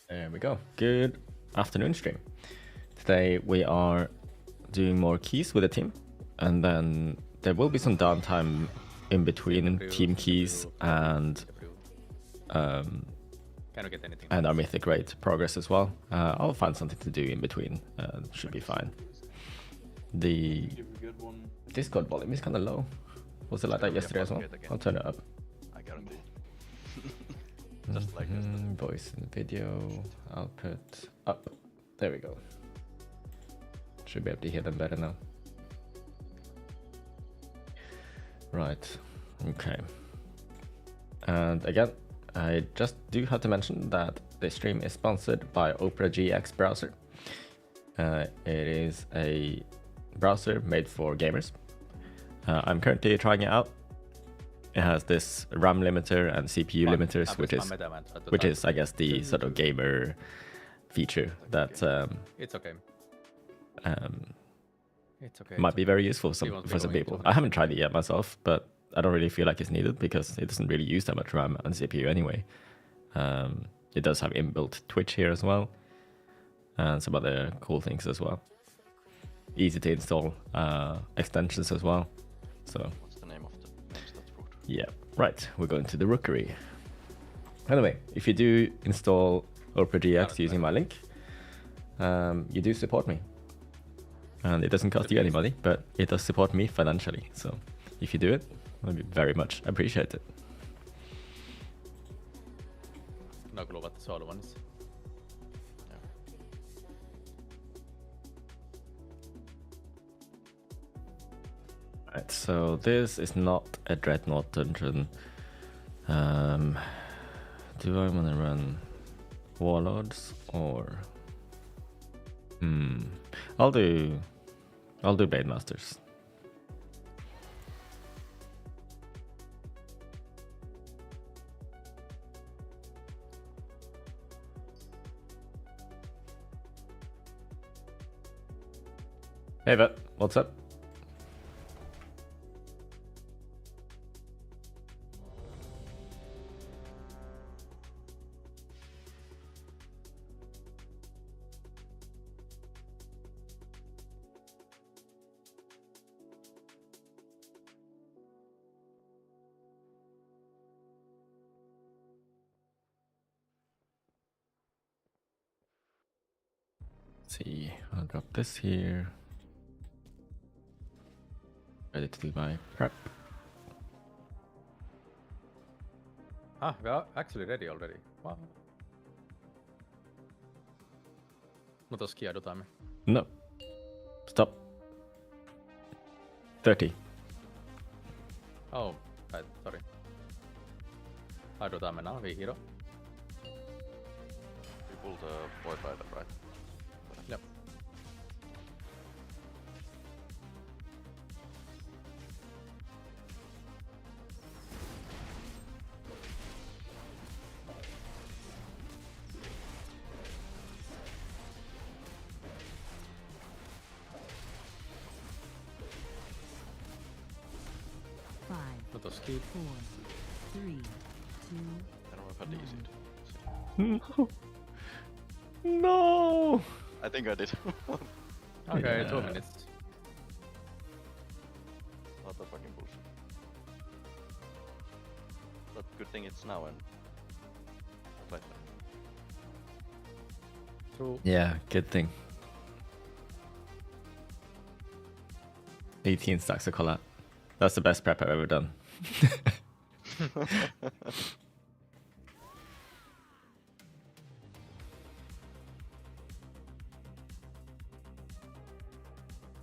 There we go. Good afternoon stream. Today we are doing more keys with the team, and then there will be some downtime in between team keys and Can you get anything? our mythic rate progress as well. I'll find something to do in between. Should be fine. The Discord volume is kind of low. Was it like that yesterday as well? I'll turn it up. I guarantee. Just like this. Voice and video. I'll put up. There we go. Should be able to hear them better now. Right. Okay. And again, I just do have to mention that the stream is sponsored by Opera GX browser. It is a browser made for gamers. I'm currently trying it out. It has this RAM limiter and CPU limiters, which is, I guess, the sort of gamer feature that It's okay. It's okay. might be very useful for some people. I haven't tried it yet myself, but I don't really feel like it's needed because it doesn't really use that much RAM and CPU anyway. It does have inbuilt Twitch here as well, and some other cool things as well. Easy to install extensions as well. So What's the name of the root? yeah, right. We're going to the rookery. Anyway, if you do install Opera GX using my link, you do support me. And it doesn't cost you any money, but it does support me financially. So if you do it, I'd be very much appreciate it. No clue what the solo one is. Right, so this is not a Dreadnought dungeon. Do I want to run Warlords or... I'll do Blade Masters. Hey Vet, what's up? See, I'll drop this here. Ready to do my prep. Ah, we are actually ready already. Wow. Not as scared of time. No. Stop. 30. Oh, right, sorry. Odotamme now, Vihiro. You pulled the void rider, right? Yep. Not as scared. 4, 3, 2. I don't know if I did it. No. No. I think I did. Okay, Yeah. 2 minutes. What the fucking bullshit. But good thing it's now and like that. So, Yeah, good thing. 18 stacks of collat. That's the best prep I've ever done.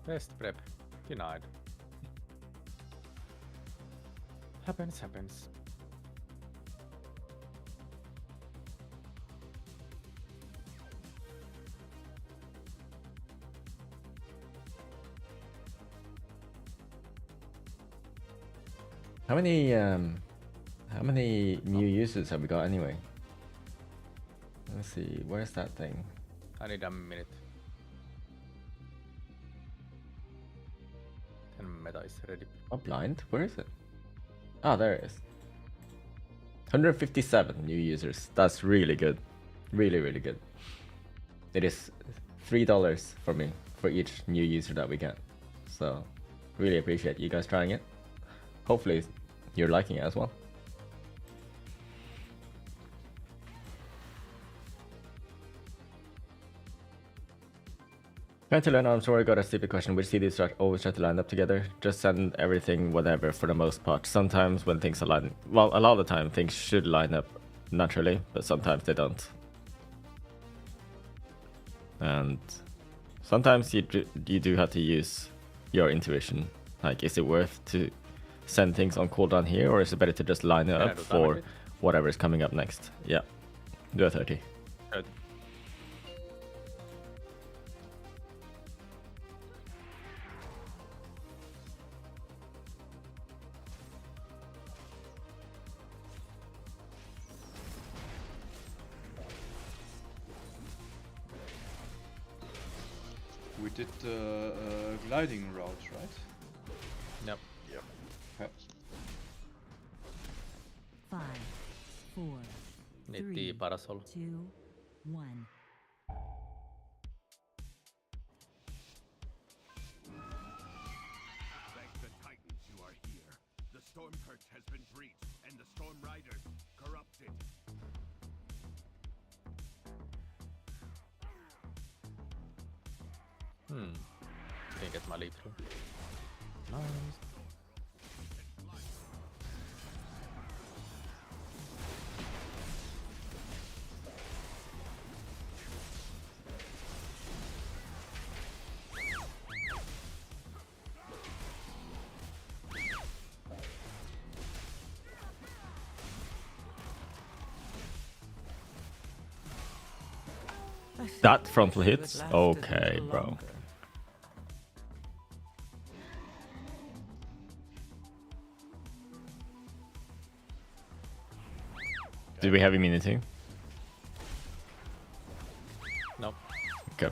best prep. Denied. Happens. How many new users have we got anyway? Let's see, where's that thing? I need a minute. 10 meta is ready. Oh, blind? Where is it? Ah, there it is. 157 new users. That's really good. Really, really good. It is $3 for me for each new user that we get. So really appreciate you guys trying it. Hopefully you're liking it as well. Trying to learn, I'm sorry, I got a stupid question. Which CDs should I always try to line up together? Just send everything, whatever, for the most part. Sometimes when things align, well, a lot of the time things should line up naturally, but sometimes they don't. And sometimes you do have to use your intuition. Like, is it worth to send things on cooldown here, or is it better to just line it up for whatever is coming up next? Yeah, do a 30. Good. We did the gliding route, right? Yep. Yep. Okay. 5, 4, Nitti 3, parasol. 2, 1. Thank the Titans you are here. The Storm Curse has been breached, and the Storm Riders corrupted. Didn't get my leap through. Nice. That frontal hits? Okay, bro. Do we have immunity? Nope. Okay.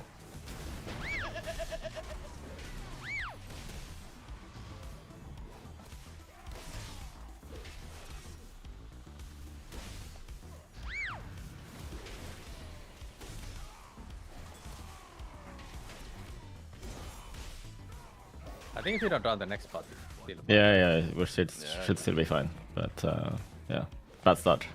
I think if you don't run the next part, it's still Yeah, we should still be fine. But yeah, bad start.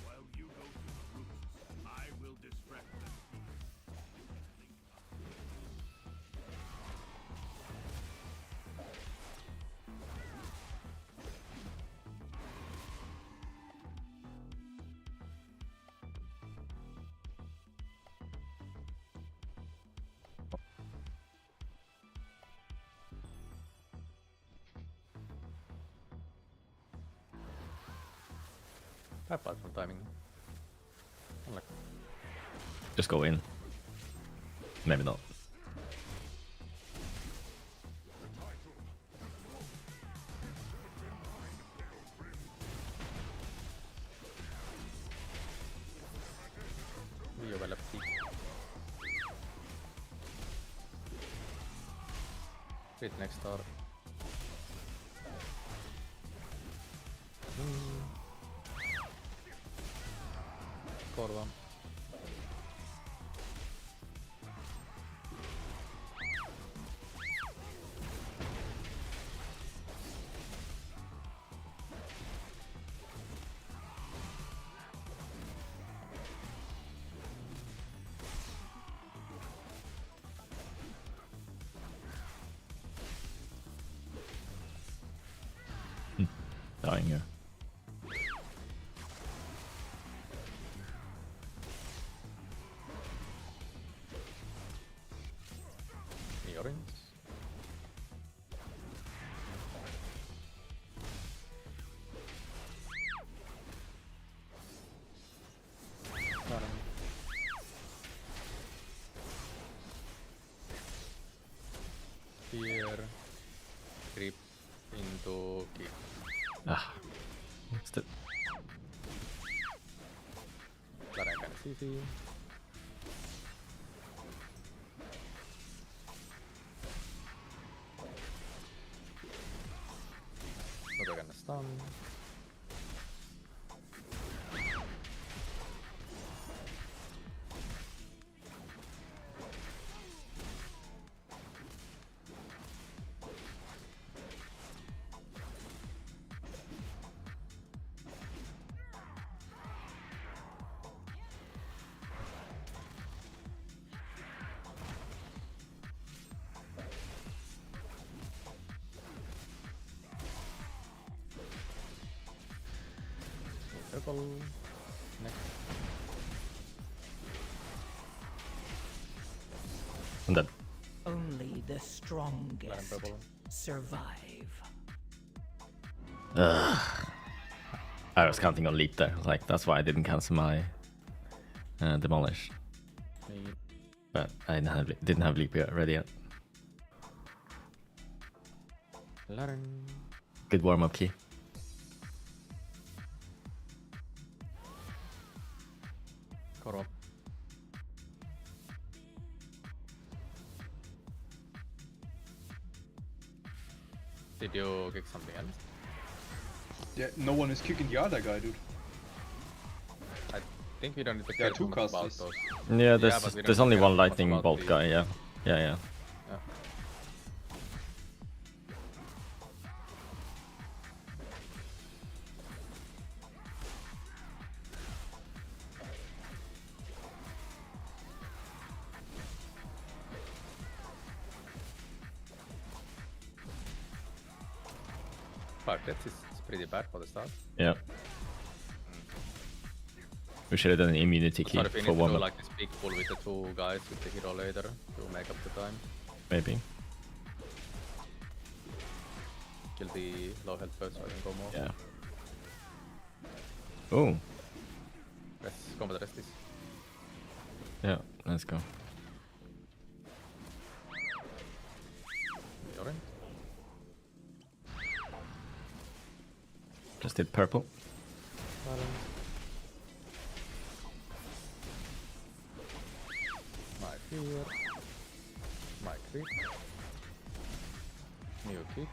While you go to the roots, I will distract them. apart from timing. Unlucky. Just go in. Maybe not. Vi gör väl aptit. Bit next door. Korva. Dying here. The orange. Here, creep into kick. Ah. What's the... But I can CC. Not gonna stun. purple. Next. I'm dead. Only the Land strongest purple. survive. I was counting on leap there. Like that's why I didn't cancel my demolish. Me. But I didn't have leap ready yet. Laren. Good warm up key. Koro. Did you kick something else? Yeah, no one is kicking the other guy, dude. I think we don't need to There are care two too much about casters. those. Yeah, but we there's don't only care one much lightning about bolt these. guy. Yeah. Yeah. Five deaths is pretty bad for the start. Yeah. We should have done an immunity key Sorry if we for need to one do up, like this big pull with the two guys with the hero later to make up the time. maybe. Kill the low health first so I can go more. Yeah. Oh, Let's go with the rest is. yeah. Let's go. Orange. Just did purple. My fear. My creep. New kick.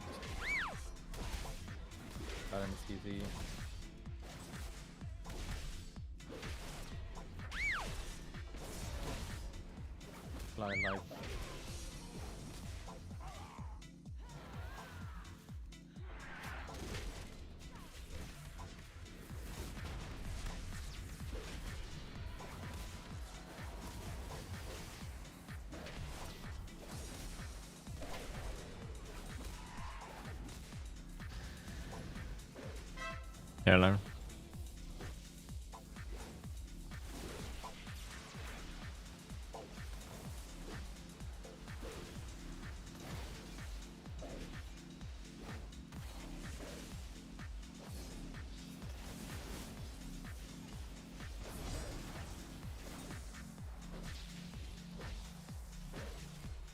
Laren is easy. Fly life. Here, Laren.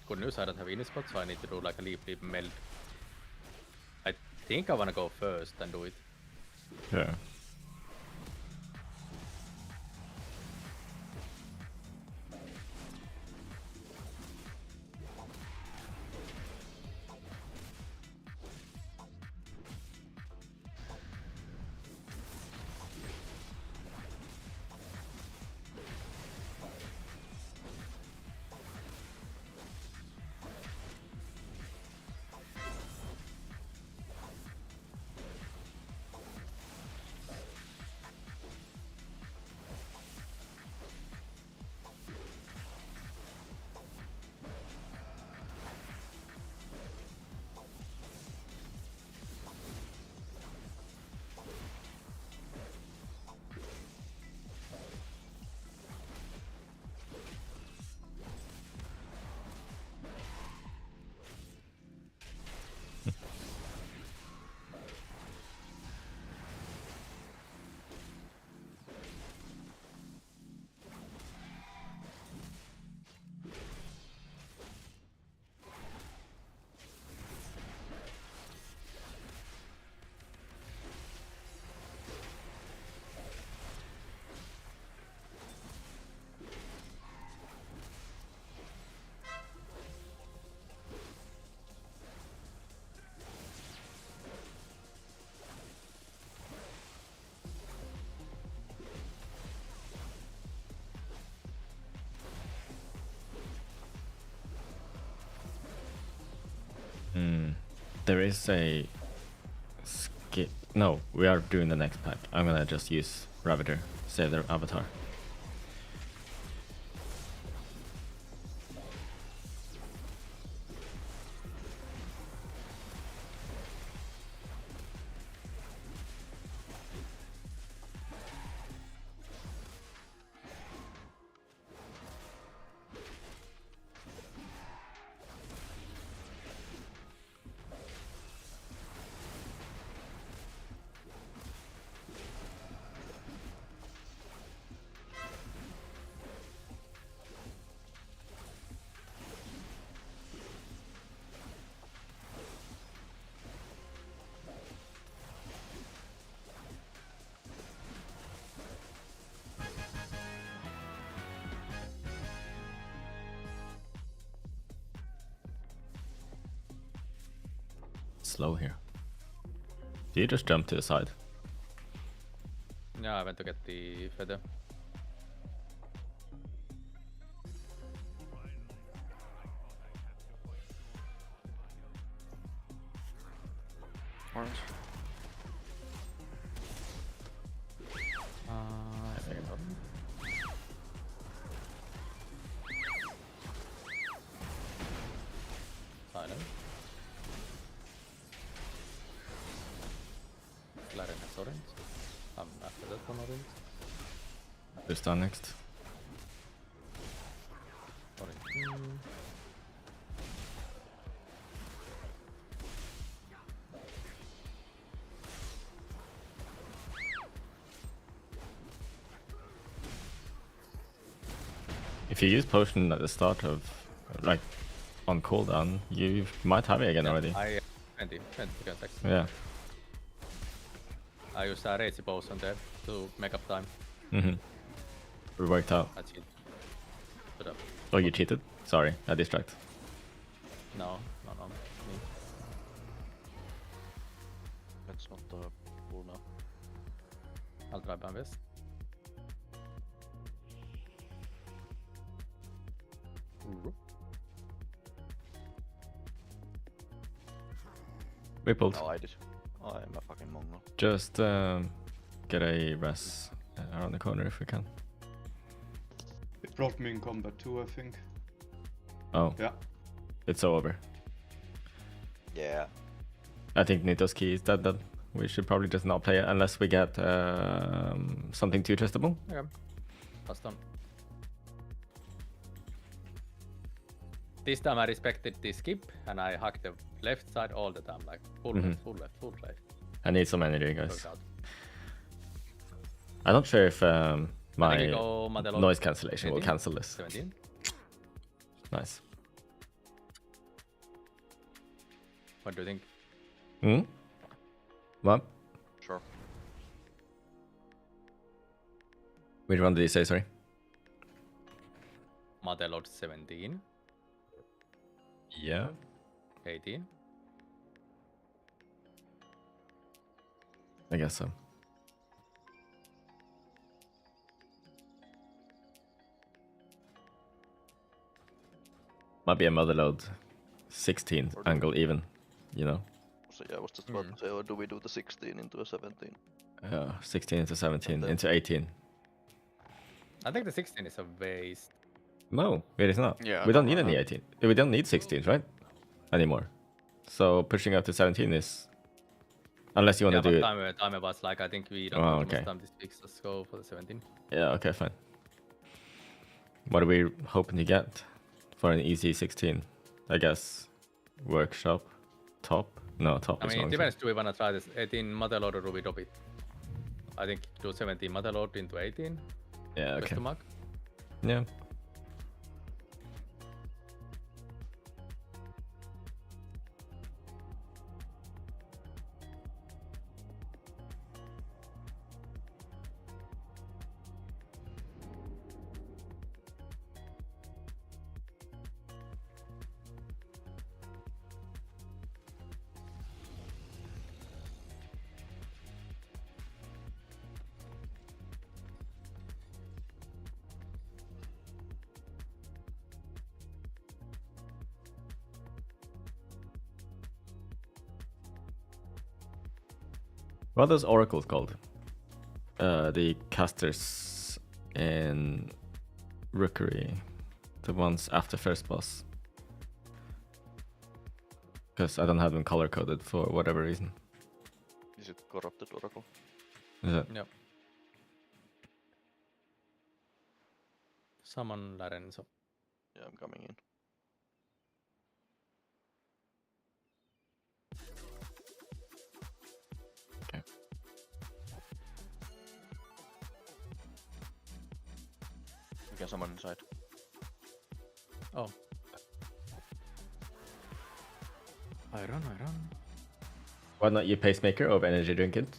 Good news, I don't have any spot, so I need to do like a leap meld. I think I wanna go first and do it. Yeah. There is a skip. No, we are doing the next pipe. I'm gonna just use Ravager, save their avatar. slow here. Do you just jump to the side? Yeah, I went to get the feather. Orange. Silent. Laren has orange. I'm after that one orange. Who's done next? Orange. If you use potion at the start of, like, on cooldown, you might have it again already. I 20 seconds. Yeah. I used a rage potion there to make up time. Mm-hmm. We worked out. That's it. Put up. Oh, you cheated? Sorry, I distract. No. Me. That's not the pool now. I'll try my best. Rippled. No, I did. I'm a fucking Mongol. Just get a res around the corner if we can. It brought me in combat too, I think. Oh, Yeah. it's over. Yeah. I think Nito's key is dead then. We should probably just not play it unless we get something too trustable. Okay. Passed on. This time I respected the skip and I hugged the left side all the time, like full left, full left, full right. I need some energy, guys. Worked out. I'm not sure if my I go Madelon noise cancellation will 18, cancel this. 17. Nice. What do you think? Hmm? What? Sure. Which one did you say, sorry? Madelon 17, Yeah. 18. I guess so. Might be a motherload 16 angle even, you know? So yeah, I was just about to say, or do we do the 16 into a 17? 16 into 17 And then- into 18. I think the 16 is a waste. No, it is not. Yeah, we don't no, need no, any no. 18. We don't need 16s, right? Anymore. So pushing up to 17 is... Unless you want Yeah, to do but it... time was like, I think we don't Oh, have okay. much time this week, so let's go for the 17. Yeah, okay, fine. What are we hoping to get for an easy 16? I guess workshop, top? No, top I is mean, it wrong. depends, do we want to try this 18 Motherlord or do we drop it? I think do 17 Motherlord into 18. Yeah, okay. Question mark. Yeah. What are those oracles called? The casters in Rookery. The ones after first boss. Because I don't have them color coded for whatever reason. Is it corrupted oracle? Is it? Yep. Summon Lorenzo. Yeah, I'm coming in. Okay. You can summon inside. Oh. I run. Why not you pacemaker over energy drink it?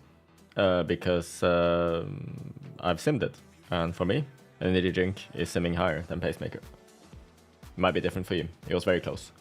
Because I've simmed it. And for me, energy drink is simming higher than pacemaker. Might be different for you. It was very close.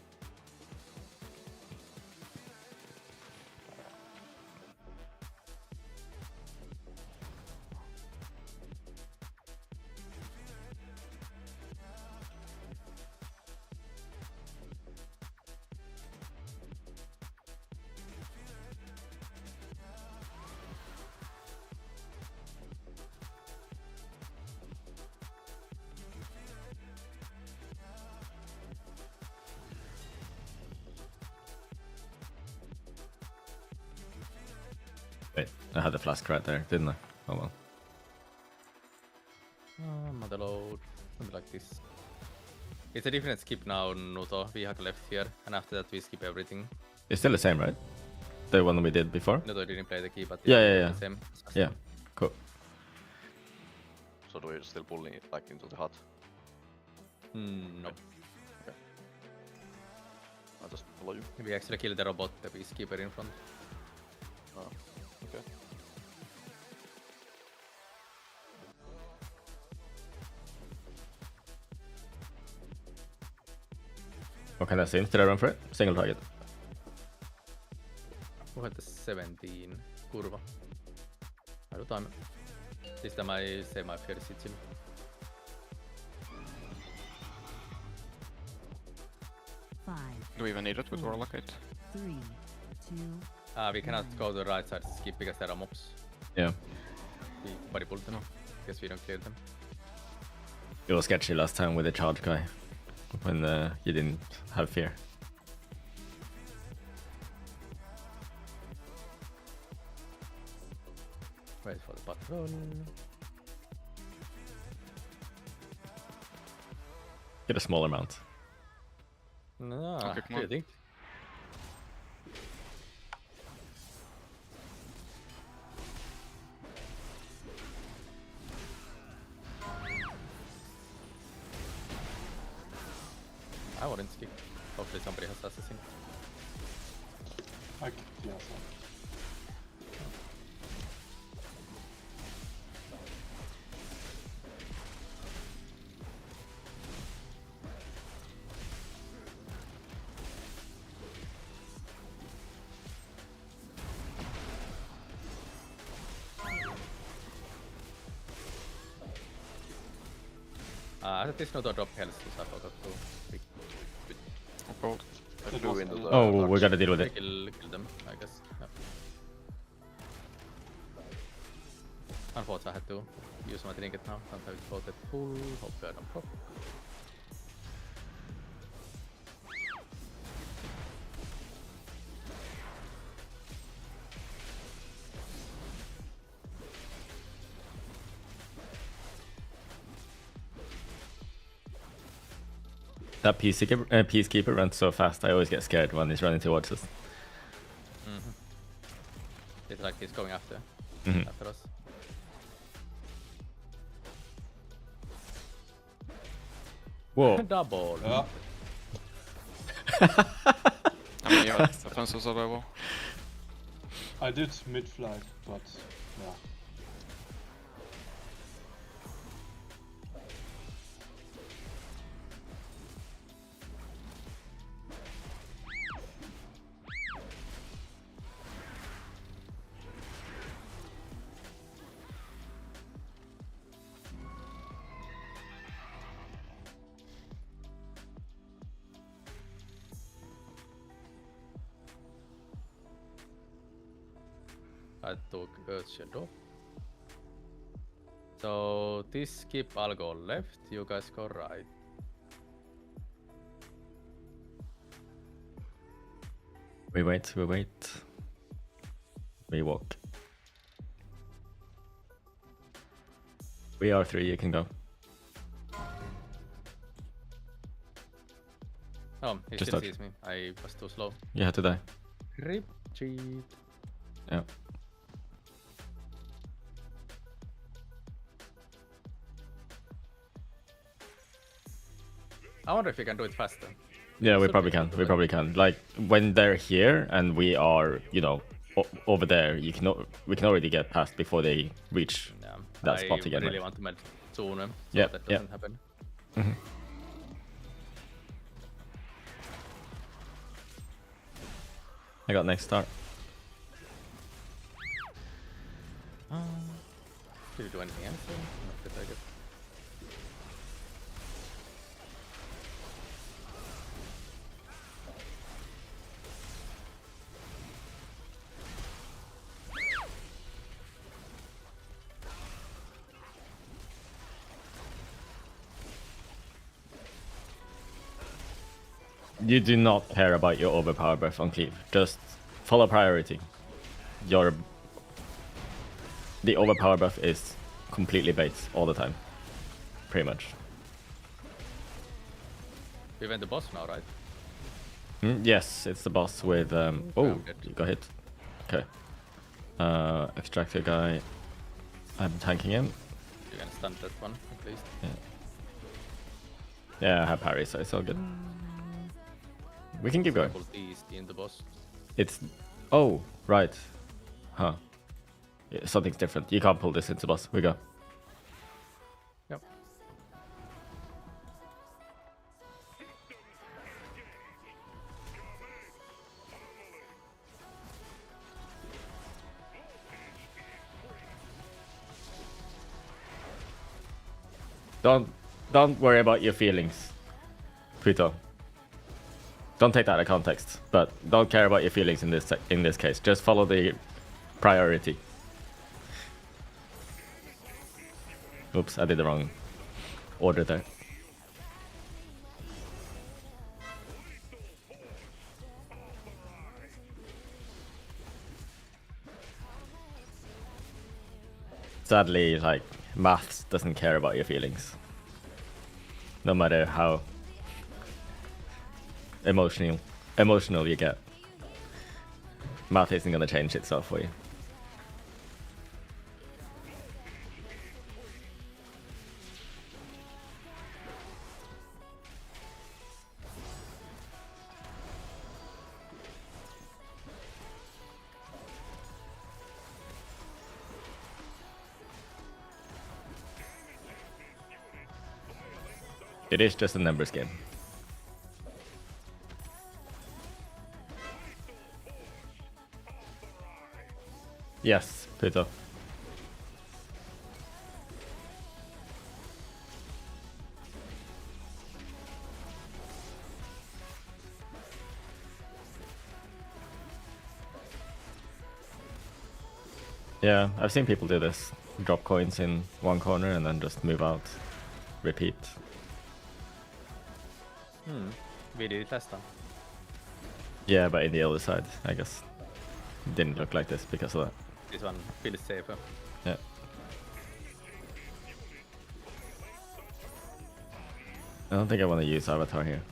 Wait, I had the flask right there, didn't I? Oh well. Mother load. Something like this. It's a different skip now, Nuto. We have left here, and after that we skip everything. It's still the same, right? The one we did before? Nuto didn't play the key, but Yeah. the same. Yeah, cool. So do we still pulling it like into the hut? No. I'll just follow you. We actually killed the robot, the peacekeeper in front. Oh, okay. What kind of sim did I run for it? Single target. Who had the 17 kurva? I do time. This time I save my fear sigil. Five, Do we even need it with Warlock 8? 3, 2, We cannot go to the right side skip because there are mobs. Yeah. We body pulled them. No. Guess we don't clear them. It was sketchy last time with the charge guy. When you didn't have fear. Wait for the patrol. Get a small amount. No, Okay, come on. do you think? I wouldn't skip. Hopefully somebody has assassin. Yeah, so. There's no drop health, so I forgot to pick. Oh, cold. I flew into the Oh, we huts. gotta deal with it. Kill them, I guess. Yeah. Unfortunately, I had to use my trinket now. Don't have it voted full. Hopefully I don't prop. That peacekeeper runs so fast, I always get scared when he's running towards us. It's like he's going after us. Whoa. Double. Yeah. I mean, yeah, offensive survival. I did mid-flight, but yeah. I took Earth Shadow. So this skip, I'll go left, you guys go right. We wait. We walk. We are 3, you can go. Oh, he Just still dodge. sees me. I was too slow. You had to die. Rip cheat. Yeah. I wonder if we can do it faster. Yeah, we Should probably be can. able to We do probably can. Like when they're here and we are, over there, we can already get past before they reach Yeah, that spot again. I really right? want to melt soon, so Yeah, that yeah. doesn't happen. I got next start. Did you do anything else? Not that I guess. You do not care about your overpower buff on cleave. Just follow priority. Your the overpower buff is completely bait all the time, pretty much. We went the boss now, right? Yes, it's the boss with oh, Found it. you got hit. Okay. Extractor guy. I'm tanking him. You can stun that one at least. Yeah, I have parry, so it's all good. We can keep going. Double these in the boss. It's oh right, huh? Yeah, something's different. You can't pull this into boss. We go. Yep. Don't worry about your feelings, Puto. Don't take that out of context, but don't care about your feelings in this case. Just follow the priority. Oops, I did the wrong order there. Sadly, like, maths doesn't care about your feelings. No matter how emotional you get. Math isn't gonna change itself for you. It is just a numbers game. Yes, Pluto. Yeah, I've seen people do this. Drop coins in one corner and then just move out. Repeat. We did it last time. Yeah, but in the other side, I guess. Didn't look like this because of that. This one feels safer. Yeah. I don't think I want to use Avatar here.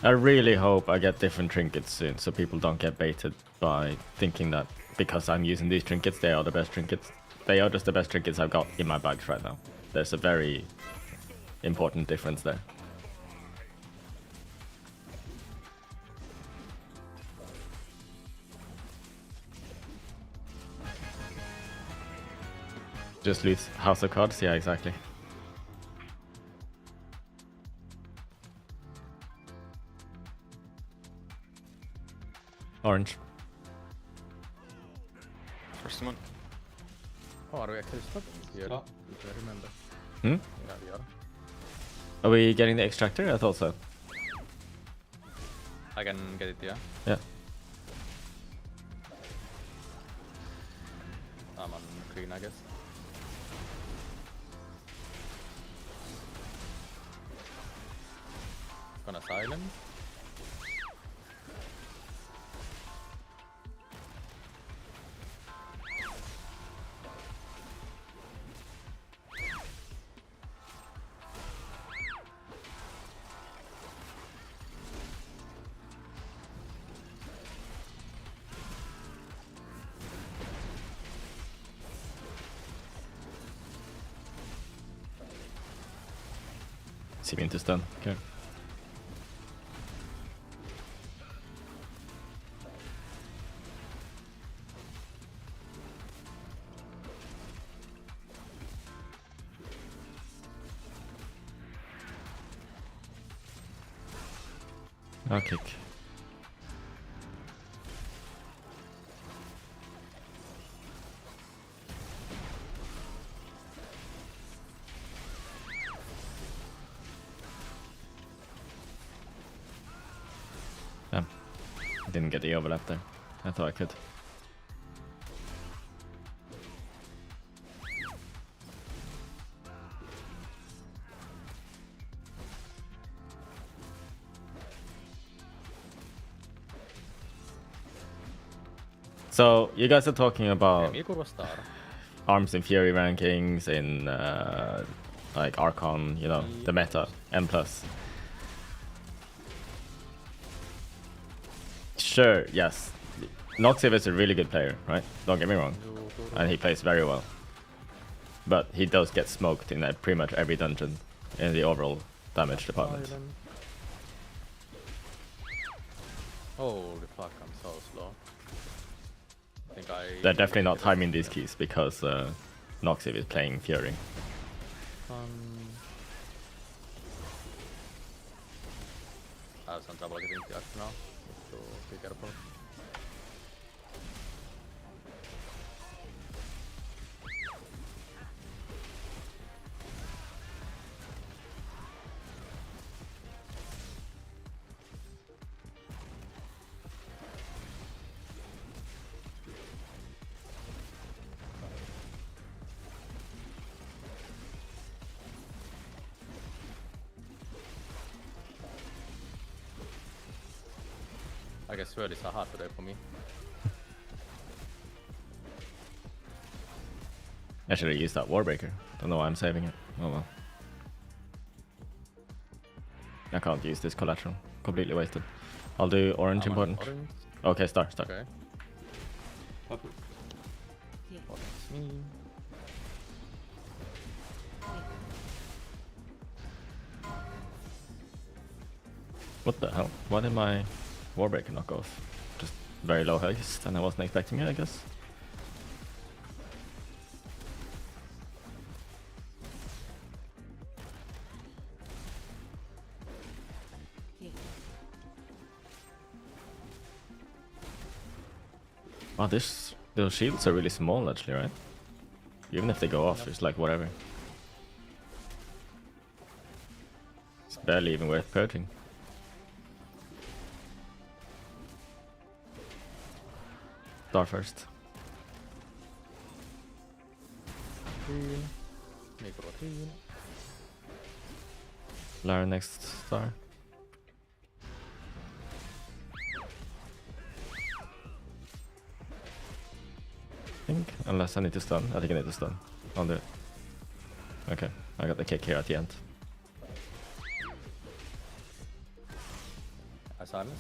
I really hope I get different trinkets soon, so people don't get baited by thinking that because I'm using these trinkets, they are the best trinkets. They are just the best trinkets I've got in my bags right now. There's a very important difference there. Just lose House of Cards? Yeah, exactly. Orange. First one. Oh, are we actually stopped here? Yeah. If I remember. Hmm? Yeah, we are. Are we getting the extractor? I thought so. I can get it, yeah. Yeah. I'm on green, I guess. Gonna silence. See me into stun. Okay. I'll kick. Didn't get the overlap there. I thought I could. So you guys are talking about Miku vastaan. Arms in Fury rankings in like Archon, you know, the meta, N+. Sure, yes. Noxiv is a really good player, right? Don't get me wrong. And he plays very well. But he does get smoked in pretty much every dungeon in the overall damage department. Holy fuck, I'm so slow. They're definitely not timing these keys because Noxiv is playing Fury. I have some trouble getting to act now, so be careful. I guess Sword is a hard today for me. I should have used that Warbreaker. Don't know why I'm saving it. Oh well. I can't use this collateral. Completely wasted. I'll do orange important. Orange. Okay, start. Okay. Purple. Orange me. What the hell? Why did my Warbreaker knock off? Just very low haste and I wasn't expecting it, I guess. Wow, those shields are really small actually, right? Even if they go off, it's like whatever. It's barely even worth purging. Star first. Green. Miku green. Lara next star. I think, unless I need to stun. I think I need to stun. I'll do it. Okay, I got the kick here at the end. I silence.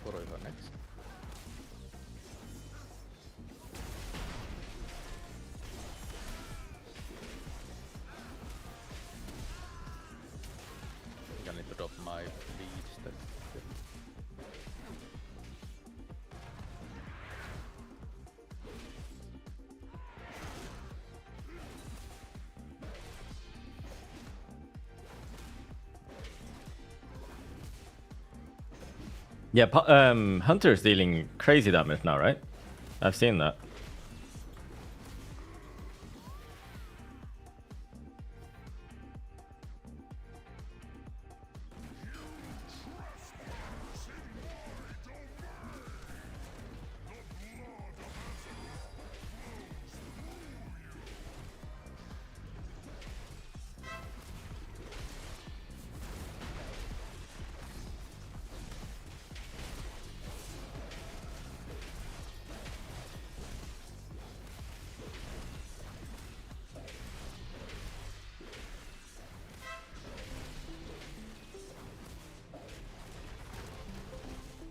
What do we got next? I think I need to drop my lead step. Yeah, Hunter's dealing crazy damage now, right? I've seen that.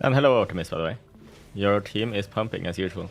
And hello Artemis, by the way. Your team is pumping as usual.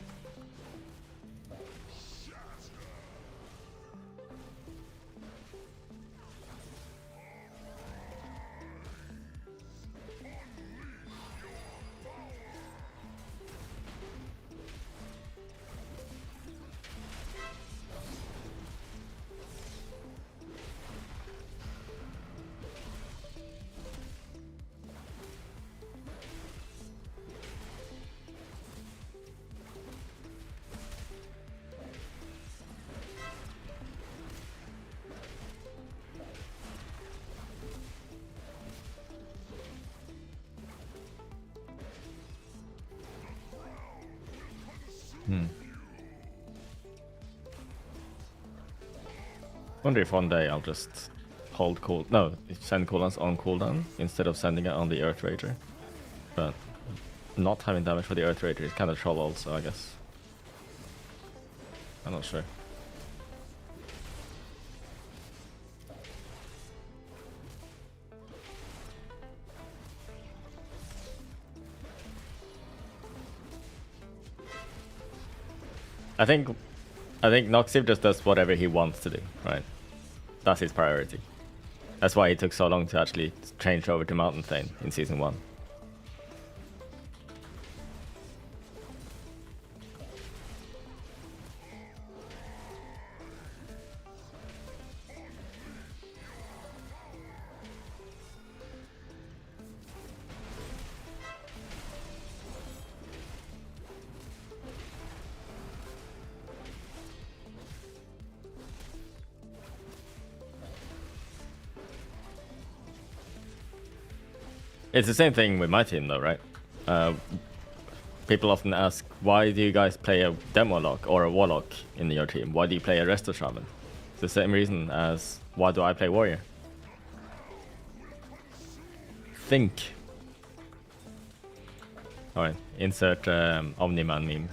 Wonder if one day I'll just hold send cooldowns on cooldown instead of sending it on the Earth Rager. But not having damage for the Earth Rager is kind of troll also, I guess. I'm not sure. I think Noxiv just does whatever he wants to do, right? That's his priority. That's why he took so long to actually change over to Mountain Thane in Season 1. It's the same thing with my team though, right? People often ask, why do you guys play a Demo Lock or a Warlock in your team? Why do you play a Resto Shaman? It's the same reason as, why do I play Warrior? Think. Alright, insert Omni-Man meme.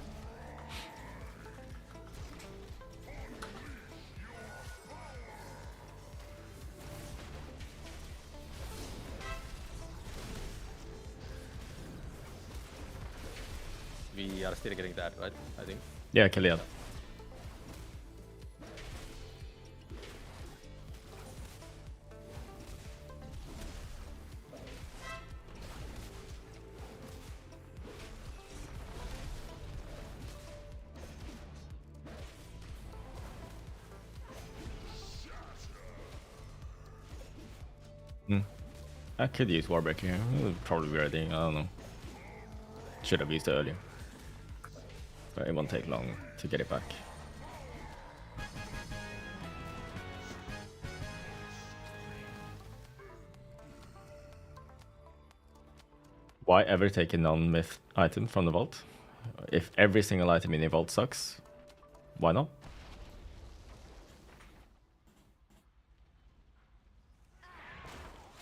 We are still getting that, right? I think. Yeah, kill it. I could use Warbreaker here. It would probably be ready. I don't know. Should have used it earlier. But it won't take long to get it back. Why ever take a non-myth item from the vault? If every single item in the vault sucks, why not?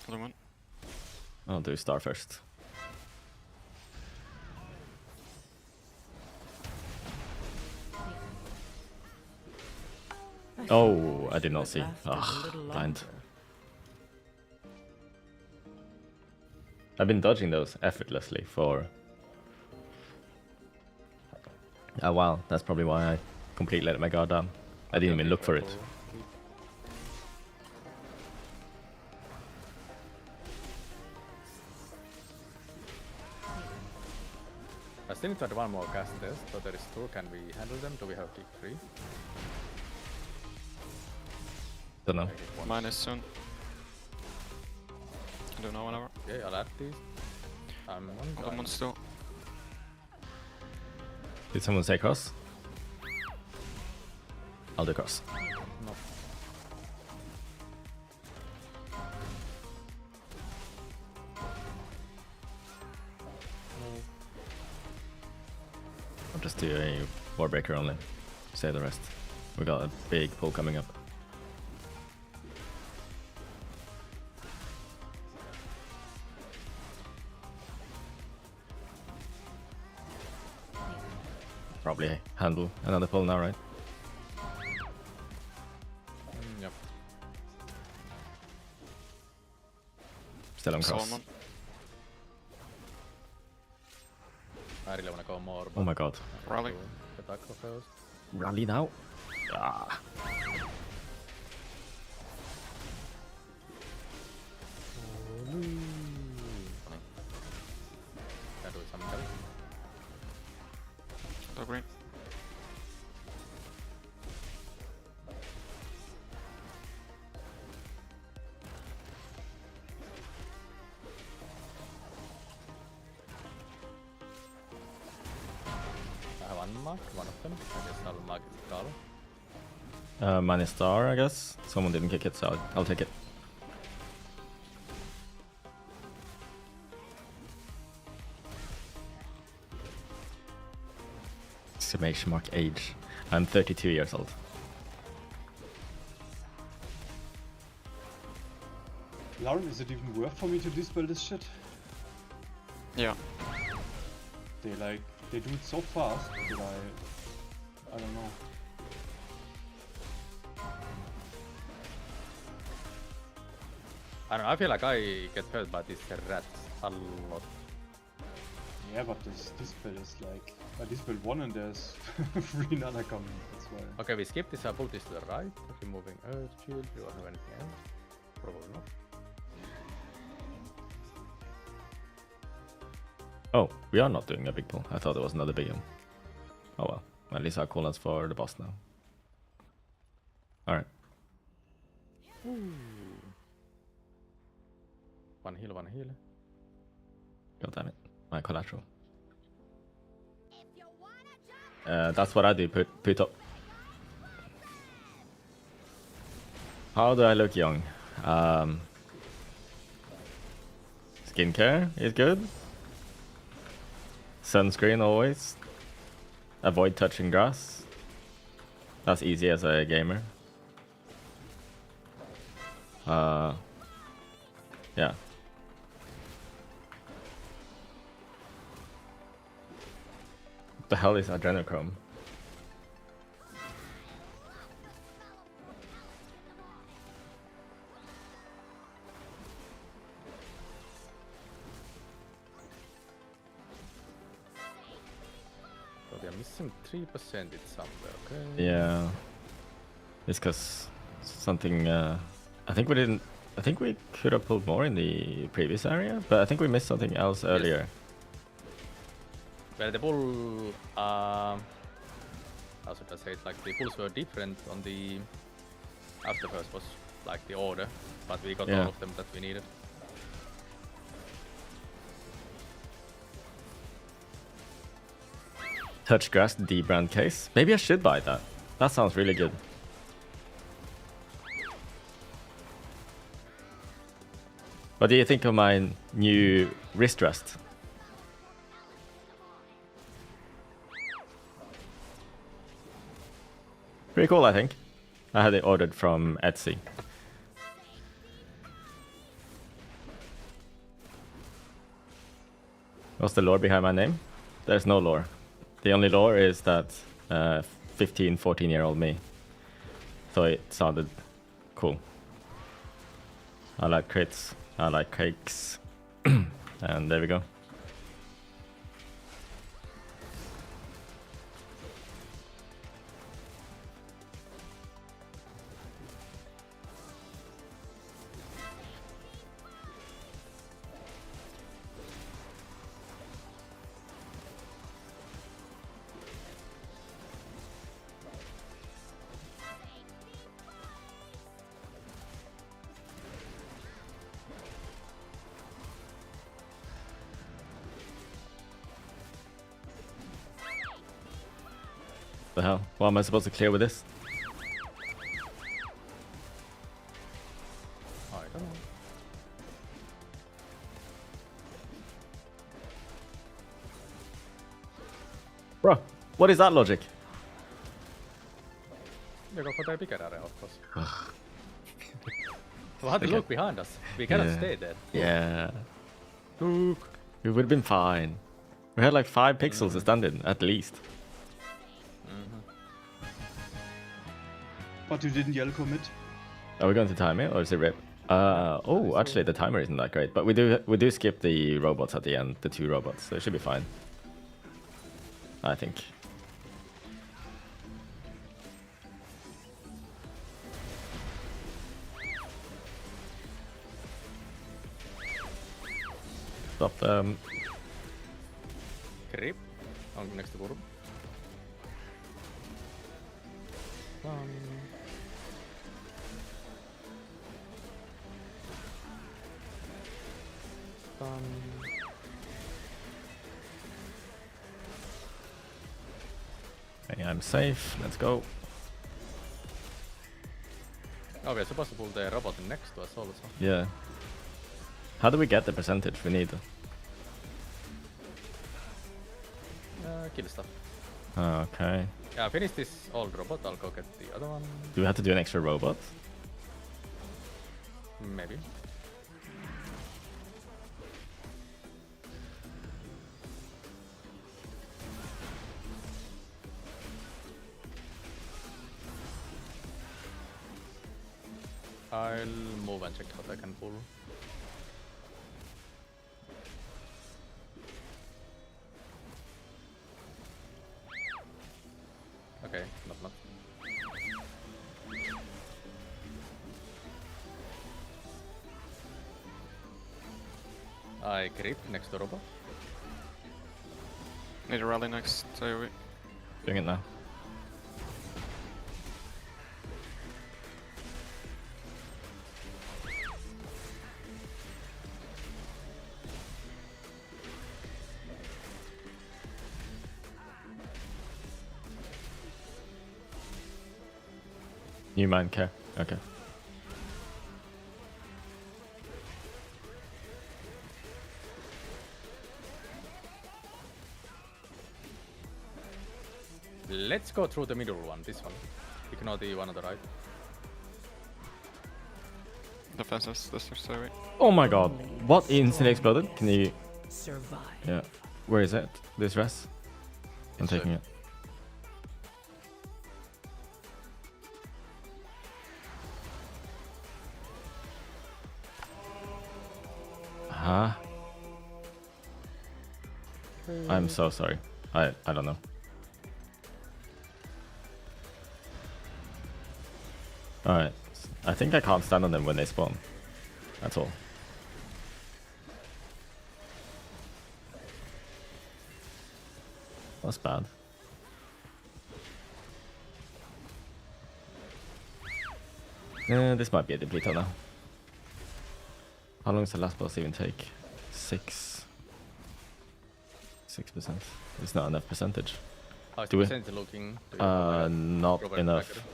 Other one. I'll do Star first. Oh, I did not see. Ah, blind. I've been dodging those effortlessly for a while. That's probably why I completely let my guard down. I didn't even look for it. I still need to add one more cast test, so there is two. Can we handle them? Do we have kick 3? Don't know. Mine is soon. I don't know whenever. Okay, I'll add these. I'm Other one still. Did someone say cross? I'll do cross. No. I'll just do a Warbreaker only. Save the rest. We got a big pull coming up. Probably handle another pull now, right? Yep. Still on cross. Solomon. I really wanna go more. Oh my god. Rally. The tackle first. Rally now? Ah. Can do some damage. Other green. I have unmarked one of them. I guess I'll mark it Skull. Mine is star, I guess. Someone didn't kick it, so I'll take it. Exclamation mark age. I'm 32 years old. Lauren, is it even worth for me to dispel this shit? Yeah. They do it so fast that I don't know. I don't know, I feel like I get hurt by these rats a lot. Yeah, but this dispel is like I dispelled one and there's 3 another coming. That's why. Okay, we skip this, I pull this to the right, removing Earth Shield, do I have anything else? Probably not. Oh, we are not doing a big pull. I thought there was another big one. Oh well. At least our coolnouts for the boss now. Alright. One heal, one heal. God damn it. My collateral. That's what I do, put up. How do I look young? Skincare is good. Sunscreen always. Avoid touching grass. That's easy as a gamer. Yeah. What the hell is adrenochrome? So we are missing 3% it's somewhere, okay? Yeah. It's cause something I think we didn't I think we could have pulled more in the previous area, but I think we missed something else earlier. Well, the pull, how should I say it, like the pulls were different on the after first was like the order, but we got all of them that we needed. Touch grass debrand case. Maybe I should buy that. That sounds really good. What do you think of my new wrist rest? Pretty cool, I think. I had it ordered from Etsy. What's the lore behind my name? There's no lore. The only lore is that 15, 14-year-old me. So it sounded cool. I like crits. I like cakes. And there we go. The hell? What am I supposed to clear with this? I don't know. Bro, what is that logic? You go for the bigger area, of course. We have to look behind us. We cannot stay there. Yeah. Look. We would have been fine. We had like 5 pixels to stand in, at least. But you didn't yell commit. Are we going to time it or is it rip? Oh, actually the timer isn't that great, but we do skip the robots at the end, the 2 robots, so it should be fine. I think. Stop them. Creep. On next to bottom. Okay, I'm safe. Let's go. Oh, we're supposed to pull the robot next to us also. Yeah. How do we get the percentage we need? Kill stuff. Okay. Yeah, finish this old robot. I'll go get the other one. Do we have to do an extra robot? Maybe. I'll move and check what I can pull. Okay, not. I creep next to robot. Need a rally next AoE. Doing it now. New man care. Okay. Let's go through the middle one, this one. Ignore the one on the right. Defenses, this is AoE. Oh my god. What instantly exploded? Can you... Survive. Yeah. Where is it? This res? I'm It's taking a- it. Huh? I'm so sorry. I don't know. Alright. I think I can't stand on them when they spawn. That's all. That's bad. This might be a depleter now. How long does the last boss even take? 6%. It's not enough percentage. How is Do the we- percentage looking? Do you have Not Robert enough. tracker?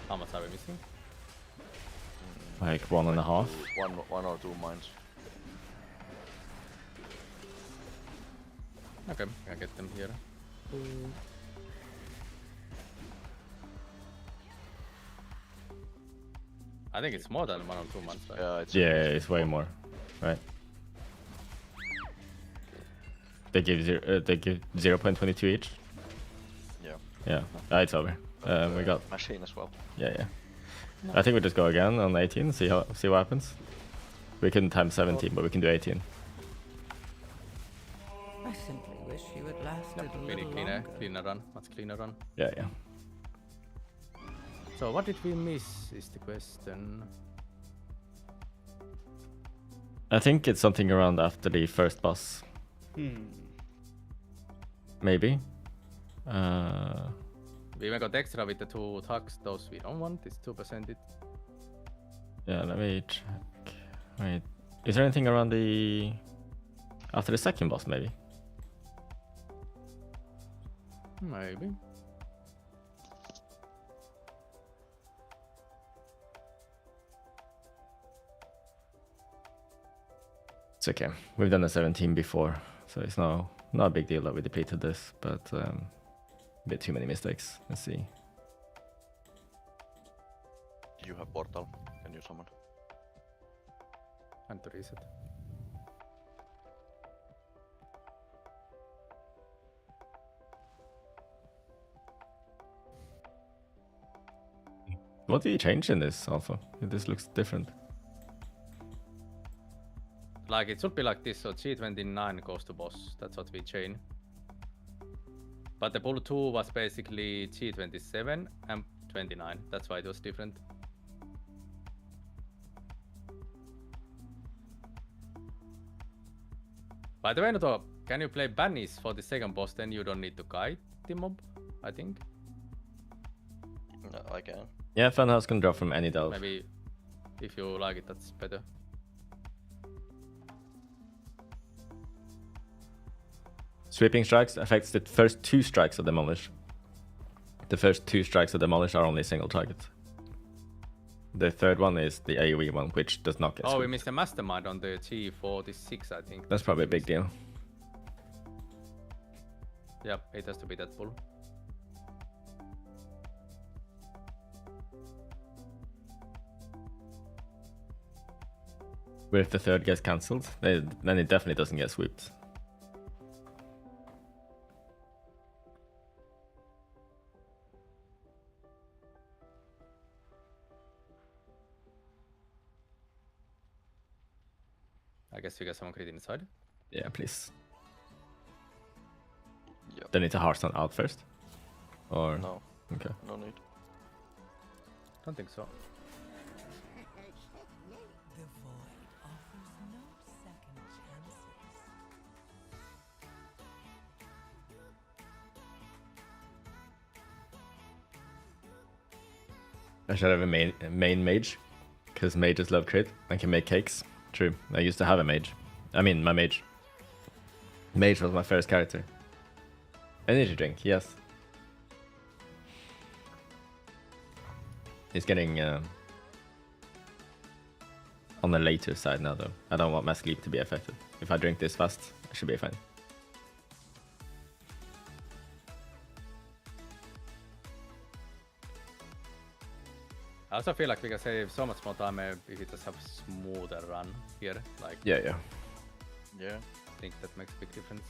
How much are we missing? Like 1.5. One or two mines. Okay, I get them here. I think it's more than 1 or 2 months, right? Yeah, it's Yeah, it's way more, right? They give 0.22 each. Yeah. Yeah, it's over. We got machine as well. yeah. I think we just go again on 18. See what happens. We can times 17, but we can do 18. I simply wish you had lasted a Really little longer. cleaner run, much cleaner run. Yeah. So what did we miss is the question. I think it's something around after the first boss, maybe. We even got extra with the 2 tugs, those we don't want, it's 2%. Yeah, let me check. Wait, is there anything around the after the second boss? Maybe. Maybe. It's okay. We've done a 17 before, so it's not a big deal that we depleted this, but a bit too many mistakes. Let's see. You have portal. Can you summon? And to reset. What did you change in this also? This looks different. Like it should be like this, so G29 goes to boss, that's what we chain. But the pull 2 was basically G27 and 29, that's why it was different. By the way, Noto, can you play Banis for the second boss, then you don't need to guide the mob, I think. No, I can. Yeah, Funhouse can drop from any delve. Maybe if you like it, that's better. Sweeping strikes affects the first 2 strikes of Demolish. The first 2 strikes of Demolish are only single target. The third one is the AoE one, which does not get Oh, we swept. missed a mastermind on the G46, I think. That's probably a big deal. Yeah, it has to be that bull. But if the third gets cancelled, then it definitely doesn't get swept. I guess you get someone crit inside. Yeah, please. Yep. They need to Hearthstone out first? Or No, okay. no need. Don't think so. The void offers no second chances. I should have a main mage, because mages love crit and can make cakes. True, I used to have a mage. I mean, my mage. Mage was my first character. Energy drink, yes. It's getting on the later side now, though. I don't want my sleep to be affected. If I drink this fast, I should be fine. I also feel like we can save so much more time if we just have smoother run here. Like, Yeah. Yeah. I think that makes a big difference.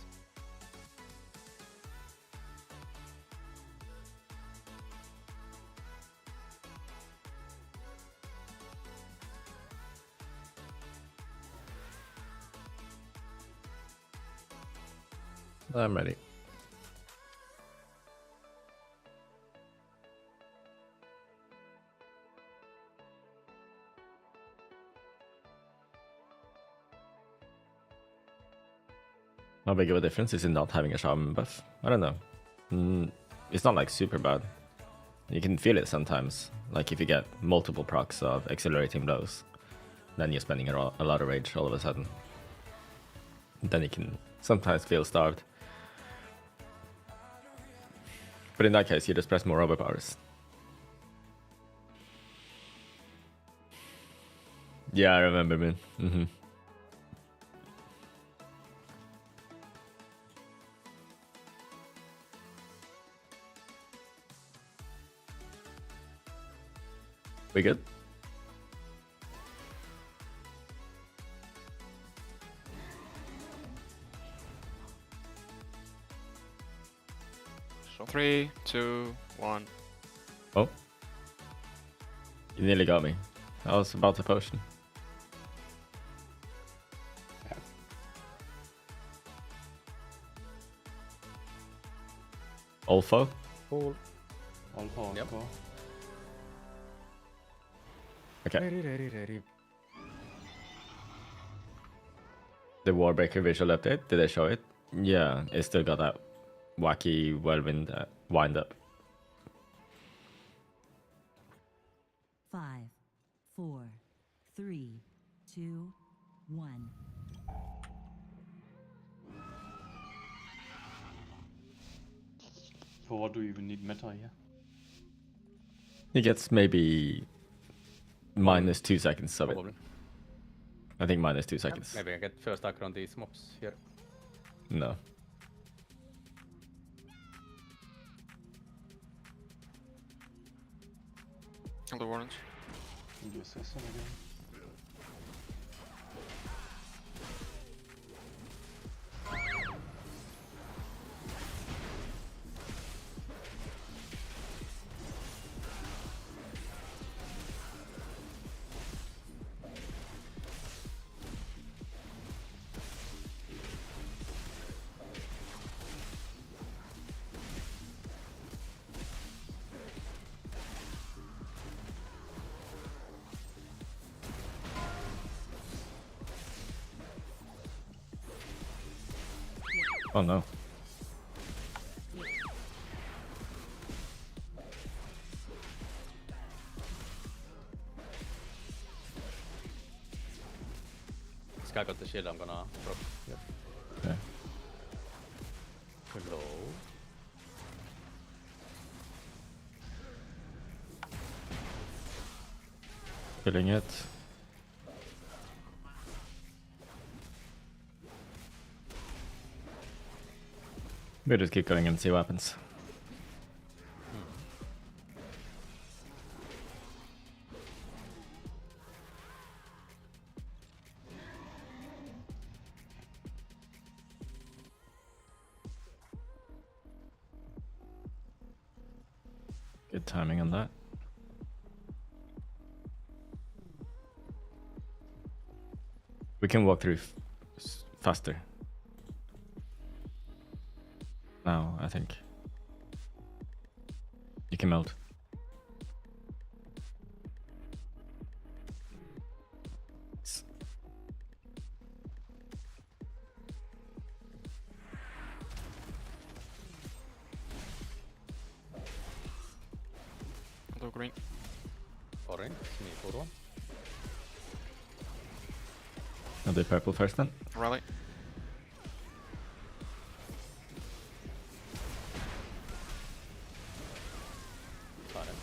I'm ready. How big of a difference is it not having a shaman buff? I don't know. It's not like super bad. You can feel it sometimes, like if you get multiple procs of accelerating blows, then you're spending a lot of rage all of a sudden. Then you can sometimes feel starved. But in that case, you just press more overpowers. Yeah, I remember, man. We good? So 3, 2, 1. Oh. You nearly got me. I was about to potion. Alpha? Cool. Alpha, Yep. Alpha. Okay. Ready. The Warbreaker visual update, did they show it? Yeah, it still got that wacky whirlwind wind up. 5, 4, 3, 2, 1. For what do you even need meta here? He gets maybe minus 2 seconds of it. Probably. I think minus 2 seconds. Maybe I get first attack on these mobs here. No. On the warrants. And the assassin again. Oh no. This guy got the shield, I'm gonna drop. Yep. Okay. Hello. Killing it. We just keep going and see what happens. Good timing on that. We can walk through faster. Now, I think. You can melt. I'll do green. Orange, me purple. I'll do purple first then. Rally. Got it.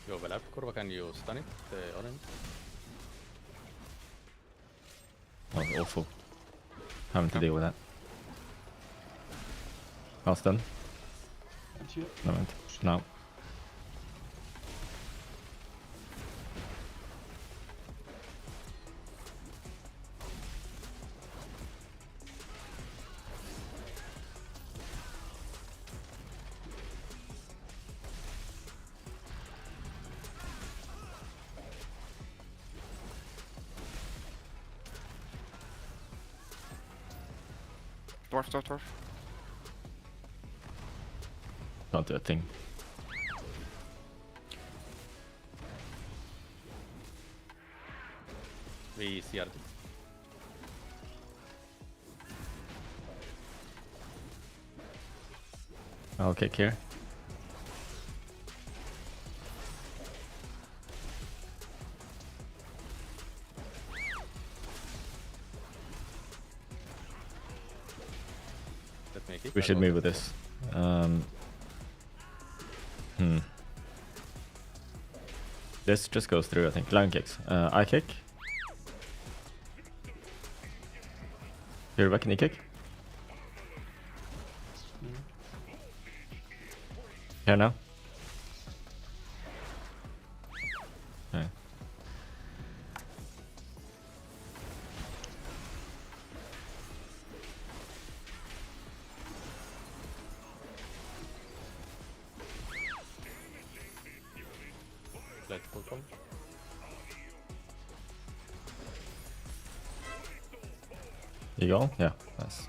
You overlap, Kurva, can you stun it? The orange? Oh, awful. Having to deal with that. Last done. And here. Moment. Now. Dwarf, dwarf, dwarf. Can't do a thing. We CR. I'll kick here. Let's make it. We should move with this. This just goes through, I think. Line kicks. I kick. Here back, knee kick. Here now. Okay. Let's pull come. You go? Yeah, nice.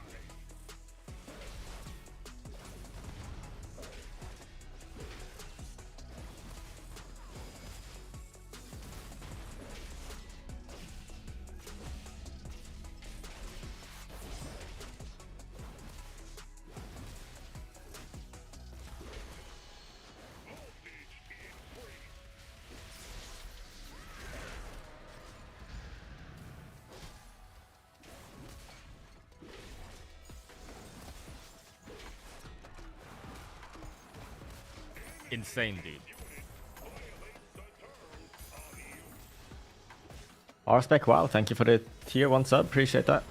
Insane, dude. R-Spec, wow, thank you for the tier 1 sub, appreciate that.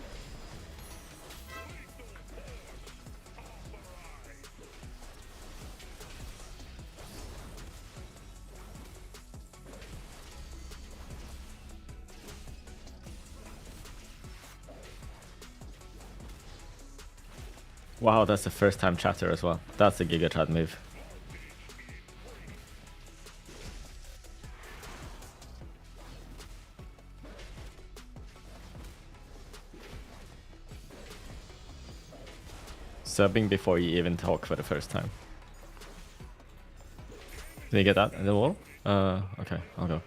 Wow, that's the first time chatter as well. That's a Giga Chat move. Subbing before you even talk for the first time. Did you get that in the wall? Okay, I'll go.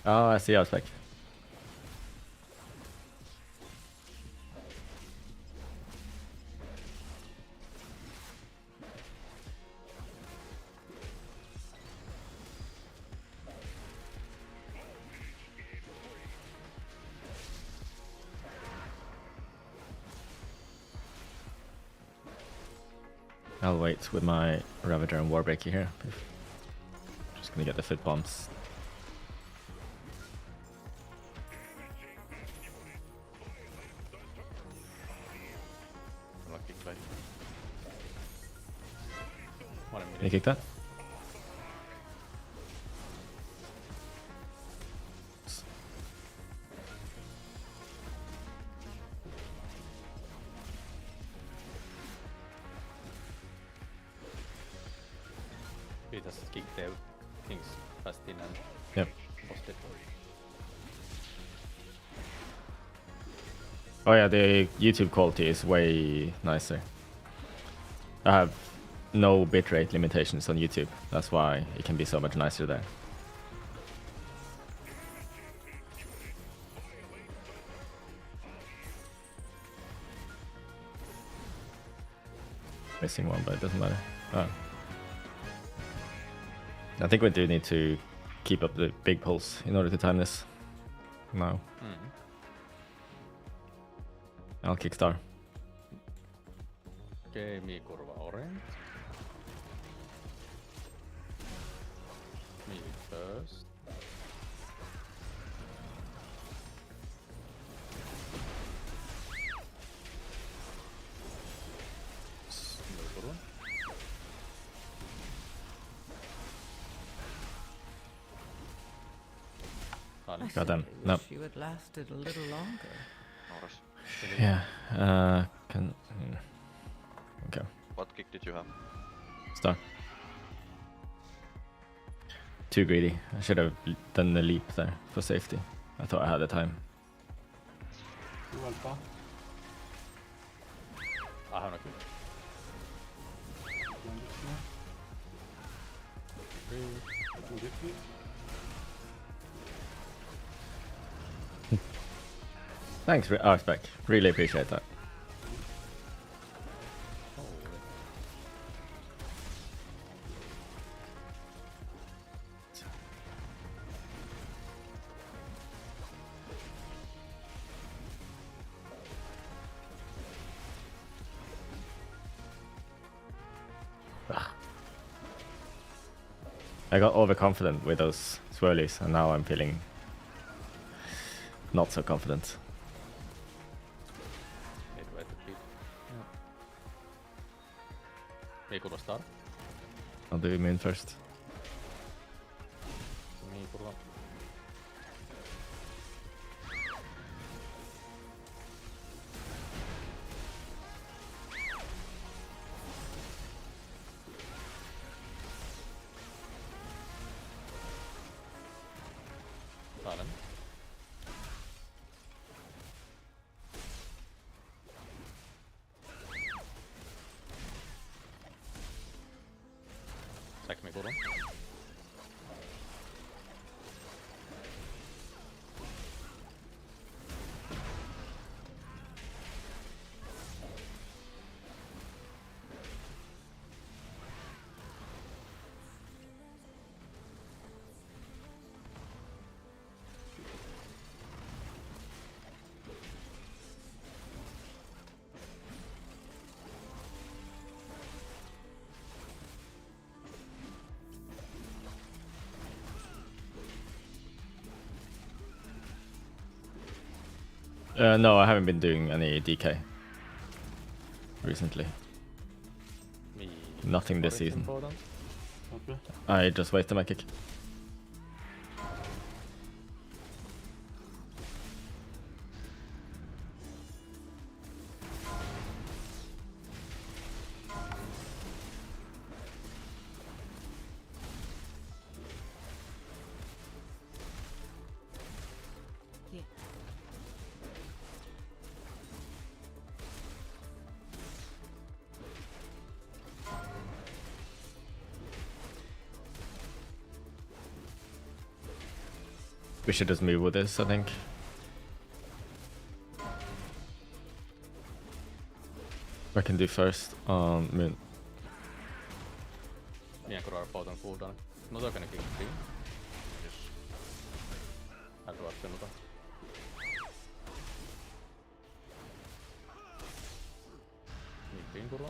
Oh, I see, I was like. I'll wait with my Ravager and Warbreaker here. Just gonna get the foot bombs. Lucky play. 1 Can you minute. kick that? We just kick the things fast in and Yep. post it. Oh yeah, the YouTube quality is way nicer. I have no bitrate limitations on YouTube. That's why it can be so much nicer there. Missing one, but it doesn't matter. Oh. I think we do need to keep up the big pulse in order to time this. Now. I'll kick star. Okei, Mi kurva orange. Me first. Mi kurva. Done. Got them. No. You had lasted a little longer. Norris. Yeah. Okay. What kick did you have? Star. Too greedy. I should have done the leap there for safety. I thought I had the time. 2 alpha. I have no clue. Bandit here. 2 defeat. Thanks, Arspec. Really appreciate that. I got overconfident with those swirlies, and now I'm feeling not so confident. Need to wait a bit. Mi kurva star. I'll do moon first. Mi kurva. Silent. Sack mi kurva. No, I haven't been doing any DK recently. Mi Nothing this orange season. important. Okay. I just wasted my kick. We should just move with this, I think. I can do first on moon. Mien kurva är på den cooldown. No token kick 3. Yes. Advance penalty. Mi green kurva.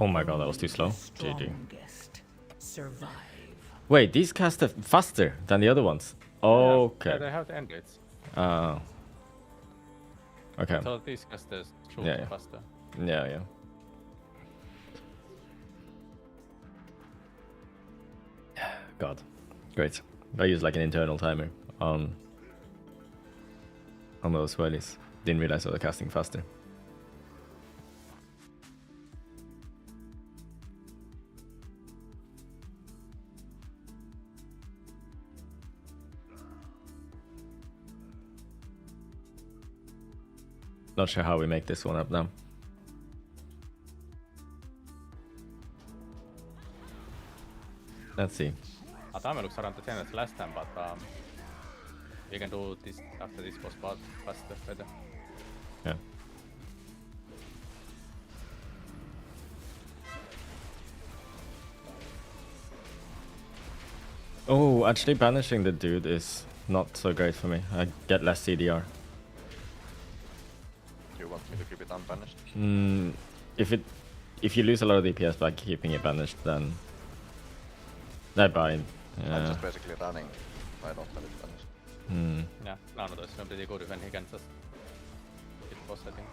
Oh my god, that was too slow. The GG. strongest survive. Wait, these cast faster than the other ones. Yeah, Okay. they have the end rates. Okay. So these casters shoot Yeah, yeah. faster. Yeah, yeah. God, great. I use like an internal timer on those swirlies. Didn't realize I was casting faster. Not sure how we make this one up now. Let's see. Timer looks around the same as last time, but we can do this after this boss part faster, better. Yeah. Oh, actually banishing the dude is not so great for me. I get less CDR. Do you want me to keep it unbanished? If you lose a lot of DPS by keeping it banished, then I buy. I'm Yeah. just basically running. I don't have it banished. Yeah, none of those are pretty good when he can just hit boss, I think.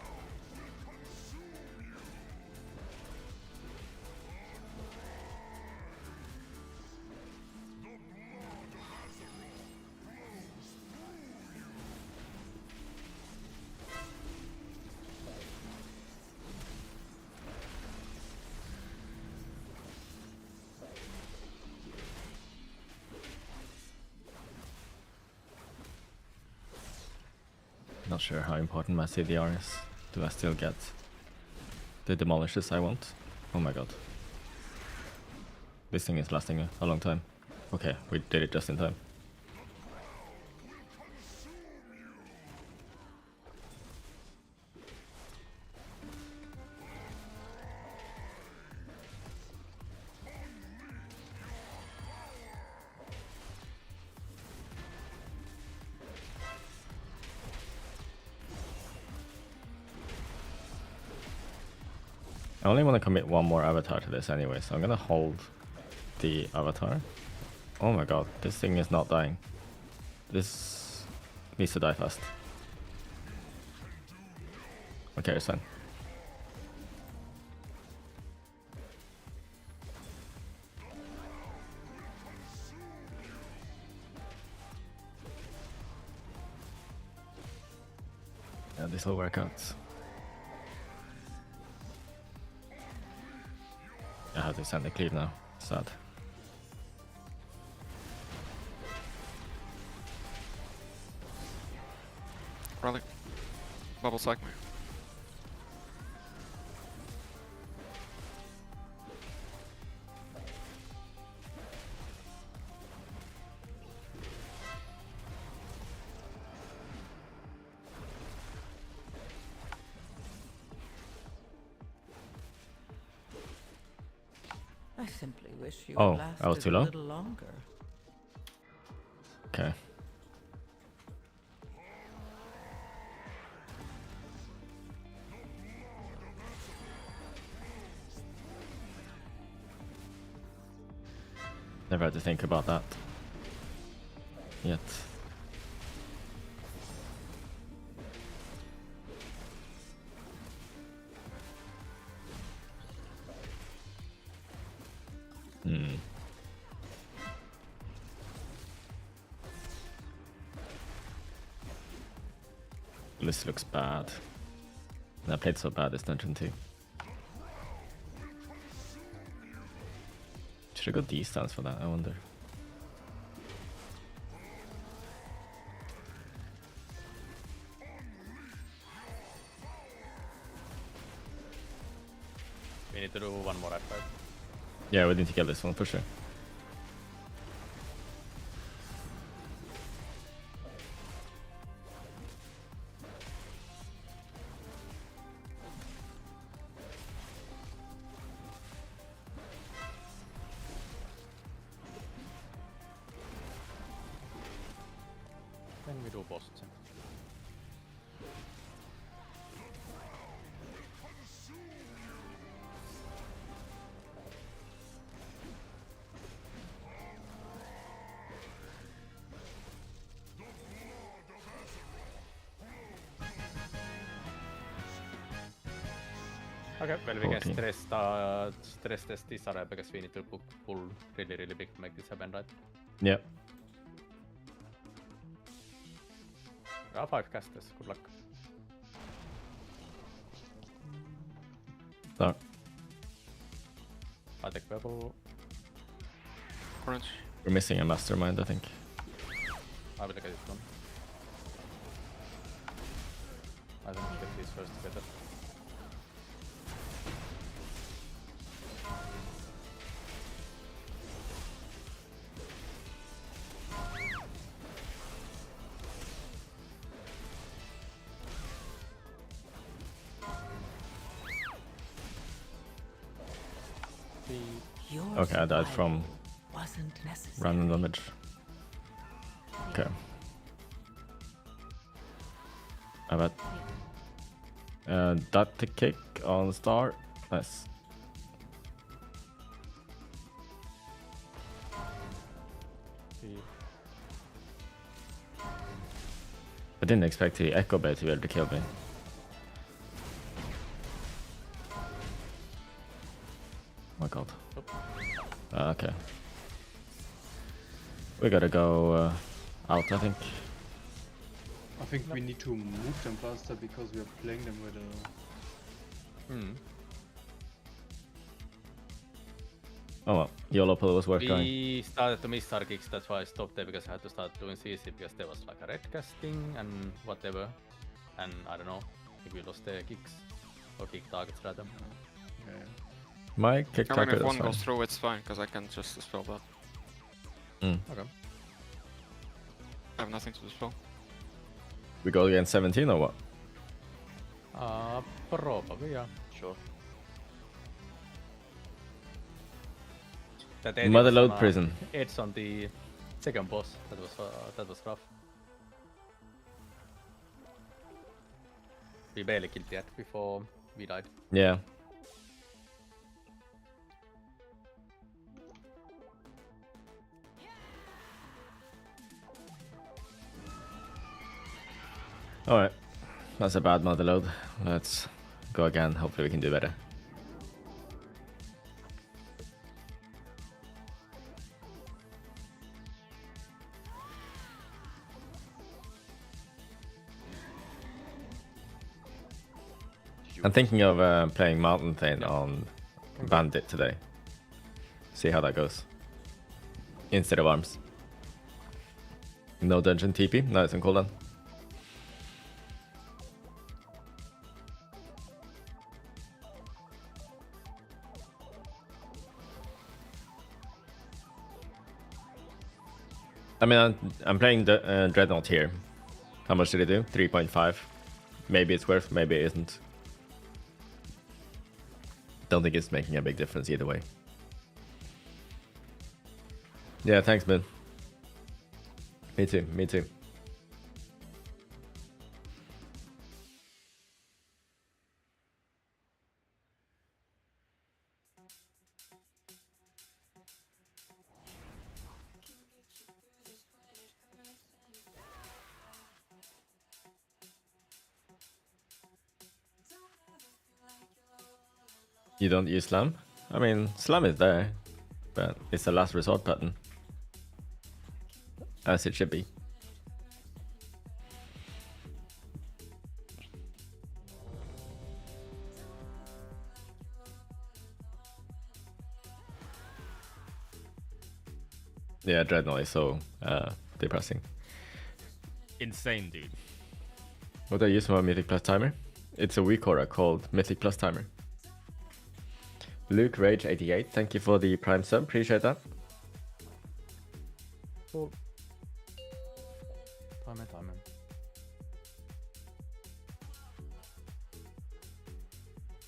Not sure how important my CDR is. Do I still get the demolishes I want? Oh my god. This thing is lasting a long time. Okay, we did it just in time. I only want to commit one more avatar to this anyway, so I'm gonna hold the avatar. Oh my god, this thing is not dying. This needs to die fast. Okay, it's fine. Yeah, this will work out. I have to send the cleave now. Sad. Rally. Bubble sack me. I simply wish you Oh, had I was lasted too a low? little longer. Okay. Never had to think about that yet. This looks bad. And I played so bad this dungeon too. Should I go D-stance for that, I wonder? We need to do one more F5. Yeah, we need to get this one for sure. Then we do boss. Okay, well we 14. can stress test this area because we need to pull really big to make this happen, right? Yeah. There are 5 casters, good luck. Start. I take purple, Orange. We're missing a mastermind, I think. I will take this one. I don't get these first together. Your Okay, I died from survival wasn't necessary. random damage. Okay. I bet. That to kick on star. Nice. I didn't expect the Echo Bay to be able to kill me. Oh my god. Okay. We gotta go out, I think. I think we need to move them faster because we are playing them with a... Oh well, YOLO pull was worth going. We started to miss our kicks, that's why I stopped there because I had to start doing CC because there was like a red casting and whatever. And I don't know if we lost the kicks or kick targets rather. Yeah. My kick I mean, target if is one fine. goes through, it's fine, because I can just dispel that. Okay. I have nothing to dispel. We go against 17 or what? Probably, yeah. Sure. That Motherload prison. It's on the second boss. That was rough. We barely killed that before we died. Yeah. Alright. That's a bad motherload. Let's go again. Hopefully we can do better. I'm thinking of playing Mountain Thane on Bandit today. See how that goes. Instead of arms. No dungeon TP. No, it's on cooldown. I mean, I'm playing the Dreadnought here. How much did it do? 3.5. Maybe it's worth, maybe it isn't. Don't think it's making a big difference either way. Yeah, thanks, man. Me too, me too. You don't use slam? I mean, slam is there, but it's a last resort button. As it should be. Yeah, Dreadnought is so depressing. Insane, dude. What do I use for my Mythic Plus timer? It's a weak aura called Mythic Plus timer. Luke Rage 88, thank you for the Prime sub, appreciate that. Cool. Time.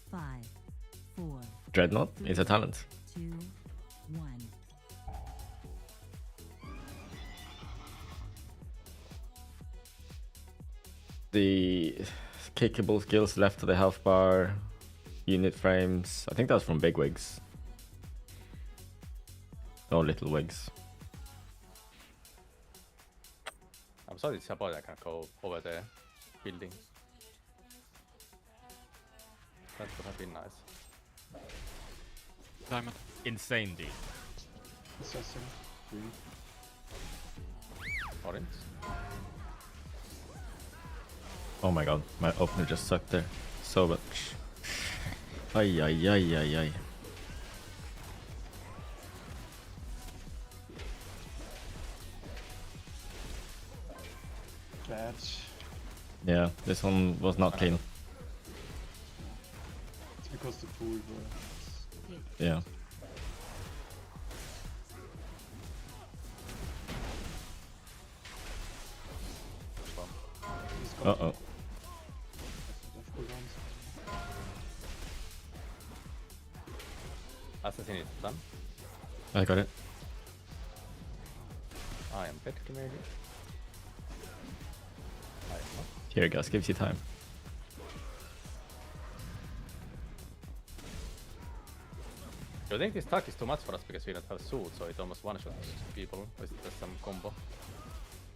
5, 4, Dreadnought is a talent. 2, 1. The kickable skills left to the health bar, unit frames. I think that's from Big Wigs. Or Little Wigs. I'm sorry, it's about I can go over the building. That would have been nice. Diamond. Insane, dude. Assassin. Green. Orange. Oh my god, my opener just sucked there so much. Ay ay ay ay ay. Bad. Yeah, this one was not clean. It's because the pool was... Yeah. He's Uh got oh. death cooldowns. Assassin is done. I got it. I am Petri maybe. I am not. Here, Gus gives you time. Do you think this stack is too much for us because we don't have suit, so it almost one-shots people? Or is it just some combo?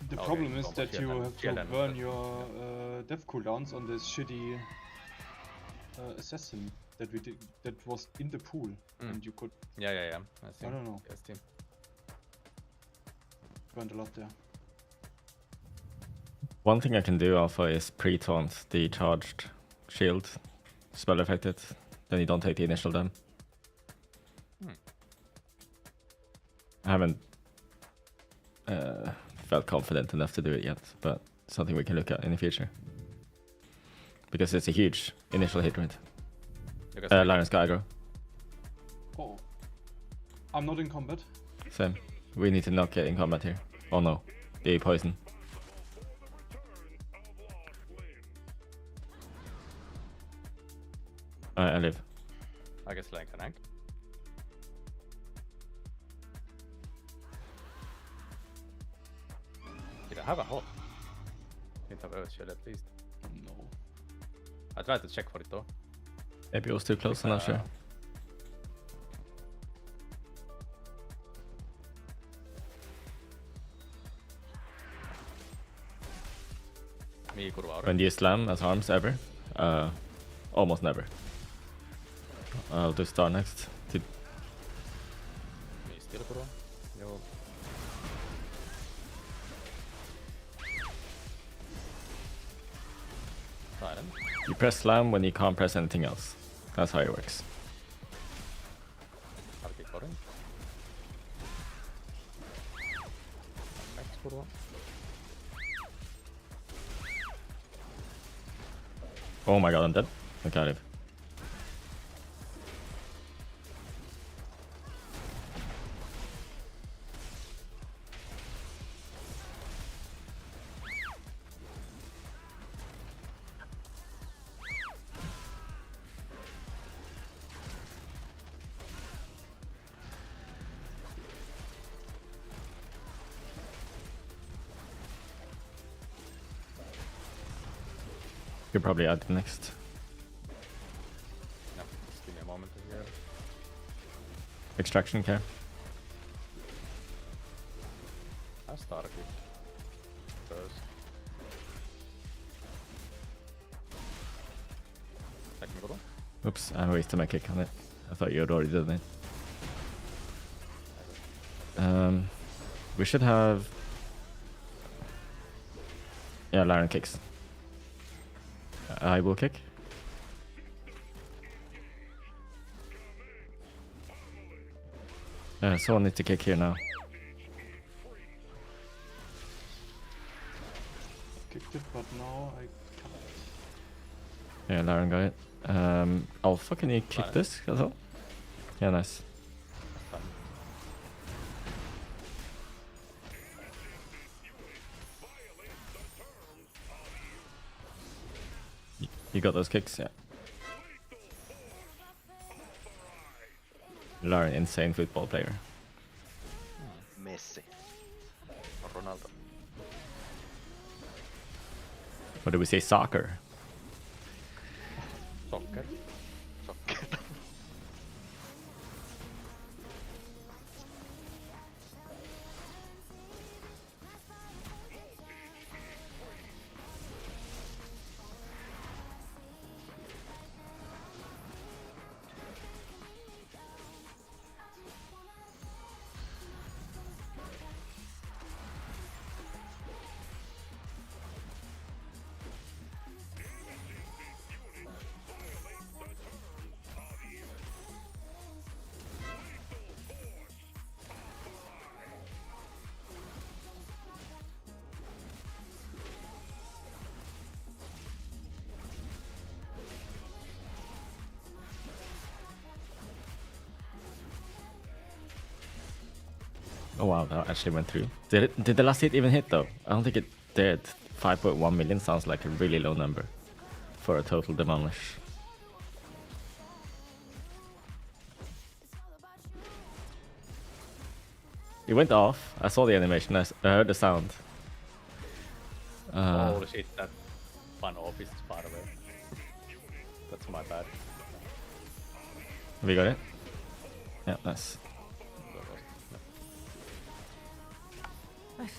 The Okay, problem is combo that shield you and- have shield to and- burn your death cooldowns on this shitty assassin that we did, that was in the pool, and you could Yeah. I see. I don't know. Yes, team. burn a lot there. One thing I can do alpha is pre-taunt the charged shield, spell affected, then you don't take the initial dam. I haven't felt confident enough to do it yet, but something we can look at in the future. Because it's a huge initial hit rate. Because Lion's got aggro. Oh, I'm not in combat. Same. We need to not get in combat here. Oh no, the poison. I live. I guess like a rank. Did I have a hole? Didn't have Earth Shield at least. No. I tried to check for it though. Maybe it was too close, I'm not sure. Me kurva When do you slam as arms ever? Almost never. I'll do star next. Me still kurva. Joo. Silent. You press slam when you can't press anything else. That's how it works. I'll kick orange. Next kurva. Oh my god, I'm dead. Okay, I live. You're probably out next. No, just give me a moment to hear. Extraction care. I start kick first. Second kurva. Oops, I wasted my kick on it. I thought you had already done it. We should have... Yeah, Laren kicks. I will kick. Someone needs to kick here now. Kicked it, but now I can't. Yeah, Laren got it. Alpha, can you kick Laren. this as well? Yeah, nice. Fun. You got those kicks? Yeah. Laren, insane football player. Messi. Ronaldo. What do we say? Soccer? Soccer. Soccer. Oh wow, that actually went through. Did the last hit even hit though? I don't think it did. 5.1 million sounds like a really low number for a total demolish. It went off. I saw the animation. I heard the sound. Holy shit, that one off is far away. That's my bad. We got it. Yeah, nice.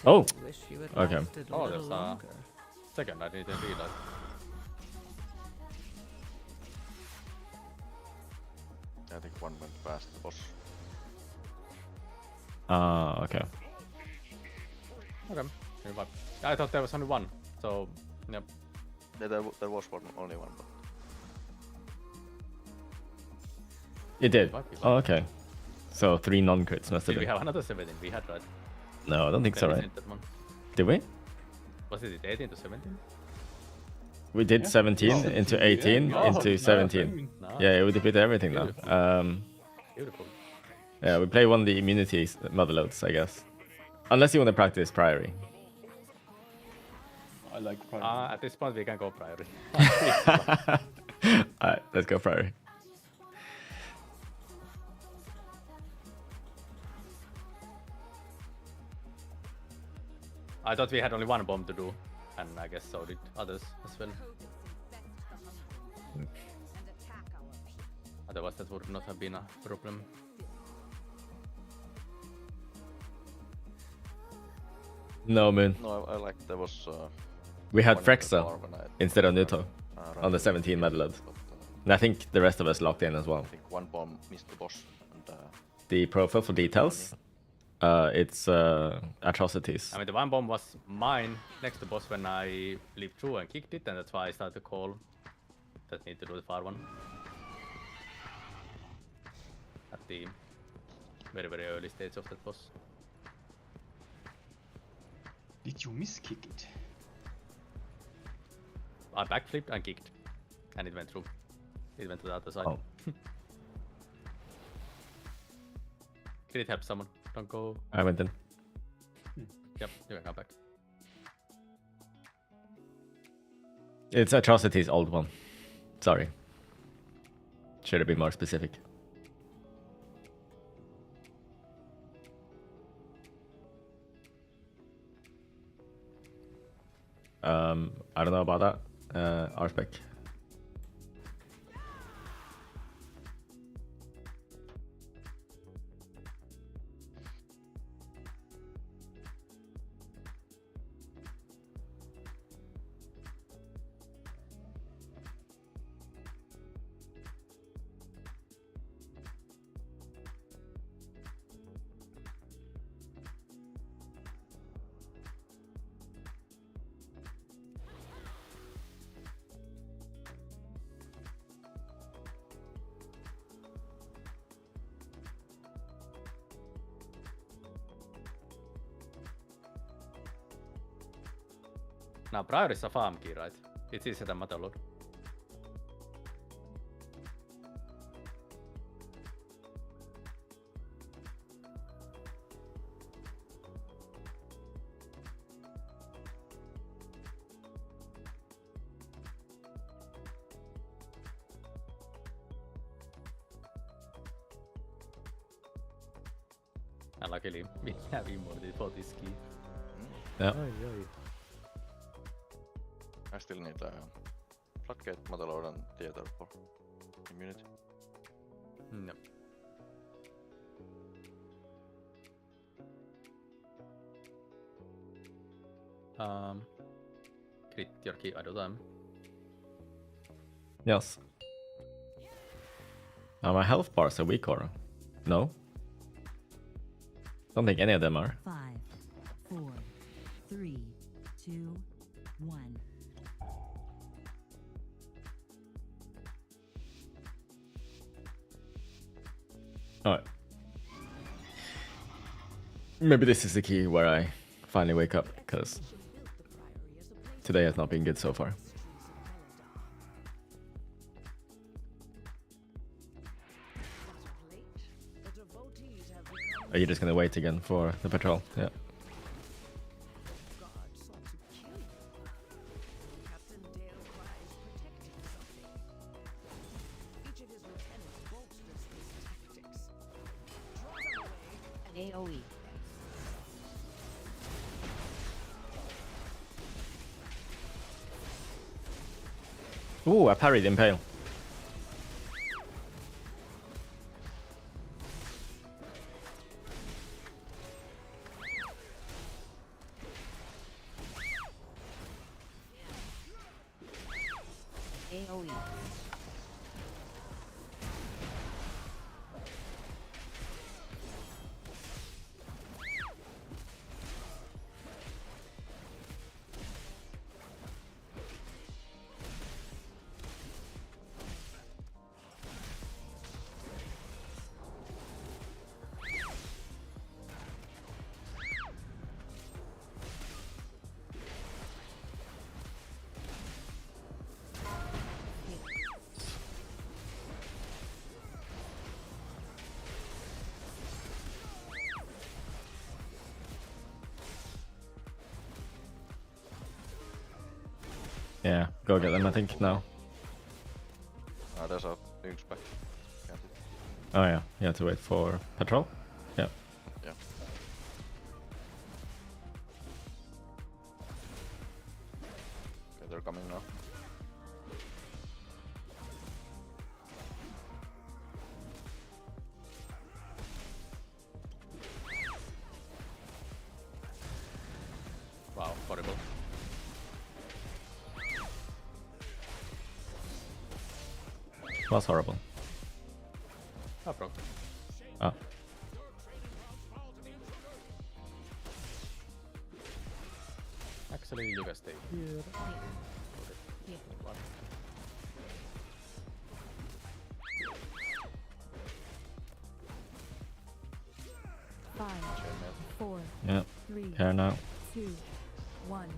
Oh, Wish you had okay. lasted a Oh, little there's longer. second, I didn't realize. I think one went past the boss. Okay. Okay. I thought there was only one, so yep. Yeah, there was only one, but It did. Might be Oh, okay. So 3 non-crits must have Did we been. have another 17? We had, right? No, I don't think so, Then right? isn't that one. Did we? Was it 18 to 17? We did Yeah. 17 Oh. into 18 Yeah. into Oh, 17. Nice. Yeah, it would have been everything now. Beautiful. Yeah, we play one of the immunities motherloads, I guess. Unless you want to practice Priory. I like Priory. At this point, we can go priority. Alright, let's go Priory. I thought we had only one bomb to do, and I guess so did others as well. Otherwise, that would not have been a problem. No, man. no, I like there was. We had one in the Frexa bar when I instead of Nuto ran on the into 17 it, motherload. but, And I think the rest of us locked in as well. I think one bomb missed the boss, and The profile for details, it's atrocities. I mean, the one bomb was mine next to boss when I leaped through and kicked it, and that's why I started to call that need to do the far one. At the very, very early stage of that boss. Did you miskick it? I backflipped and kicked, and it went through. It went to the other side. Oh. Did it help someone? Don't go. I went in. Yep, you can come back. It's atrocities old one. Sorry. Should have been more specific. I don't know about that. Arspec. Now, Prior is a farm key, right? It's easier than Motherlode. And luckily, we have emoted for this key. Yeah. I still need a Floodgate, Motherlode, and Theater for immunity. No. Crit your key at a time. Yes. Are my health bars a weak or? No? Don't think any of them are. 5, 4, 3, 2, 1. Alright. Maybe this is the key where I finally wake up, because today has not been good so far. The devotees have Are you just gonna wait again for the patrol? Yeah. AoE. Ooh, I parried Impale. AoE. Yeah, go get them, I think, now. There's a Lynx back. Can't it? Oh yeah, you have to wait for patrol? Yeah. Yeah. Okay, they're coming now. Wow, horrible. Was horrible. Oh, broke. Ah. Actually, you guys stay here. Here. What? Five, Chainmail. 4, Yeah. 3, Here now. 2, 1.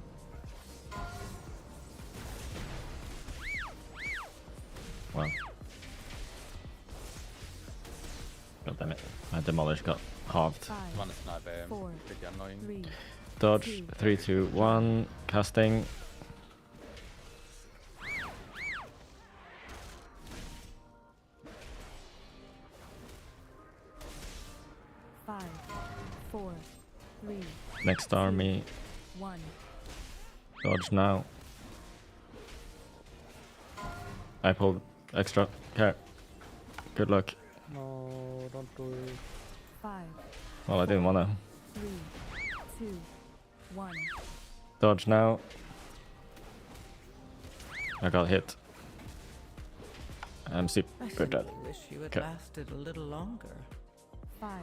Wow. God damn it. My demolish got halved. 5, One sniper, 4, pretty annoying. 3, Dodge. 3, 2, 1. Casting. 5, 4, 3, Next army. 1. Dodge now. I pulled extra. Care. Good luck. No, don't do it. 5, Well, I didn't wanna. 3, 2, 1. Dodge now. I got hit. I'm super dead. wish you had Okay. lasted a little longer. 5,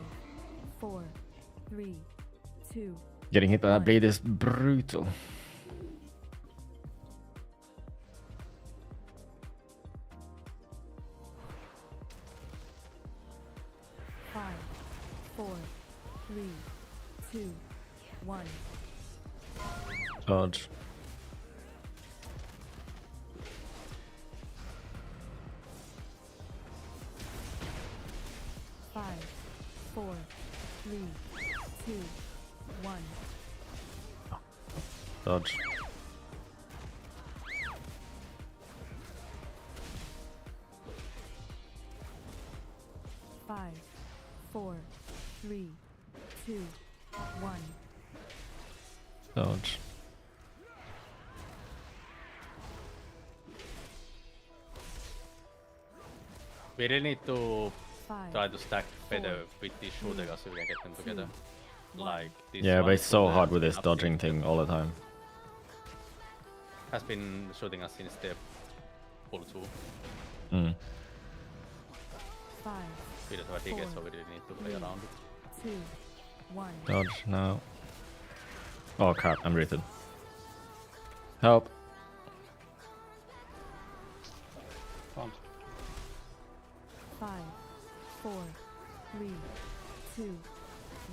4, 3, 2. Getting hit by that blade is brutal. Five, 4, 3, 2, 1. Dodge. Five, 4, 3, 2, 1. Dodge. Five, 4, 3, 2, 1. Dodge. We really need to 5, try to stack better with these shooters so we can get them together. Like this Yeah, but one it's so shooter hard with has this been dodging thing all the time. Has been shooting us since the pull 2. Mm. 5, We don't have a ticket, so we really need to play around it. 2, 1. Dodge now. Oh crap, I'm rooted. Help. Found. 5, 4, 3, 2,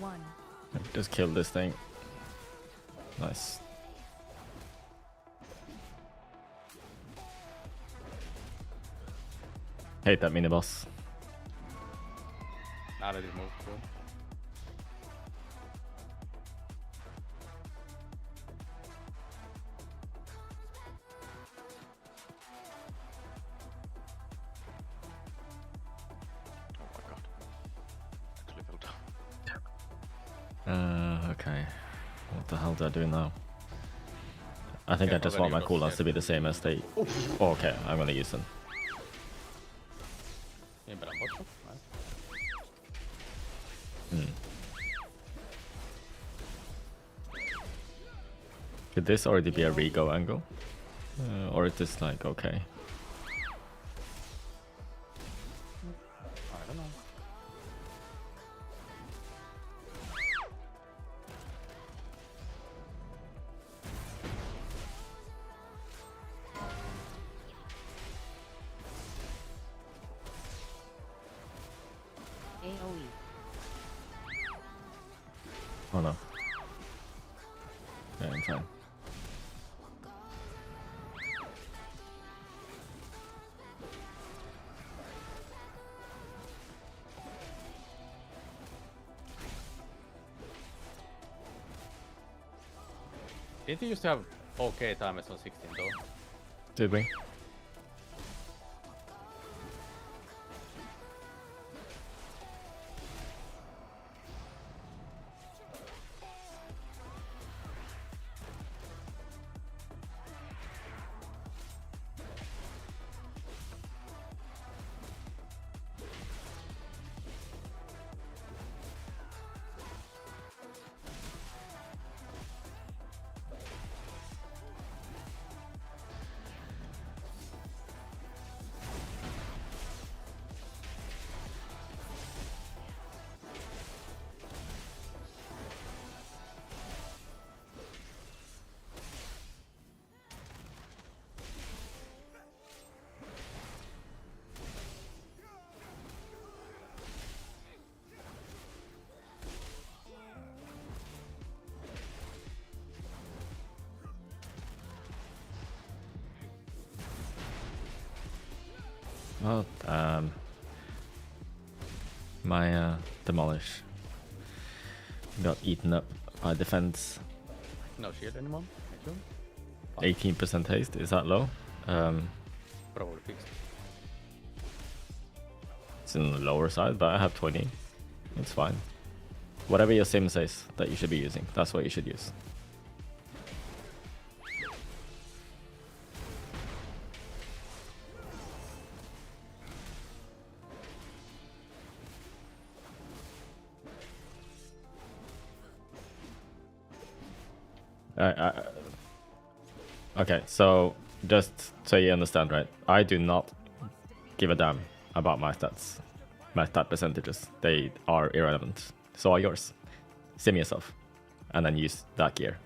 1. Just kill this thing. Nice. Hate that mini boss. Now let it move through. Okay. What the hell do I do now? I think Okay, I just already want my you got cooldowns to be the same as they... Oh, okay, I'm gonna use them. Yeah, but I'm bot shop, right? Hmm. Could this already be a Rego angle? Or is this like, okay? I don't know. AoE. Oh no. Yeah, I'm fine. Didn't you used to have okay timers on 16 though? Did we? Well, my demolish got eaten up by defense. No shield anymore, actually. 18% haste, is that low? Probably fixed. It's in the lower side, but I have 20. It's fine. Whatever your sim says that you should be using, that's what you should use. Okay, so just so you understand, right? I do not give a damn about my stats, my stat percentages. They are irrelevant. So are yours. Sim yourself, and then use that gear.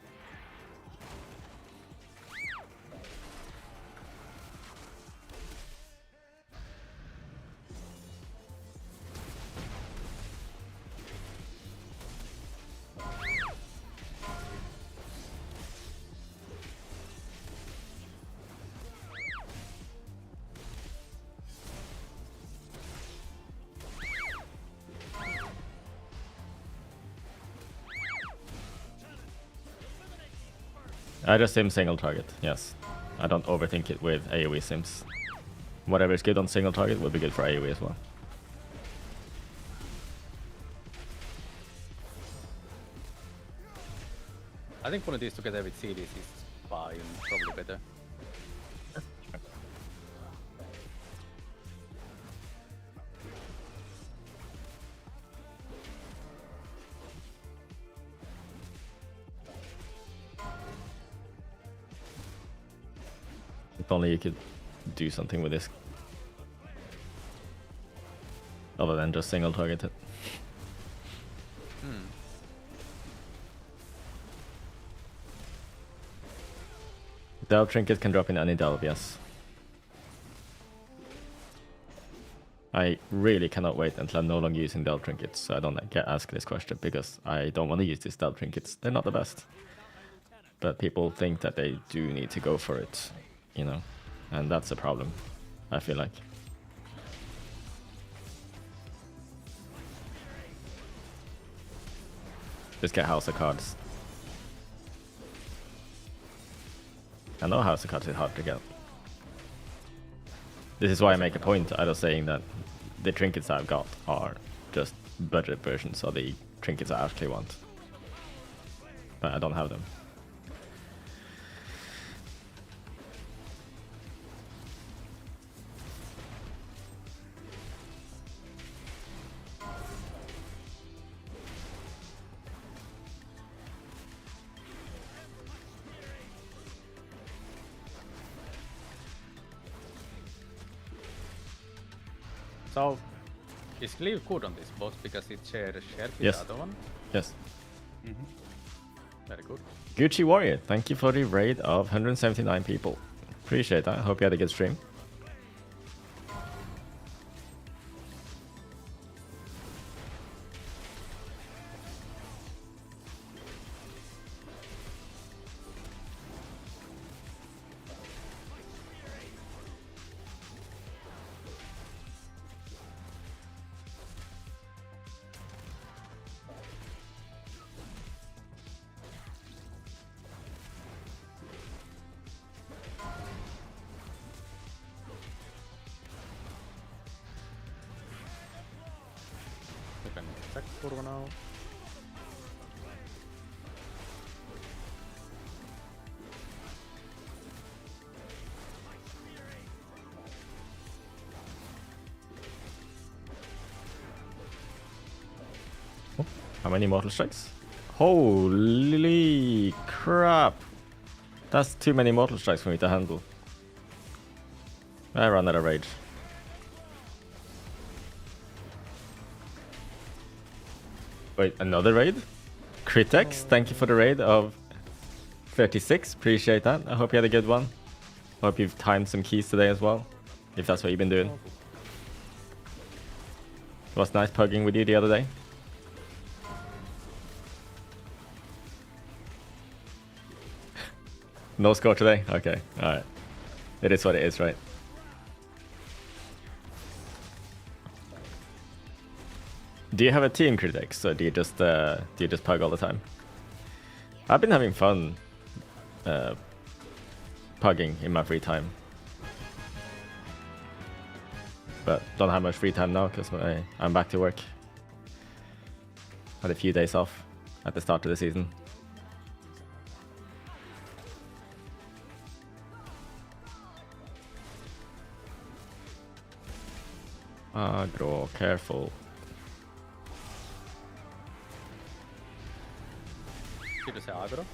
I just sim single target, yes. I don't overthink it with AoE sims. Whatever is good on single target will be good for AoE as well. I think one of these together with CDs is fine, probably better. If only you could do something with this. Other than just single target it. Delve trinket can drop in any delve, yes. I really cannot wait until I'm no longer using delve trinkets, so I don't get asked this question, because I don't want to use these delve trinkets. They're not the best. But people think that they do need to go for it, you know, and that's a problem, I feel like. Just get House of Cards. I know House of Cards is hard to get. This is why I make a point out of saying that the trinkets I've got are just budget versions of the trinkets I actually want. but I don't have them. So, is Cleave good on this boss because it shares with Yes. the other one? Yes. Very good. Gucci Warrior, thank you for the raid of 179 people. Appreciate that. Hope you had a good stream. You can check Purva now. How many mortal strikes? Holy crap! That's too many mortal strikes for me to handle. I run out of rage. Wait, another raid? Critex, thank you for the raid of 36. Appreciate that. I hope you had a good one. Hope you've timed some keys today as well, if that's what you've been doing. It was nice pugging with you the other day. No score today? Okay, alright. It is what it is, right? Do you have a team, Critex, or do you just pug all the time? I've been having fun pugging in my free time. But don't have much free time now because I'm back to work. Had a few days off at the start of the season. Aggro, careful. Did you say aggro?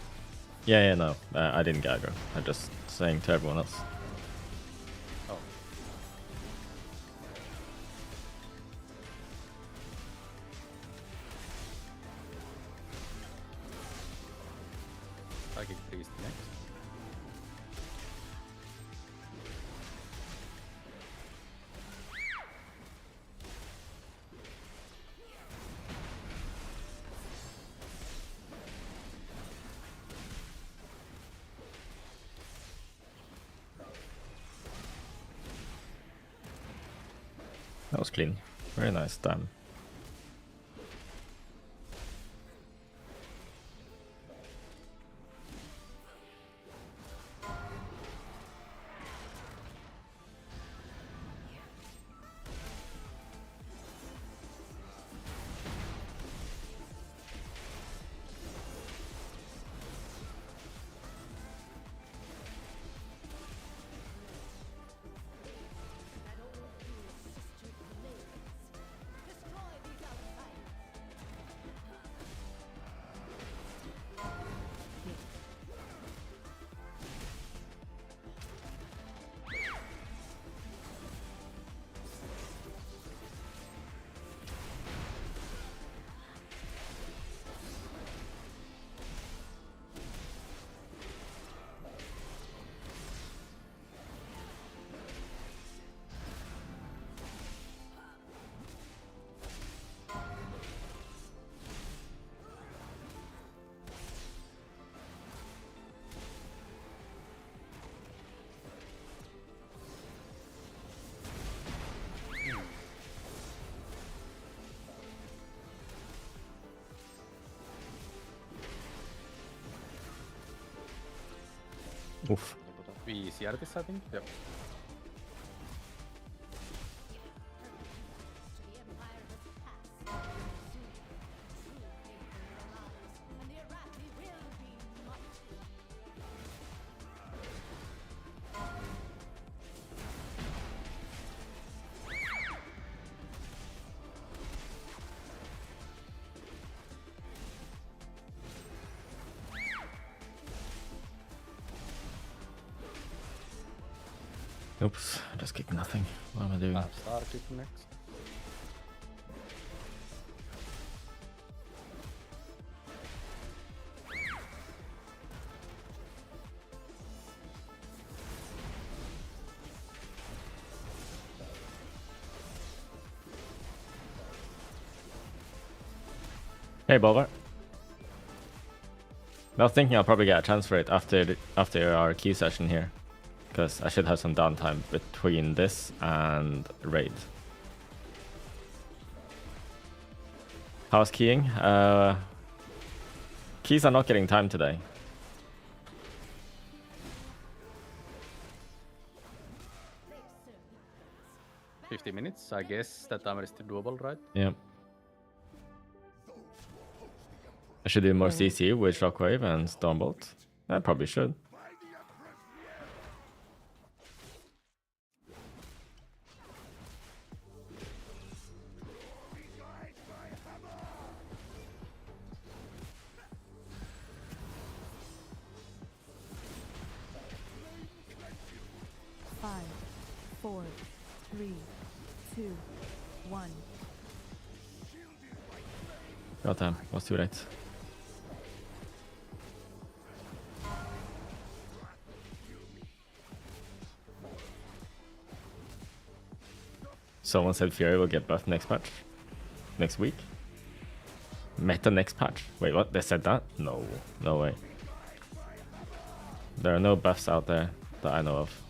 Yeah, no. I didn't get aggro. I'm just saying to everyone else. Oh. Psychic Priest next. That was clean. Very nice, damn. Oof. Easy artist, I think. Yep. Oops, I just kicked nothing. What am I doing? Star kick next. Hey, Bover. I was thinking I'll probably get a chance for it after our queue session here, because I should have some downtime between this and raid. How's keying? Keys are not getting time today. $50 minutes, I guess that timer is still doable, right? Yep. I should do more CC with Shockwave and Stormbolt. I probably should. Five, 4, 3, 2, 1. Got time. Was too late. Someone said Fury will get buffed next patch. Next week. Meta next patch. Wait, what? They said that? No. No way. There are no buffs out there that I know of.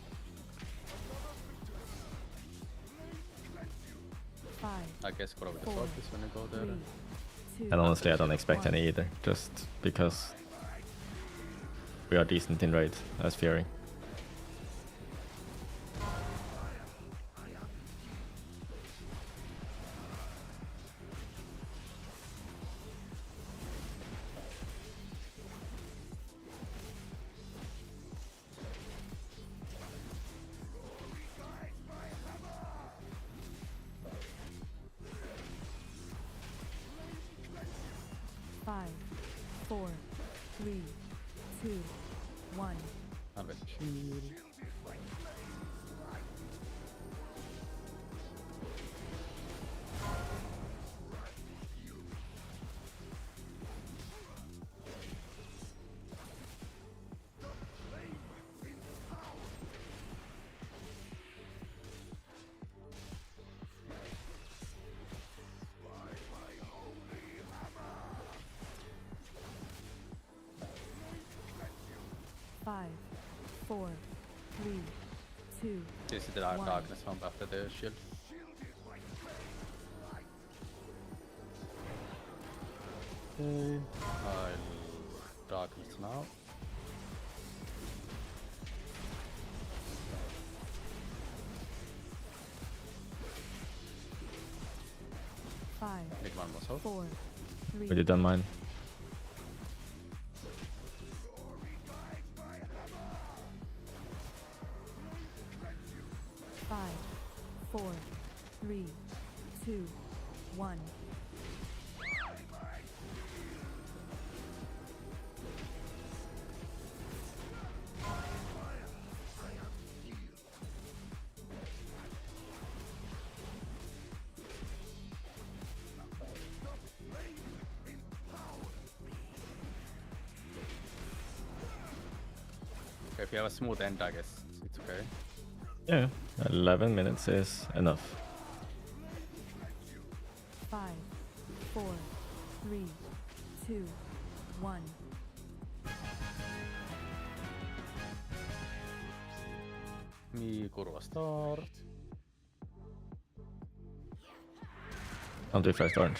5, I guess go with the 4, focus when you go there. 3, 2, And honestly, I don't expect any either. Just because we are decent in raid as Fury. Five, 4, 3, 2, 1. I'm with shield. Five, 4, 3, 2. This is the One. darkness hump after the shield. Okay. I'll darkness now. Five, Make one more soul. 4, 3, But you done mine. Five, 4, 3, 2, 1. Okay, if you have a smooth end, I guess it's okay. Yeah, 11 minutes is enough. 5, 4, 3, 2, 1. Me kurva start. I'll do first orange.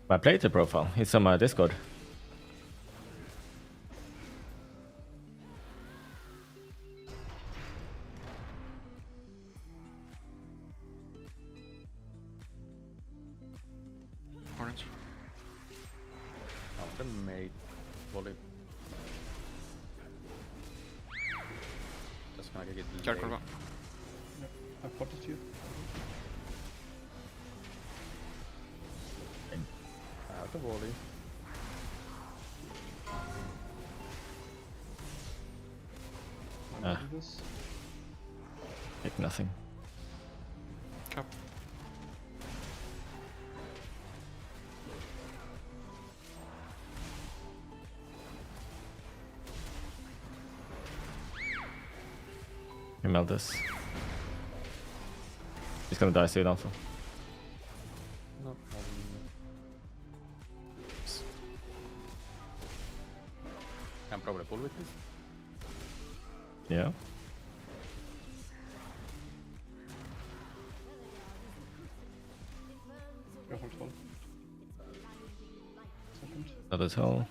My player profile. It's on my Discord. Orange. After made volley. Just gonna get Kör late. kurva. I spotted you. Out of volley. I'm gonna do this. Like nothing. Cup. You melt this. He's gonna die soon also. No, can probably pull with this. Yeah. Go for 12. Second. That is hell.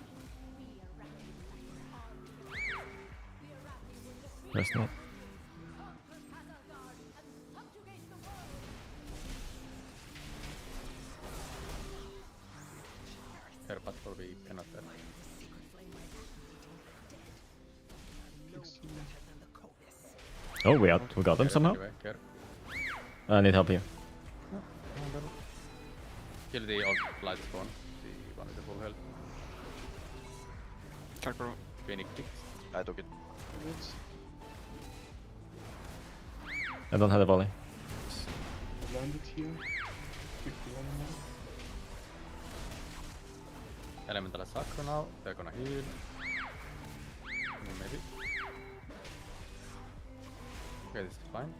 There's not. Herpat will be cannot there. 16. Oh, we got them somehow. Care. I need help here. Kill the old light spawn. The one with the full health. Kör kurva. Phoenix kicks. I took it. Good. I don't have the volley. Blinded here. Quick one now. Elemental Sacro now. They're gonna heal. Maybe. Okay, this is fine.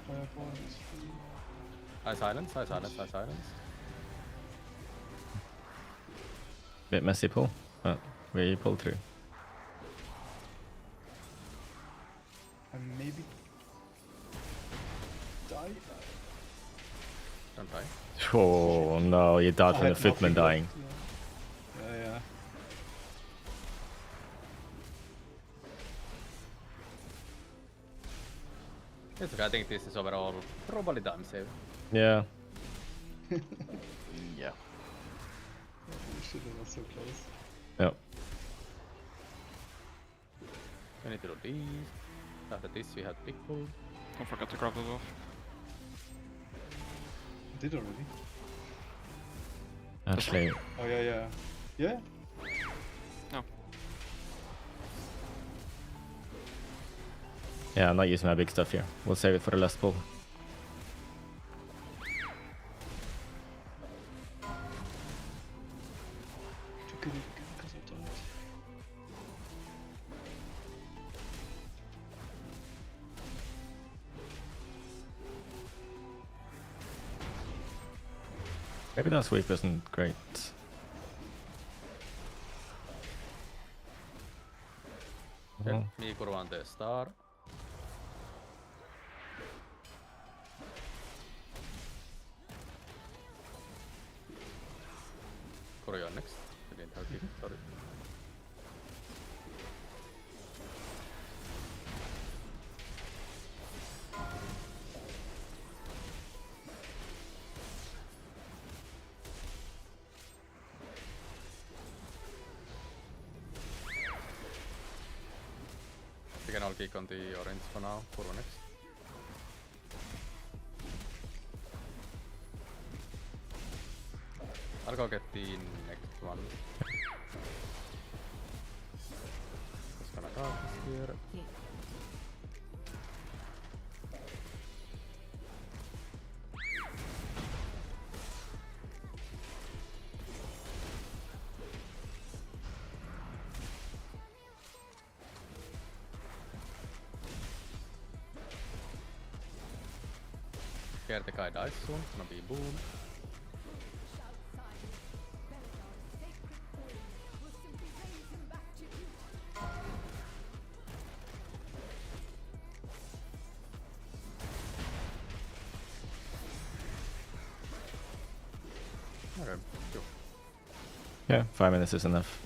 Fireball is free. I silence. Bit messy pull, but we pull through. And maybe die. Don't die. Oh no, you died I from the had footman nothing dying. left, yeah. Yeah. It's okay, I think this is overall probably time save. Yeah. Yeah. Holy shit, it was so close. Yep. We need to do these. After this we have big pull. Don't forget to grab those off. Did already. Actually, Oh yeah. Yeah? No. yeah, I'm not using my big stuff here. We'll save it for the last pull. Took it again because I died. Maybe that sweep isn't great. Okay, Well, me kurvaan the star. Kuru, you're next. I didn't have kick, sorry. We can all kick on the orange for now. Kuru next. I'll go get the next one. Just gonna cast this here. Here the guy dies soon, gonna be boom. Okay. Sure. Yeah, 5 minutes is enough.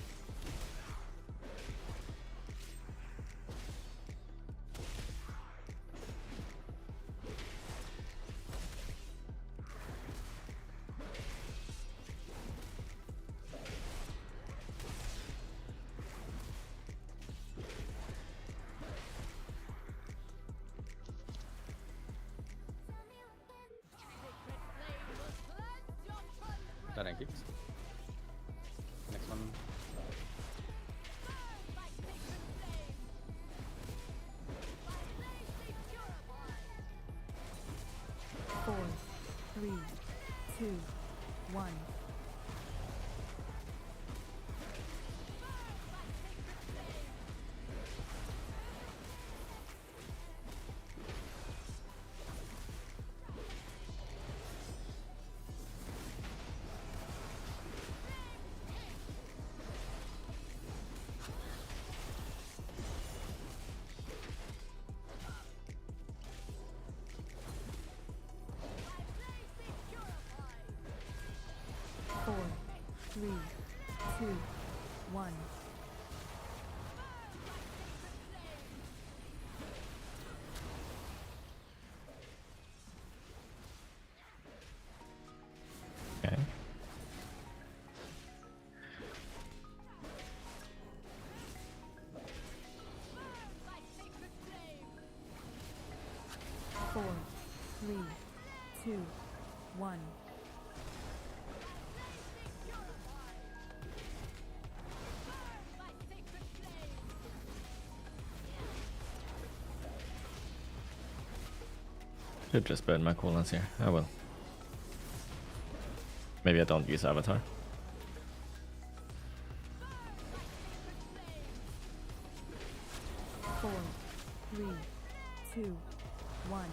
That ain't kicks. Next one. Four, three, two, one. Four, three, two, one. Okay. Four, three, two, one. Should just burn my cooldowns here. I will. Maybe I don't use Avatar. Four, three, two, one.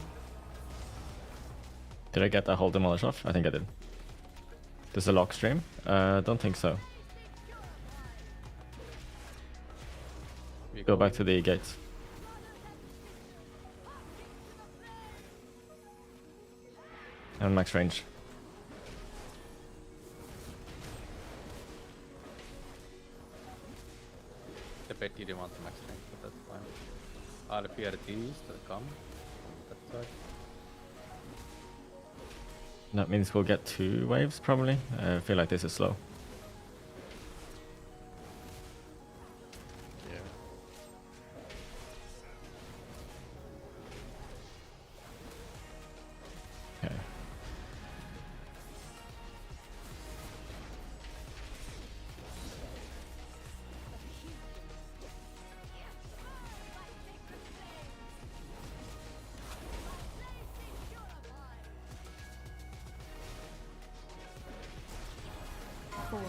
Did I get that whole demolish off? I think I did. Does the lock stream? Don't think so. We Go back to the gates. And max range. The bet didn't want the max range, but that's fine. I'll fear these that come. That's right. That means we'll get 2 waves probably. I feel like this is slow. Yeah. Okay. Four,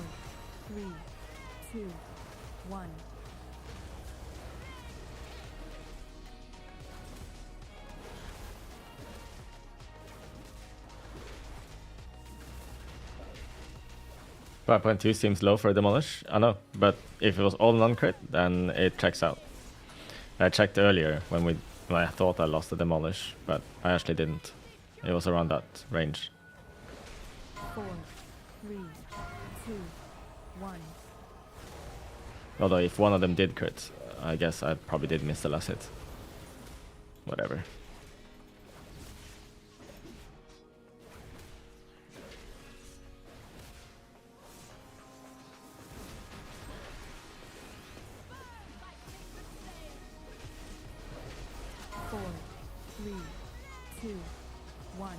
three, two, one. Five 5.2 seems low for a demolish. I know, but if it was all non-crit, then it checks out. I checked earlier when I thought I lost the demolish, but I actually didn't. It was around that range. Four, three, two, one. Although if one of them did crit, I guess I probably did miss the last hit. Whatever. Four, three, two, one.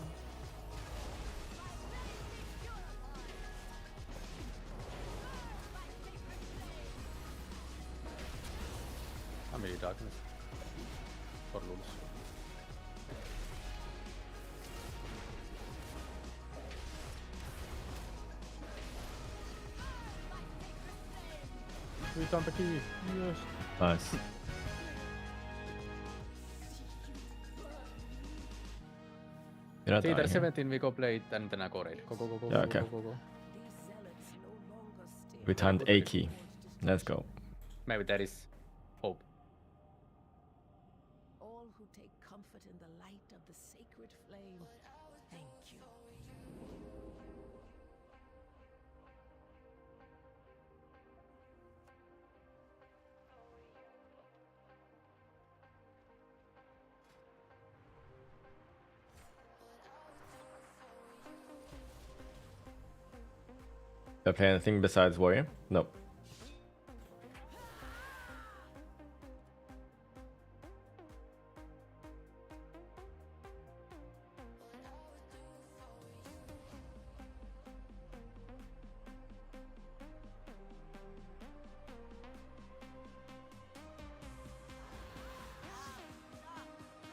I'm really darkness. For lulz. We found the key. Yes. Nice. Did I See, die there's here? 17 we go play it and then I go raid. Go, go, go, go, Yeah, go, okay. go, go, go. We timed A key. Let's go. Maybe there is hope. All who take comfort in the light of the sacred flame, thank you. Do I play anything besides Warrior? No.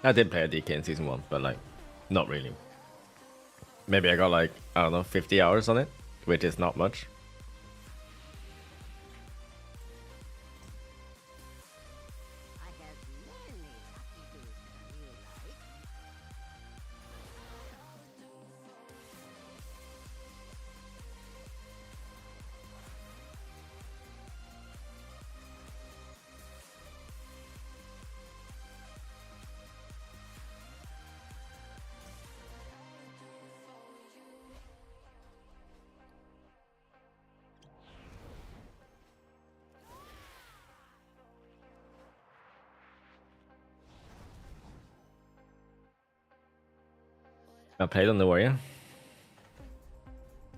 I did play a DK in season 1, but like, not really. Maybe I got like, I don't know, 50 hours on it, which is not much. I played on the Warrior.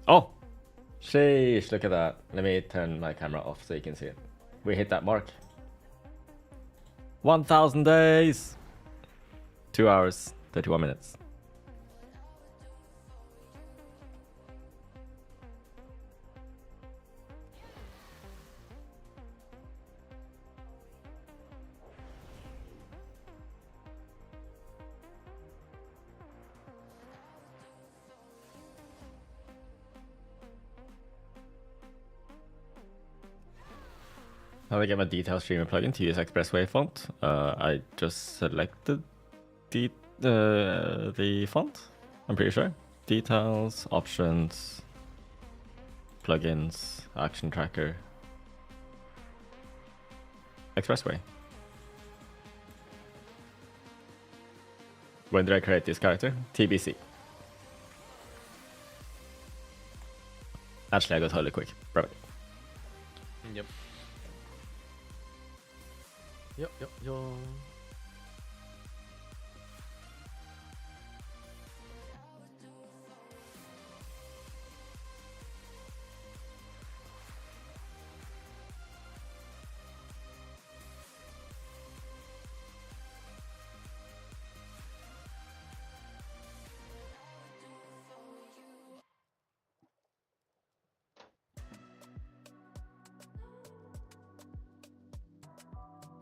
Oh! Sheesh, look at that. Let me turn my camera off so you can see it. We hit that mark. 1,000 days! 2 hours, 31 minutes. How do I get my detail streamer plugin to use Expressway font? I just selected the font, I'm pretty sure. Details, options, plugins, action tracker, Expressway. When did I create this character? TBC. Actually, I got totally quick. Bye. Yep. Yo.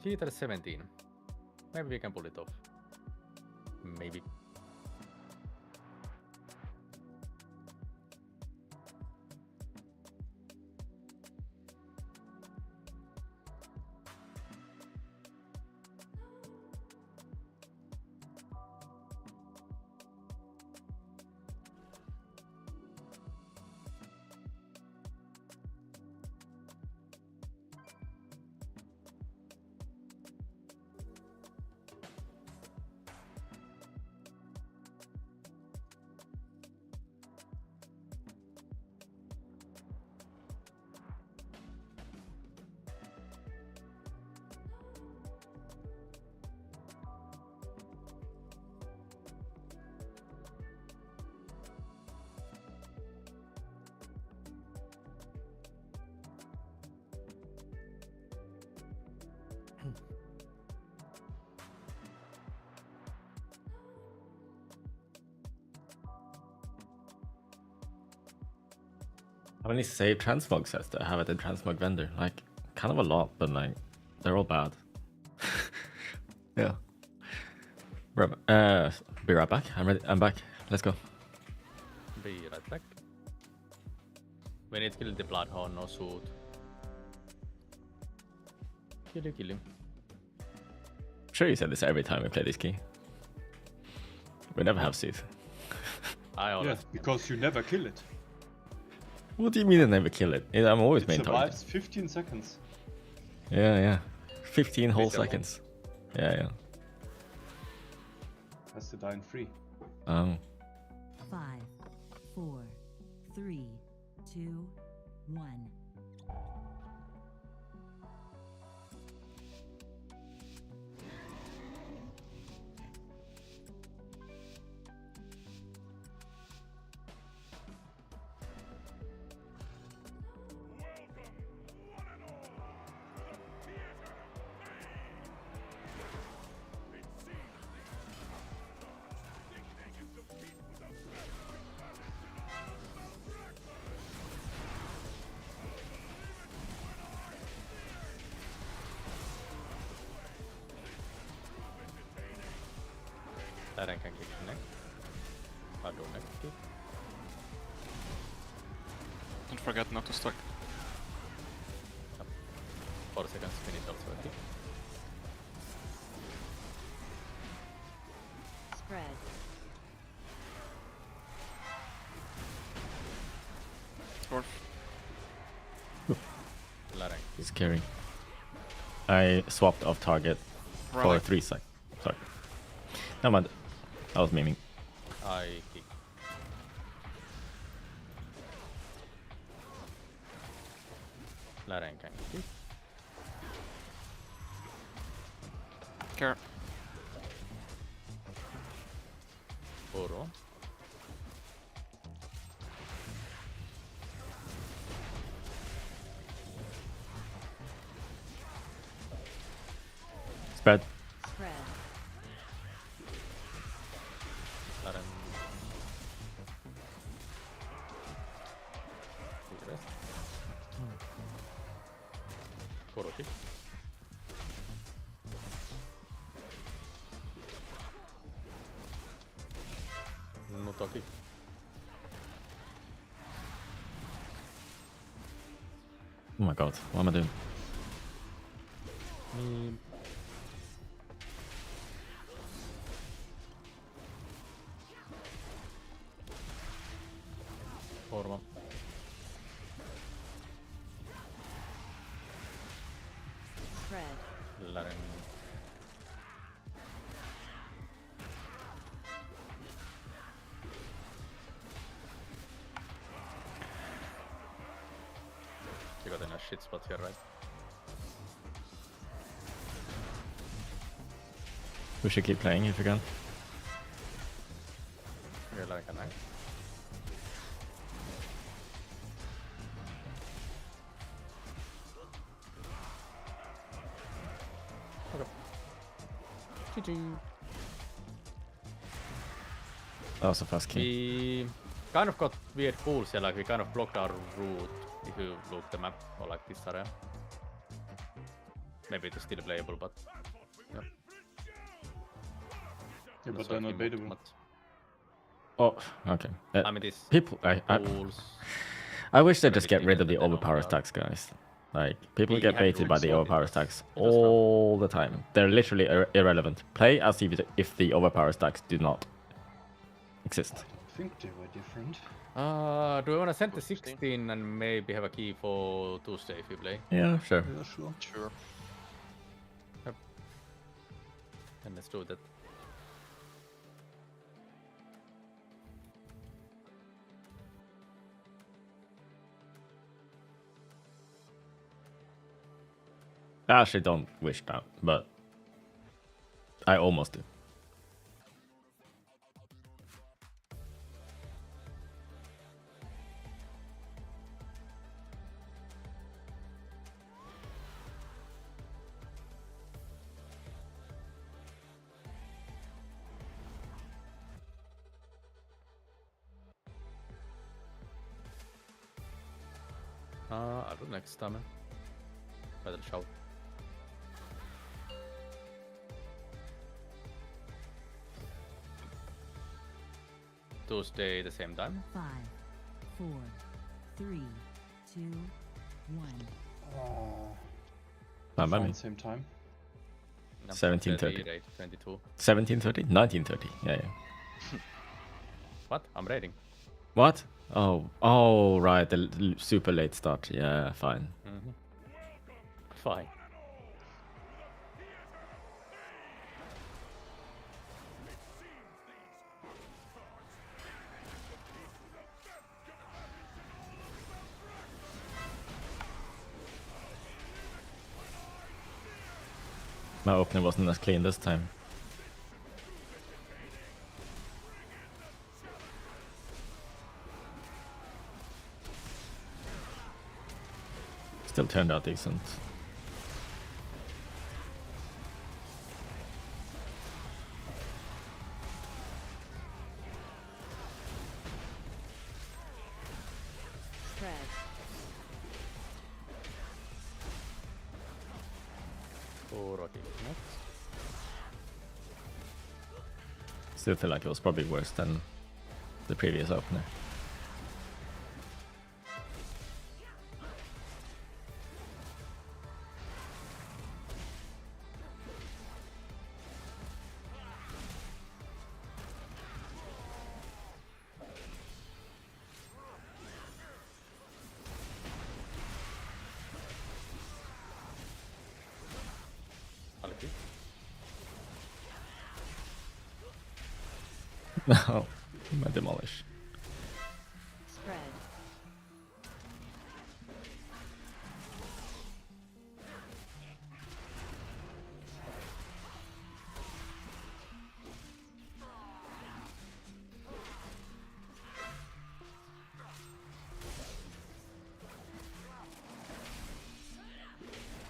Cheater 17. Maybe we can pull it off. Maybe. How many save transmog sets do I have at the transmog vendor? Like, kind of a lot, but like, they're all bad. Yeah. Be right back. I'm ready. I'm back. Let's go. Be right back. We need to kill the bloodhound, no suit. Kill him. Sure, you said this every time we play this key. We never have suit. I always. Yes, because you never kill it. What do you mean I never kill it? I'm always It main target. survives 15 seconds. Yeah. 15 whole Visible. seconds. Yeah. Has to die in 3. 5, 4, 3, 2, 1. Laren can kick next. I do next kick. Don't forget not to stack. 4 seconds finish also a kick. Spread. Dwarf. Laren kick. Scary. I swapped off target for Rally. 3 seconds. Sorry. Never mind. I was memeing. I kick. Laren can kick. Care. Oro. Spread. Spread. Laren. Kick rest. Oro kick. Nuto kick. Oh my god, what am I doing? Orma. Spread. Laren. You got in a shit spot here, right? We should keep playing if we can. Okay, Laren can knife. Okay. GG. That was a fast kill. We kind of got weird pools here, like we kind of blocked our route if you look the map or like this area. Maybe it is still playable, but yeah. Yeah, but That's they're why not we moved baitable. much. Oh, okay. I mean, this People, pools. I wish they Maybe just get rid of the they don't overpower allow. stacks, guys. Like, people We get have baited by rules the on it. overpower stacks It does not. all the time. They're literally irrelevant. Play as if the overpower stacks do not exist. I think they were different. Do we want to send the 16? 16 and maybe have a key for Tuesday if you play? Yeah, sure. Yeah, sure. Sure. And let's do that. I actually don't wish that, but I almost do. I'll do next time. Better shout. Tuesday the same time. 5, 4, 3, 2, 1. Fine by me. Fine, same time. No, 17:30. 30, 22. 17:30? 19:30. Yeah, yeah. What? I'm raiding. What? Oh, right. The super late start. Yeah, fine. Fine. My opening wasn't as clean this time. Still turned out decent. Spread. Oro kick next. Still feel like it was probably worse than the previous opener. No, I demolish. Spread.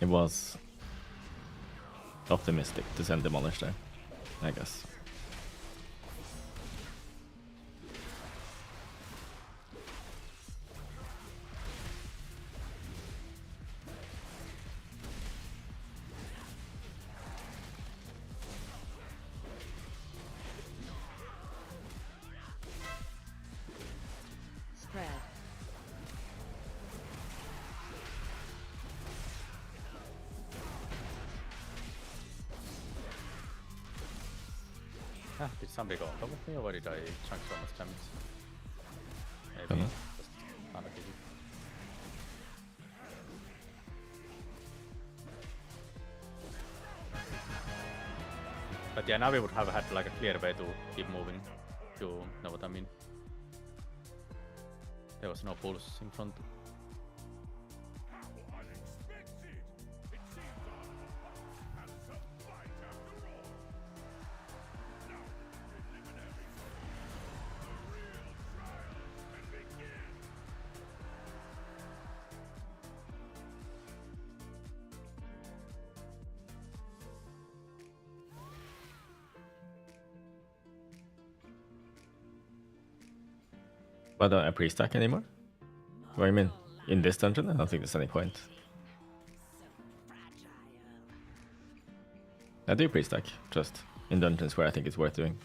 It was optimistic to send demolish there, I guess. Spread. Did somebody go on top of me or did I chunk so much damage? Maybe Don't know. just unlucky. But yeah, now we would have had like a clear way to keep moving. You know what I mean? There was no pulse in front. Why don't I pre-stack anymore? What do you mean? In this dungeon? I don't think there's any point. I do pre-stack, just in dungeons where I think it's worth doing.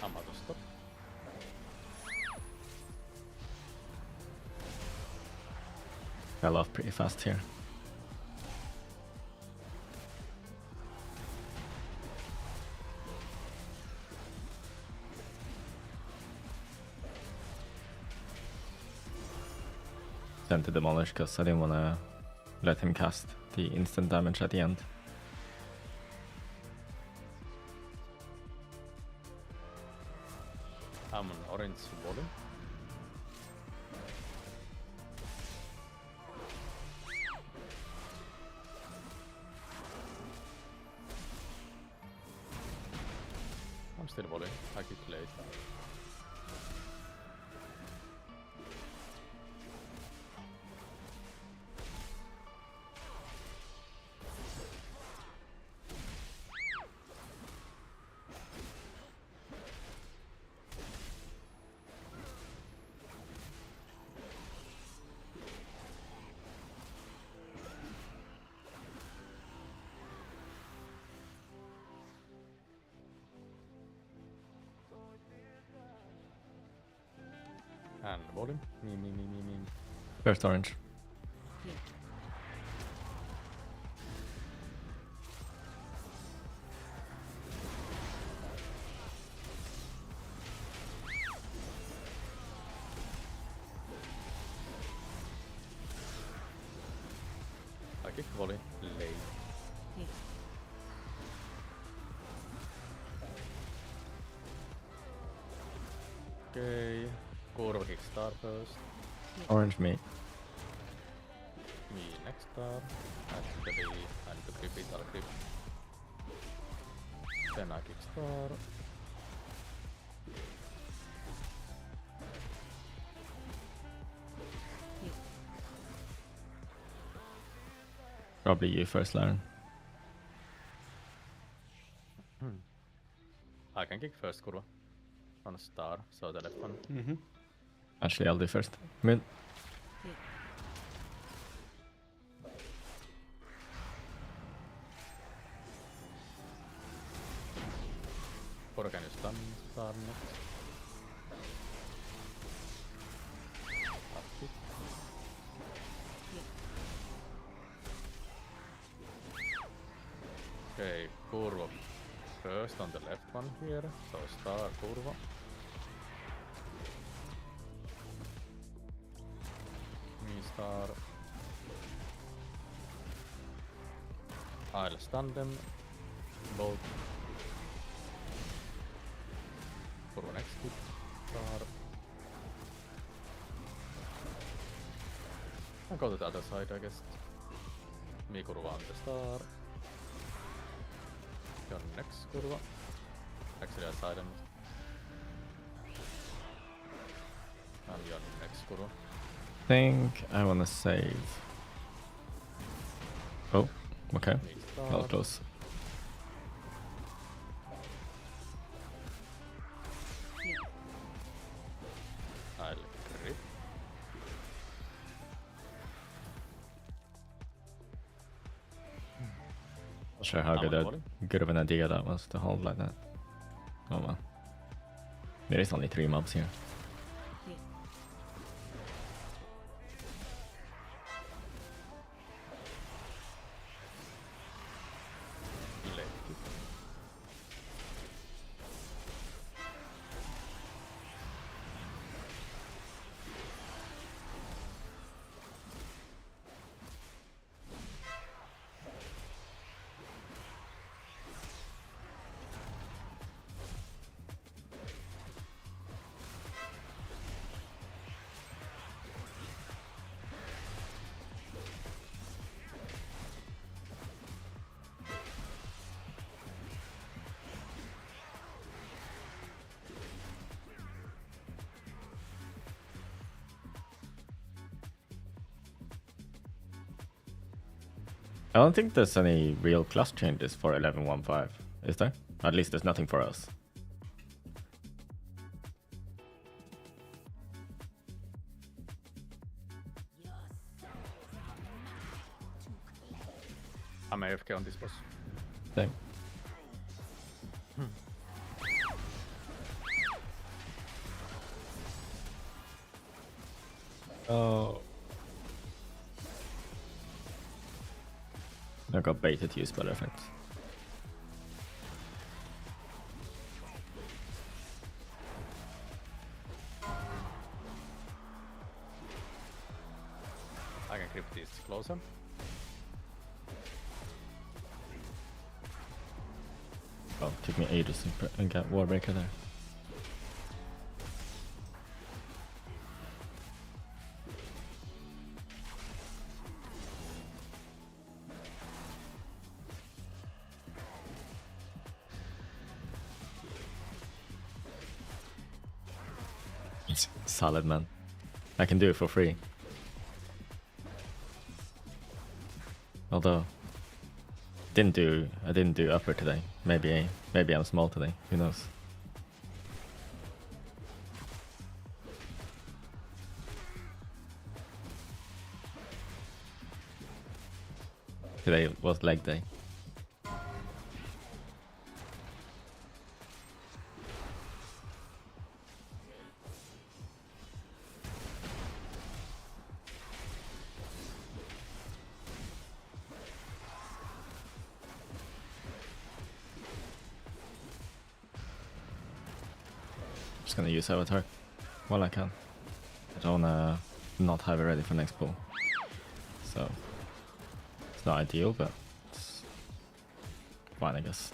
I'm out of stop. Fell off pretty fast here. Sent to demolish because I didn't want to let him cast the instant damage at the end. I'm on orange volume. I'm still volleying. I keep late. And volume. Me. First orange. Here. I kick volley. Late. Here. Okay. Kurva kick star first. Orange me. Me next star. And the B and the grip it, I'll grip. Then I kick star. Probably you first, Laren. I can kick first kurva on star, so the left one. Mm-hmm. Actually, I'll do first. Mid. Hit. Kurva can you stun star next? Up it. Okay, kurva first on the left one here, so star kurva. Me star. I'll stun them both. Kurva next hit, star. And go to the other side, I guess. Me kurva on the star. Your next kurva. Actually, I side him. And your next kurva. Think I wanna save. Oh, okay. Me That was star. close. Hit. I'll crit. Not sure how I'm good, on volley. good of an idea that was to hold like that. Oh well. There is only 3 mobs here. Hit. Left hit. I don't think there's any real class changes for 11.1.5, is there? At least there's nothing for us. I'm AFK on this boss. Thing. Oh. I got baited to use spell effects. I can creep this closer. Oh, took me ages to get Warbreaker there. It's solid, man. I can do it for free. Although I didn't do upper today. Maybe I'm small today. Who knows? Today was leg day. Just gonna use Avatar while I can. I don't wanna not have it ready for next pull. So it's not ideal, but it's fine, I guess.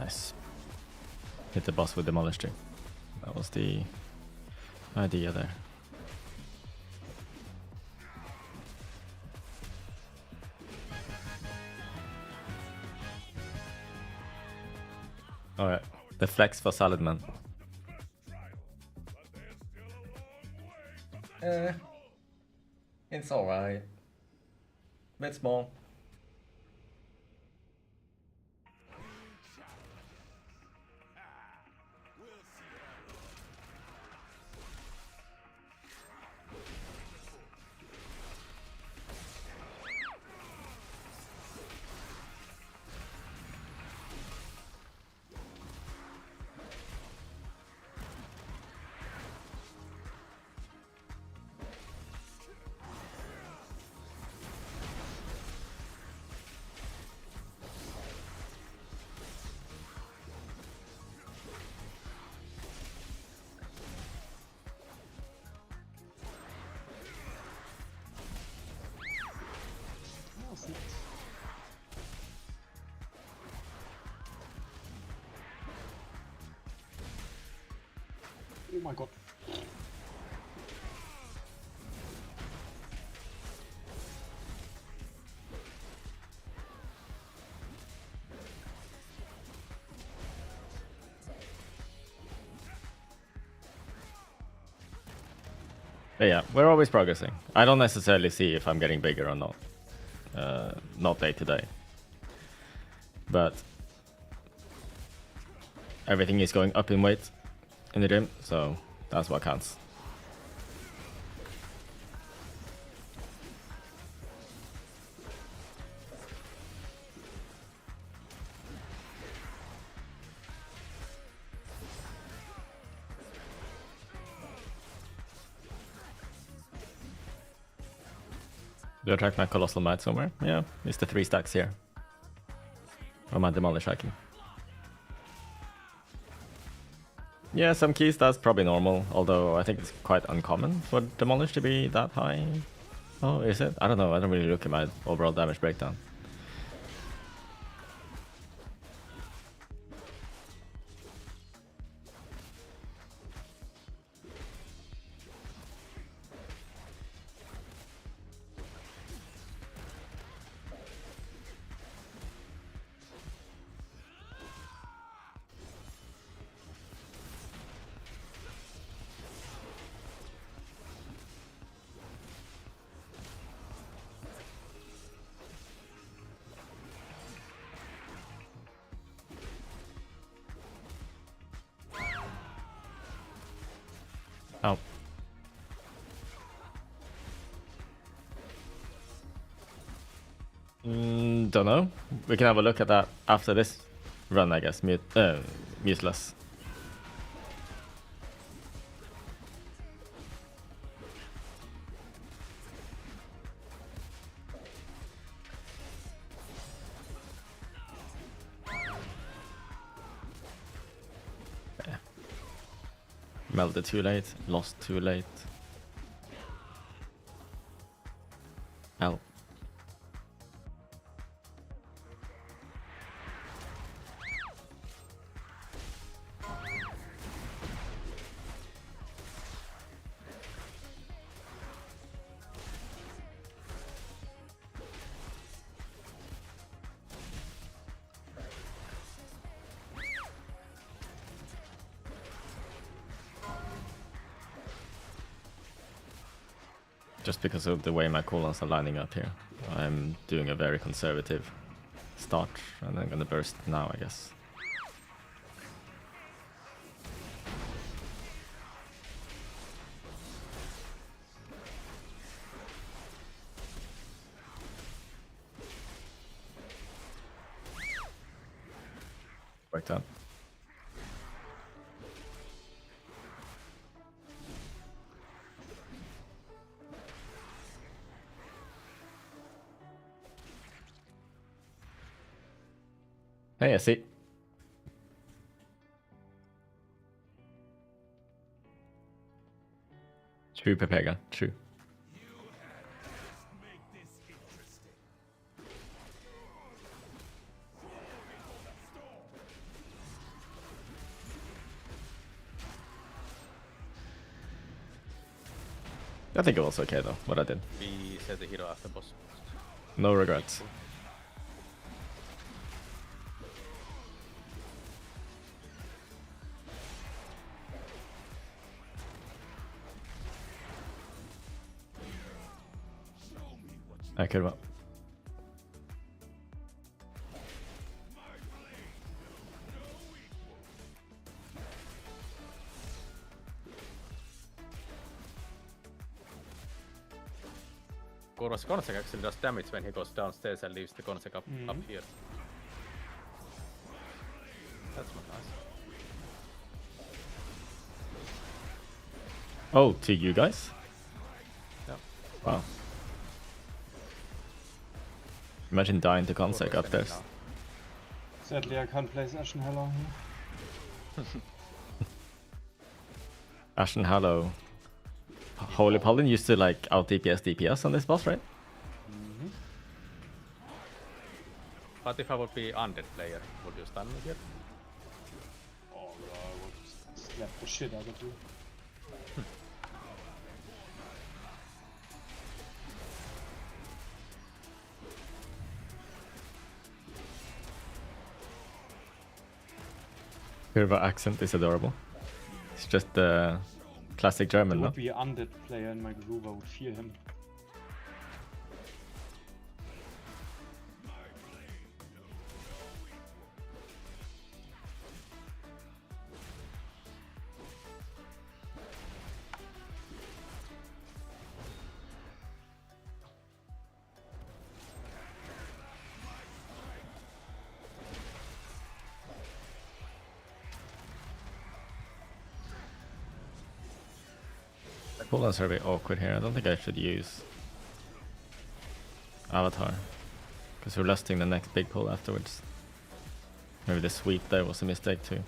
Nice. Hit the boss with Demolish too. That was the idea there. Alright, the flex for Salad Man. It's alright. Bit small. Oh my god. But yeah, we're always progressing. I don't necessarily see if I'm getting bigger or not. Not day to day. But everything is going up in weight in the gym, so that's what counts. Do I track my Colossal Might somewhere? Yeah, it's the 3 stacks here. Or my Demolish Hiking. Yeah, some keys that's probably normal, although I think it's quite uncommon for Demolish to be that high. Oh, is it? I don't know, I don't really look at my overall damage breakdown. Oh. Don't know. We can have a look at that after this run, I guess. Museless. Yeah. Melted too late, lost too late. Ow. Just because of the way my cooldowns are lining up here. I'm doing a very conservative start, and I'm gonna burst now, I guess. Worked out. Hey, I see. True, Pepega. True. I think it was okay though, what I did. We set the hero after boss. No regrets. I could have. Kuros Consec actually does damage when he goes downstairs and leaves the Consec up here. That's not nice. Oh, to you guys? Yeah. Wow. Imagine dying to Consec up there. Sadly, I can't play Ashen Hallow here. Ashen Hallow. Holy Pollen used to like out DPS on this boss, right? But if I would be undead player, would you stun me here? Oh, I would slap the shit out of you. Your accent is adorable. It's just the classic German, There no? would be an undead player in my group, I would fear him. Cooldowns are a bit awkward here. I don't think I should use Avatar. Because we're lusting the next big pull afterwards. Maybe the sweep there was a mistake too.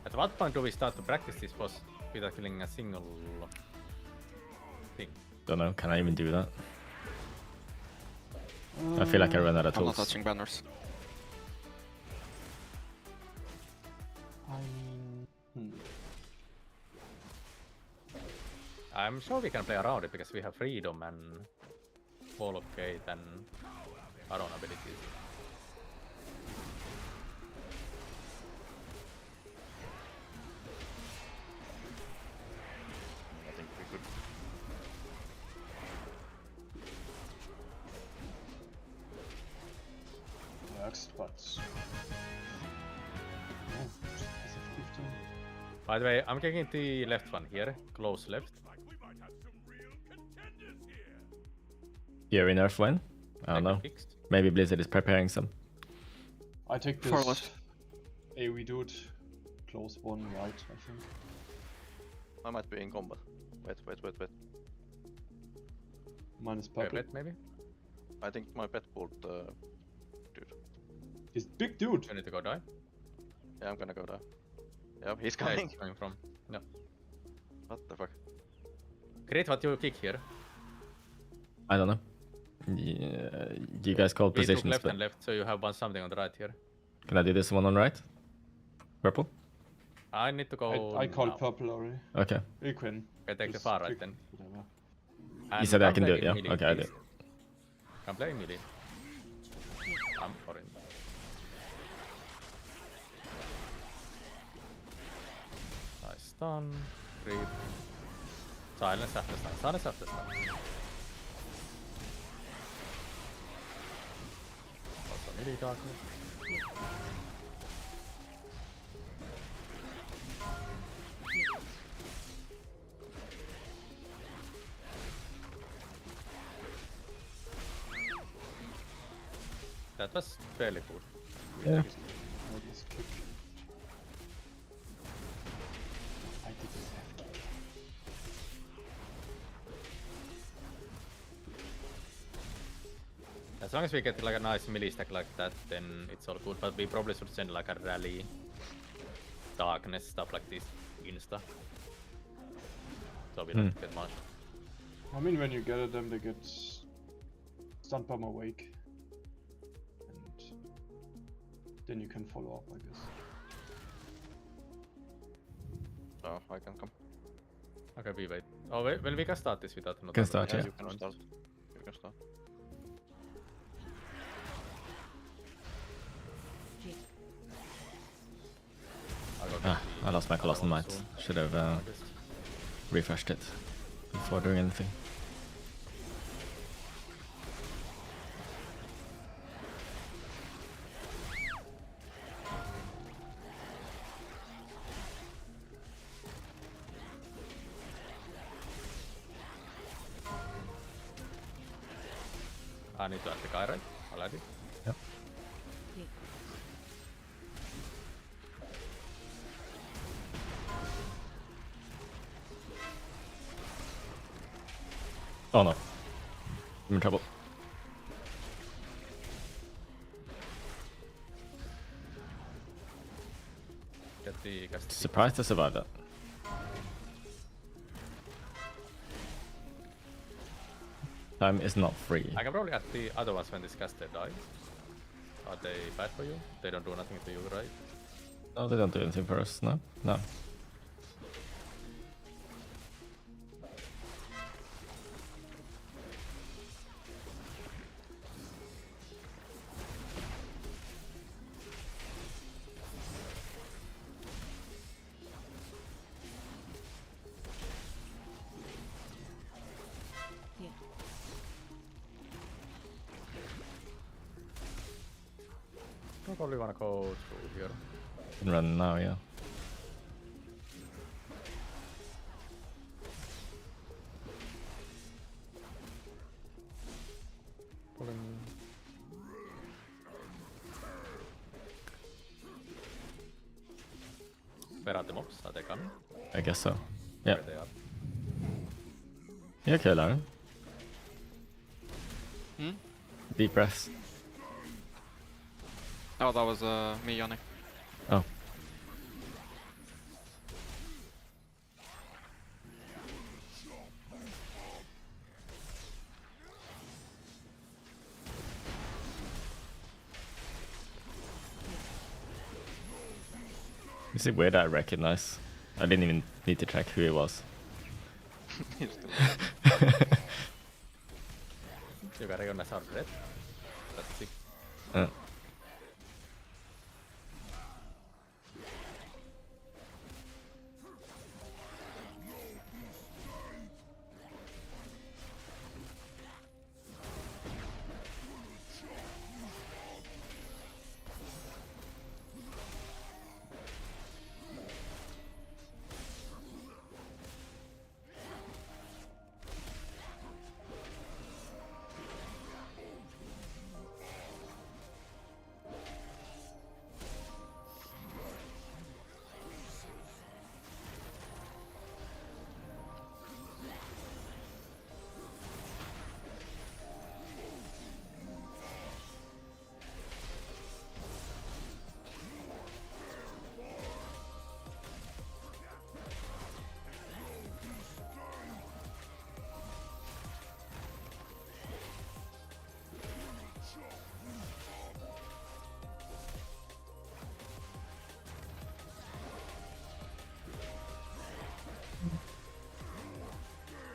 At what point do we start to practice this boss without killing a single thing? Don't know, can I even do that? I feel like I ran out of I'm not tools. touching banners. I'm sure we can play around it because we have freedom and wall of gate and our own abilities. I think we could. Works, but... Oh, SF15. By the way, I'm getting the left one here, close left. Here in Earth when? I don't know. Fixed. Maybe Blizzard is preparing some. I take this Forward. AoE dude. Close one right, I think. I might be in combat. Wait. Mine is Wait, public. maybe? I think my pet pulled dude. He's big dude! You need to go die. Yeah, I'm gonna go there. Yeah, he's Yeah, coming. it's coming from. No. What the fuck? Great, what you kick here? I don't know. Yeah, you guys called We took positions, left but and left, so you have one something on the right here. can I do this one on right? Purple? I need to go. I called now. purple already. Okay. Equin. Okay, take the Just far right click then. whatever. And said I come can do play it, yeah? melee, Okay, I please. did. Come play melee. I'm for it. Nice stun. Creep. Silence after stun. Silence after stun. Also melee darkness. That was fairly good. Yeah. I just click. I did this have kick. As long as we get like a nice melee stack like that, then it's all good. But we probably should send like a rally darkness, stuff like this, insta. So we don't get much. I mean, when you gather them, they get stun bomb awake. And then you can follow up, I guess. So I can come. Okay, we wait. Oh, well, we can start this without another. Can start, Yeah, yeah. you can start. You can start. Jig. I lost my Colossal Might. Should have refreshed it before doing anything. I need to add the guy, right? I'll add it. Yep. Hit. Oh no. I'm in trouble. Get the cast. Surprised I survived that. Time is not free. I can probably add the other ones when this caster dies. Are they bad for you? They don't do nothing to you, right? No, they don't do anything for us. No? No. Hit. I probably wanna go through here. Can run now, yeah. Where are the mobs? Are they coming? I guess so. Yeah. There they are. You okay, Lauren? Hmm? Deep breaths. Oh, that was me yawning. Oh. Is it weird I recognize? I didn't even need to check who it was. He's still You gotta recognize our red. That's sick.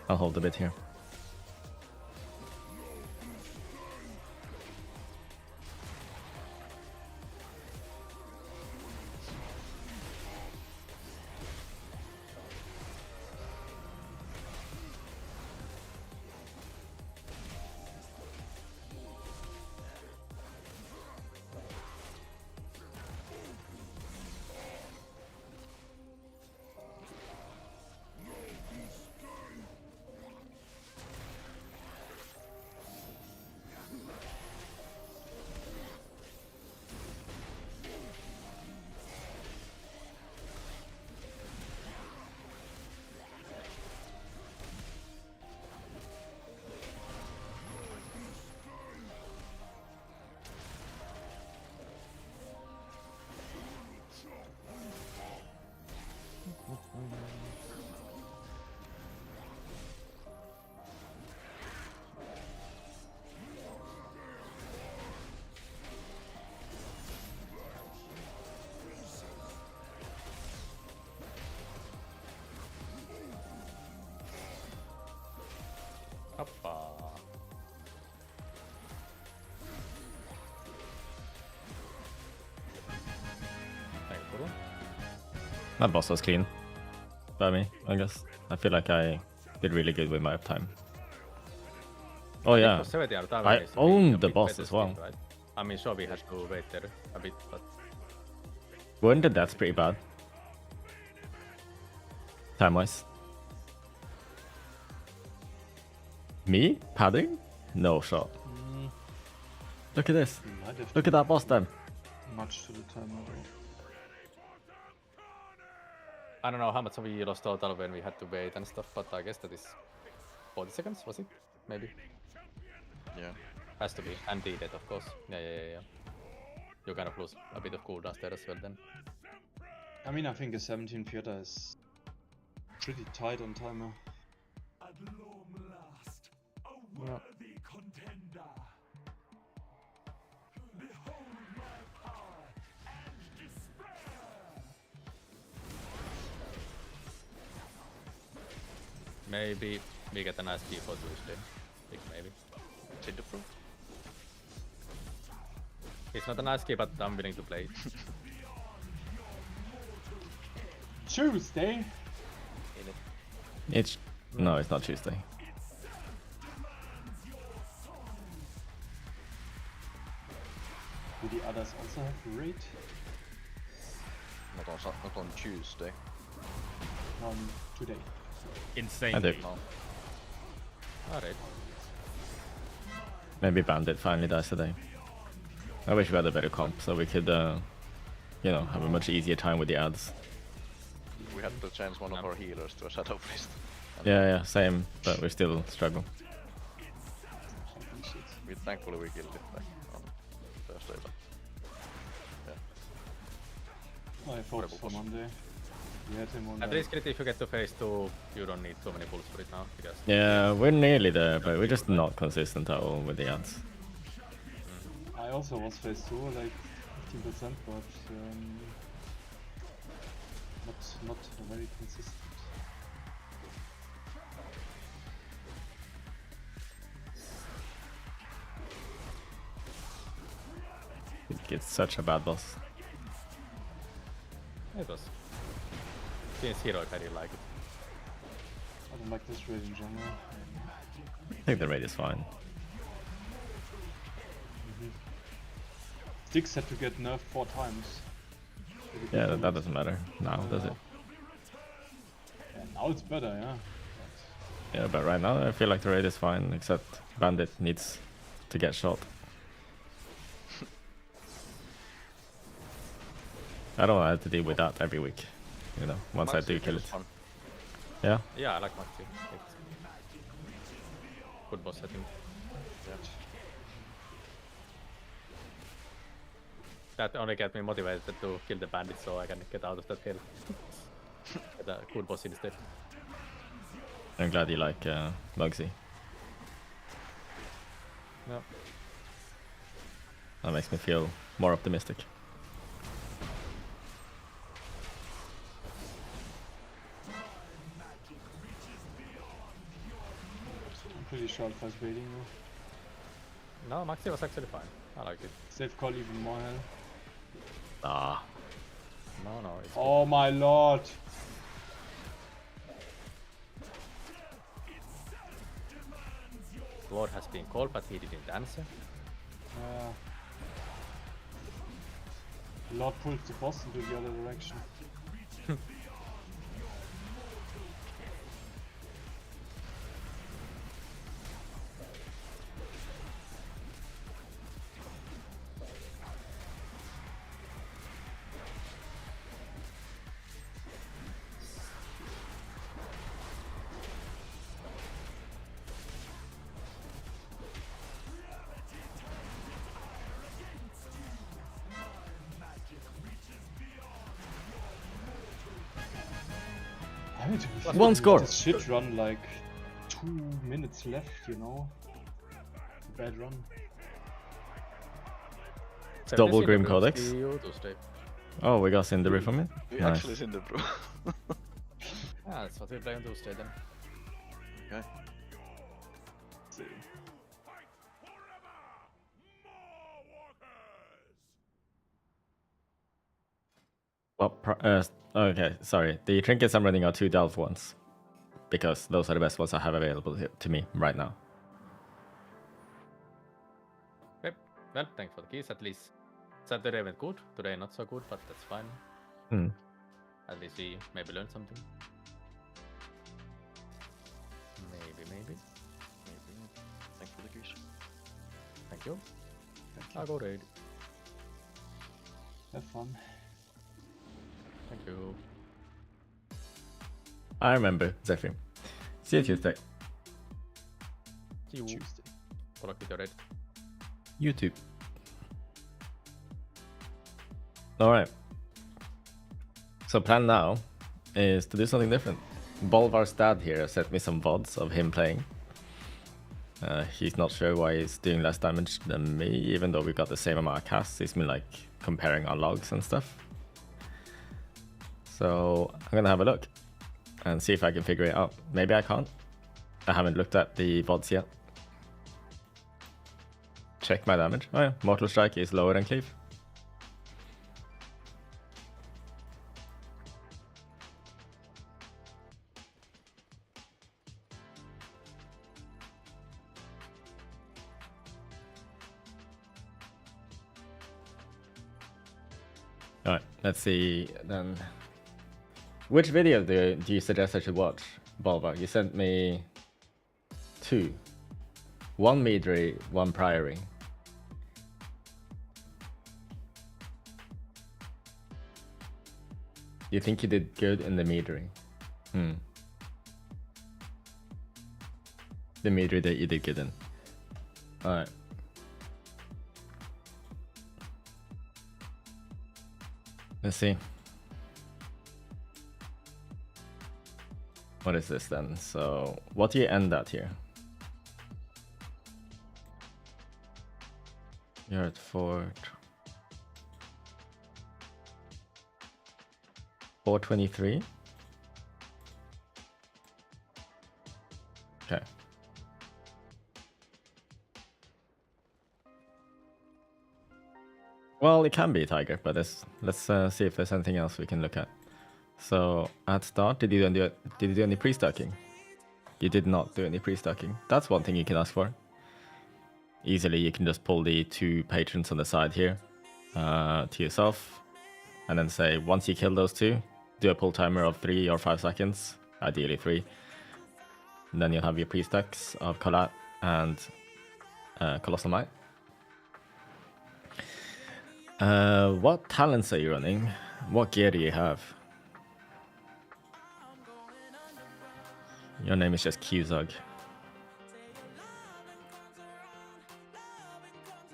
I'll hold a bit here. Hoppa. Thankful. That boss was clean by me, I guess. I feel like I did really good with my uptime. Oh yeah, I owned the boss as well. Right? I mean, sure, we had to wait there a bit, but Wounded, that's pretty bad. Time-wise. Me? Padding? No shot. Look at this. Might have Look at that boss then. much to the timer though. I don't know how much we lost total when we had to wait and stuff, but I guess that is 40 seconds, was it? Maybe. Yeah. Has to be. And the death, of course. Yeah. You kind of lose a bit of cooldowns there as well then. I mean, I think a 17 Pieta is pretty tight on timer. At long last, a Yeah. worthy contender. Behold my power and despair. Maybe we get a nice key for Tuesday. Big maybe. Tinderproof? It's not a nice key, but I'm willing to play it. Tuesday? It's no, it's not Tuesday. Do the others also have raid? Not on Tuesday. Today. Insane. I do. dude. No. Alright. Maybe Bandit finally dies today. I wish we had a better comp so we could, you know, have a much easier time with the ads. We had to change one of our healers to a shadow priest. And Yeah, same, but we still struggle. Fucking shit. thankfully we killed it like on Thursday, but yeah. I thought for Monday. We had him on At the- least if you get to phase 2, you don't need too many pulls for it now, because Yeah, we're nearly there, but we're just not consistent at all with the ads. I also was phase 2, like 15%, but not very consistent. It's such a bad boss. it was. Since heroic, I didn't like it. I don't like this raid in general. I think the raid is fine. Styx had to get nerfed 4 times. Yeah, that doesn't matter now, does it? Yeah, now it's better, yeah. Yeah, but right now I feel like the raid is fine, except Bandit needs to get shot. I don't have to deal with that every week, you know, once I do kill it. Fun. Yeah? Yeah, I like Max too. It's good boss, I think. That only gets me motivated to kill the bandit so I can get out of that hell. Get a cool boss instead. I'm glad you like Mugsy. No. That makes me feel more optimistic. I'm pretty sure I was baiting you. No, Maxi was actually fine. I like it. Save call even more hell. Ah, No, it's Oh my lord! good. Lord has been called, but he didn't answer. Lord pulled the boss into the other direction. I mean, to be fair, One score. This shit run like 2 minutes left, you know? Bad run. Double Grim See Codex. you Tuesday. Oh, we got in the refinement. We Nice. actually seen the bro. Yeah, that's what we play on Tuesday then. Okay. see. Well, okay, sorry. The trinkets I'm running are 2 delve ones. Because those are the best ones I have available to me right now. Yep. Well, thanks for the keys. At least Saturday went good. Today not so good, but that's fine. Hmm. At least we maybe learned something. Maybe. Maybe. Thanks for the keys. Thank you. Thank you. I'll go raid. Have fun. Thank you. I remember, Zephyr. See you Tuesday. See you. Tuesday. Good luck with your raid. YouTube. Alright. So plan now is to do something different. Bolvar's dad here sent me some VODs of him playing. He's not sure why he's doing less damage than me, even though we got the same amount of casts. He's been like comparing our logs and stuff. So I'm gonna have a look and see if I can figure it out. Maybe I can't. I haven't looked at the VODs yet. Check my damage. Oh yeah, Mortal Strike is lower than Cleave. Alright, let's see then. Which video do you suggest I should watch, Bolvar? You sent me 2. 1 Midri, 1 Priory. You think you did good in the Midri? The Midri that you did good in. Alright. Let's see. What is this then? So, what do you end at here? You're at 423. Okay. Well, it can be a tiger, but let's see if there's anything else we can look at. So at start, did you do any pre-stacking? You did not do any pre-stacking. That's one thing you can ask for. Easily, you can just pull the 2 patrons on the side here to yourself, and then say once you kill those 2, do a pull timer of 3 or 5 seconds, ideally 3. And then you'll have your pre-stacks of Collat and Colossal Might. What talents are you running? What gear do you have? Your name is just Qzug.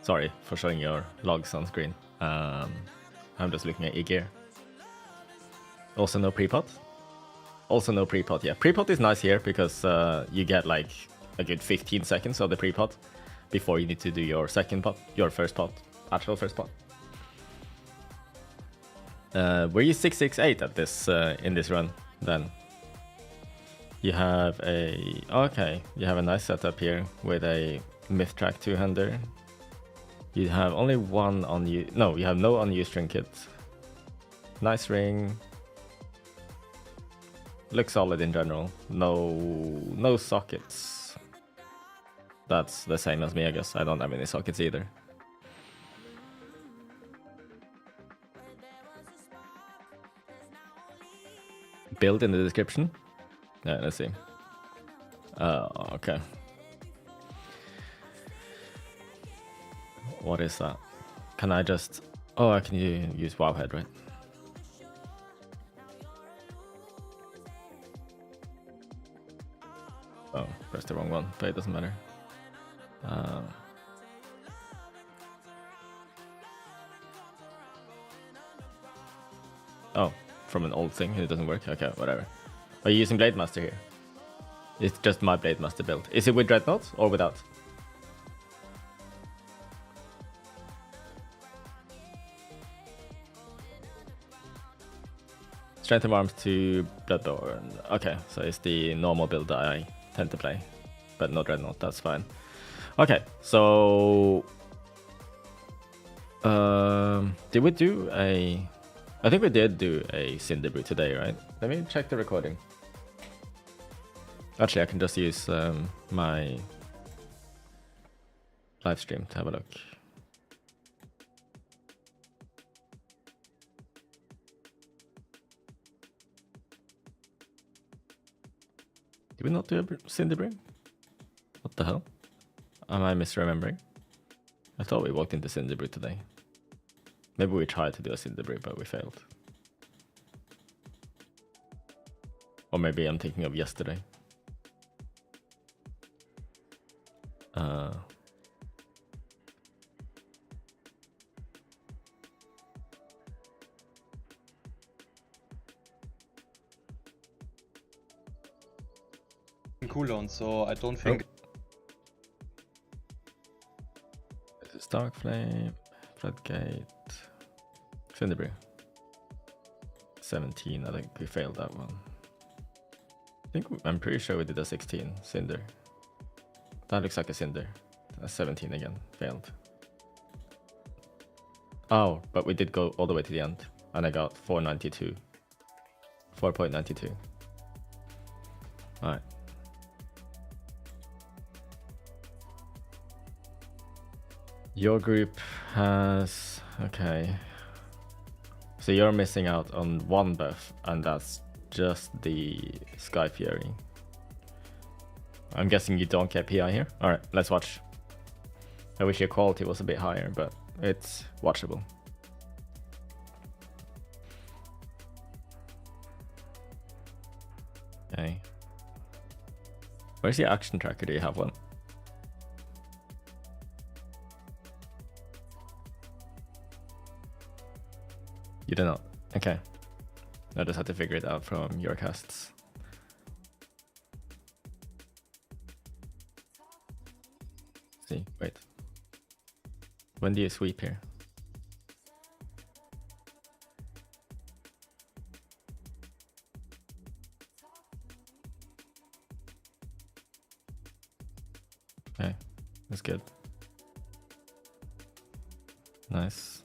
Sorry for showing your logs on screen. I'm just looking at your gear. Also no pre-pot? Also no pre-pot, yeah. Pre-pot is nice here because you get like a good 15 seconds of the pre-pot before you need to do your second pot, your first pot, actual first pot. Were you 668 at this in this run then? You have a you have a nice setup here with a Myth Track 200. You have only 1 on you. No, you have no unused trinkets. Nice ring. Looks solid in general. No sockets. That's the same as me, I guess. I don't have any sockets either. Build in the description. Yeah, let's see. Okay. What is that? Can I just... Oh, I can use Wowhead, right? Oh, pressed the wrong one, but it doesn't matter. Oh, from an old thing, it doesn't work? Okay, whatever. Are you using Blade Master here? It's just my Blade Master build. Is it with Dreadnought or without? Strength of Arms to Bloodborne. Okay, so it's the normal build that I tend to play. but no Dreadnought, that's fine. Okay, so... did we do a... I think we did do a Cinder Brew today, right? Let me check the recording. Actually, I can just use my live stream to have a look. Did we not do a Cinder Brew? What the hell? Am I misremembering? I thought we walked into Cinder Brew today. Maybe we tried to do a Cinder Brew, but we failed. Or maybe I'm thinking of yesterday. Cooldown, so I don't think. Stark Flame, Floodgate, Cinder Brew. 17, I think we failed that one. I'm pretty sure we did a 16 Cinder. That looks like a Cinder. A 17 again, failed. Oh, but we did go all the way to the end, and I got 492. 4.92. Alright. Your group has... okay. So you're missing out on one buff, and that's just the Sky Fury. I'm guessing you don't get PI here? Alright, let's watch. I wish your quality was a bit higher, but it's watchable. Okay. Where's your action tracker? Do you have one? You do not. Okay. I just had to figure it out from your casts. See, wait. When do you sweep here? Okay, that's good. Nice.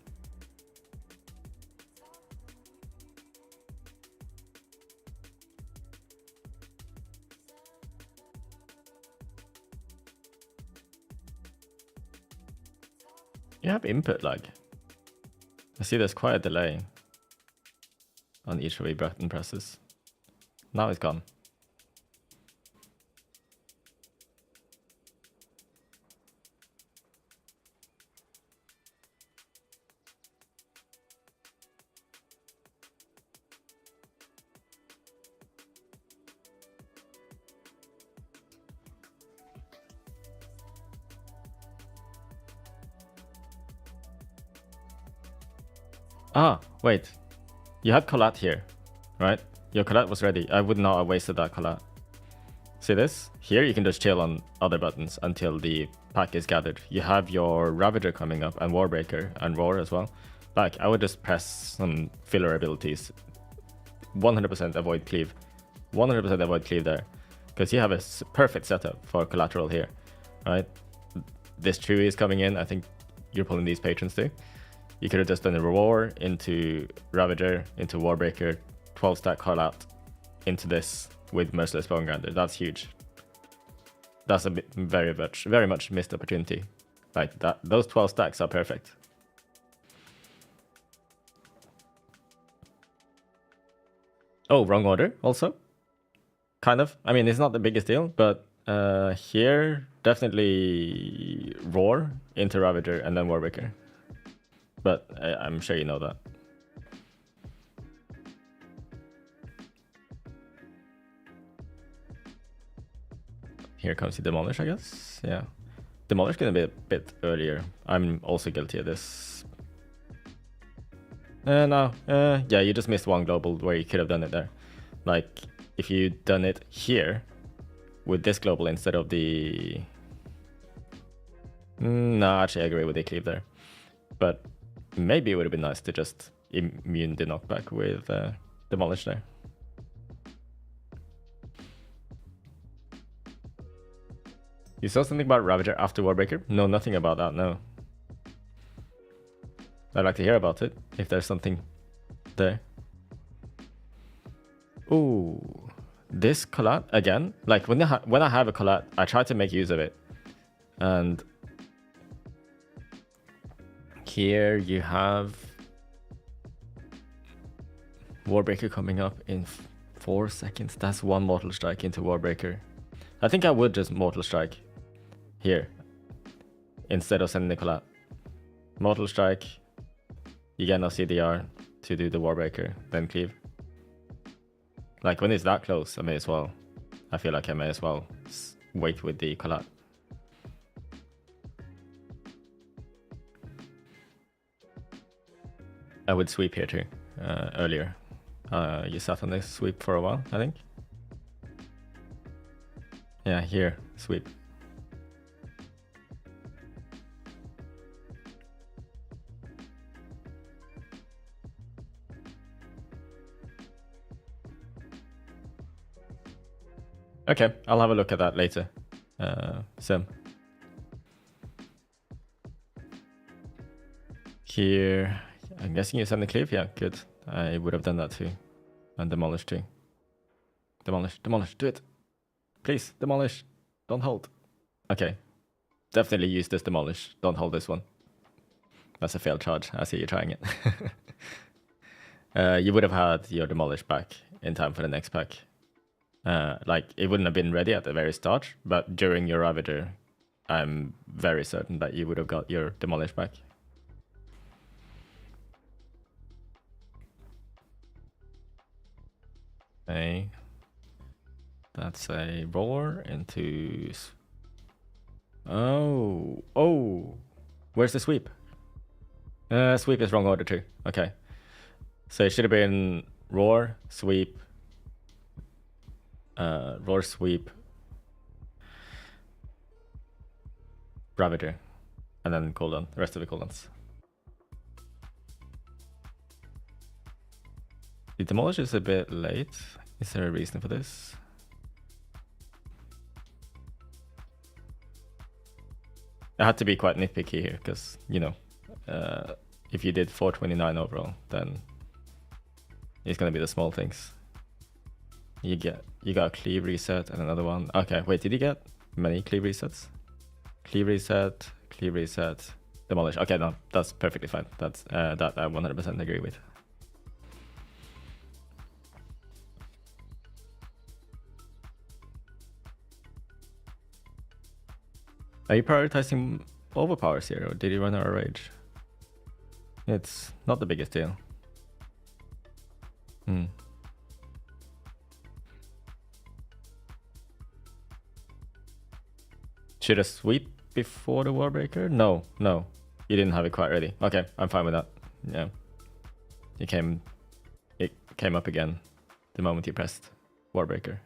You have input lag. I see there's quite a delay on each of your button presses. Now it's gone. Ah, wait. You had collat here, right? Your collat was ready. I would not have wasted that collat. See this? Here you can just chill on other buttons until the pack is gathered. You have your Ravager coming up and Warbreaker and Roar as well. Like, I would just press some filler abilities. 100% avoid cleave. 100% avoid cleave there. Because you have a perfect setup for collateral here, right? This Chewie is coming in. I think you're pulling these patrons too. You could have just done a Roar into Ravager, into Warbreaker, 12 stack call out into this with Merciless Bone Grinder. That's huge. That's a bit, very much missed opportunity. Like that, those 12 stacks are perfect. Oh, wrong order also. Kind of. I mean, it's not the biggest deal, but here definitely Roar into Ravager and then Warbreaker. But I'm sure you know that. Here comes the Demolish, I guess. Yeah. Demolish gonna be a bit earlier. I'm also guilty of this. No. Yeah, you just missed one global where you could have done it there. Like, if you'd done it here with this global instead of the... No, actually I agree with the cleave there. But maybe it would have been nice to just immune the knockback with Demolish there. You saw something about Ravager after Warbreaker? No, nothing about that, no. I'd like to hear about it, if there's something there. Ooh, this collat again. Like when I have a collat, I try to make use of it. And here you have Warbreaker coming up in 4 seconds. That's one Mortal Strike into Warbreaker. I think I would just Mortal Strike here instead of sending the collat. Mortal Strike. You get no CDR to do the Warbreaker, then cleave. Like when it's that close, I may as well. I feel like I may as well wait with the collat. I would sweep here too, earlier. You sat on this sweep for a while, I think. Yeah, here, sweep. Okay, I'll have a look at that later. Sim. Here, I'm guessing you send the cleave? Yeah, good. I would have done that too. And demolish too. Demolish, demolish, do it. Please, demolish. Don't hold. Okay. Definitely use this demolish. Don't hold this one. That's a failed charge. I see you trying it. You would have had your demolish back in time for the next pack. Like, it wouldn't have been ready at the very start, but during your Ravager, I'm very certain that you would have got your demolish back. Okay. That's a roar into... Oh. Where's the sweep? Sweep is wrong order too. Okay. So it should have been roar, sweep, roar, sweep, Ravager, and then cooldown, the rest of the cooldowns. The demolish is a bit late. Is there a reason for this? I had to be quite nitpicky here because, you know, if you did 429 overall, then it's gonna be the small things. You got a cleave reset and another one. Okay, wait, did you get many cleave resets? Cleave reset, demolish. Okay, no, that's perfectly fine. That's that I 100% agree with. Are you prioritizing overpowers here, or did you run out of rage? It's not the biggest deal. Should I sweep before the Warbreaker? No, you didn't have it quite ready. Okay, I'm fine with that. Yeah, it came up again the moment you pressed Warbreaker.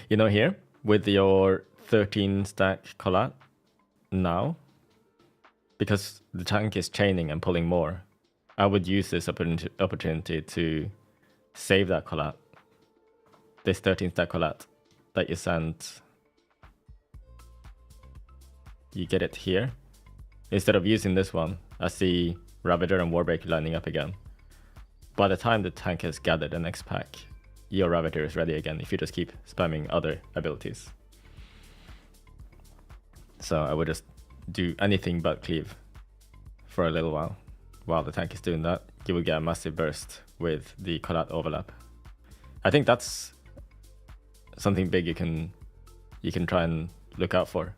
You know, here with your 13 stack collat now, because the tank is chaining and pulling more, I would use this opportunity to save that collat, this 13 stack collat that you sent. You get it here. Instead of using this one, I see Ravager and Warbreaker lining up again. By the time the tank has gathered the next pack, your Ravager is ready again if you just keep spamming other abilities. So I would just do anything but cleave for a little while the tank is doing that. You will get a massive burst with the collat overlap. I think that's something big you can try and look out for.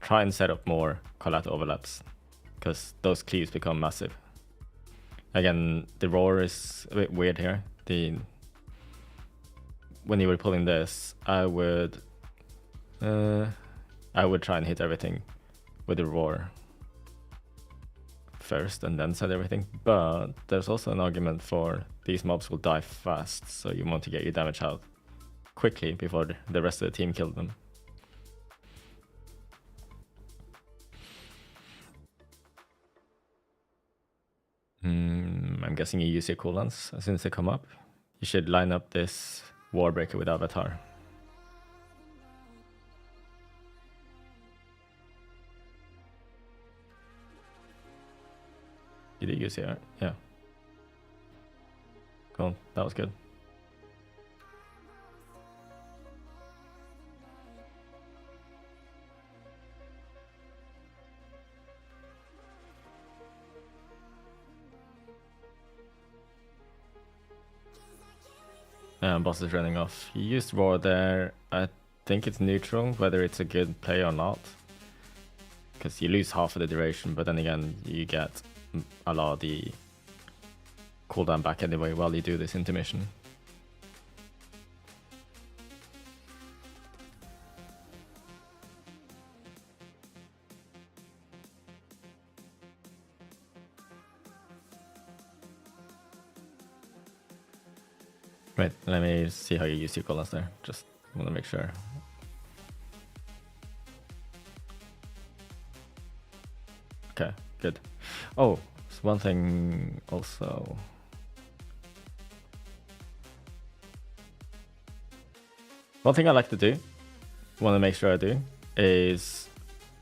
Try and set up more collat overlaps, because those cleaves become massive. Again, the roar is a bit weird here. When you were pulling this, I would try and hit everything with the roar first and then set everything. But there's also an argument for these mobs will die fast, so you want to get your damage out quickly before the rest of the team killed them. I'm guessing you use your cooldowns as soon as they come up. You should line up this Warbreaker with Avatar. Did you use it? Right? Yeah. Cool. That was good. Boss is running off. He used Roar there. I think it's neutral, whether it's a good play or not. Because you lose half of the duration, but then again, you get a lot of the cooldown back anyway while you do this intermission. Wait, let me see how you use your cooldowns there. Just want to make sure. Okay, good. Oh, one thing also. One thing I like to do, want to make sure I do, is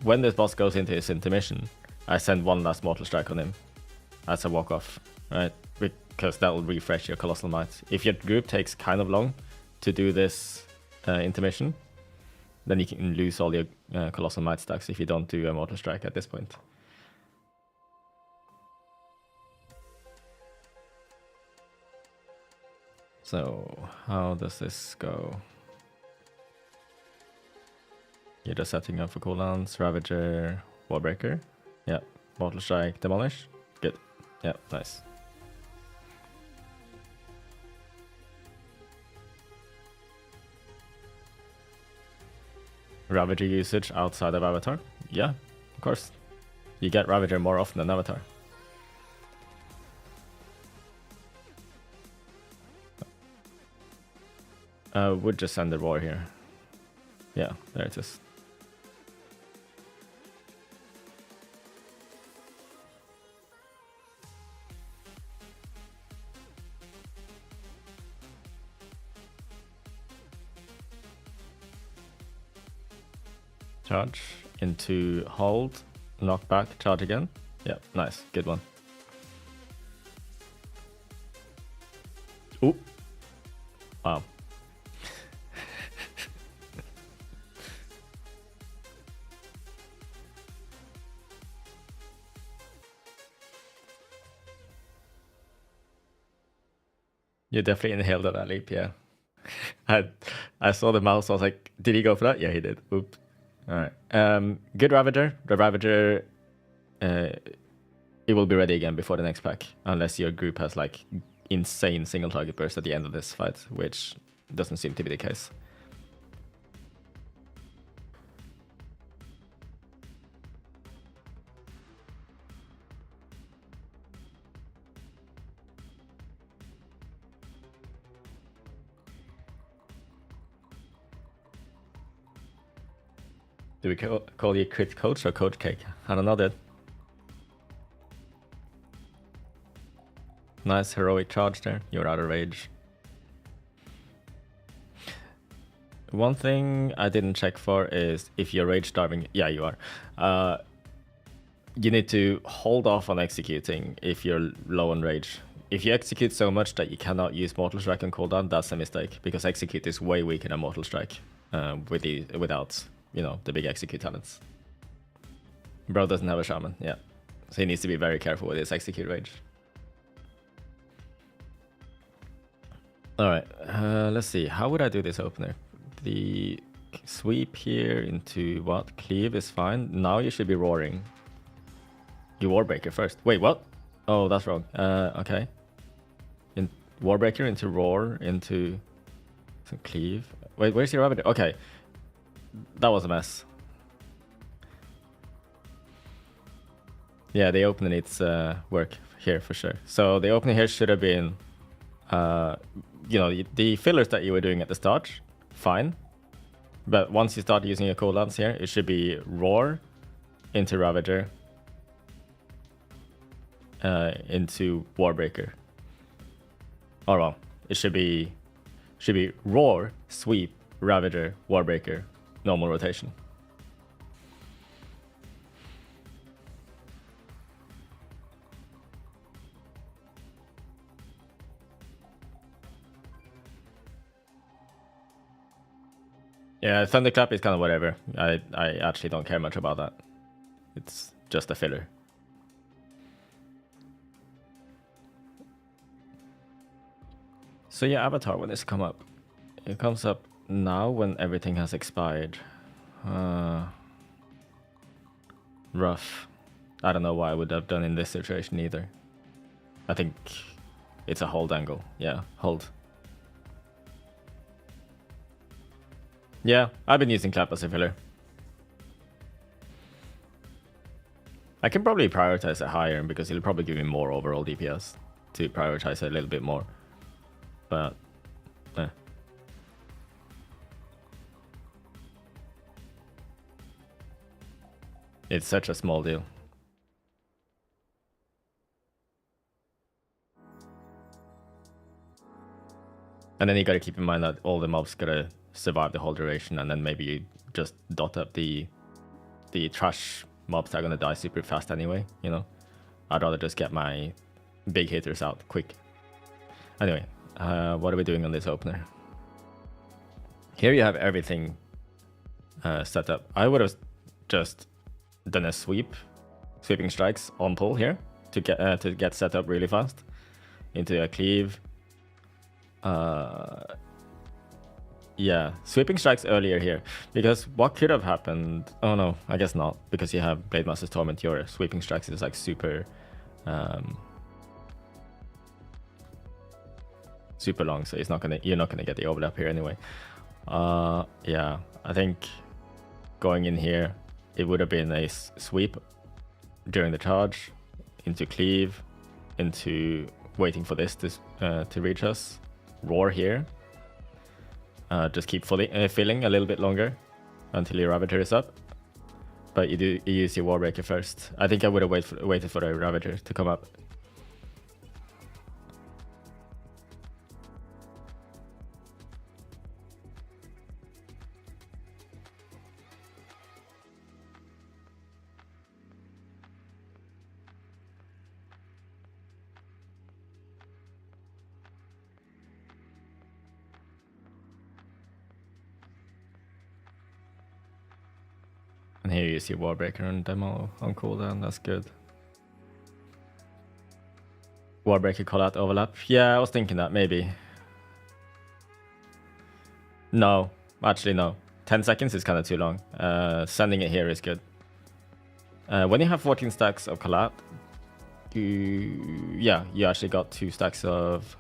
when this boss goes into his intermission, I send one last Mortal Strike on him as a walk-off, right? Because that will refresh your Colossal Might. If your group takes kind of long to do this intermission, then you can lose all your Colossal Might stacks if you don't do a Mortal Strike at this point. So, how does this go? You're just setting up for cooldowns, Ravager, Warbreaker. Yeah, Mortal Strike, Demolish. Good. Yeah, nice. Ravager usage outside of Avatar? Yeah, of course. You get Ravager more often than Avatar. Would just send the Roar here. Yeah, there it is. Charge into hold, knock back, charge again. Yeah, nice, good one. Ooh. Wow. You definitely inhaled that leap, yeah. I saw the mouse, I was like, did he go for that? Yeah, he did. Oops. Alright. Good Ravager. The Ravager, it will be ready again before the next pack, unless your group has like insane single target burst at the end of this fight, which doesn't seem to be the case. Do we call you Crit Coach or Coach Cake? I don't know that. Nice heroic charge there. You're out of rage. One thing I didn't check for is if you're rage starving. Yeah, you are. You need to hold off on executing if you're low on rage. If you execute so much that you cannot use Mortal Strike on cooldown, that's a mistake, because execute is way weaker than Mortal Strike without, you know, the big execute talents. Bro doesn't have a shaman, yeah. So he needs to be very careful with his execute rage. Alright, let's see. How would I do this opener? The sweep here into what? Cleave is fine. Now you should be roaring. You Warbreaker first. Wait, what? Oh, that's wrong. Okay. In Warbreaker into roar into some cleave. Wait, where's your Ravager? Okay. That was a mess. Yeah, the opener needs work here for sure. So the opener here should have been, you know, the fillers that you were doing at the start, fine. But once you start using your cooldowns here, it should be Roar into Ravager into Warbreaker. Or well, it should be Roar, Sweep, Ravager, Warbreaker, normal rotation. Yeah, Thunderclap is kind of whatever. I actually don't care much about that. It's just a filler. So yeah, Avatar, when this come up? It comes up now when everything has expired. Rough. I don't know why I would have done in this situation either. I think it's a hold angle. Yeah, hold. Yeah, I've been using Clap as a filler. I can probably prioritize it higher because it'll probably give me more overall DPS to prioritize it a little bit more. But, it's such a small deal. And then you gotta keep in mind that all the mobs gotta survive the whole duration, and then maybe you just dot up the trash mobs that are gonna die super fast anyway, you know? I'd rather just get my big hitters out quick. Anyway, what are we doing on this opener? Here you have everything set up. I would have just done a sweeping strikes on pull here to get set up really fast into a cleave. Yeah, sweeping strikes earlier here, because what could have happened? Oh no, I guess not, because you have Blade Master's Torment. Your sweeping strikes is like super long, so you're not gonna get the overlap here anyway. Yeah, I think going in here, it would have been a sweep during the charge into cleave, into waiting for this to reach us. Roar here. Just keep filling a little bit longer until your Ravager is up. But you use your Warbreaker first. I think I would have waited for the Ravager to come up. And here you see Warbreaker and Demo on cooldown, that's good. Warbreaker call out overlap. Yeah, I was thinking that maybe. No, actually no. 10 seconds is kind of too long. Sending it here is good. When you have 14 stacks of Collat, you actually got 2 stacks of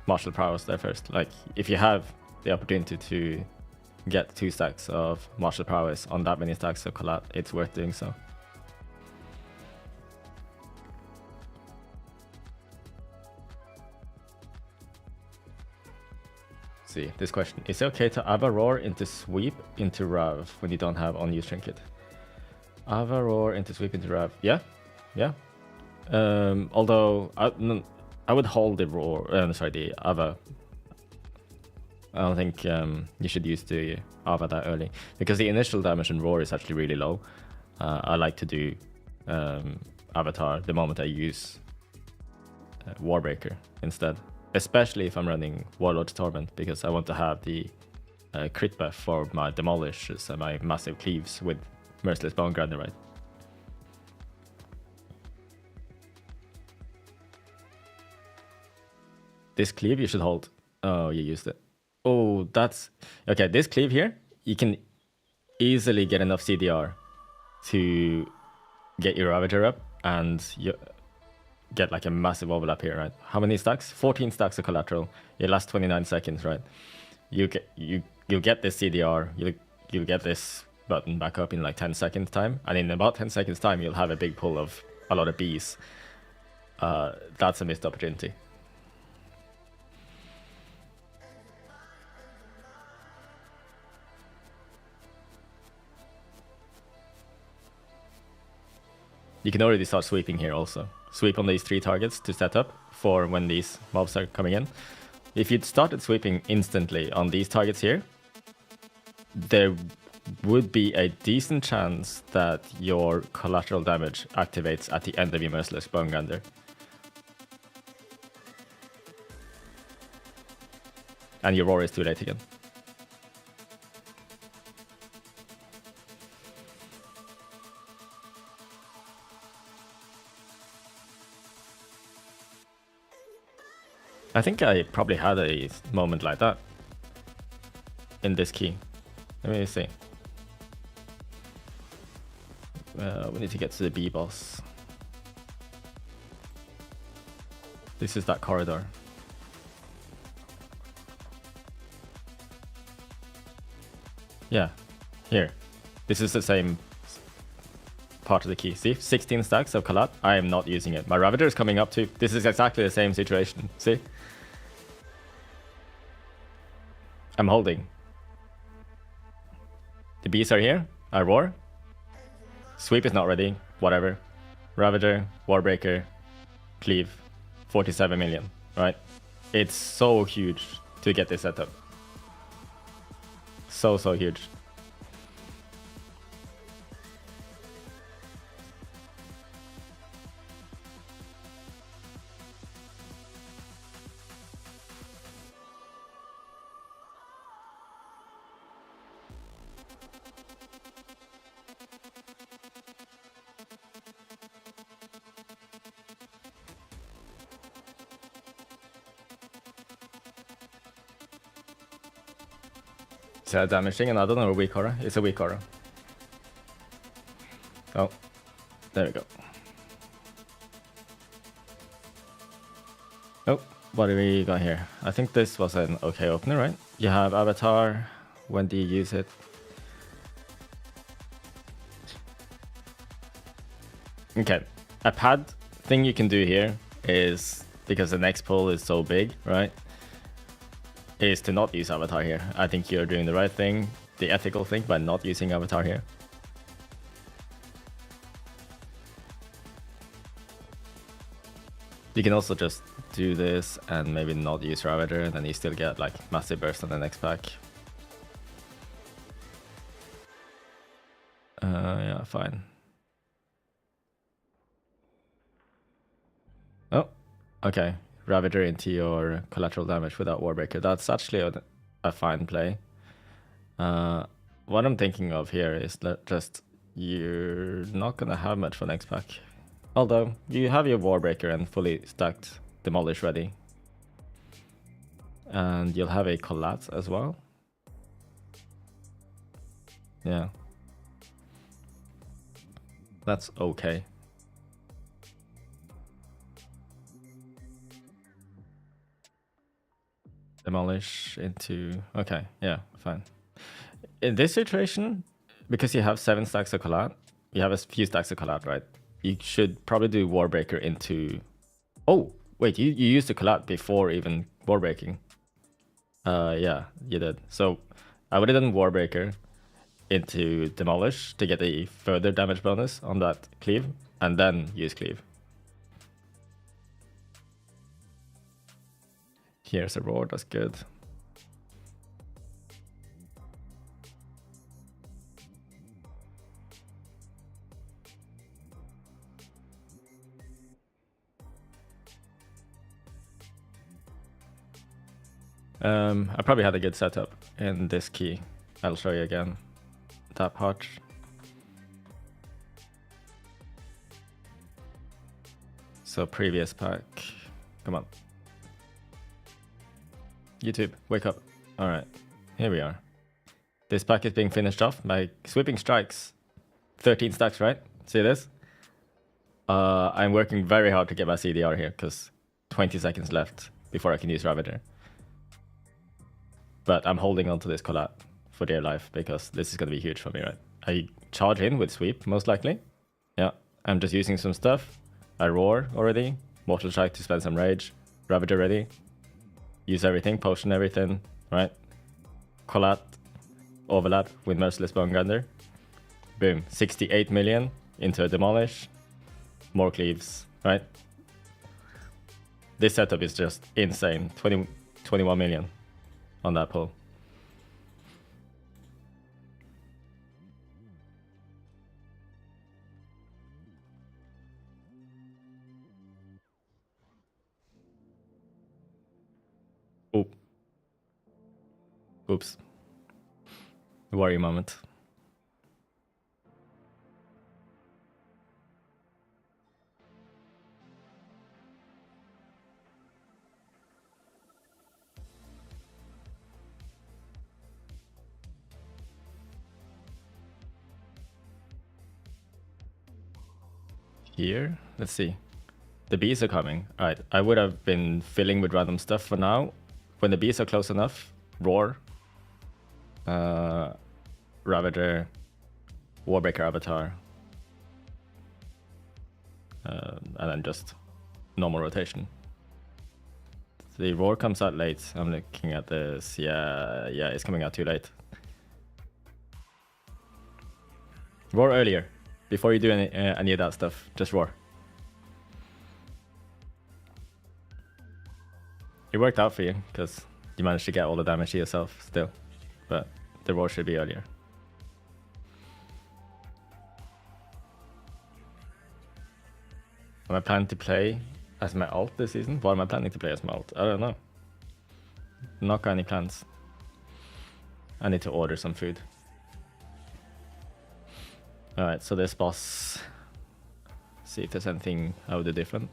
martial prowess there first. Like, if you have the opportunity to get 2 stacks of martial prowess on that many stacks of Collat, it's worth doing so. See, this question. Is it okay to Ava Roar into sweep into Rav when you don't have unused trinket? Ava Roar into sweep into Rav. Yeah. Although I would hold the Roar, the Ava. I don't think you should use the Ava that early, because the initial damage in Roar is actually really low. I like to do Avatar the moment I use Warbreaker instead, especially if I'm running Warlord's Torment, because I want to have the crit buff for my Demolishes and my massive cleaves with Merciless Bone Grinder, right? This cleave you should hold. Oh, you used it. Oh, that's... Okay, this cleave here, you can easily get enough CDR to get your Ravager up, and you get like a massive overlap here, right? How many stacks? 14 stacks of collateral. It lasts 29 seconds, right? You'll get this CDR, you'll get this button back up in like 10 seconds time, and in about 10 seconds time, you'll have a big pull of a lot of bees. That's a missed opportunity. you can already start sweeping here also. Sweep on these 3 targets to set up for when these mobs are coming in. If you'd started sweeping instantly on these targets here, there would be a decent chance that your collateral damage activates at the end of your Merciless Bonegander. And your roar is too late again. I think I probably had a moment like that in this key. Let me see. We need to get to the B boss. This is that corridor. Yeah, here. This is the same part of the key. See, 16 stacks of Kalat. I am not using it. My Ravager is coming up too. This is exactly the same situation. See? I'm holding. The bees are here. I roar. Sweep is not ready. Whatever. Ravager, Warbreaker, Cleave. 47 million. Right? It's so huge to get this setup. So huge. Is that damaging another or a weak aura? It's a weak aura. Oh, there we go. Oh, what do we got here? I think this was an okay opener, right? You have Avatar. When do you use it? Okay, a pad thing you can do here is, because the next pull is so big, right? Is to not use Avatar here. I think you're doing the right thing, the ethical thing, by not using Avatar here. You can also just do this and maybe not use Ravager, and then you still get like massive burst on the next pack. Yeah, fine. Oh, okay. Ravager into your collateral damage without Warbreaker. That's actually a fine play. What I'm thinking of here is that just you're not gonna have much for next pack. Although you have your Warbreaker and fully stacked Demolish ready. And you'll have a Collat as well. Yeah. That's okay. Demolish into... Okay, yeah, fine. In this situation, because you have 7 stacks of Collat, you have a few stacks of Collat, right? You should probably do Warbreaker into... Oh, wait, you used the Collat before even Warbreaking. Yeah, you did. So I would have done Warbreaker into Demolish to get a further damage bonus on that Cleave, and then use Cleave. Here's a roar, that's good. I probably had a good setup in this key. I'll show you again. That part. So previous pack. Come on. YouTube, wake up. Alright, here we are. This pack is being finished off by sweeping strikes. 13 stacks, right? See this? I'm working very hard to get my CDR here, because 20 seconds left before I can use Ravager. But I'm holding on to this Collat for dear life, because this is going to be huge for me, right? I charge in with sweep, most likely. Yeah, I'm just using some stuff. I roar already. Mortal Strike to spend some rage. Ravager ready. Use everything, potion everything, right? Collat, overlap with Merciless Bonegander. Boom, 68 million into a Demolish. more cleaves, right? This setup is just insane. 21 million on that pull. Oop. Oops. Worry moment. Here, let's see. The bees are coming. Alright, I would have been filling with random stuff for now. When the bees are close enough, Roar, Ravager, Warbreaker Avatar, and then just normal rotation. The Roar comes out late. I'm looking at this. Yeah, it's coming out too late. Roar earlier. Before you do any of that stuff, just roar. It worked out for you, because you managed to get all the damage to yourself still. But the roar should be earlier. Am I planning to play as my ult this season? What am I planning to play as my ult? I don't know. Not got any plans. I need to order some food. Alright, so this boss, see if there's anything I would do different.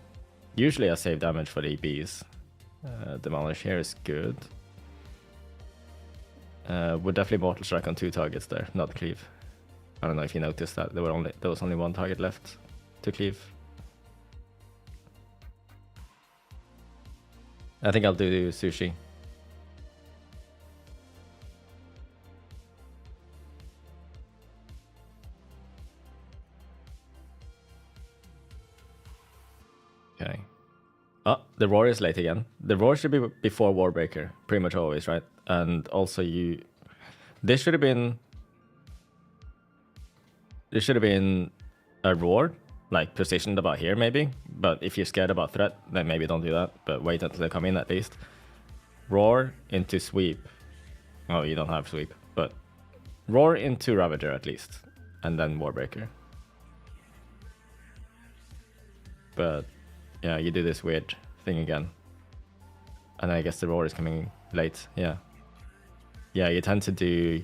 Usually I save damage for the bees. Demolish here is good. Would definitely Mortal Strike on 2 targets there, not cleave. I don't know if you noticed that there was only 1 target left to cleave. I think I'll do sushi. Okay. Oh, the roar is late again. The roar should be before Warbreaker, pretty much always, right? And also this should have been a roar, like positioned about here maybe. But if you're scared about threat, then maybe don't do that. But wait until they come in at least. Roar into sweep. Oh, you don't have sweep, but roar into Ravager at least, and then Warbreaker. But yeah, you do this weird thing again. And I guess the roar is coming late, yeah. Yeah, you tend to do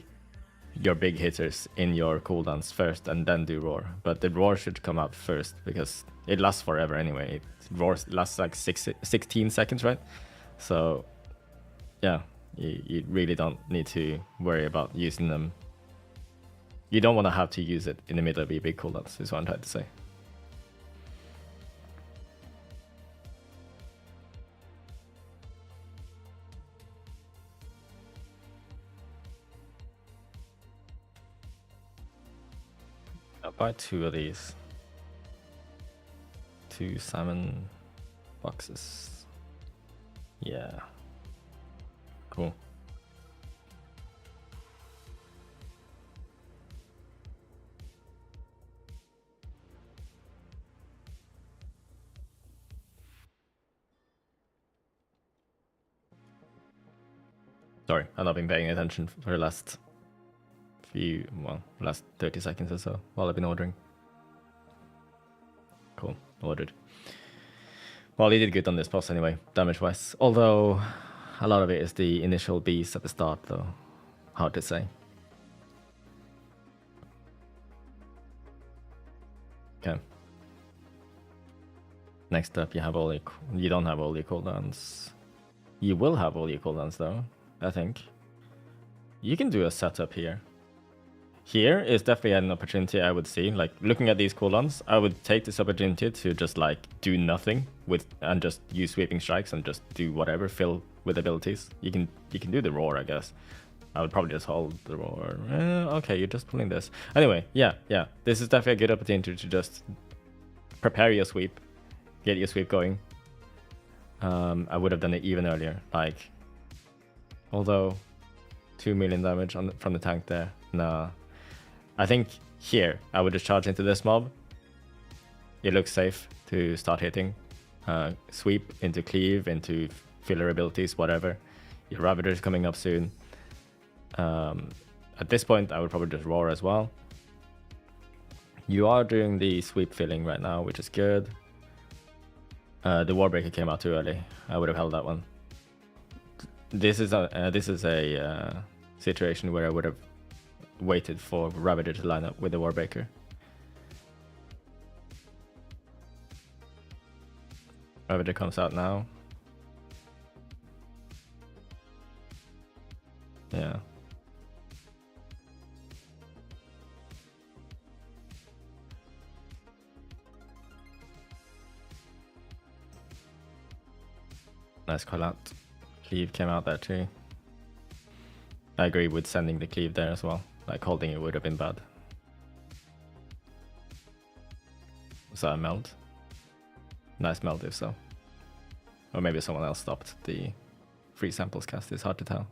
your big hitters in your cooldowns first and then do roar. But the roar should come out first because it lasts forever anyway. It lasts like 16 seconds, right? So yeah, you really don't need to worry about using them. You don't want to have to use it in the middle of your big cooldowns, is what I'm trying to say. I'll buy 2 of these. 2 salmon boxes. Yeah. Cool. Sorry, I've not been paying attention for the last last 30 seconds or so while I've been ordering. Cool, ordered. Well, he did good on this boss anyway, damage-wise. Although, a lot of it is the initial beast at the start, though. Hard to say. Okay. Next up, you don't have all your cooldowns. You will have all your cooldowns, though, I think. You can do a setup here. Here is definitely an opportunity I would see. Like, looking at these cooldowns, I would take this opportunity to just like do nothing and just use sweeping strikes and just do whatever, fill with abilities. You can do the roar, I guess. I would probably just hold the roar. Okay, you're just pulling this. Anyway, yeah. This is definitely a good opportunity to just prepare your sweep, get your sweep going. I would have done it even earlier. Like, although 2 million damage from the tank there. Nah. I think here I would just charge into this mob it looks safe to start hitting. Sweep into cleave, into filler abilities, whatever. Your Ravager is coming up soon. At this point, I would probably just roar as well. You are doing the sweep filling right now, which is good. The Warbreaker came out too early. I would have held that one. This is a situation where I would have waited for Ravager to line up with the Warbreaker. Ravager comes out now. Yeah. Nice call out. Cleave came out there too. I agree with sending the cleave there as well. Like holding it would have been bad. Was that a meld? Nice meld if so. Or maybe someone else stopped the free samples cast, it's hard to tell.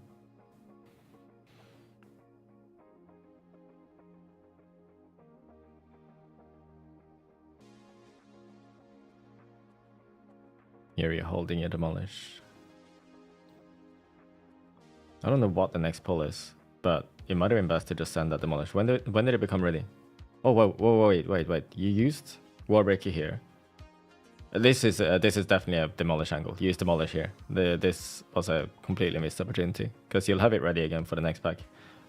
Here you're holding your demolish. I don't know what the next pull is, but it might have been best to just send that demolish. When did it become ready? Oh, wait. You used Warbreaker here. This is definitely a demolish angle. Use demolish here. This was a completely missed opportunity because you'll have it ready again for the next pack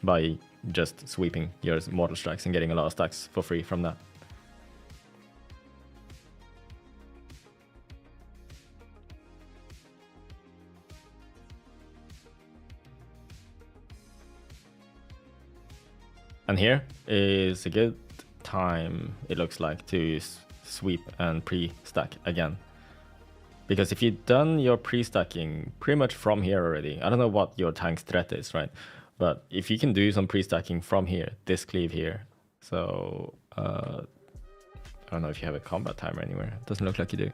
by just sweeping your mortal strikes and getting a lot of stacks for free from that. And here is a good time, it looks like, to sweep and pre-stack again. Because if you've done your pre-stacking pretty much from here already, I don't know what your tank's threat is, right? But if you can do some pre-stacking from here, this cleave here, so I don't know if you have a combat timer anywhere. It doesn't look like you do.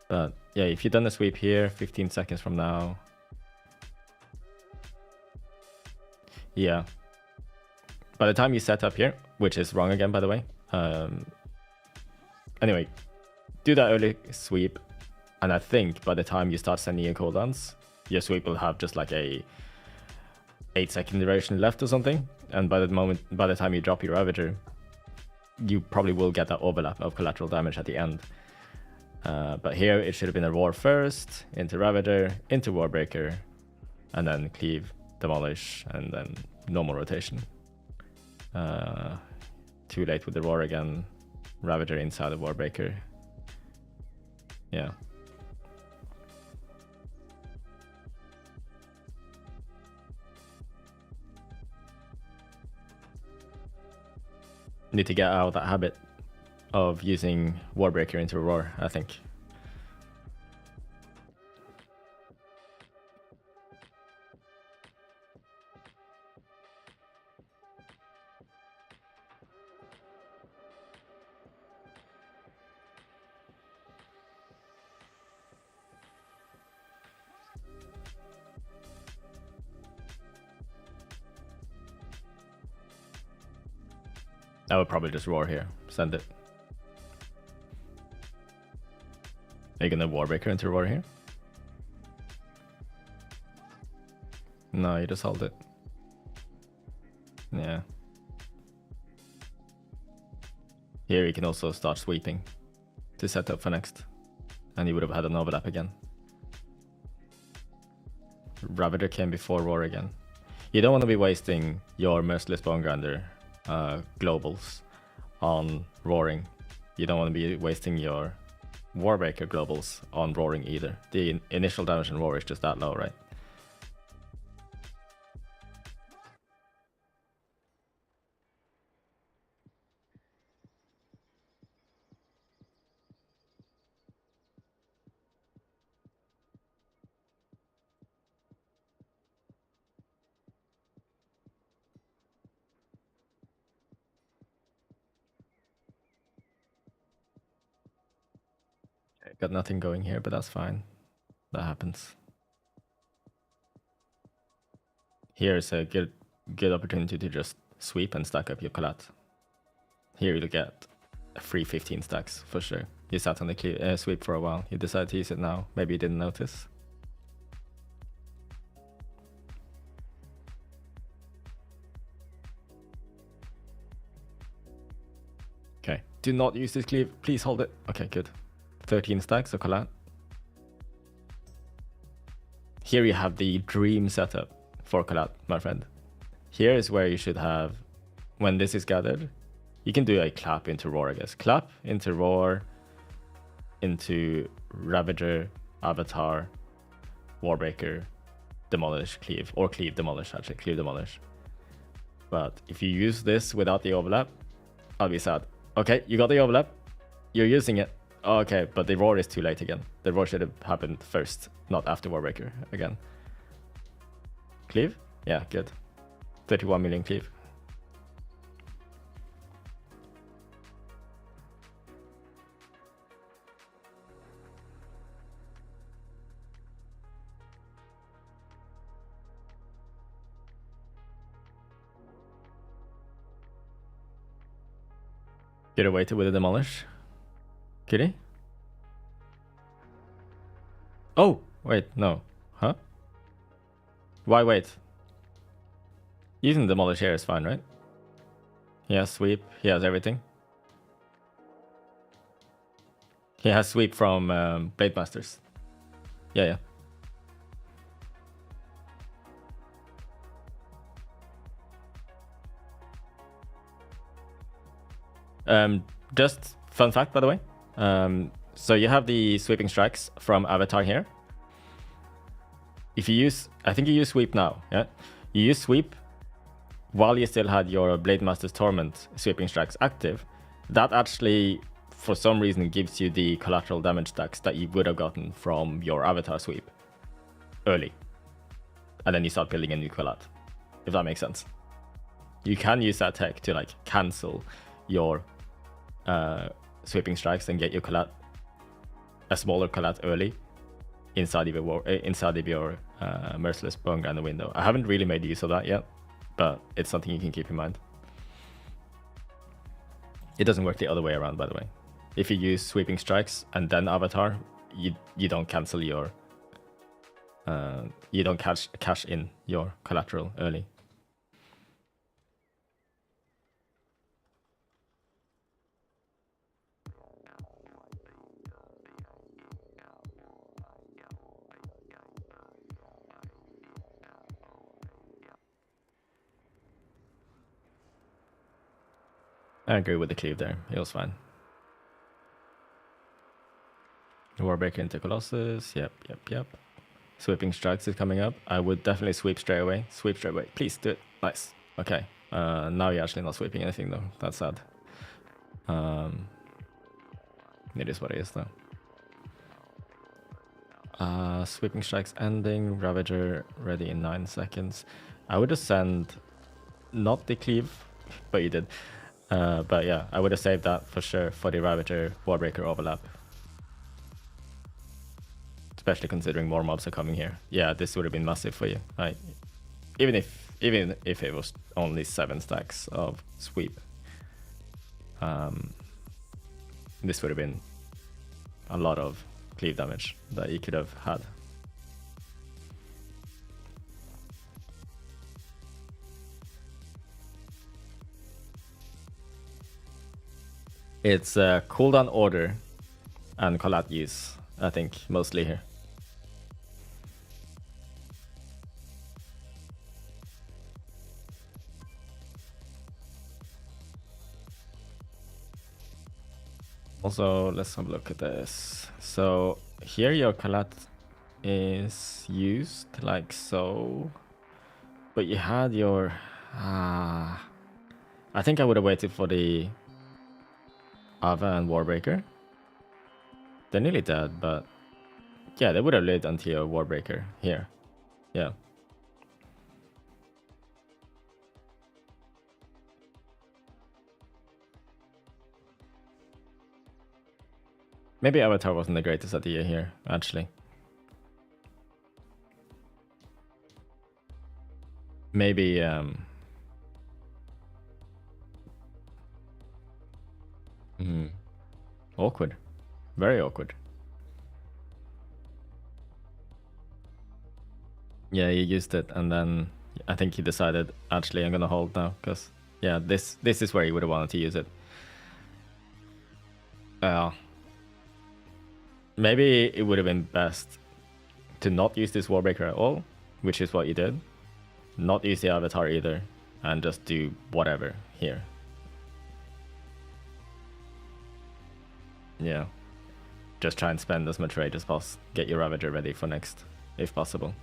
But yeah, if you've done the sweep here, 15 seconds from now. Yeah. By the time you set up here, which is wrong again, by the way. Anyway, do that early sweep. And I think by the time you start sending your cooldowns, your sweep will have just like a 8-second duration left or something. And by the time you drop your Ravager, you probably will get that overlap of collateral damage at the end. But here it should have been a roar first, into Ravager, into Warbreaker, and then cleave, demolish, and then normal rotation. Too late with the roar again. Ravager inside the Warbreaker. Yeah. Need to get out of that habit of using Warbreaker into a roar, I think. I would probably just roar here. Send it. Are you gonna Warbreaker into roar here? No, you just hold it. Yeah. Here you can also start sweeping to set up for next. And you would have had an overlap again. Ravager came before roar again. You don't want to be wasting your Merciless Bone Grinder globals on roaring. You don't want to be wasting your Warbreaker globals on roaring either. The initial damage in roar is just that low, right? Got nothing going here, but that's fine. That happens. Here's a good opportunity to just sweep and stack up your collat. Here you'll get free 15 stacks for sure. You sat on the sweep for a while. You decided to use it now. Maybe you didn't notice. Okay. Do not use this cleave. Please hold it. Okay, good. 13 stacks of collat. Here you have the dream setup for collat, my friend. Here is where you should have, when this is gathered, you can do a clap into roar, I guess. Clap into roar, into Ravager, Avatar, Warbreaker, Demolish, Cleave, or Cleave, Demolish, actually, Cleave, Demolish. But if you use this without the overlap, I'll be sad. Okay, you got the overlap, you're using it. Okay, but the roar is too late again. The roar should have happened first, not after Warbreaker again. Cleave? Yeah, good. 31 million cleave. Could have waited with the demolish. Could he? Oh, wait, no. Huh? Why wait? Using demolish here is fine, right? He has sweep, he has everything. He has sweep from Blade Masters. Yeah. Just fun fact, by the way. So you have the sweeping strikes from Avatar here. If you use, I think you use sweep now, yeah? You use sweep while you still had your Blade Master's Torment sweeping strikes active. That actually, for some reason, gives you the collateral damage stacks that you would have gotten from your Avatar sweep early. And then you start building a new collat, if that makes sense. You can use that tech to like cancel your sweeping strikes and get your collat, a smaller collat early inside of your Merciless Bone window. I haven't really made use of that yet, but it's something you can keep in mind. It doesn't work the other way around, by the way. If you use sweeping strikes and then Avatar, you don't cancel your you don't cash in your collateral early. I agree with the cleave there. He was fine. Warbreaker into Colossus. Yep. Sweeping strikes is coming up. I would definitely sweep straight away. Sweep straight away. Please do it. Nice. Okay. Now you're actually not sweeping anything though. That's sad. It is what it is though. Sweeping strikes ending. Ravager ready in 9 seconds. I would just send not the cleave, but you did. But yeah, I would have saved that for sure for the Ravager Warbreaker overlap. Especially considering more mobs are coming here. Yeah, this would have been massive for you. Like, even if it was only 7 stacks of sweep, this would have been a lot of cleave damage that you could have had. It's cooldown order and collat use, I think, mostly here. Also, let's have a look at this. So here your collat is used like so, but you had your I think I would have waited for the Ava and Warbreaker. They're nearly dead, but yeah, they would have lived until your Warbreaker here. Yeah. Maybe Avatar wasn't the greatest idea here, actually. Maybe Awkward. Very awkward. Yeah, he used it, and then I think he decided, actually, I'm gonna hold now, because, yeah, this is where he would have wanted to use it. Maybe it would have been best to not use this Warbreaker at all, which is what you did. Not use the Avatar either, and just do whatever here. Yeah. Just try and spend as much rage as possible. Get your Ravager ready for next, if possible.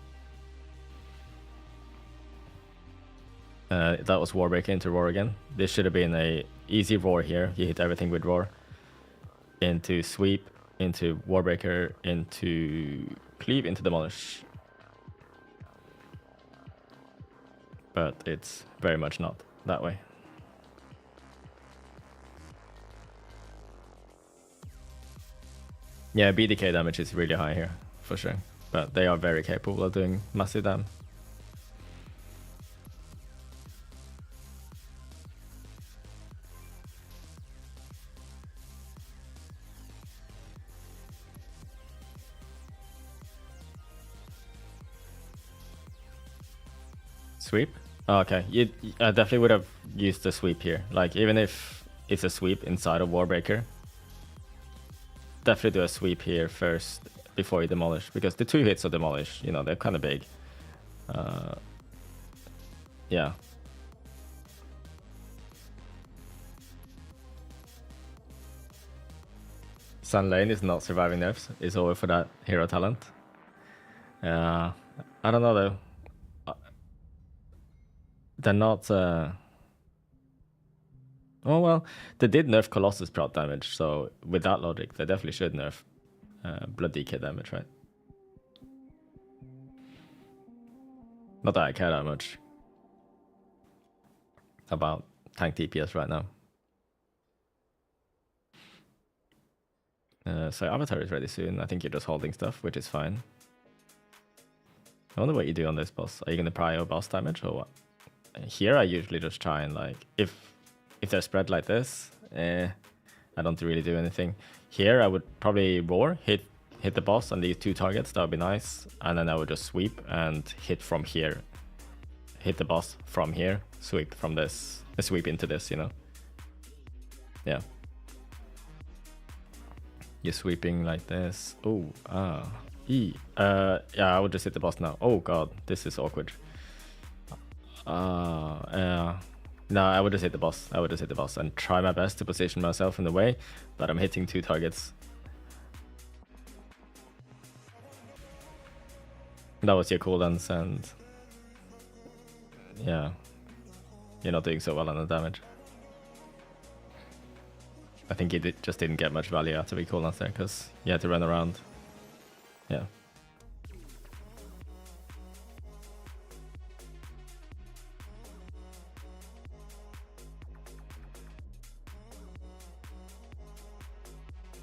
That was Warbreaker into Roar again. This should have been a easy Roar here. You hit everything with Roar. Into Sweep, into Warbreaker, into Cleave, into Demolish. But it's very much not that way. Yeah, BDK damage is really high here, for sure. But they are very capable of doing massive damage. Sweep? Oh, okay, I definitely would have used the sweep here. Like, even if it's a sweep inside of Warbreaker, definitely do a sweep here first before you demolish, because the 2 hits of demolish, you know, they're kind of big. Yeah. Sun Lane is not surviving nerfs. It's over for that hero talent. I don't know though. They're not. Oh well, they did nerf Colossus prot damage, so with that logic, they definitely should nerf Blood DK damage, right? Not that I care that much about tank DPS right now. So Avatar is ready soon. I think you're just holding stuff, which is fine. I wonder what you do on this boss. Are you going to prio boss damage or what? Here I usually just try and, like, if they're spread like this, I don't really do anything. Here I would probably roar, hit the boss on these 2 targets, that would be nice. And then I would just sweep and hit from here. Hit the boss from here, sweep from this, sweep into this, you know? Yeah. You're sweeping like this. Oh, yeah, I would just hit the boss now. Oh god, this is awkward. No, I would just hit the boss. I would just hit the boss and try my best to position myself in the way that I'm hitting 2 targets. That was your cooldowns, and yeah, you're not doing so well on the damage. I think you just didn't get much value out of your cooldowns there, because you had to run around. Yeah.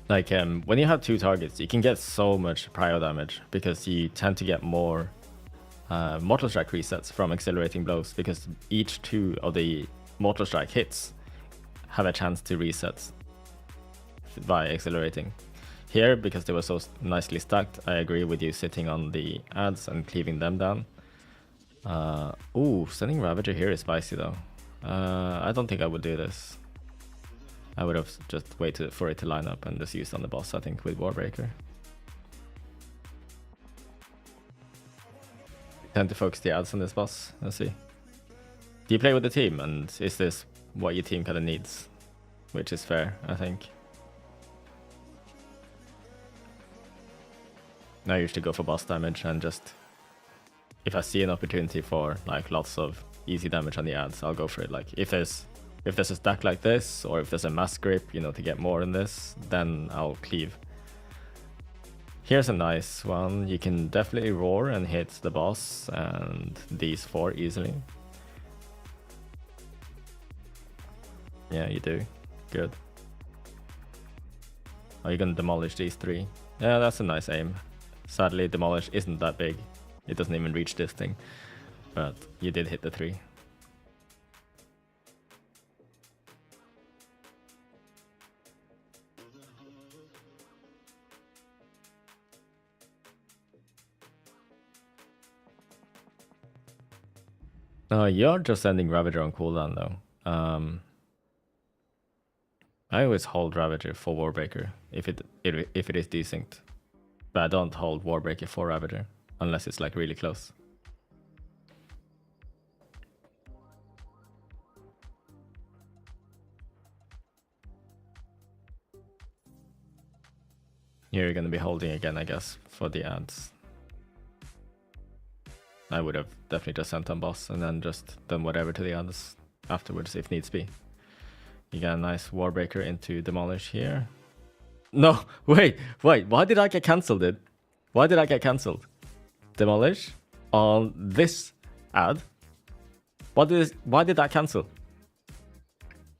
Like, when you have 2 targets, you can get so much prio damage, because you tend to get more Mortal Strike resets from accelerating blows, because each 2 of the Mortal Strike hits have a chance to reset by accelerating. Here, because they were so nicely stacked, I agree with you sitting on the ads and cleaving them down. Ooh, sending Ravager here is spicy though. I don't think I would do this. I would have just waited for it to line up and just used on the boss, I think, with Warbreaker. Tend to focus the ads on this boss. Let's see. Do you play with the team, and is this what your team kind of needs? Which is fair, I think. I usually go for boss damage, and just if I see an opportunity for like lots of easy damage on the ads, I'll go for it. Like if there's a stack like this, or if there's a mass grip, you know, to get more in this, then I'll cleave. Here's a nice one. You can definitely roar and hit the boss and these 4 easily. Yeah, you do. Good. Are you gonna demolish these 3? Yeah, that's a nice aim. Sadly, demolish isn't that big. It doesn't even reach this thing. But you did hit the 3. No, you're just sending Ravager on cooldown though. I always hold Ravager for Warbreaker if it is desynced, but I don't hold Warbreaker for Ravager unless it's like really close. Here you're gonna be holding again, I guess, for the ads. I would have definitely just sent on boss and then just done whatever to the ads afterwards if needs be. You got a nice Warbreaker into Demolish here. No, wait, why did I get cancelled, dude? Why did I get cancelled? Demolish on this ad? Why did that cancel?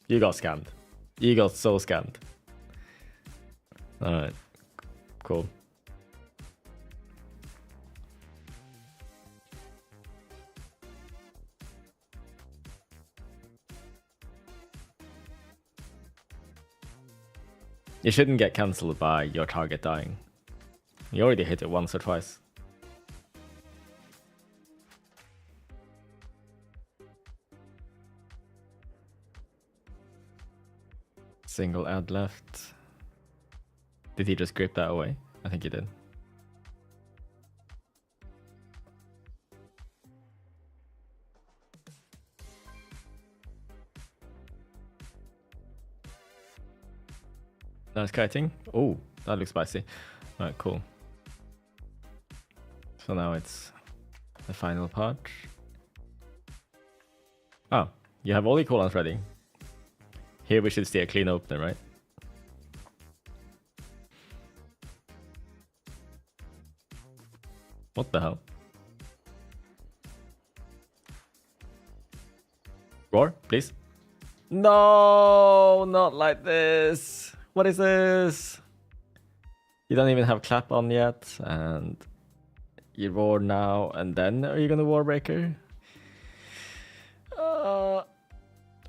You got scammed. You got so scammed. Alright. Cool. You shouldn't get cancelled by your target dying. You already hit it once or twice. Single ad left. Did he just grip that away? I think he did. Nice kiting. Oh, that looks spicy. Alright, cool. So now it's the final part. Oh, you have all the cooldowns ready. Here we should see a clean opener, right? What the hell? Roar, please. No, not like this. What is this? You don't even have clap on yet, and you roar now, and then are you gonna Warbreaker?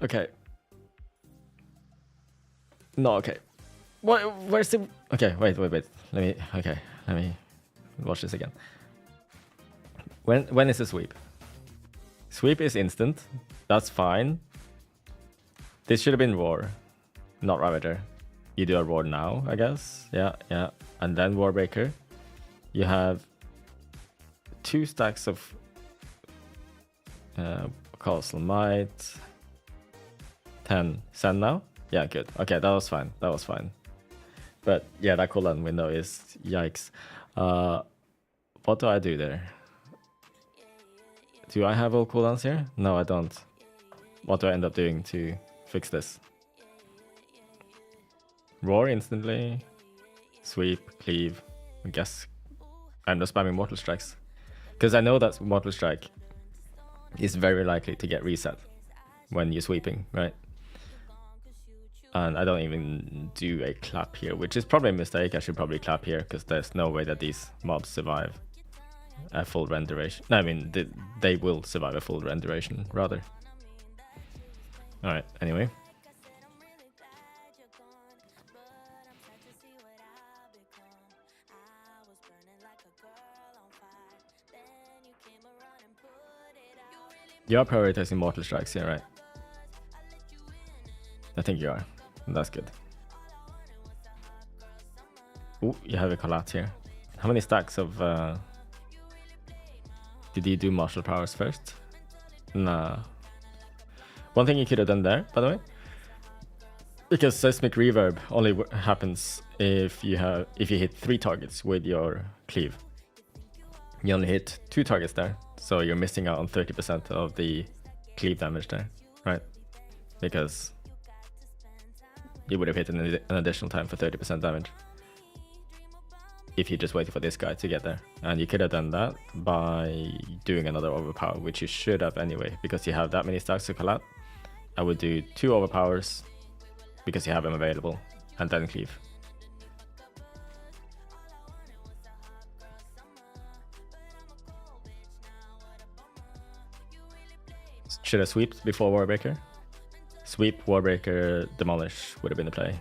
Okay. No, okay. What? Where's the? Okay, wait. Let me watch this again. When is the sweep? Sweep is instant. That's fine. This should have been roar, not Ravager. You do a roar now, I guess. Yeah. And then Warbreaker. You have 2 stacks of Castle Might. 10 send now. Yeah, good. Okay, that was fine. But yeah, that cooldown window is yikes. What do I do there? Do I have all cooldowns here? No, I don't. What do I end up doing to fix this? Roar instantly. Sweep, cleave. I guess I'm just spamming Mortal Strikes. Because I know that Mortal Strike is very likely to get reset when you're sweeping, right? And I don't even do a clap here, which is probably a mistake. I should probably clap here because there's no way that these mobs survive a full rend duration. No, I mean, they will survive a full rend duration, rather. Alright, anyway. You are prioritizing Mortal Strikes here, right? I think you are. That's good. Ooh, you have a collat here. How many stacks of... Did you do martial powers first? Nah. One thing you could have done there, by the way, because seismic reverb only happens if you hit 3 targets with your cleave. You only hit 2 targets there, so you're missing out on 30% of the cleave damage there, right? Because you would have hit an additional time for 30% damage if you just waited for this guy to get there. And you could have done that by doing another overpower, which you should have anyway, because you have that many stacks to collapse. I would do 2 overpowers because you have them available, and then cleave. Should I sweep before Warbreaker? Sweep, Warbreaker, Demolish would have been the play.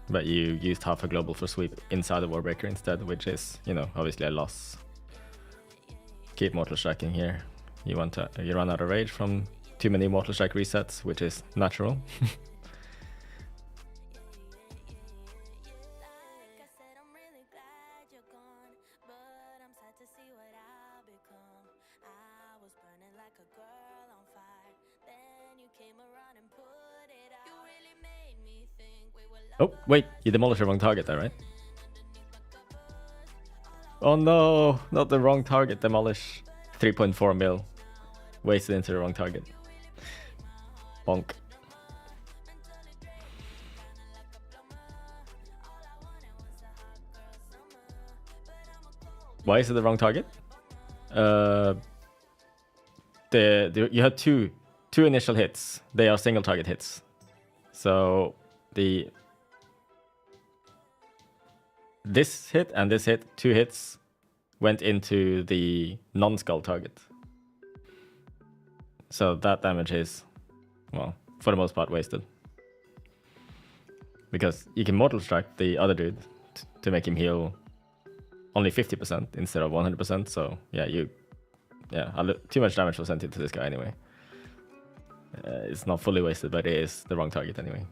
But you used half a global for sweep inside the Warbreaker instead, which is, you know, obviously a loss. keep Mortal Striking here. You run out of rage from too many Mortal Strike resets, which is natural. Oh, wait, you demolished the wrong target there, right? Oh no, not the wrong target, demolish. 3.4 mil. Wasted into the wrong target. Bonk. Why is it the wrong target? You had two initial hits. They are single target hits. So this hit and this hit, 2 hits, went into the non-skull target. So that damage is, well, for the most part wasted. Because you can Mortal Strike the other dude to make him heal only 50% instead of 100%. So yeah, too much damage was sent into this guy anyway. It's not fully wasted, but it is the wrong target anyway.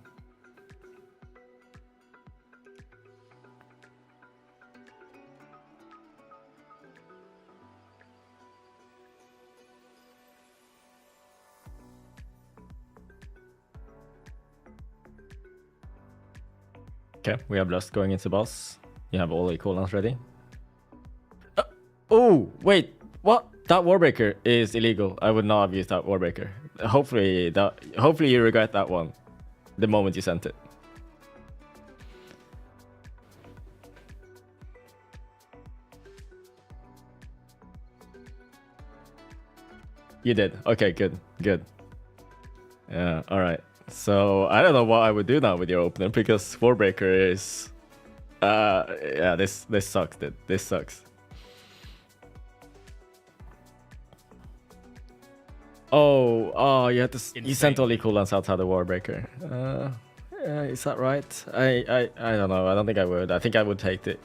Okay, we have Lust going into boss. You have all the cooldowns ready. Oh, wait, what? That Warbreaker is illegal. I would not have used that Warbreaker. Hopefully you regret that one the moment you sent it. You did. Okay, good. Yeah, all right. So I don't know what I would do now with your opener because Warbreaker is, yeah, this sucks, dude. This sucks. Oh, you had to. You sent all the cooldowns outside the Warbreaker. Is that right? I don't know. I don't think I would. I think I would take it.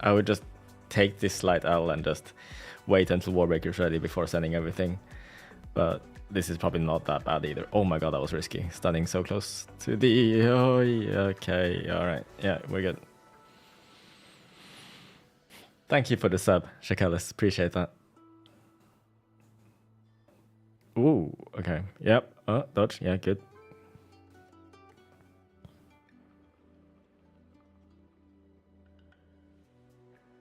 I would just take this slight L and just wait until Warbreaker's ready before sending everything. But this is probably not that bad either. Oh my god, that was risky. Stunning so close to the... Oh, yeah, okay, alright. Yeah, we're good. Thank you for the sub, Shakalis. Appreciate that. Ooh, okay. Yep. Oh, dodge. Yeah, good.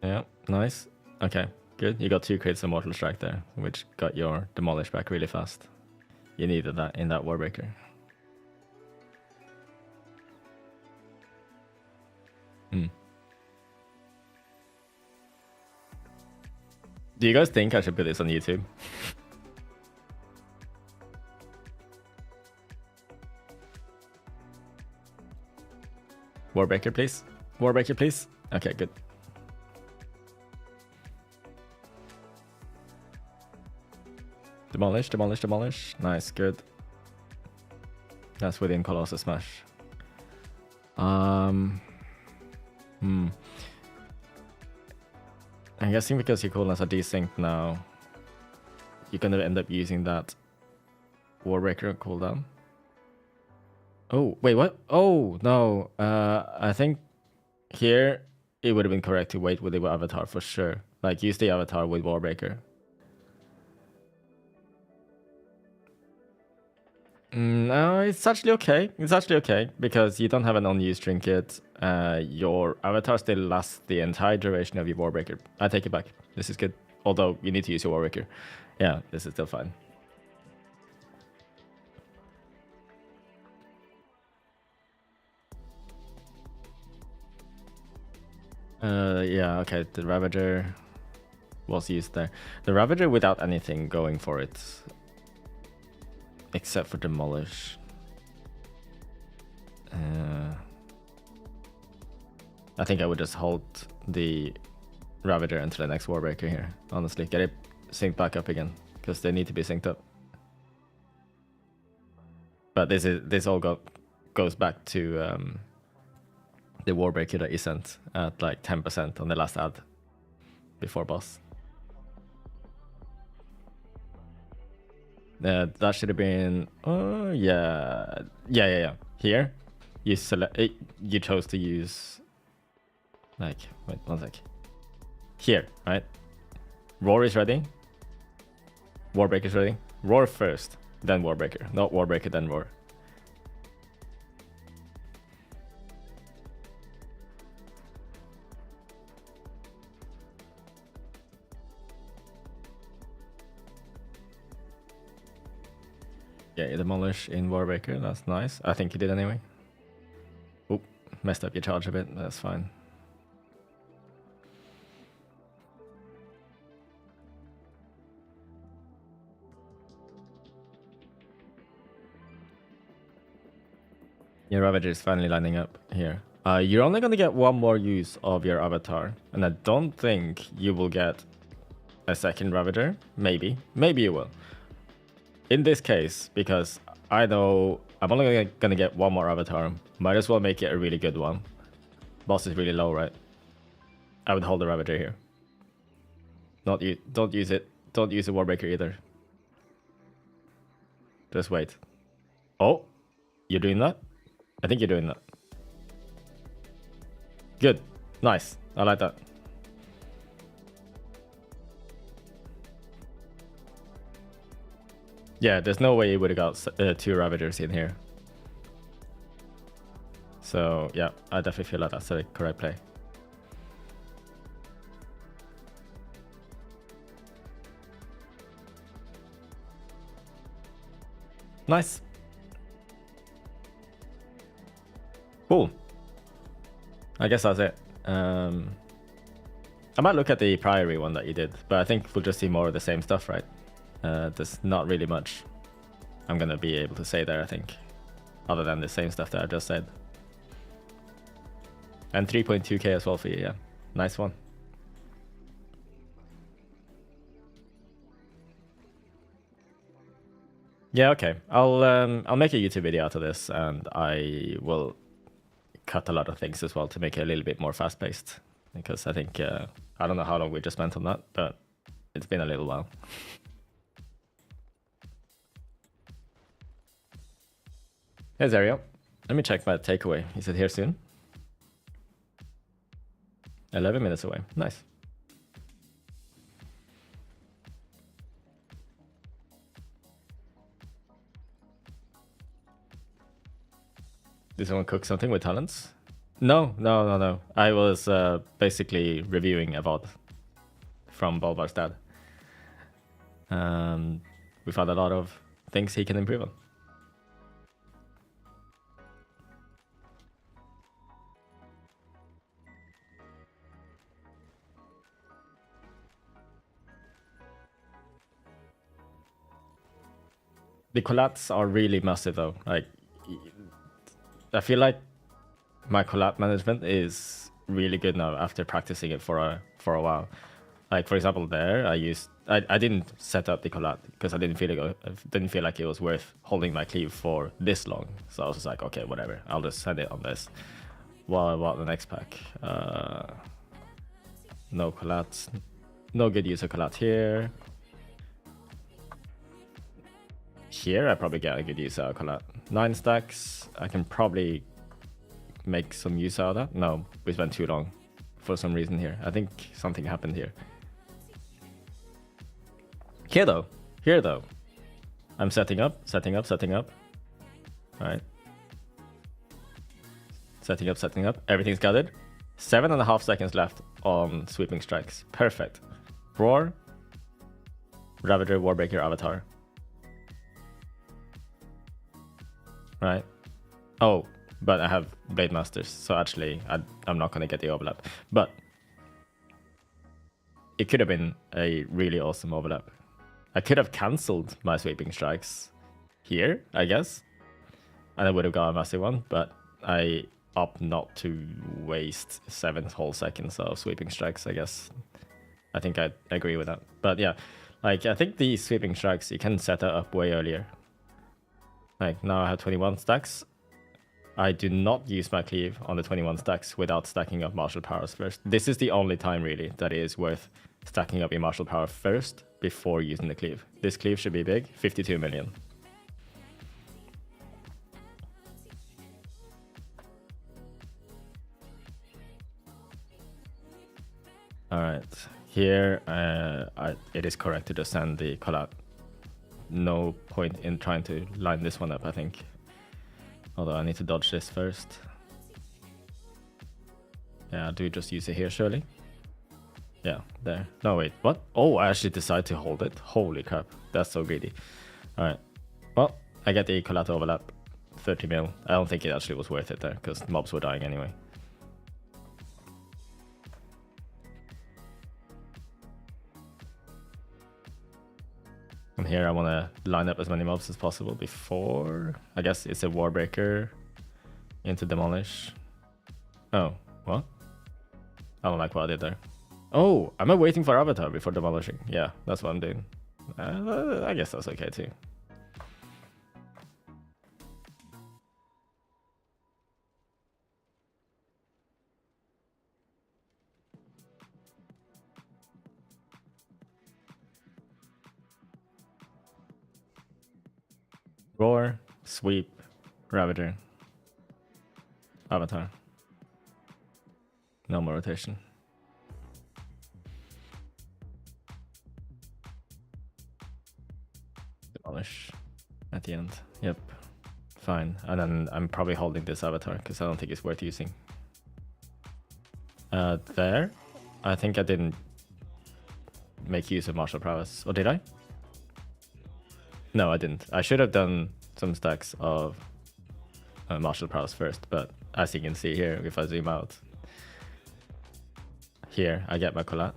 Yeah, nice. Okay, good. You got 2 crits of Mortal Strike there, which got your Demolish back really fast. You needed that in that Warbreaker. Do you guys think I should put this on YouTube? Warbreaker, please. Warbreaker, please. Okay, good. Demolish, demolish, demolish. Nice, good. That's within Colossus Smash. I'm guessing because your cooldowns are desynced now, you're gonna end up using that Warbreaker cooldown. Oh, wait, what? Oh, no. I think here it would have been correct to wait with the avatar for sure. Like, use the avatar with Warbreaker. No, it's actually okay. It's actually okay because you don't have an unused trinket. Your avatar still lasts the entire duration of your Warbreaker. I take it back. This is good. Although you need to use your Warbreaker. Yeah, this is still fine. Yeah, okay. The Ravager was used there. The Ravager without anything going for it. Except for Demolish. I think I would just hold the Ravager until the next Warbreaker here. Honestly, get it synced back up again because they need to be synced up. But this all goes back to the Warbreaker that you sent at like 10% on the last ad before boss. That should have been. Oh yeah. Here, you select. You chose to use. Like, wait, one sec. Here, right? Roar is ready. Warbreaker is ready. Roar first, then Warbreaker. Not Warbreaker, then Roar. Yeah, you demolish in Warbreaker. That's nice. I think you did anyway. Oop, messed up your charge a bit. That's fine. Your Ravager is finally lining up here. You're only gonna get one more use of your avatar, and I don't think you will get a second Ravager. Maybe you will. In this case, because I know I'm only gonna get one more avatar, might as well make it a really good one. Boss is really low, right? I would hold the Ravager here. Don't use it. Don't use the Warbreaker either. Just wait. Oh, you're doing that? I think you're doing that. Good. Nice. I like that. Yeah, there's no way you would have got 2 Ravagers in here. So, yeah, I definitely feel like that's the correct play. Nice. Cool. I guess that's it. I might look at the Priory one that you did, but I think we'll just see more of the same stuff, right? There's not really much I'm gonna be able to say there, I think, other than the same stuff that I just said. And 3.2k as well for you, yeah. Nice one. Yeah, okay. I'll make a YouTube video out of this, and I will cut a lot of things as well to make it a little bit more fast-paced, because I think I don't know how long we just spent on that, but it's been a little while. Here's Ariel. Let me check my takeaway. Is it here soon? 11 minutes away. Nice. Did someone cook something with talents? No. I was basically reviewing a VOD from Bolvar's dad. We found a lot of things he can improve on. The collabs are really massive though. Like, I feel like my collab management is really good now after practicing it for a while. Like, for example, there I didn't set up the collab because I didn't feel like it was worth holding my cleave for this long. So I was just like, okay, whatever. I'll just send it on this. What about the next pack? No collabs. No good use of collab here. Here, I probably get a good use out of collab. 9 stacks. I can probably make some use out of that. No, we spent too long for some reason here. I think something happened here. Here though. I'm setting up. All right. Setting up. Everything's gathered. 7.5 seconds left on sweeping strikes. Perfect. Roar. Ravager, Warbreaker, Avatar. Right. Oh, but I have Blade Masters, so actually I'm not gonna get the overlap. But it could have been a really awesome overlap. I could have cancelled my sweeping strikes here, I guess, and I would have got a massive one, but I opt not to waste 7 whole seconds of sweeping strikes, I guess. I think I agree with that. But yeah, like, I think the sweeping strikes, you can set that up way earlier. Like, now I have 21 stacks. I do not use my cleave on the 21 stacks without stacking up martial powers first. This is the only time really that it is worth stacking up your martial power first before using the cleave. This cleave should be big, 52 million. Alright, here it is correct to just send the call out. No point in trying to line this one up, I think. Although I need to dodge this first. Yeah, do just use it here, surely? Yeah, there. No, wait, what? Oh, I actually decided to hold it. Holy crap, that's so greedy. Alright, well, I get the collateral overlap. 30 mil. I don't think it actually was worth it there, because mobs were dying anyway. And here I want to line up as many mobs as possible before... I guess it's a Warbreaker into Demolish. Oh, what? I don't like what I did there. Oh, am I waiting for Avatar before demolishing? Yeah, that's what I'm doing. I guess that's okay too. Roar, Sweep, Ravager, Avatar. No more rotation. Demolish at the end. Yep. Fine. And then I'm probably holding this Avatar because I don't think it's worth using. There. I think I didn't make use of martial prowess. Or did I? No, I didn't. I should have done some stacks of martial prowess first, but as you can see here, if I zoom out, here I get my collat.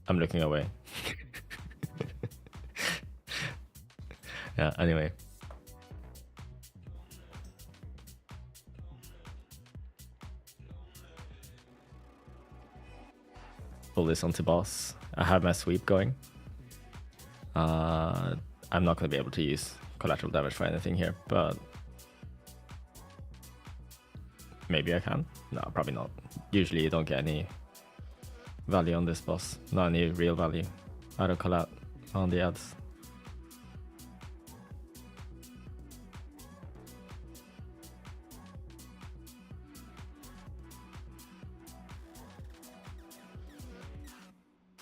I'm looking away. Yeah, anyway. Pull this onto boss. I have my sweep going. I'm not going to be able to use collateral damage for anything here, but maybe I can. No, probably not. Usually you don't get any value on this boss. Not any real value out of collat on the ads.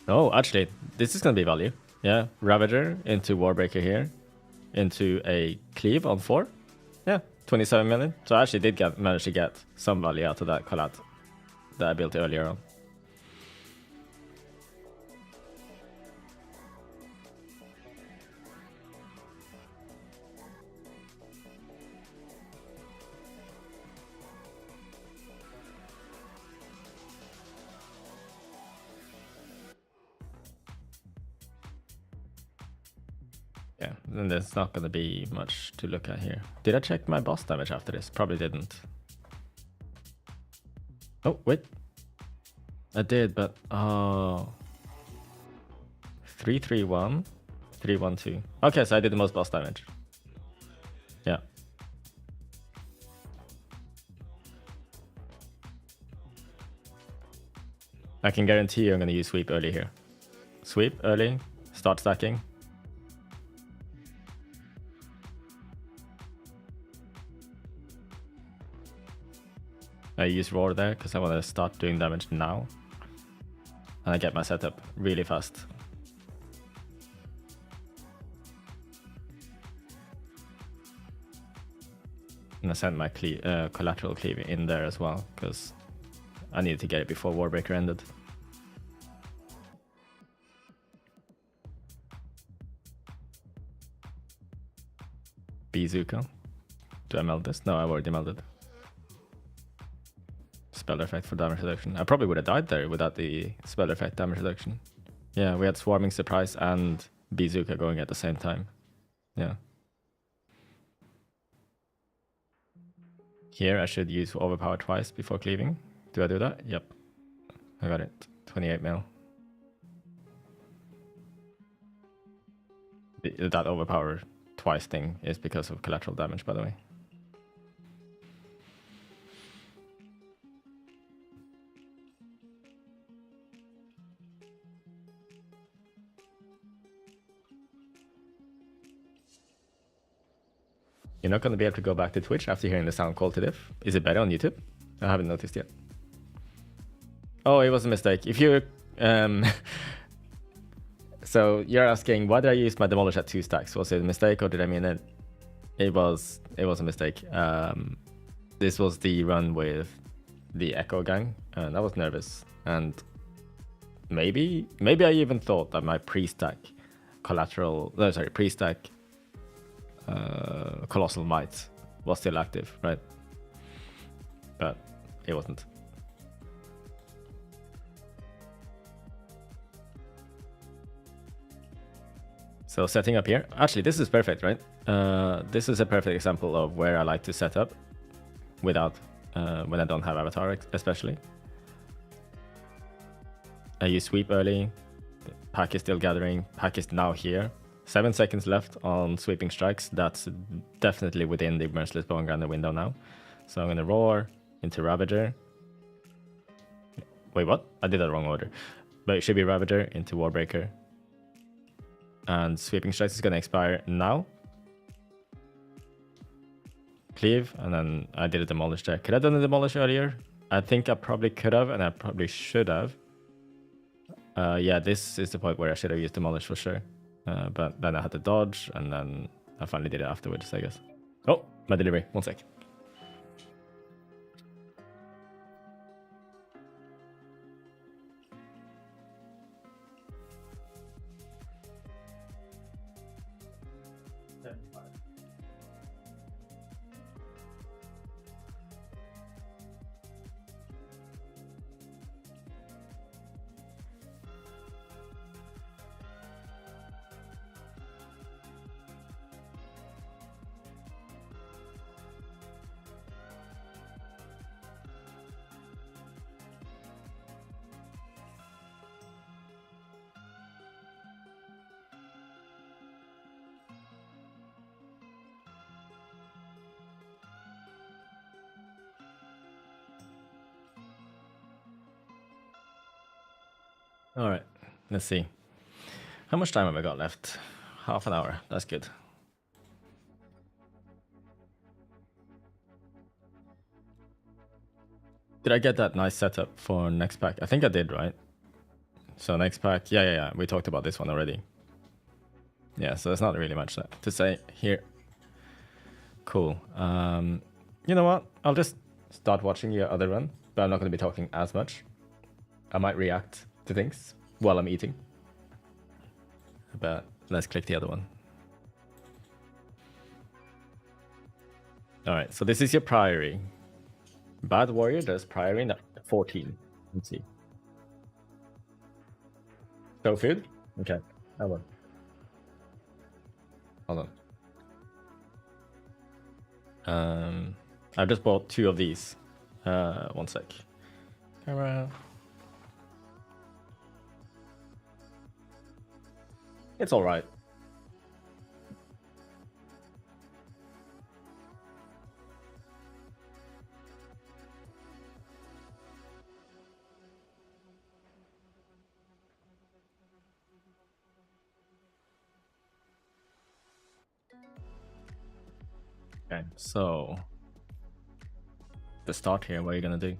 Oh, actually, this is going to be value. Yeah, Ravager into Warbreaker here, into a cleave on 4. Yeah, 27 million. So I actually did manage to get some value out of that collat that I built earlier on. Yeah, then there's not going to be much to look at here. Did I check my boss damage after this? Probably didn't. Oh, wait. I did, but... Oh. 331, 312. Okay, so I did the most boss damage. Yeah. I can guarantee you I'm going to use sweep early here. Sweep early, start stacking. I use roar there because I want to start doing damage now. And I get my setup really fast. And I sent my collateral cleave in there as well because I needed to get it before Warbreaker ended. Bazooka. Do I meld this? No, I've already melded. Spell effect for damage reduction. I probably would have died there without the spell effect damage reduction. Yeah, we had Swarming Surprise and Bazooka going at the same time. Yeah. Here I should use Overpower twice before cleaving. Do I do that? Yep. I got it. 28 mil. That Overpower twice thing is because of collateral damage, by the way. You're not going to be able to go back to Twitch after hearing the sound quality diff. Is it better on YouTube? I haven't noticed yet. Oh, it was a mistake. If you so you're asking, why did I use my demolish at 2 stacks? Was it a mistake or did I mean it? It was a mistake. This was the run with the Echo gang, and I was nervous. And maybe I even thought that my pre-stack pre-stack Colossal Might was still active, right? But it wasn't. So setting up here, actually this is perfect, right? This is a perfect example of where I like to set up without, when I don't have Avatar especially. You sweep early, the pack is still gathering, pack is now here. 7 seconds left on sweeping strikes, that's definitely within the Merciless Bowengrinder window now. So I'm gonna roar into Ravager. Wait, what? I did that wrong order. But it should be Ravager into Warbreaker. And sweeping strikes is gonna expire now. Cleave, and then I did a demolish there. Could I have done a demolish earlier? I think I probably could have, and I probably should have. Yeah, this is the point where I should have used demolish for sure. But then I had to dodge, and then I finally did it afterwards, I guess. Oh, my delivery. 1 sec. All right, let's see. How much time have I got left? Half an hour. That's good. Did I get that nice setup for next pack? I think I did, right? So next pack, yeah. We talked about this one already. Yeah, so there's not really much to say here. Cool. You know what? I'll just start watching your other run, but I'm not going to be talking as much. I might react to things while I'm eating. But let's click the other one. All right, so this is your Priory. Bad Warrior does Priory at 14. Let's see. Show food? Okay, hold on. Hold on. I just bought 2 of these. 1 sec. Camera. It's all right. Okay, so to start here, what are you gonna do?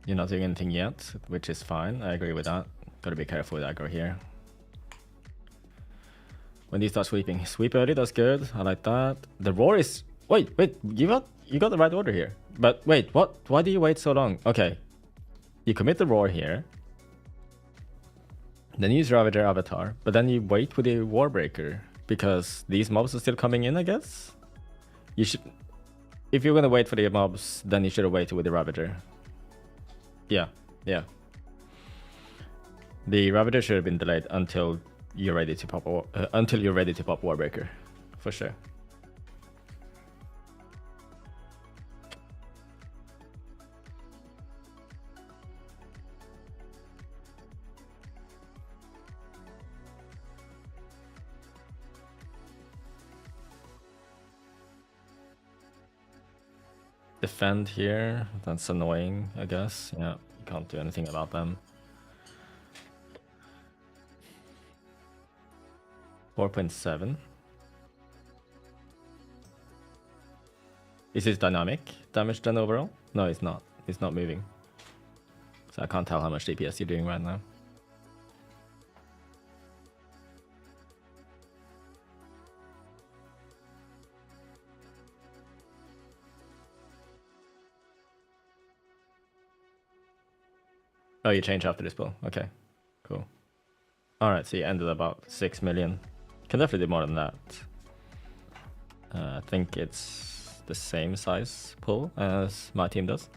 You're not doing anything yet, which is fine. I agree with that. Gotta be careful with aggro here. When do you start sweeping? Sweep early, that's good. I like that. The roar is... Wait, you got the right order here. But wait, what? Why do you wait so long? Okay. You commit the roar here. Then you use Ravager Avatar. But then you wait with the Warbreaker. Because these mobs are still coming in, I guess? You should... If you're gonna wait for the mobs, then you should have waited with the Ravager. Yeah. The Ravager should have been delayed until you're ready to pop Warbreaker, for sure. Defend here, that's annoying, I guess. Yeah, you can't do anything about them. 4.7. Is his dynamic damage done overall? No, it's not. It's not moving. So I can't tell how much DPS you're doing right now. Oh, you change after this pull. Okay, cool. Alright, so you ended about 6 million. Can definitely do more than that. I think it's the same size pull as my team does.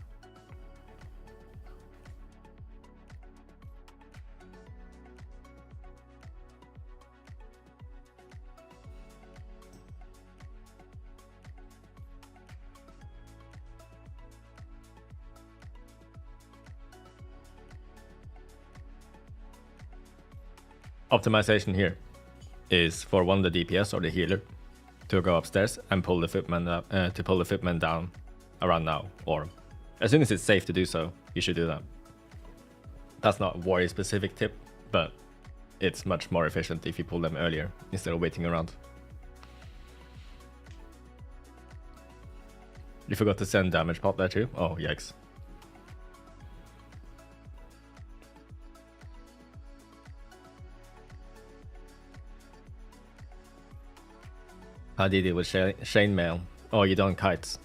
Optimization here is for one of the DPS or the healer to go upstairs and pull the footman up, to pull the footman down around now, or as soon as it's safe to do so, you should do that. That's not a warrior specific tip, but it's much more efficient if you pull them earlier instead of waiting around. You forgot to send damage pot there too? Oh, yikes. How did it with chainmail? Oh, you don't kites.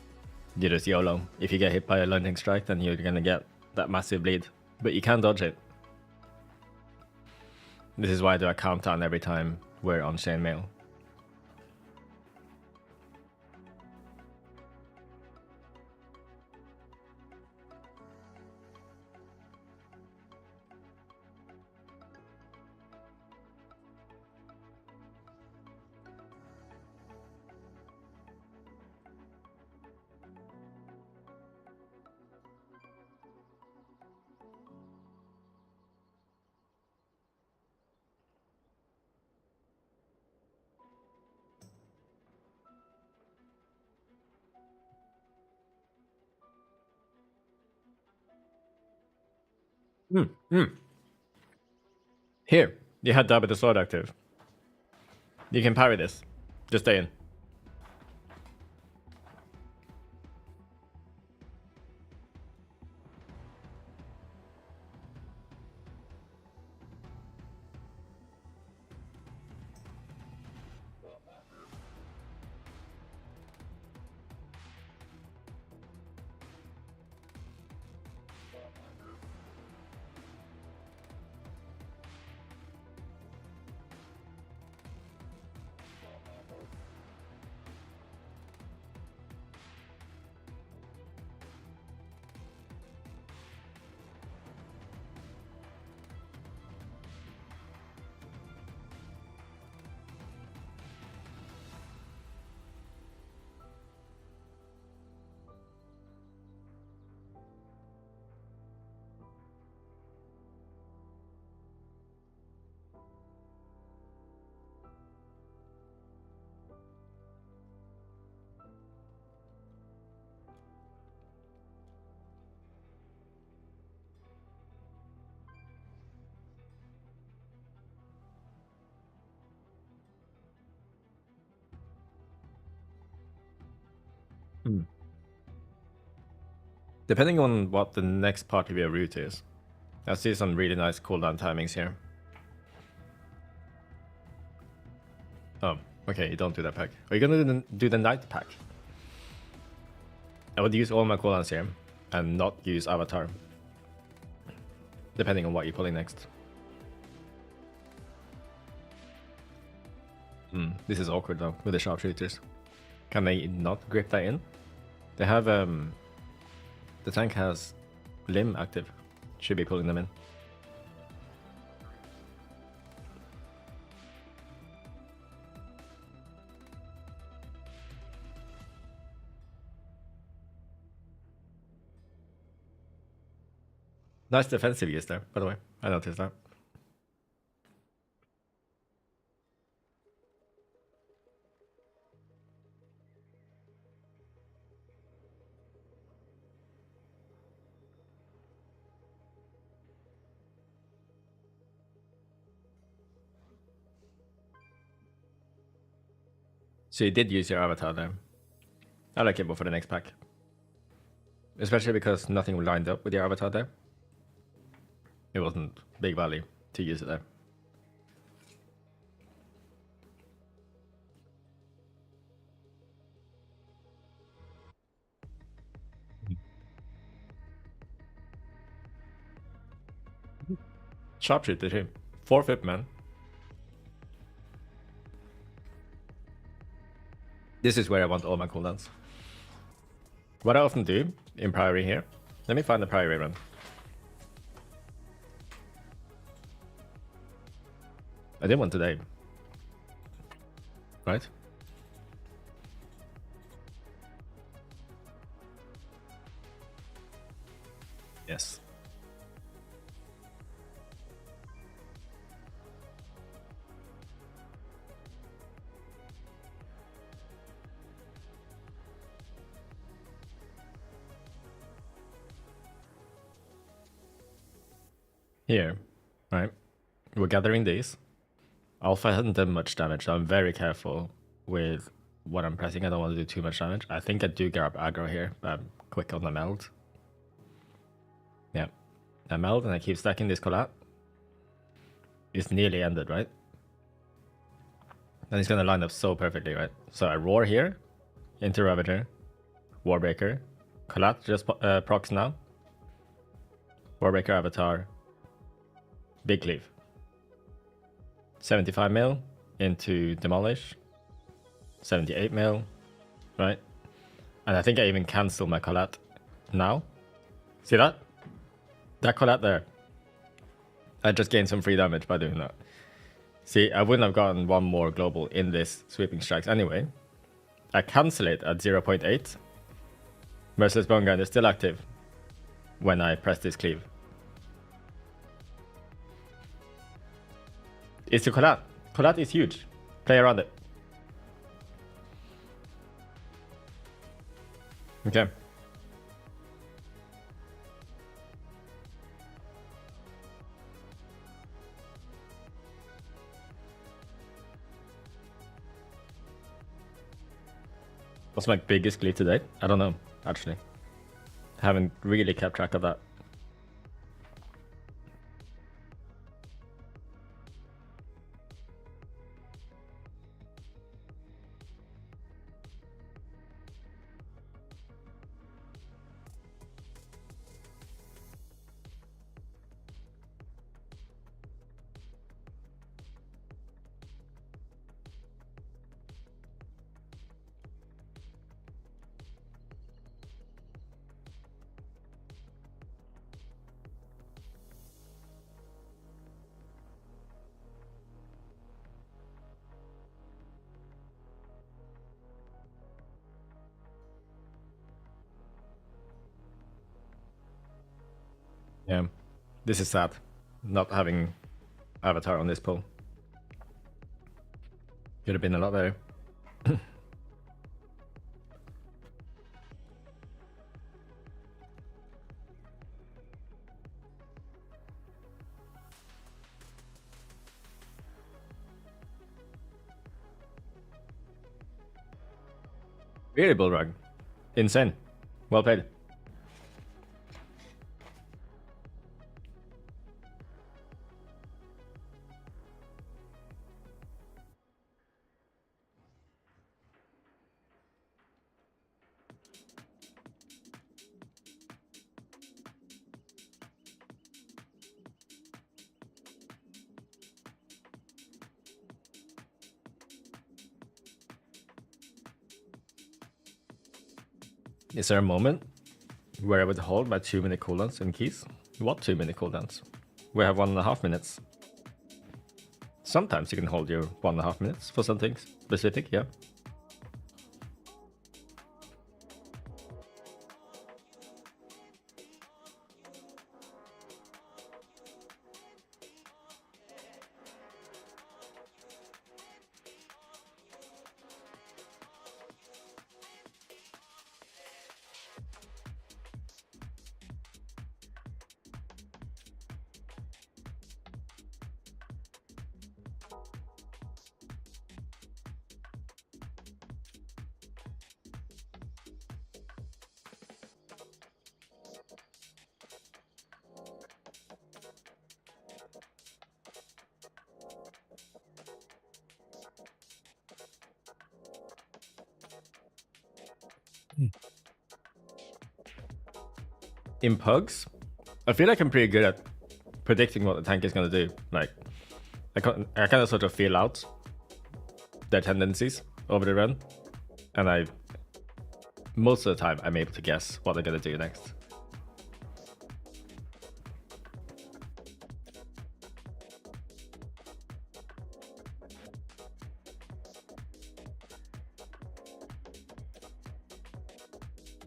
You just YOLO. If you get hit by a lightning strike, then you're gonna get that massive bleed. But you can dodge it. This is why I do a countdown every time we're on chainmail. Here, you had Dab with the sword active. You can parry this. Just stay in. Depending on what the next part of your route is, I see some really nice cooldown timings here. Oh, okay, you don't do that pack. Are you gonna do the night pack? I would use all my cooldowns here and not use Avatar. Depending on what you're pulling next. This is awkward though, with the sharpshooters. Can they not grip that in? They have, the tank has limb active. Should be pulling them in. Nice defensive use there, by the way. I noticed that. So you did use your avatar there. I like it more for the next pack. Especially because nothing lined up with your avatar there. It wasn't big value to use it there. Sharpshooter too. 4-5 man. This is where I want all my cooldowns. What I often do in Priory here, let me find the Priory run. I did one today. Right? Yes. Here, right? We're gathering these. Alpha hasn't done much damage, so I'm very careful with what I'm pressing. I don't want to do too much damage. I think I do grab aggro here, but I'm quick on the meld. Yeah, I meld and I keep stacking this collat. It's nearly ended, right? And it's gonna line up so perfectly, right? So I roar here, into Ravager, Warbreaker, collat just procs now, Warbreaker Avatar, Big Cleave. 75 mil into Demolish. 78 mil, right? And I think I even cancel my collat now. See that? That collat there. I just gained some free damage by doing that. See, I wouldn't have gotten one more global in this sweeping strikes anyway. I cancel it at 0.8. Merciless Bone Gun is still active when I press this cleave. It's a collat. Collat is huge. Play around it. Okay. What's my biggest glitch today? I don't know, actually. Haven't really kept track of that. Yeah, this is sad, not having Avatar on this pull. Could have been a lot better. Really, Bullrug. Insane. Well played. Is there a moment where I would hold my 2-minute cooldowns in keys? What 2-minute cooldowns? We have 1.5 minutes. Sometimes you can hold your 1.5 minutes for something specific, yeah. In pugs, I feel like I'm pretty good at predicting what the tank is going to do. Like, I kind of sort of feel out their tendencies over the run, and most of the time I'm able to guess what they're going to do next.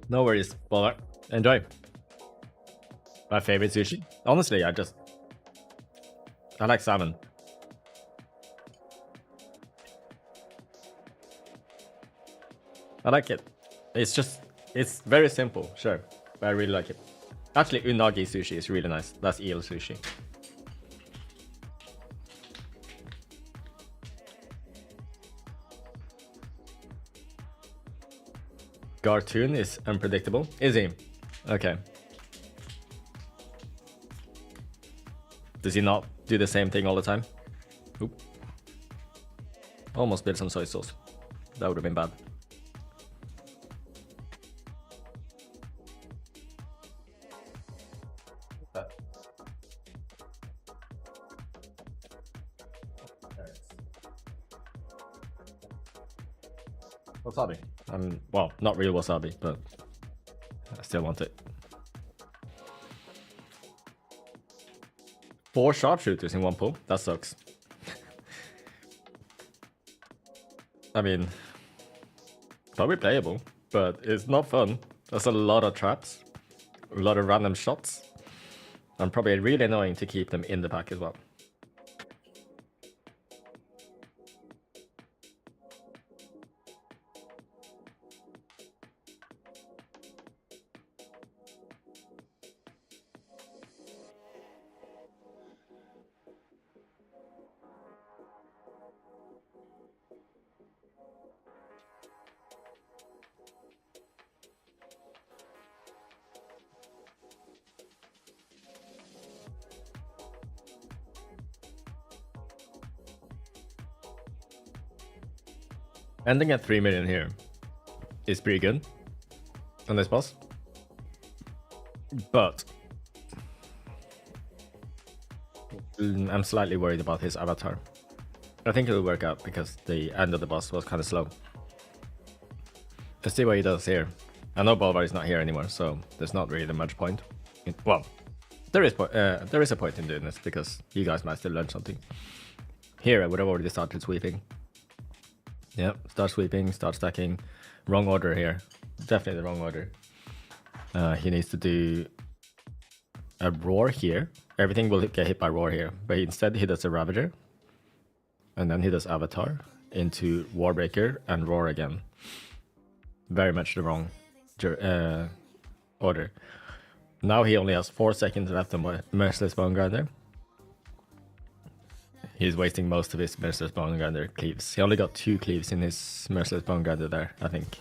No worries, Bowler. Enjoy. My favorite sushi. Honestly, I like salmon. I like it. It's very simple, sure, but I really like it. Actually, unagi sushi is really nice. That's eel sushi. Gartoon is unpredictable. Is he? Okay. Does he not do the same thing all the time? Oop. Almost spilled some soy sauce. That would have been bad. Wasabi. Well, not real wasabi, but I still want it. 4 sharpshooters in one pull? That sucks. I mean, probably playable, but it's not fun. There's a lot of traps, a lot of random shots, and probably really annoying to keep them in the pack as well. Ending at 3 million here is pretty good on this boss, but I'm slightly worried about his avatar. I think it'll work out because the end of the boss was kind of slow. Let's see what he does here. I know Bolvar is not here anymore, so there's not really much point. Well, there is a point in doing this because you guys might still learn something. Here I would have already started sweeping. Yeah, start sweeping, start stacking. Wrong order here. Definitely the wrong order. He needs to do a roar here. Everything will get hit by roar here. But instead he does a Ravager. And then he does Avatar into Warbreaker and roar again. Very much the wrong order. Now he only has 4 seconds left on Merciless Bone Grinder. He's wasting most of his Merciless Bone Grinder cleaves. He only got 2 cleaves in his Merciless Bone Grinder there, I think.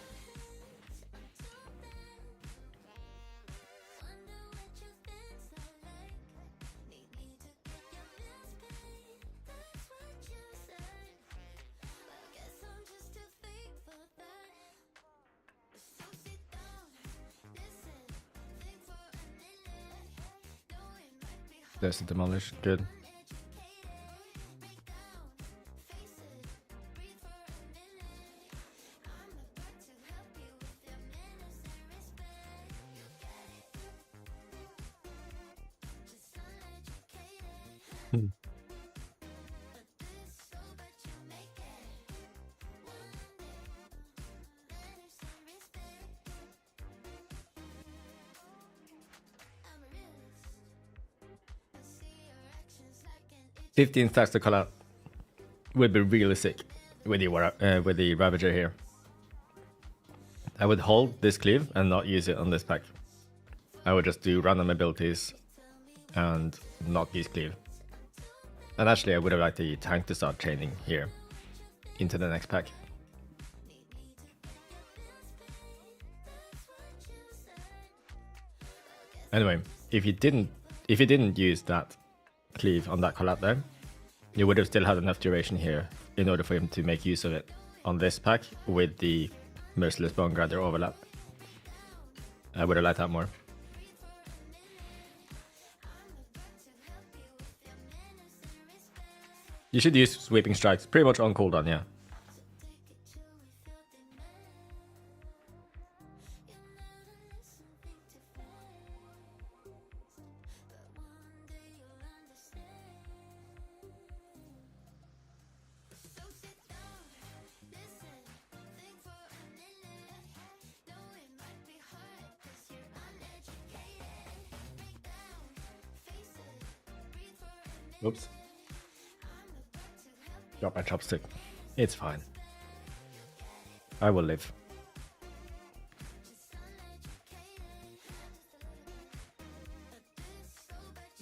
There's a demolish, good. $15 stacks to call out would be really sick with the Ravager here. I would hold this cleave and not use it on this pack. I would just do random abilities and not use cleave. And actually I would have liked the tank to start chaining here into the next pack. Anyway, if you didn't use that cleave on that collab there, you would have still had enough duration here in order for him to make use of it on this pack with the Merciless Bone Grinder overlap. I would have liked that more. You should use sweeping strikes pretty much on cooldown, yeah. Oops. Drop my chopstick. It's fine. I will live.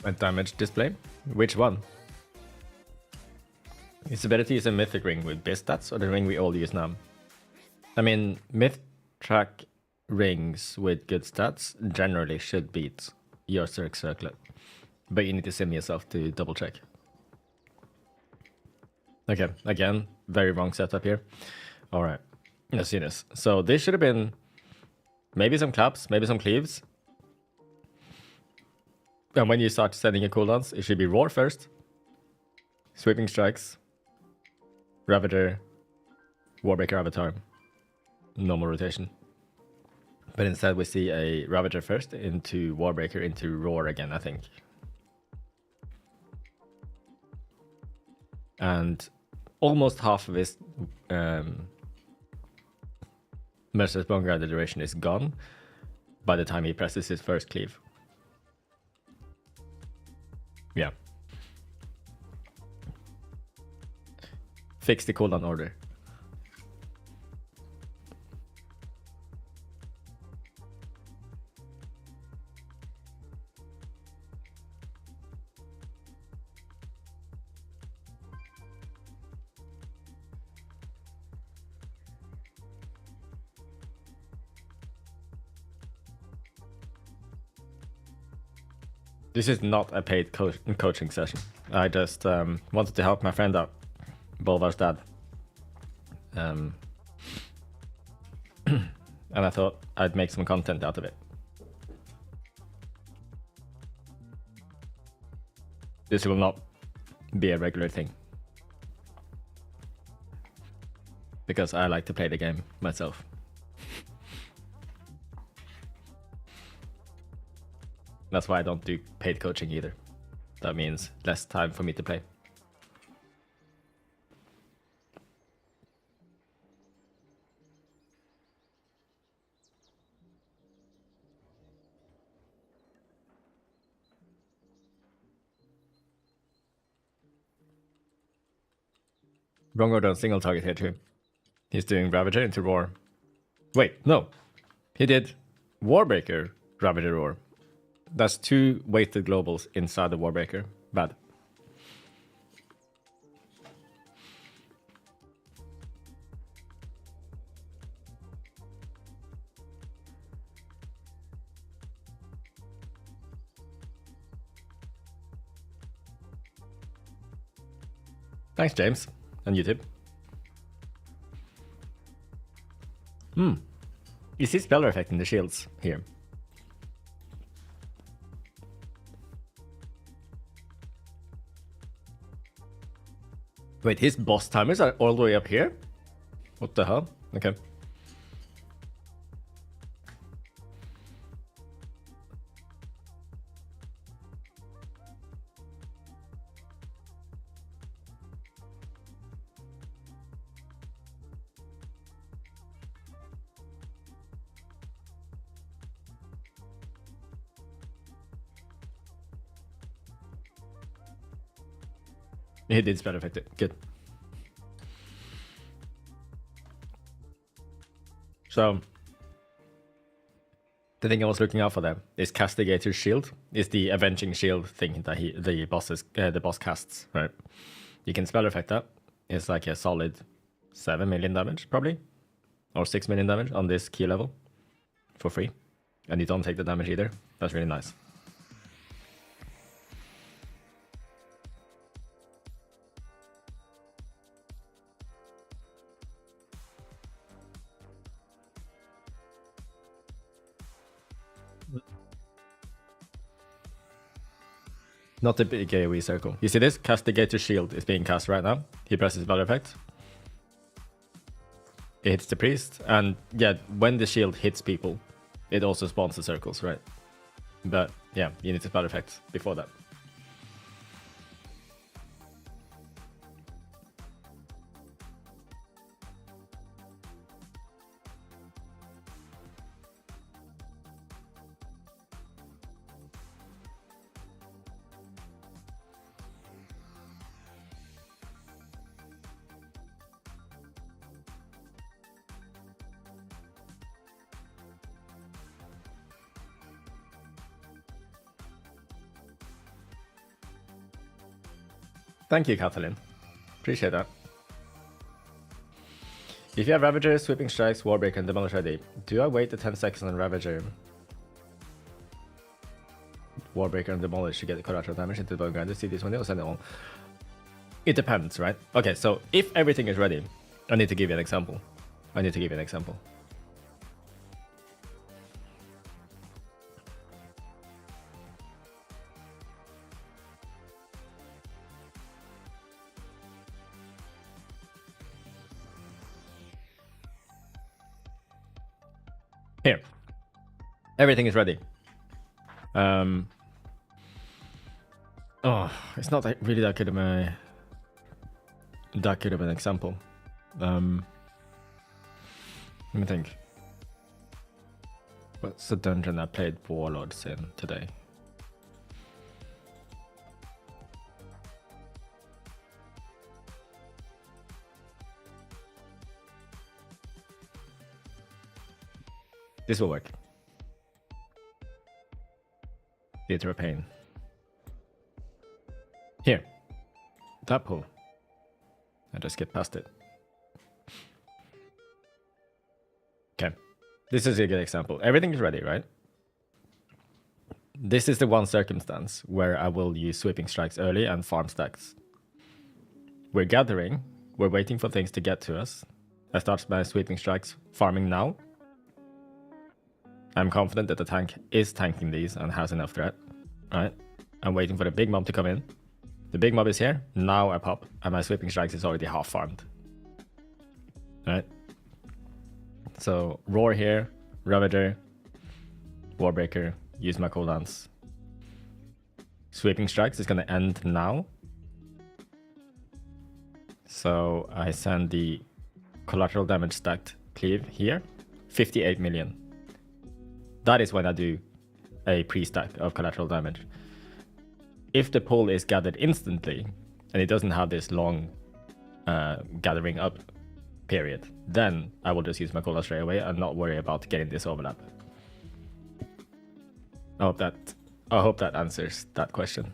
A damage display? Which one? Is it better to use a mythic ring with base stats or the ring we all use now? I mean, myth track rings with good stats generally should beat your Cirque Circlet. But you need to sim yourself to double check. Okay, again, very wrong setup here. Alright, let's see this. So this should have been maybe some claps, maybe some cleaves. And when you start sending your cooldowns, it should be Roar first. Sweeping Strikes. Ravager. Warbreaker Avatar. Normal rotation. But instead we see a Ravager first into Warbreaker into Roar again, I think. And almost half of his Merciless Bone Grinder duration is gone by the time he presses his first cleave. Yeah. Fix the cooldown order. This is not a paid coaching session. I just wanted to help my friend out, Bolvar's dad. And I thought I'd make some content out of it. This will not be a regular thing. Because I like to play the game myself. That's why I don't do paid coaching either. That means less time for me to play. Rongo does single target here too. He's doing Ravager into Roar. Wait, no. He did Warbreaker, Ravager, Roar. That's 2 weighted globals inside the Warbreaker. Bad. Thanks, James, on YouTube. Is his spell affecting the shields here? Wait, his boss timers are all the way up here? What the hell? Okay. He did spell affect it. Good. So the thing I was looking out for there is Castigator's shield. Is the avenging shield thing that the boss casts, right? You can spell affect that. It's like a solid 7 million damage probably, or 6 million damage on this key level for free, and you don't take the damage either. That's really nice. Not the big AoE circle. You see this? Castigator Shield is being cast right now. He presses Battle Effect. It hits the priest, and yeah, when the shield hits people, it also spawns the circles, right? But yeah, you need to Battle Effect before that. Thank you, Katalin. Appreciate that. If you have Ravager, Sweeping Strikes, Warbreaker, and Demolish ready, do I wait the 10 seconds on Ravager, Warbreaker, and Demolish to get the collateral damage into the Bone Grinder, see this one, or send it on? It depends, right? Okay, so if everything is ready, I need to give you an example. Here, everything is ready. Oh, it's not really that good of an example. Let me think. What's the dungeon I played Warlords in today? This will work. Theater of Pain. Here. That pull. I just get past it. Okay. This is a good example. Everything is ready, right? This is the one circumstance where I will use Sweeping Strikes early and farm stacks. We're gathering. We're waiting for things to get to us. I start my Sweeping Strikes farming now. I'm confident that the tank is tanking these and has enough threat. Alright. I'm waiting for the big mob to come in. The big mob is here. Now I pop. And my Sweeping Strikes is already half farmed. Alright. So, Roar here. Ravager. Warbreaker. Use my cooldowns. Sweeping Strikes is going to end now. So, I send the collateral damage stacked cleave here. 58 million. That is when I do a pre-stack of collateral damage. If the pull is gathered instantly, and it doesn't have this long gathering up period, then I will just use my cooldown straight away and not worry about getting this overlap. I hope that answers that question.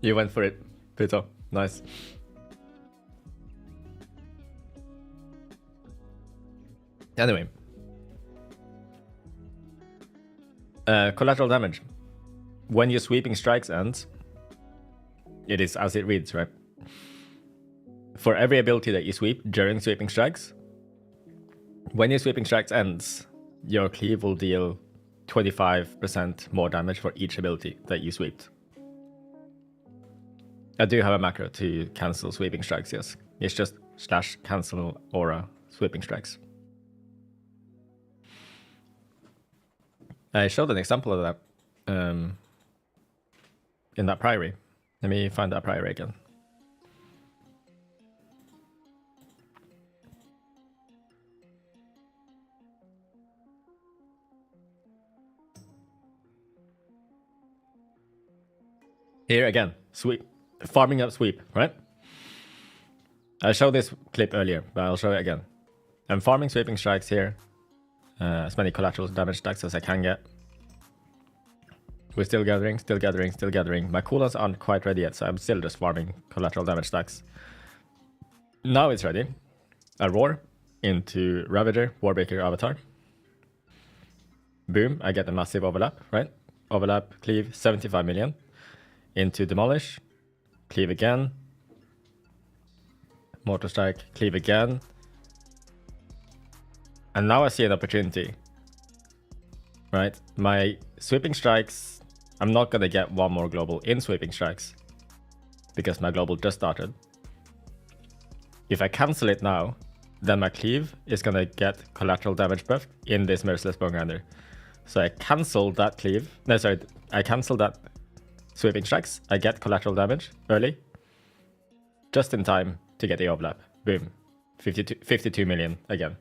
You went for it, Peter. Nice. Anyway. Collateral damage. When your Sweeping Strikes ends, it is as it reads, right? For every ability that you sweep during Sweeping Strikes, when your Sweeping Strikes ends, your cleave will deal 25% more damage for each ability that you sweeped. I do have a macro to cancel Sweeping Strikes, yes. It's just / cancel aura Sweeping Strikes. I showed an example of that in that priory. Let me find that priory again. Here again, sweep. Farming up sweep, right? I showed this clip earlier, but I'll show it again. I'm farming sweeping strikes here. As many collateral damage stacks as I can get. We're still gathering, still gathering, still gathering. My cooldowns aren't quite ready yet, so I'm still just farming collateral damage stacks. Now it's ready. I roar into Ravager, Warbreaker, Avatar. Boom, I get a massive overlap, right? Overlap, cleave, 75 million. Into Demolish, cleave again. Mortar Strike, cleave again. And now I see an opportunity, right? My sweeping strikes, I'm not gonna get one more global in sweeping strikes because my global just started. If I cancel it now, then my cleave is gonna get collateral damage buff in this Merciless Bone Grinder. So I cancel that cleave. No, sorry, I cancel that sweeping strikes. I get collateral damage early, just in time to get the overlap. Boom, 52 million again.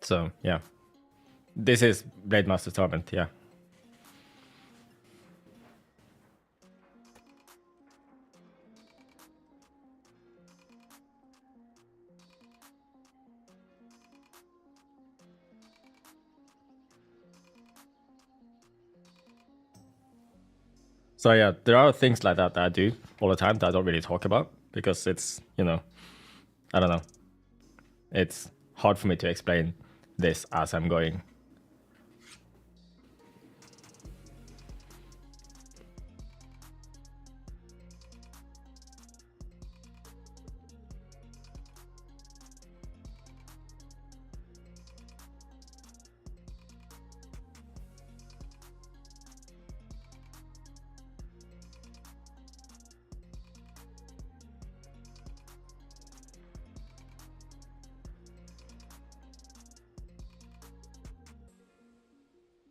So yeah, this is Blade Master's Torment, yeah. So yeah, there are things like that I do all the time that I don't really talk about because it's, you know, I don't know. It's hard for me to explain this as I'm going.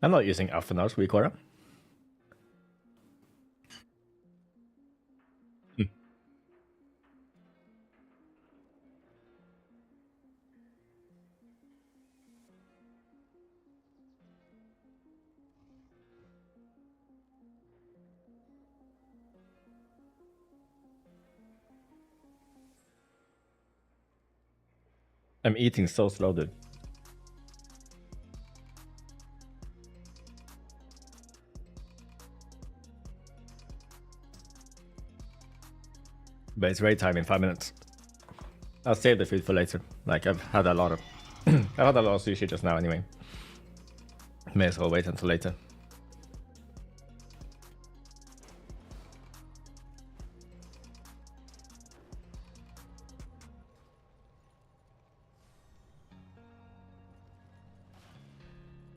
I'm not using Alphanar's weak aura. I'm eating so slow, dude. But it's raid time in 5 minutes. I'll save the food for later. Like I've had a lot of I've had a lot of sushi just now anyway. May as well wait until later.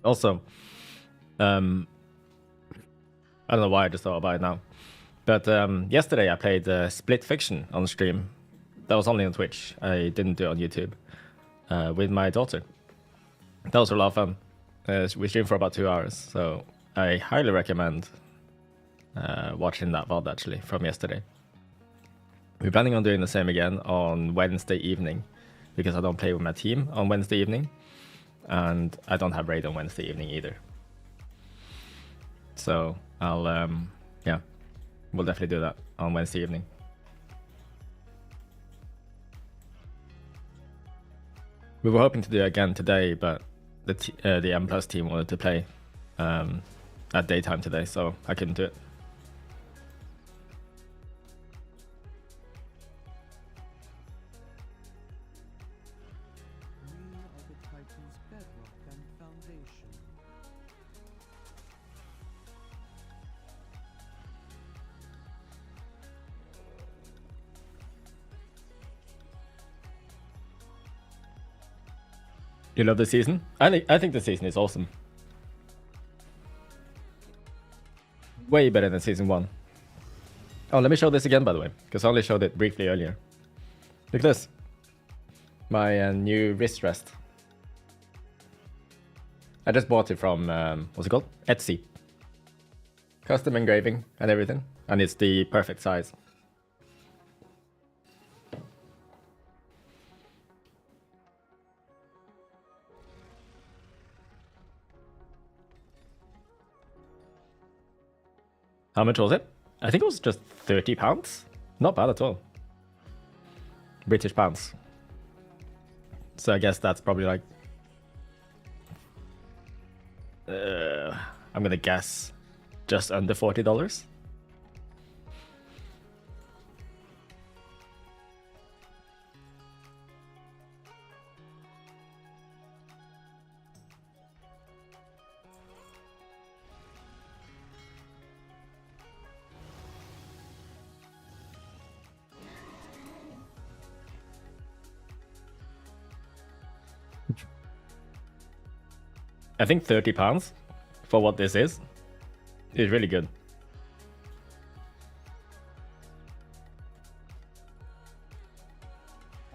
Also, I don't know why I just thought about it now. But yesterday I played Split Fiction on stream. That was only on Twitch. I didn't do it on YouTube. With my daughter. That was a lot of fun. We streamed for about 2 hours, so I highly recommend watching that VOD actually from yesterday. We're planning on doing the same again on Wednesday evening because I don't play with my team on Wednesday evening, and I don't have raid on Wednesday evening either. So I'll yeah, we'll definitely do that on Wednesday evening. We were hoping to do it again today, but the M Plus team wanted to play at daytime today, so I couldn't do it. You love the season? I think the season is awesome. Way better than season 1. Oh, let me show this again, by the way, because I only showed it briefly earlier. Look at this. My new wrist rest. I just bought it from, what's it called? Etsy. Custom engraving and everything. And it's the perfect size. How much was it? I think it was just £30. Not bad at all. British pounds. So I guess that's probably like, I'm gonna guess just under $40. I think £30 for what this is really good.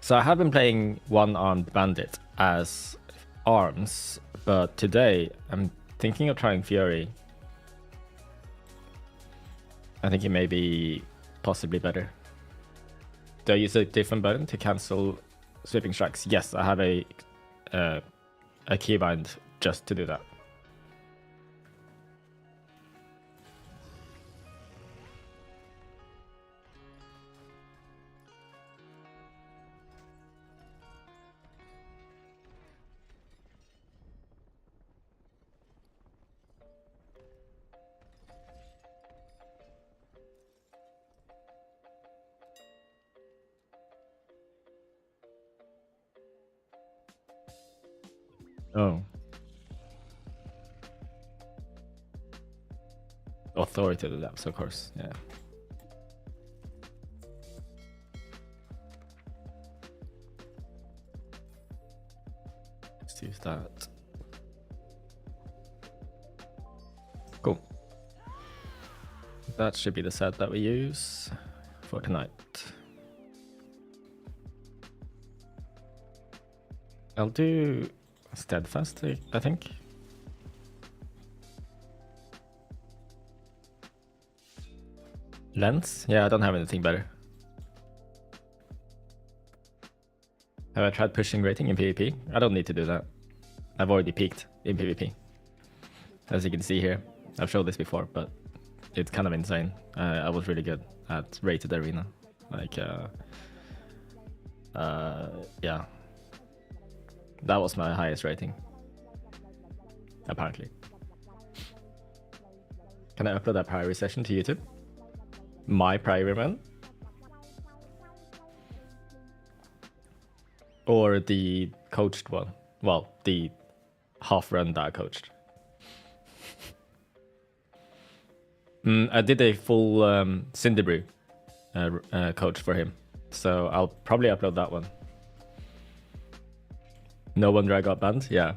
So I have been playing one-armed bandit as arms, but today I'm thinking of trying Fury. I think it may be possibly better. Do I use a different button to cancel sweeping strikes? Yes, I have a keybind just to do that. Oh. Authoritative lapse, of course, yeah. Let's use that. Cool. That should be the set that we use for tonight. I'll do Steadfast, I think. Lens? Yeah, I don't have anything better. Have I tried pushing rating in PvP? I don't need to do that. I've already peaked in PvP. As you can see here. I've showed this before, but it's kind of insane. I was really good at rated arena. Like, yeah. That was my highest rating. Apparently. Can I upload that Priory session to YouTube? My Priory man? Or the coached one? Well, the half run that I coached. I did a full Cinderbrew coach for him. So I'll probably upload that one. No wonder I got banned? Yeah.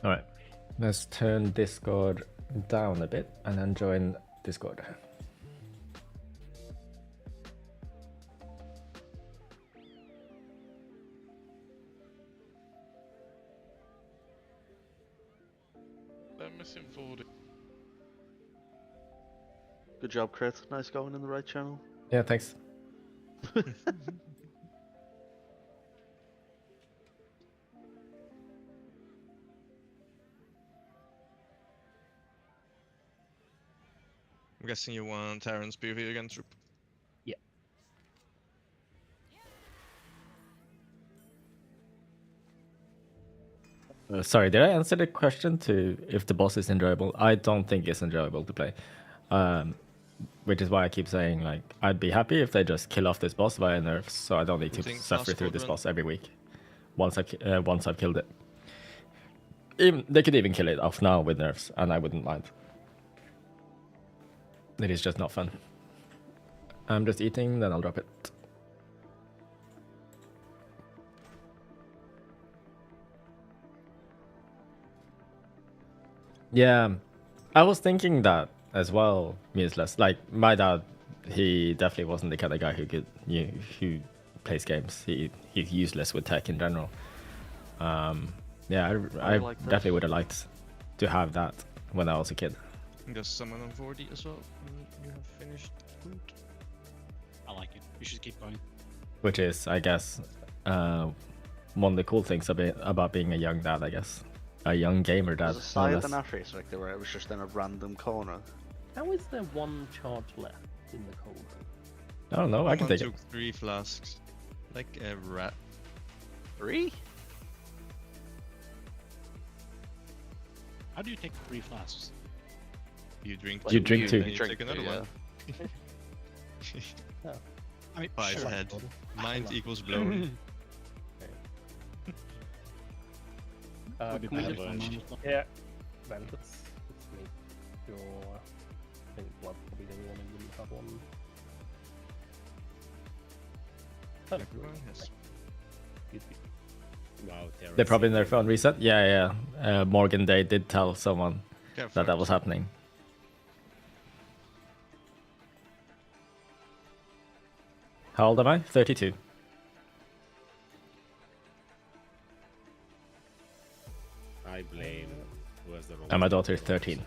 Alright. Let's turn Discord down a bit and then join Discord. I'm missing 40. Good job, Crit. Nice going in the right channel. Yeah, thanks. I'm guessing you want Terran's PvP again, Troop? Yeah. Sorry, did I answer the question to if the boss is enjoyable? I don't think it's enjoyable to play. Which is why I keep saying, like, I'd be happy if they just kill off this boss via nerfs, so I don't need to suffer through this boss every week. Once I've killed it. They could even kill it off now with nerfs, and I wouldn't mind. It is just not fun. I'm just eating, then I'll drop it. Yeah, I was thinking that as well, Museless. Like, my dad, he definitely wasn't the kind of guy who plays games. He's useless with tech in general. Yeah, I definitely would have liked to have that when I was a kid. There's someone on 40 as well. You have finished food. I like it. You should keep going. Which is, I guess, one of the cool things about being a young dad, I guess. A young gamer dad. There's a side of the Naffy, so like it was just in a random corner. How is there one charge left in the cold? I don't know. I can Someone take it. took 3 flasks. Like a rat. 3? How do you take 3 flasks? You drink You 2, drink and 2. then you take another one. I mean, 5 sure. head. Mind equals blown. Would be Can we better just- for management. Yeah. Well, let's make your. I think Blood probably the only one who wouldn't have one. Everyone has. Wow, They're probably in their phone reset. Yeah, yeah. Morgan Day did tell someone Yeah, that that was happening. How old am I? 32. I blame whoever's the wrong. And my daughter is 13.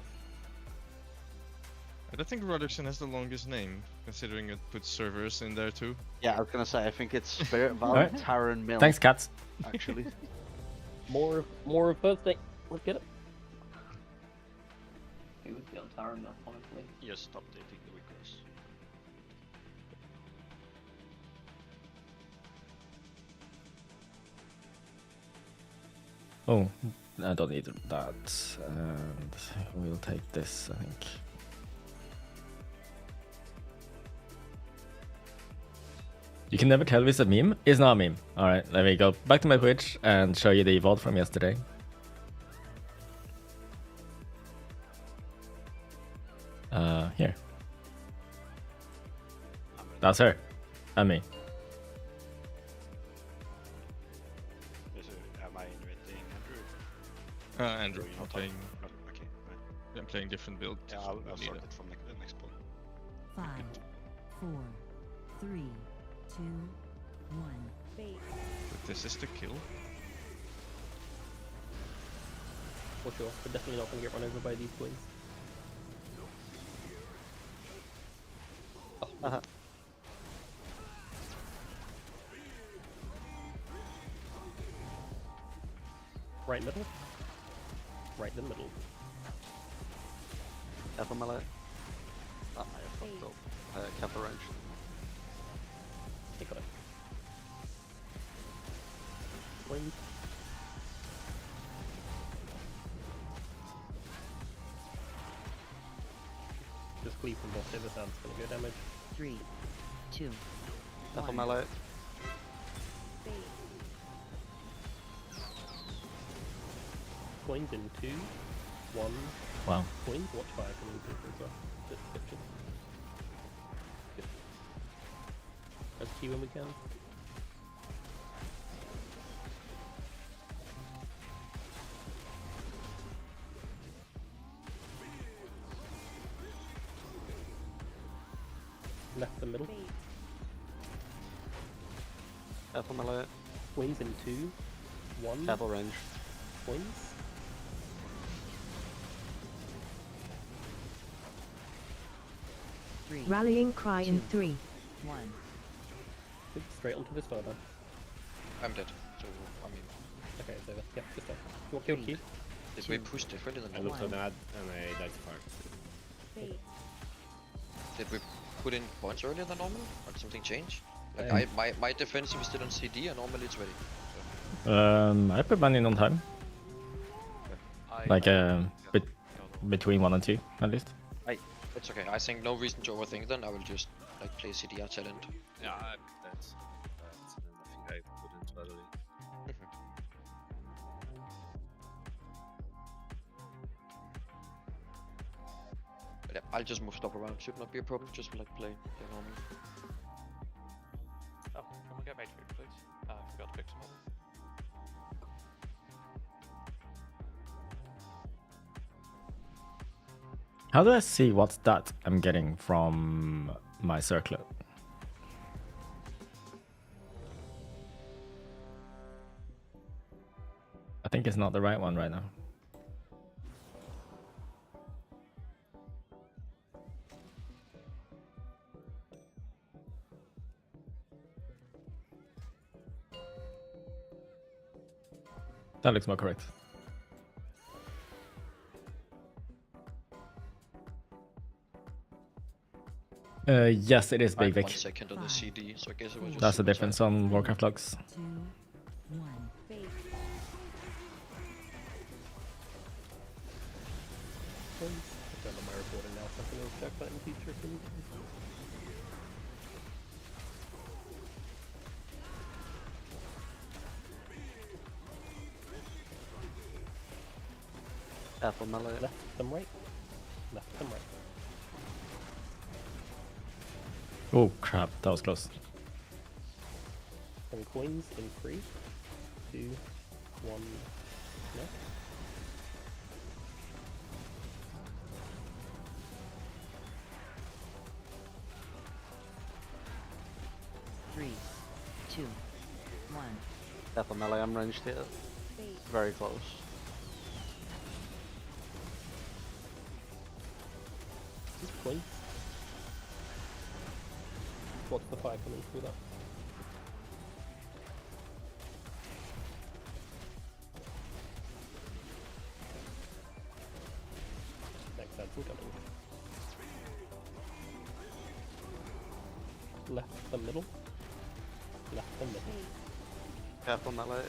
I don't think Roderickson has the longest name, considering it puts servers in there too. Yeah, I was gonna say, I think it's Spirit Valve, Alright. Taran Mill. Thanks, cats. Actually. More birthday. Let's get it. It would be on Taran now, honestly. Yes, stop dating the weakness. Oh, I don't need that. And we'll take this, I think. You can never tell if it's a meme. It's not a meme. Alright, let me go back to my Twitch and show you the evolve from yesterday. Here. That's her. And me. Am I inviting Andrew? Andrew, You're I'm not playing. Okay, right. I'm playing different build. Yeah, I'll Need start it. it from the next point. 5, 4, 3, 2, 1. But this is the kill. For sure. We're definitely not going to get run over by these twins. Oh, right middle. Right in the middle. Kappa melee. Ah, I fucked up. Kappa range. You got it. Twins. Just cleave from both the sounds gonna go damage. 3, 2, Kappa 1. melee. Coins in 2, 1. Wow. Coins. Watch fire coming through as well. Description. Good. Let's Q when we can. Left and middle. Kappa melee. Queens in 2, 1. Kappa range. Queens. Rallying cry in 3, 1. Good, straight onto this further. I'm dead, so I mean, Okay, it's over. Yeah, just there. You want kill key? did we push differently than I normal? looked on ad and I died far. Did we put in points earlier than normal? Or did something change? Like Um, my defensive is still on CD and normally it's ready. I put mine in on time. Like between 1 and 2 at least. It's okay. I think no reason to overthink. Then I will just like play CD at talent. Yeah, that's nothing I wouldn't totally. But yeah, I'll just move stuff around. Should not be a problem. Just like play normal. Oh, can we get mage food, please? I forgot to pick some up. How do I see what stat I'm getting from my circlet? I think it's not the right one right now. That looks more correct. Right, 2, 1. Bait. Did we push differently than normal? Okay, it's over. Yep, just there. You want kill key? That looks more correct. Queens in 2, 1. Queens. Queens. That looks more correct. Yes, it is Big Right, 1 Vic. second on the CD, so I guess it was just That's the super difference tight. on Warcraft logs. 2, 1. I've done my recording now, so I can always check that in the future if we need to. Apple melee. Left, them right. Left, them right. Oh crap, that was close. And coins in 3, 2, 1. No. 3, 2, 1. Apple melee, I'm ranged here. Very close. Just coins. What's the fire coming through that? Next that's incoming. Left the middle. Left the middle. Apple melee.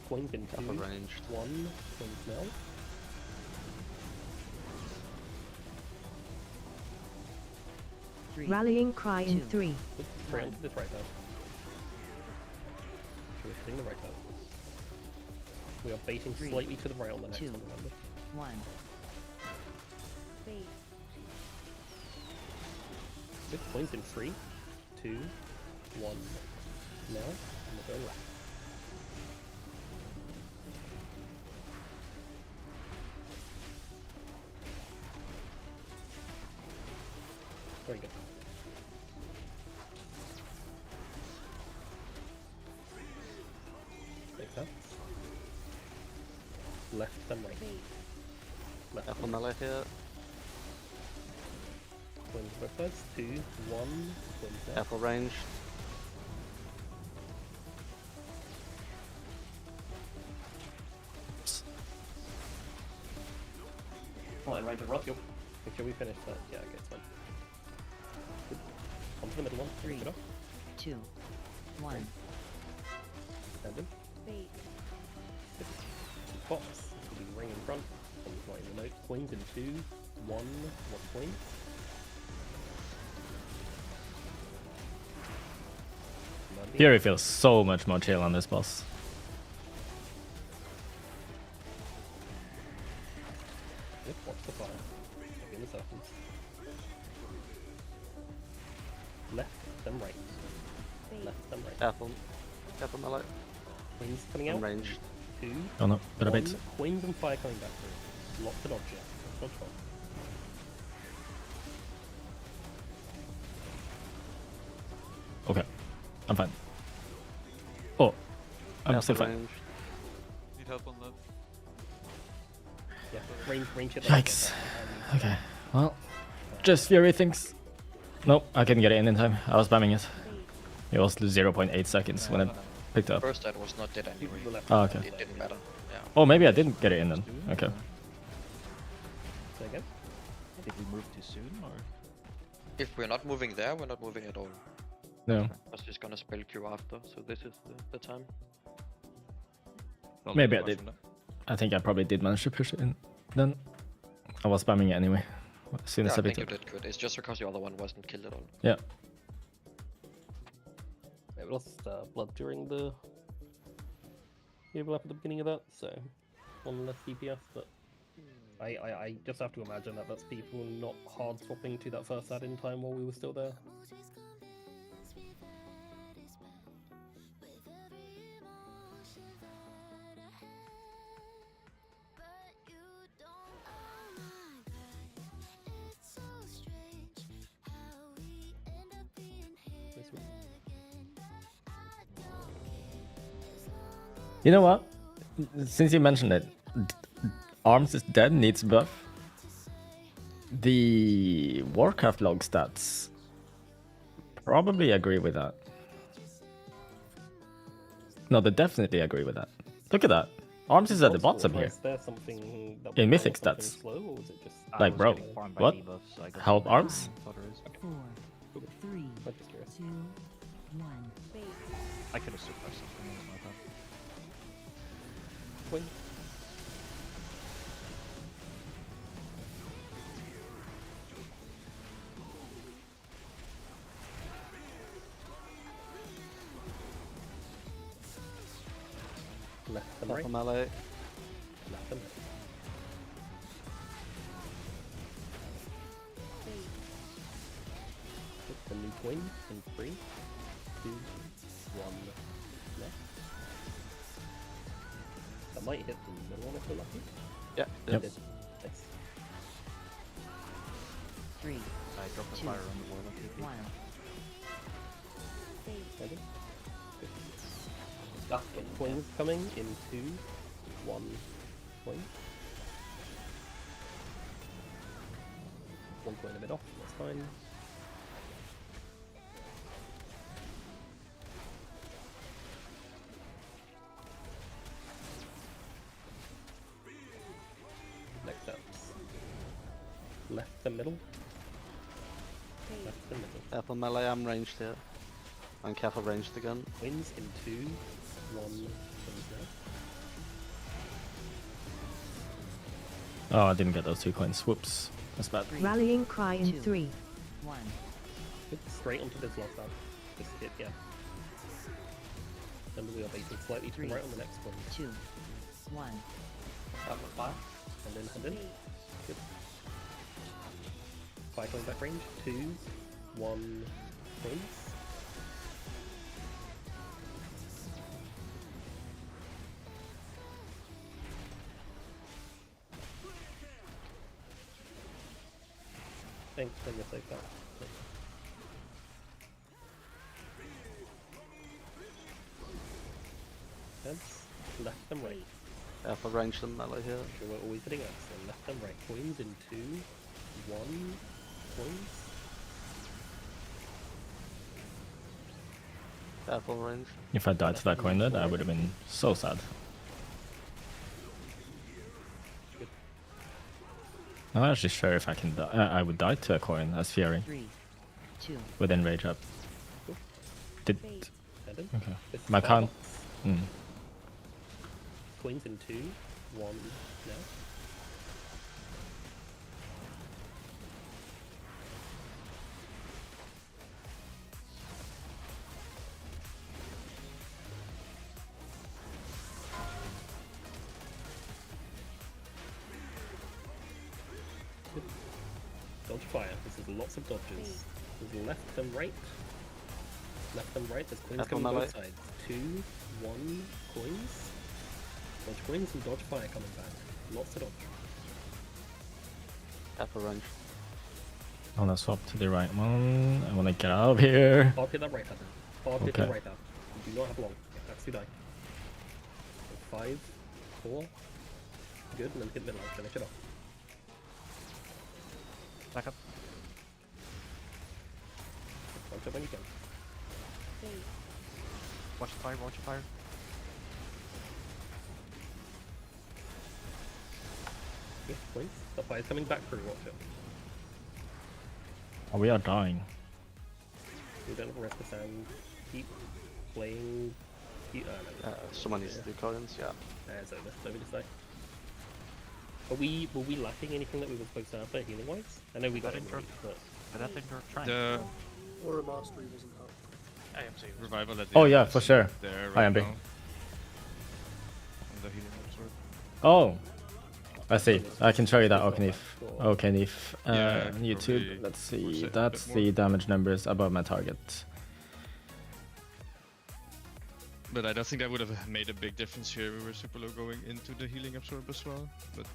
Coins in 2, Apple ranged. 1. Coins now. Rallying cry in 3. Oops, right onto this right now. So we're hitting the right now. We are baiting 3, slightly to the right on the next 2, one, remember? 1. Good. Coins in 3, 2, 1. Now, and we're going left. Very good. Makes sense. Left then right. Left Apple then right. melee here. Coins both sides. 2, 1. Coins there. Apple ranged. Oh, and right to rock. Yep. Make sure we finish that. Yeah, okay, it's fine. Good. Onto the middle one. 3, Pick it up. 2, 1. Stand in. Good. Box. Will be ring in front. And right in the note. Coins in 2, 1. 1 coin. Fury feels so much more chill on this boss. Yep, watch the fire. Check in the circles. Left, then right. Left, then right. Apple melee. Coins coming out. Ranged. 2. Oh no, got a bit. 1. Coins and fire coming back through. Lot to dodge it. Dodge well. Okay, I'm fine. Oh, I'm Apple still fine. ranged. Need help on that. Yeah, range hit. Yikes. Okay, well, just Fury thinks. Nope, I couldn't get it in time. I was spamming it. It was 0.8 seconds when it picked up. First that was not dead anyway. Oh, okay. It didn't matter. Yeah. Oh, maybe I didn't get it in then. Okay. Say again? Did we move too soon, or? If we're not moving there, we're not moving at all. No. I was just gonna spell Q after, so this is the time. Maybe I did. I think I probably did manage to push it in. Then I was spamming it anyway. As soon as Yeah, I I think picked you it up. did good. It's just because the other one wasn't killed at all. Yeah. Yeah, we lost blood during the overlap at the beginning of that, so 1 less DPS, but I just have to imagine that that's people not hard swapping to that first add-in time while we were still there. You know what? Since you mentioned it, Arms is Dead needs buff. The Warcraft log stats probably agree with that. No, they definitely agree with that. Look at that. Arms is at the bottom here. Is there something that In we Mythic found something stats. slow, or was it just Like, bro, what? Help arms? 4, 3, I'm just curious. 2, 1. I could have suppressed something, that was my bad. Wing. Left and right. Melee. Left and right. Hit the new coin in 3, 2, 1. Left. That might hit the middle one if we're lucky. Yeah. Yep. Nice. 3, I dropped a 2, fire on the wall. 1. Ready? Okay, coins coming in 2, 1, coin. 1 coin a bit off, that's fine. Next up. Left and middle. Left and middle. Careful melee, I'm ranged here. And careful ranged again. Wins in 2, 1, coins now. Oh, I didn't get those 2 coins. Whoops. That's bad. Rallying cry in 3, 1. Hit straight onto this last tab. Just hit, yeah. Then we are baiting slightly to the right on the next one. 2, 1. Fire. And in. Good. Fire going back range. 2, 1, coins. Thanks, then you're safe there. Heads, left and right. Careful ranged and melee here. Sure, we're always hitting X, so left and right. Coins in 2, 1, coins. Careful range. If I died to that coin then, I would have been so sad. I'm not actually sure if I can die. I would die to a coin as Fury. 3, 2. Within rage up. Did... Headed. Okay. This is My con... Starbucks. Coins in 2, 1, now. Good. Dodge fire. This is lots of dodges. There's left and right. Left and right. There's coins Careful coming melee. both sides. 2, 1, coins. Dodge coins and dodge fire coming back. Lots of dodge. Careful range. I wanna swap to the right one. I wanna get out of here. Hard hit that right tab. Hard hit Okay. that right tab. You do not have long. That's the die. So 5, 4. Good, and then hit middle. Finish it off. Back up. Punch up when you can. Watch the fire, watch the fire. Good, please. The fire's coming back through, watch it. Oh, we are dying. We don't have a rest of sand. Keep playing. Keep, no. Someone needs to do coins, yeah. It's over. Let me just say. Were we lacking anything that we were supposed to have there healing wise? I know we got it, but But I think we're trying. The Or mastery wasn't up. I am saying revival at the Oh end yeah, is for sure. there I right am big. now. On the healing absorb. Oh! I see. I can show you that Okanif. Okanif Yeah, YouTube. probably Let's force see. it a That's bit the more. damage numbers above my target. But I don't think that would have made a big difference here. We were super low going into the healing absorb as well. But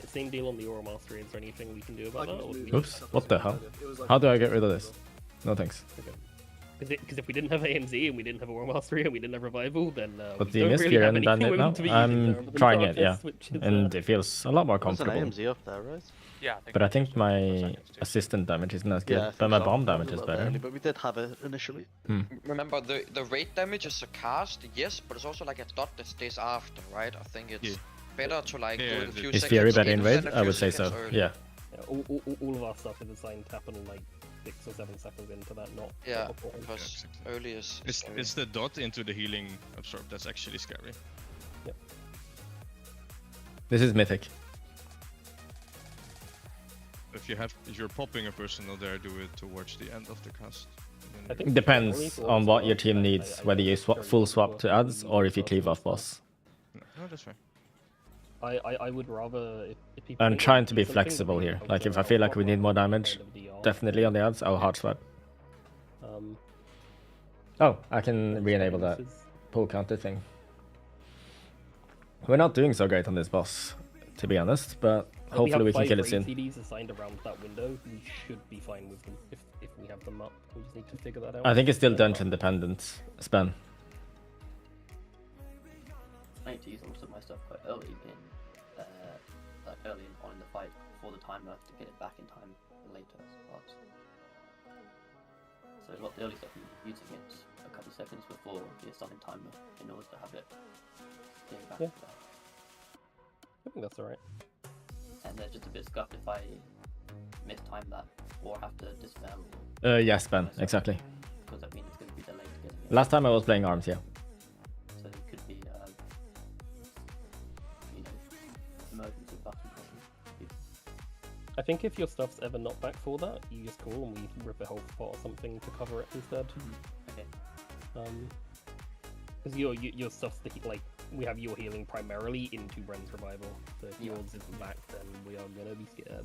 same deal on the Aura Mastery. Is there anything we can do about that? Or do we Oops, just have what to the see hell? it? It was like How do I get rid of this? No thanks. Okay. Because if we didn't have AMZ and we didn't have a War Mastery and we didn't have Revival, then But we the don't really Mysphere have and anything Bandit we're now, meant to be using there other I'm than trying it, yeah. Darkness, which is, And it feels a lot more There's an comfortable. AMZ up there, right? Yeah, But I think my assistant damage isn't as good, Yeah, I but think my so. bomb That was damage a is little better. early, but we did have it initially. Remember, the raid damage is a cast, yes, but it's also like a dot that stays after, right? I think it's better to like do it a few Is seconds Fury better in in raid? than a I few would say so, seconds early. yeah. all of our stuff is assigned to happen like 6 or 7 seconds into that, not Yeah, before. because early is scary. It's the dot into the healing absorb that's actually scary. Yep. This is Mythic. If you're popping a personal there, do it towards the end of the cast. I think It depends on what your team needs, whether you full swap to ads or if you cleave off boss. No, that's fine. I would rather if people I'm think trying they to do be something, flexible then here. I'll Like go if I feel like we out need more kind damage, of DR. definitely on the ads, I'll hard swap. Oh, I can re-enable that pull counter thing. We're not doing so great on this boss, to be honest, but hopefully we can kill it soon. If we have 5 raid CDs assigned around that window, we should be fine with them if we have them up. We just need to figure that out. I think it's still dungeon dependent, Span. I need to use most of my stuff quite early in, like early on in the fight before the timer to get it back in time later. So a lot of the early stuff I'm using it a couple of seconds before the assigned timer in order to have it getting back there. I think that's alright. And they're just a bit scuffed if I mistime that or have to dispel. Yes, Ben, exactly. Because that means it's going to be delayed getting it. Last time I was playing ARMS, yeah. So it could be, emergency button pushing. I think if your stuff's ever not back for that, you just call and we rip a health pot or something to cover it instead. Okay. Because your stuff's like we have your healing primarily into Bren's revival. So if yours isn't back, then we are gonna be scared.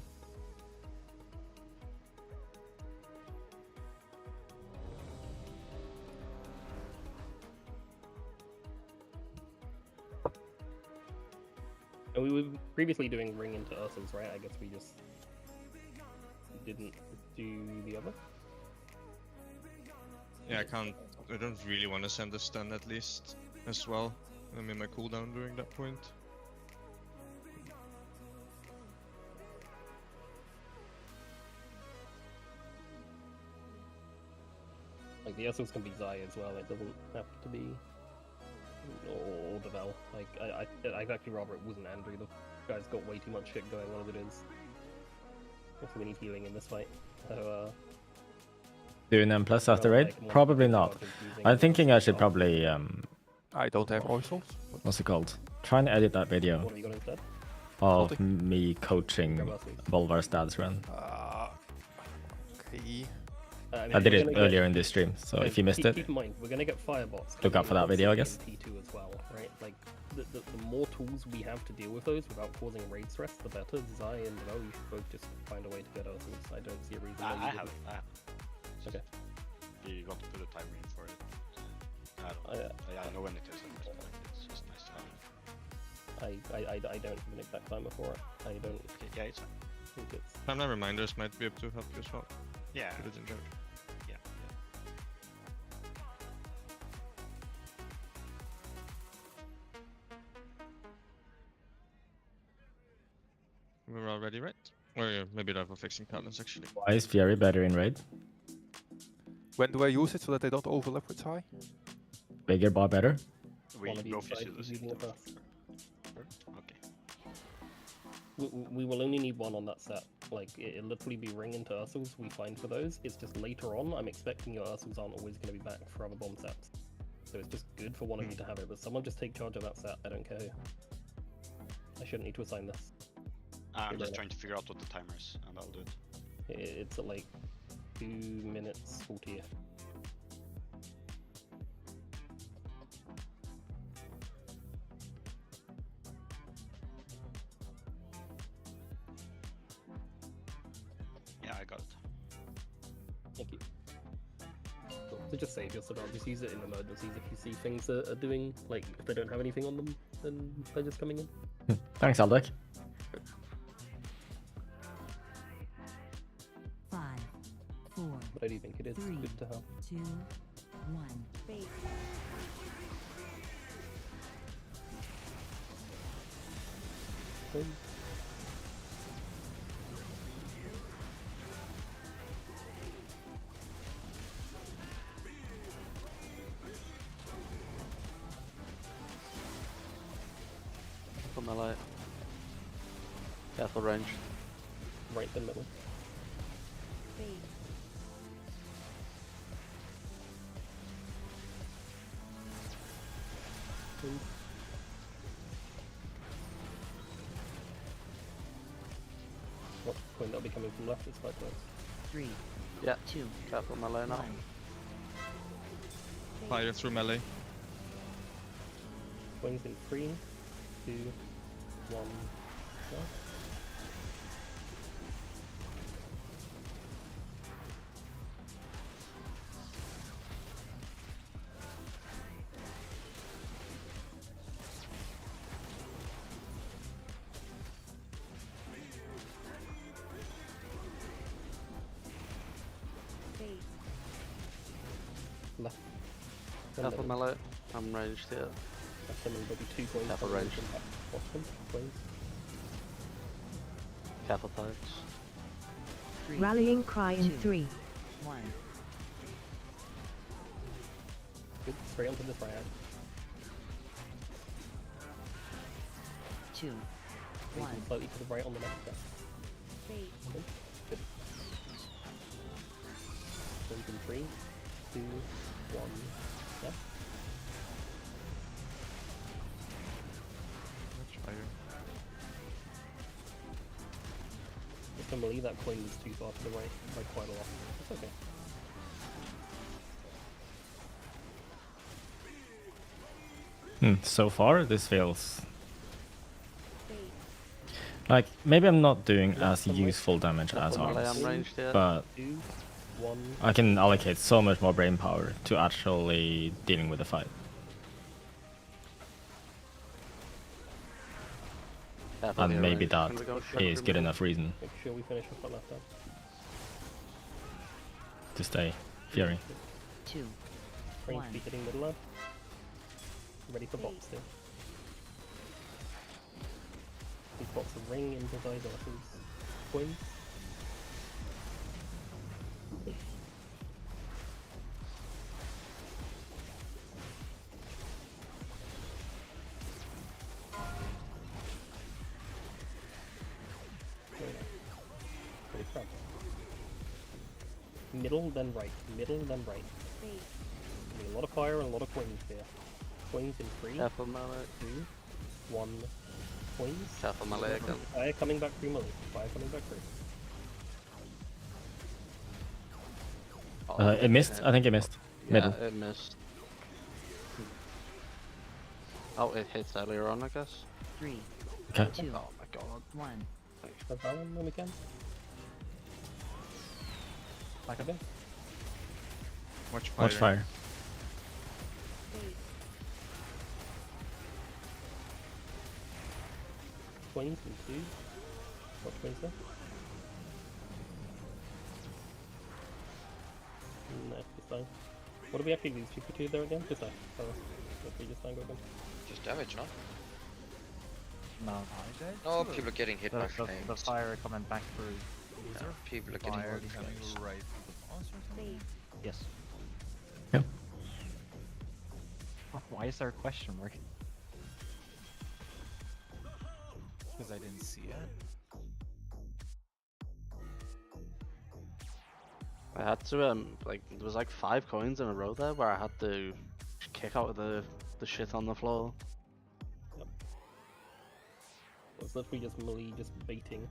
And we were previously doing ring into Ursels, right? I guess we just didn't do the other. Yeah, I don't really want to send a stun at least as well. I'm in my cooldown during that point. Like the Ursels can be Zai as well. It doesn't have to be or Devel. Like I'd actually rather it wasn't Andrew. The guy's got way too much shit going on as it is. Also, we need healing in this fight. So Doing M plus after raid? Probably not. I'm thinking I should probably I don't have oils. what's it called? Try and edit that video what have you got instead? of me coaching Bolvar's dad's run. Okay. I did it earlier in this stream, so if you missed keep it, in mind, we're gonna get firebots. look out for that video, I guess. T2 as well, right? Like the more tools we have to deal with those without causing raid stress, the better. Zai and Devel, you should both just find a way to get us. I don't see a reason why I you have didn't. it. Okay. You got to put a timer in for it. I know when it is, but it's just nice to have it. I don't have an exact timer for it. I don't. Okay, yeah, it's fine. Think it's. Timeline reminders might be able to help you as well. Yeah. Put it in there. Yeah. We're all ready, right? Or yeah, maybe that for fixing talents actually. Why is Fury better in raid? When do I use it so that they don't overlap with Zai? Bigger bar better? We One of both these use guys is using it first. Okay. We will only need one on that set. Like, it'll literally be ring into Ursels, we find for those. It's just later on, I'm expecting your Ursels aren't always going to be back for other bomb sets. So it's just good for one of you to have it, but someone just take charge of that set, I don't care who. I shouldn't need to assign this. I'm just trying to figure out what the timer is, and I'll do it. It's at like 2 minutes 40. Yeah, I got it. Thank you. Cool. So just save your Sonar, just use it in emergencies if you see things are doing, like, if they don't have anything on them, then they're just coming in. Thanks, Aldec. 5, 4. But I do think it is 3, good to have. 2, 1. Bait. For melee. Careful range. Right in the middle. Bait. What point that'll be coming from left? It's quite close. 3. Yeah. 2. Careful melee now. 1. Fire through melee. Swings in 3, 2, 1. Go. Bait. Left. Careful melee. I'm ranged here. Left them and there'll be 2 points. Careful coming range. from back. Watch them. Swings. Careful tides. 3. Rallying cry in 2. 3. 1. Good. Straight onto this right hand. 2. Swings 1. slightly to the right on the left side. Bait. Good. Good. Swings in 3, 2, 1. Yeah. Much higher. Just don't believe that coin was too far to the right by quite a lot. It's okay. So far, this feels Bait. like maybe I'm not doing as Somewhere. useful damage as Careful melee, arms, I'm ranged here. but 2, 1. I can allocate so much more brain power to actually dealing with the fight. Careful And here, maybe range. that Can we go is through good melee? enough reason Make sure we finish with that left hand. to stay Fury. 2. Range 1. be hitting middle left. Ready for box still. These box a ring into those archers. Coins. Pretty crap. Middle, then right. Middle, then right. Bait. Be a lot of fire and a lot of coins here. Coins in 3, Careful melee. 2, 1. Coins. Careful melee again. Fire coming back through melee. Fire coming back through. Oh, It missed. I think it missed. Middle. Yeah, it missed. Oh, it hits earlier on, I guess. 3. Okay. 2. Oh my god. 1. Let's that one when we can. Back a bit. Watch fire. Watch fire. Bait. Coins in 2. Watch coins there. No, just fine. What do we actually lose? 52 there again? Just that. If we just go again. Just damage, no? No, No, people are getting hit by the flames. fire coming back through. Yeah, people are getting Fire hurt by coming flames. right to the boss or something? Bait. Yes. Yep. Why is there a question mark? Because I didn't see it. I had to like there was like 5 coins in a row there where I had to kick out the shit on the floor. Yep. It's literally just melee, just baiting.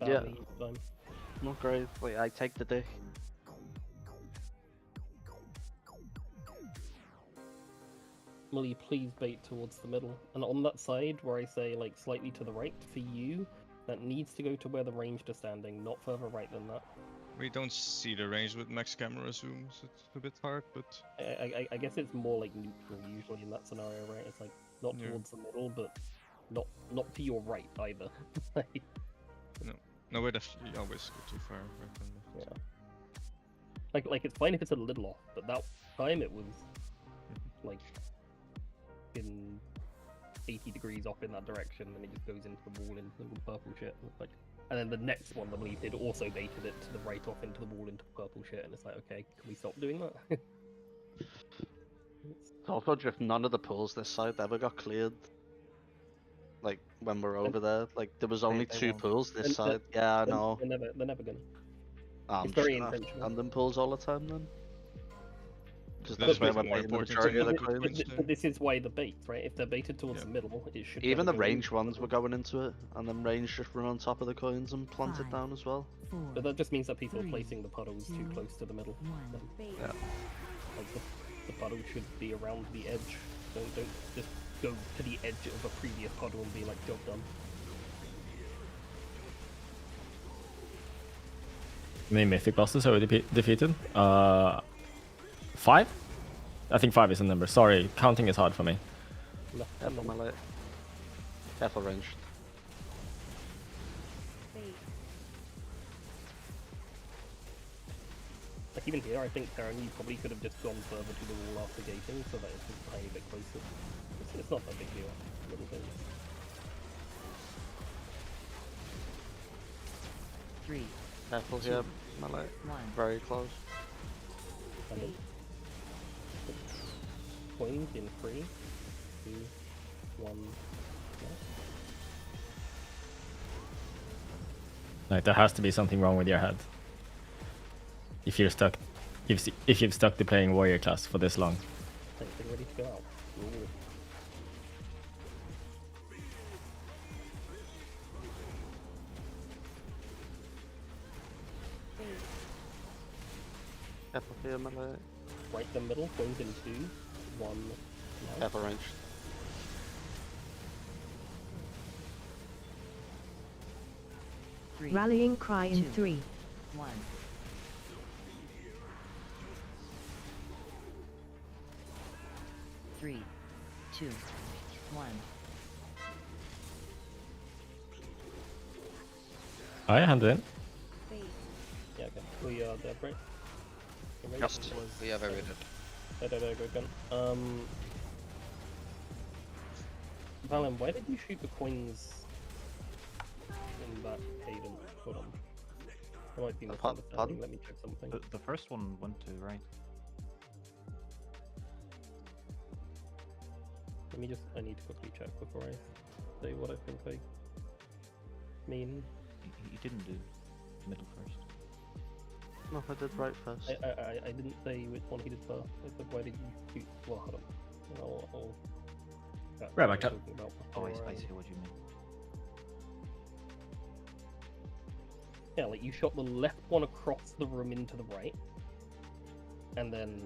Yeah. badly each time. Not great. Like I take the dick. Melee, please bait towards the middle. And on that side where I say like slightly to the right, for you, that needs to go to where the ranged are standing, not further right than that. We don't see the range with max camera zoom, so it's a bit hard, but I guess it's more like neutral usually in that scenario, right? It's like not Yeah. towards the middle, but not to your right either. no, we definitely always go too far right and left. Yeah. Like it's fine if it's a little off, but that time it was like in 80 degrees off in that direction, and it just goes into the wall into the purple shit. And it's like, and then the next one, I believe, did also baited it to the right off into the wall into purple shit, and it's like, okay, can we stop doing that? Also, if none of the pools this side ever got cleared, like when we're over there, like there was only they 2 won't. pools this And side. Yeah, I know. They're never gonna. I'm It's just very gonna have intentional. random pools all the time then. Because This that's is where more we're baiting the important majority than of the the quick coins. wins. But this is why the baits, right? If they're baited towards the middle, it should. Even the never go in. range ones were going into it, and then range just run on top of the coins and plant it down as well. But that just means that people are placing the puddles too close to the middle. Yeah. Like the puddle should be around the edge. Don't just go to the edge of a previous puddle and be like, job done. How many mythic bosses are we defeated? 5? I think 5 is the number. Sorry, counting is hard for me. Careful, melee. Careful range. Like even here, I think Terran, you probably could have just gone further to the wall after gating, so that it's just a tiny bit closer. It's not that big deal. Little thing. 3. Careful here, melee. Very close. Coins in 3, 2, 1. Like there has to be something wrong with your head. If you're stuck, if you've stuck to playing warrior class for this long. Anything ready to go out? Ooh. Careful here, melee. Right the middle, coins in 2, 1. Now. Careful range. Rallying cry in 3, 1. Three, 2, 1. I hand in. Yeah, okay. We are dead, right? Yes, we are very dead. Go gun. Valen, why did you shoot the coins in that cadence? Hold on. I might be misunderstanding. Let me check something. The first one went to right. Let me just, I need to quickly check before I say what I think I mean. You didn't do middle first. No, I did right first. I didn't say which one he did first. I said why did you shoot? Well, hold on. I'll right back up. Oh, I see what you mean. Yeah, like you shot the left one across the room into the right, and then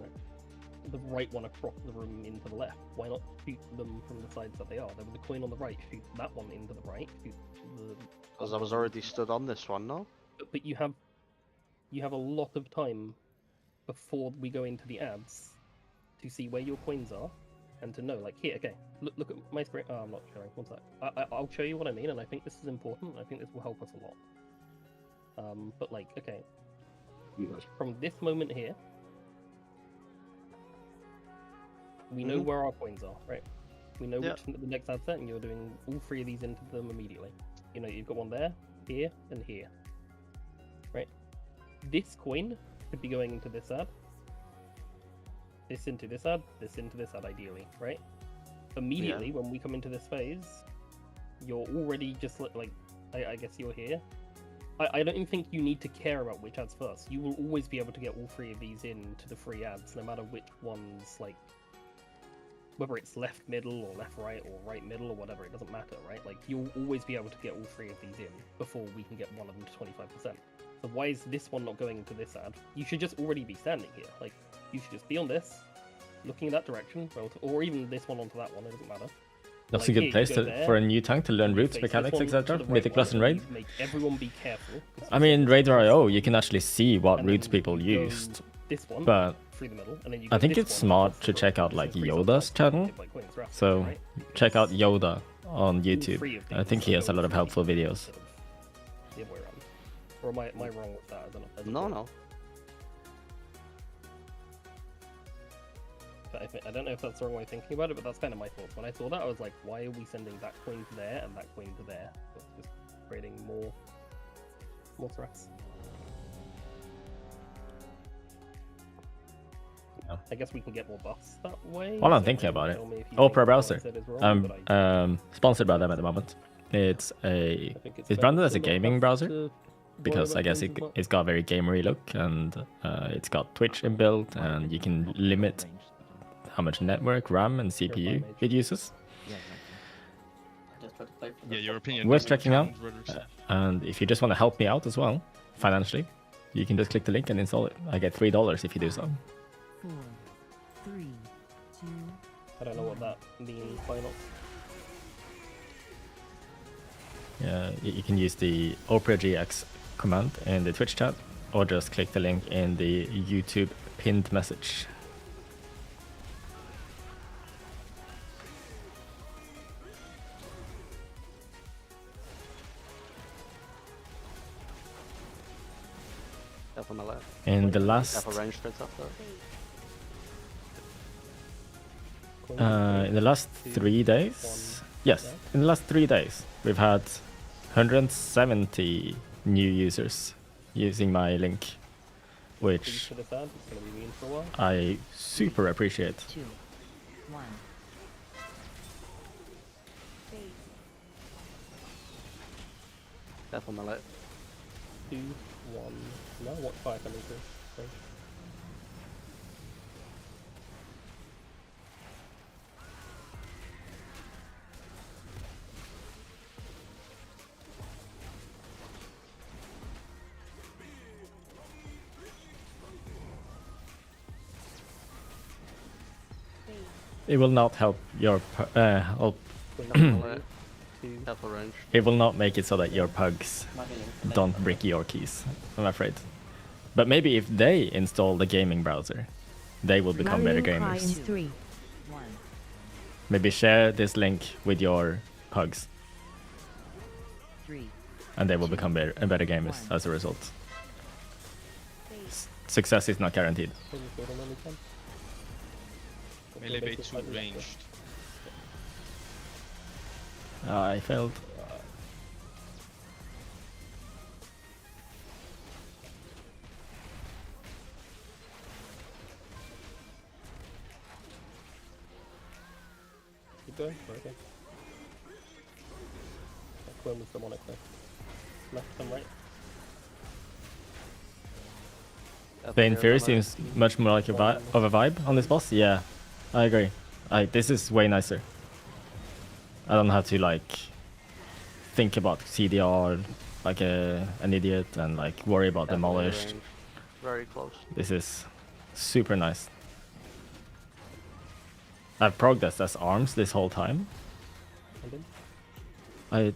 the right one across the room into the left. Why not shoot them from the sides that they are? There was a coin on the right, shoot that one into the right, shoot the... Because I was already stood on this one, no? But you have a lot of time before we go into the ads to see where your coins are and to know, like, here, okay, look at my screen. Oh, I'm not showing. One sec. I'll show you what I mean, and I think this is important. I think this will help us a lot. But like, okay, from this moment here, we know where our coins are, right? We know which the next ad set, and you're doing all 3 of these into them immediately. You know, you've got one there, here, and here. Right? This coin could be going into this ad. This into this ad, this into this ad, ideally, right? Immediately, when we come into this phase, you're already just like, I guess you're here. I don't even think you need to care about which ads first. You will always be able to get all 3 of these into the free ads, no matter which ones, like, whether it's left middle or left right or right middle or whatever, it doesn't matter, right? Like, you'll always be able to get all 3 of these in before we can get one of them to 25%. So why is this one not going into this ad? You should just already be standing here. Like, you should just be on this, looking in that direction, or even this one onto that one, it doesn't matter. That's a good place for a new tank to learn routes, mechanics, etc. Mythic Plus and Raid. Make everyone be careful. I mean, Raid.io, you can actually see what routes people used. This one, but through the middle, and then you I think it's smart to check out like Yoda's channel. So check out Yoda on YouTube. I think he has a lot of helpful videos. The other way around. Or am I wrong with that? I don't know. No. But I don't know if that's the wrong way of thinking about it, but that's kind of my thoughts. When I saw that, I was like, why are we sending that queen to there and that queen to there? So it's just creating more threats. Yeah. I guess we can get more buffs that way. While I'm so thinking maybe about it, tell me if you Opera think what I Browser. said is wrong, I'm but I sponsored by them at the moment. It's better branded as a to not gaming have browser to because worry I about guess things as much. it's got a very gamery look, and it's got Twitch inbuilt, and you can limit how much network, RAM, and CPU it uses. Just try to play for the Yeah, your opinion Worth doesn't checking out. count, Roderick. And if you just want to help me out as well, financially, you can just click the link and install it. I get $3 if you do so. 4, 3, 2. I don't know what that means, final. Yeah, you can use the Opera GX command in the Twitch chat, or just click the link in the YouTube pinned message. Up on the left. In the last, Up a range spreads up there. in the last 3 days, yes, in the last 3 days, we've had 170 new users using my link, Please which for this ad, it's going to be mean for a while. I super appreciate. 2, 1. Up on the left. 2, 1. No, what fire coming through? Okay. It will not help your help. Up a range. It will not make it so that your pugs don't brick your keys, I'm afraid. But maybe if they install the gaming browser, they will become better Rallying cry in gamers. 3, 1. Maybe share this link with your pugs, 3. and they will become better gamers as a result. Success is not guaranteed. Melee bait 2 ranged. I failed. Keep going? Okay. Quinn was demonic though. Left and right. The Inferi seems much more like of a vibe on this boss. Yeah, I agree. This is way nicer. I don't have to like think about CDR like an idiot and like worry about demolished. Very close. This is super nice. I've progressed as arms this whole time. Why do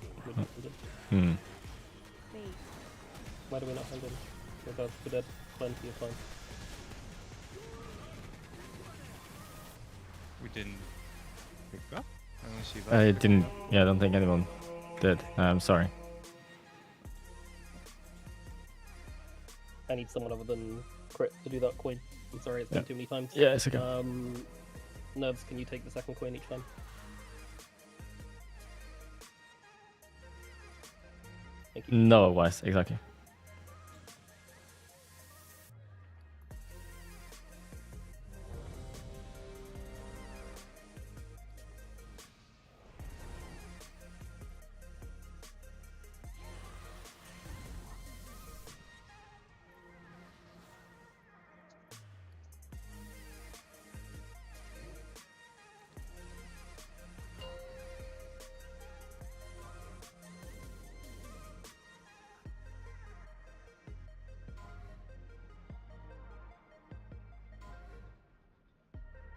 we not hand in? We're about to dead plenty of time. We didn't pick up? I don't see that. I didn't. Yeah, I don't think anyone did. I'm sorry. I need someone other than Crit to do that coin. I'm sorry, it's been too many times. Yeah, it's okay. Nerves, can you take the second coin each time? Thank you. No, Wise, exactly.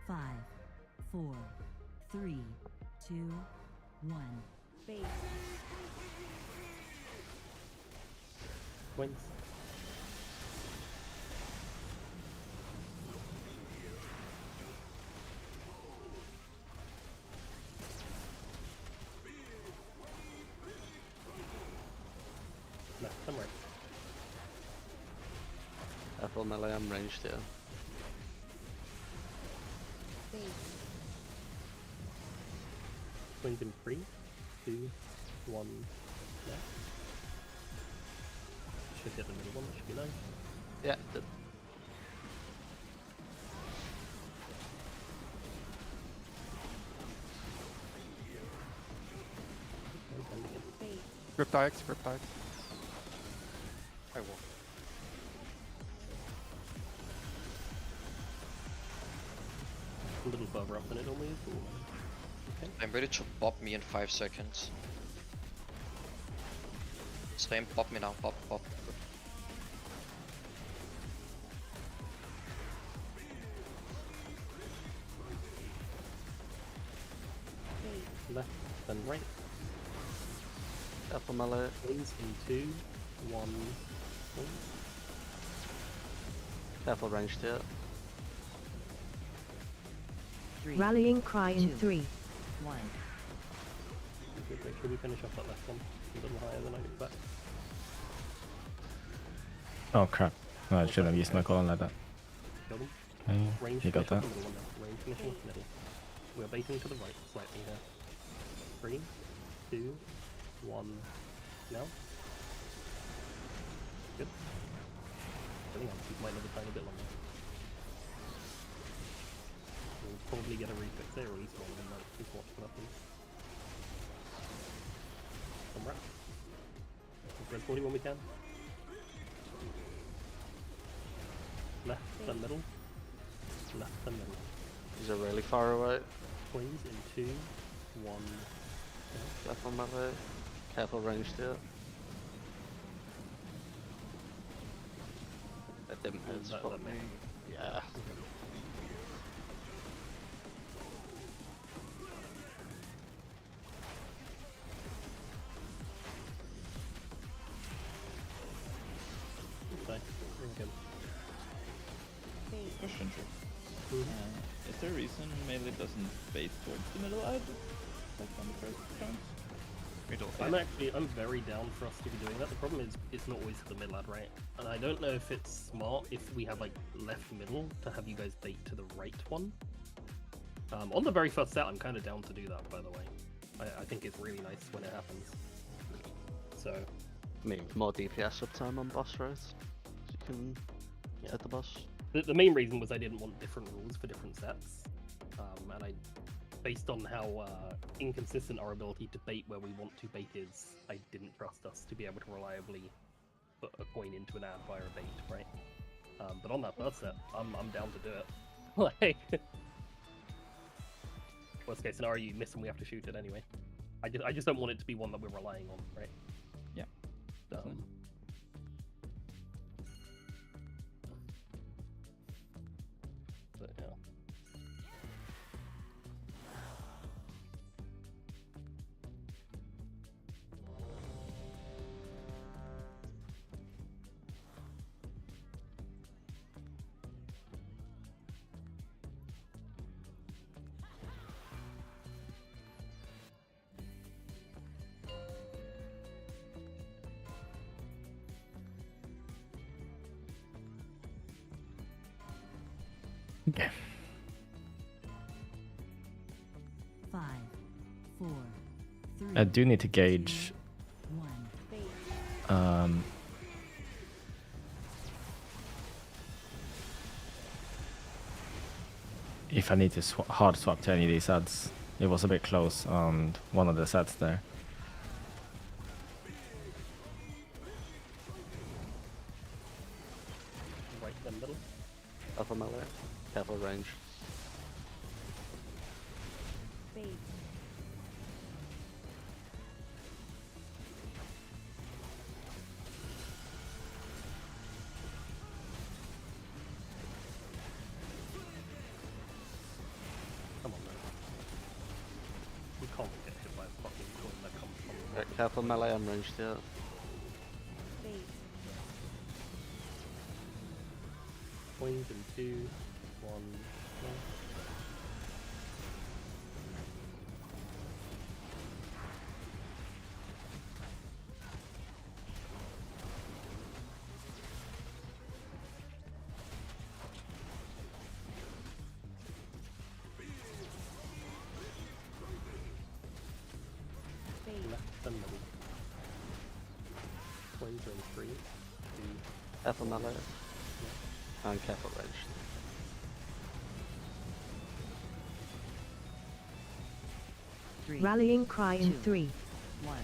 Five, 4, 3, 2, 1. Wins. Left and right. Apple melee, I'm ranged here. Coins in 3, 2, 1. Yeah. Should hit the middle one. That should be nice. Yeah, it did. Cryptix, Cryptix. I will. A little further up than it normally is. Okay. I'm ready to bob me in 5 seconds. Slam, bob me now, bob. Good. Left, then right. Careful melee. Wings in 2, 1. Careful range to it. 3, Rallying cry in 2, 3. 1. Make sure we finish off that left one. A little higher than I expect. Oh crap. No, I shouldn't have used my column like that. Kill them. Yeah, Range you got finish off that. the middle one now. Range finish off the middle. We're baiting to the right slightly here. 3, 2, 1. Now. Good. I think I'll keep mine a tiny bit longer. We'll probably get a refix there, or at least one of them might just watch for nothing. Come back. Red 40 when we can. Left and middle. Left and middle. These are really far away. Queens in 2, 1. Careful melee. Careful range to it. That didn't hit spot me. Yeah. Okay, good. Question, is there a reason melee doesn't base towards the middle ad? Like on the first chance? I'm very down for us to be doing that. The problem is it's not always to the middle ad, right? And I don't know if it's smart if we have like left middle to have you guys bait to the right one. On the very first set, I'm kind of down to do that, by the way. I think it's really nice when it happens. So, I mean, more DPS uptime on boss roads. So you can hit the boss. The main reason was I didn't want different rules for different sets. And I, based on how inconsistent our ability to bait where we want to bait is, I didn't trust us to be able to reliably put a coin into an ad via a bait, right? But on that first set, I'm down to do it. Like, worst case scenario, you miss and we have to shoot it anyway. I just don't want it to be one that we're relying on, right? Yeah. But yeah. Okay. 5, 4, 3. I do need to gauge 1. if I need to hard swap to any of these ads. It was a bit close on one of the sets there. Right in the middle. Careful melee. Careful range. Come on, man. We can't get hit by a fucking coin that comes from Right, careful melee and range to it. coins in 2, 1. left and then coins are in 3, 2. Careful melee. And careful range. Rallying cry in 3, 1.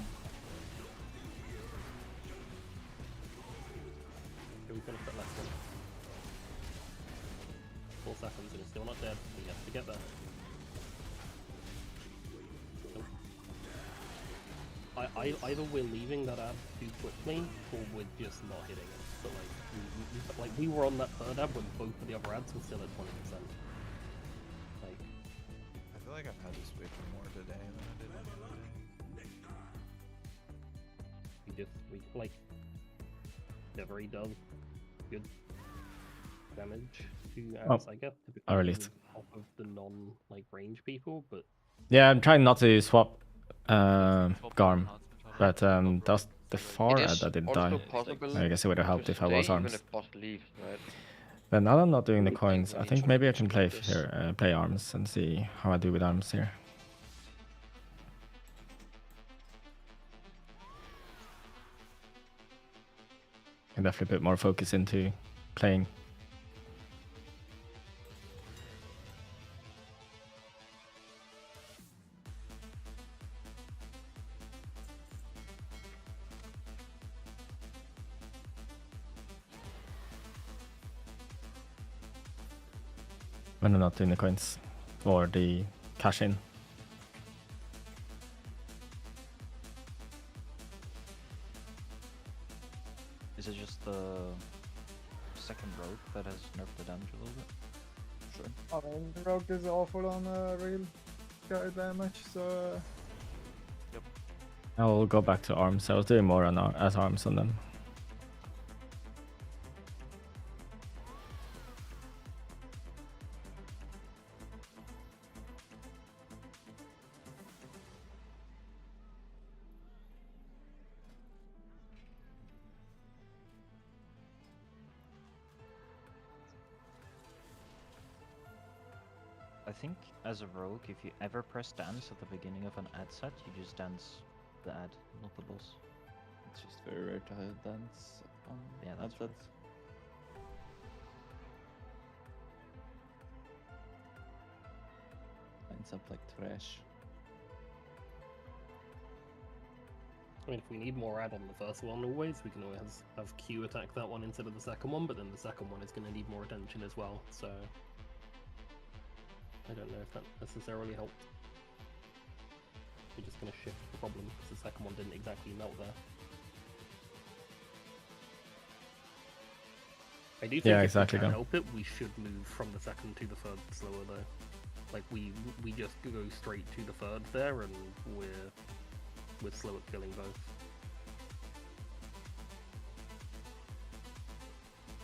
Can we finish that last one? 4 seconds and it's still not dead. We have to get there. Either we're leaving that ad too quickly, or we're just not hitting it. But like we were on that third ad when both of the other ads were still at 20%. Like, I feel like I've had this way more today than I did any other day. we like whatever he does, good damage to ads, I guess. Or at least off of the range people, but yeah, I'm trying not to swap Garm, but that's the far ad that didn't die. I guess it would have helped if I was arms. Even if boss leaves, right? But now that I'm not doing the coins, I think maybe I can play here, play arms and see how I do with arms here. Can definitely put more focus into playing. When I'm not doing the coins or the cash in. Is it just the second rogue that has nerfed the damage a little bit? Sure. I mean, the rogue is awful on real scatter damage, so... Yep. I'll go back to arms. I was doing more on as arms on them. I think as a rogue, if you ever press dance at the beginning of an ad set, you just dance the ad, not the boss. It's just very rare to have dance on that's that. Ends up like trash. I mean, if we need more ad on the first one always, we can always have Q attack that one instead of the second one, but then the second one is going to need more attention as well, so... I don't know if that necessarily helped. We're just going to shift the problem, because the second one didn't exactly melt there. I do think if we can help it, we should move from the second to the third slower though. Like, we just go straight to the third there, and we're slow at killing both.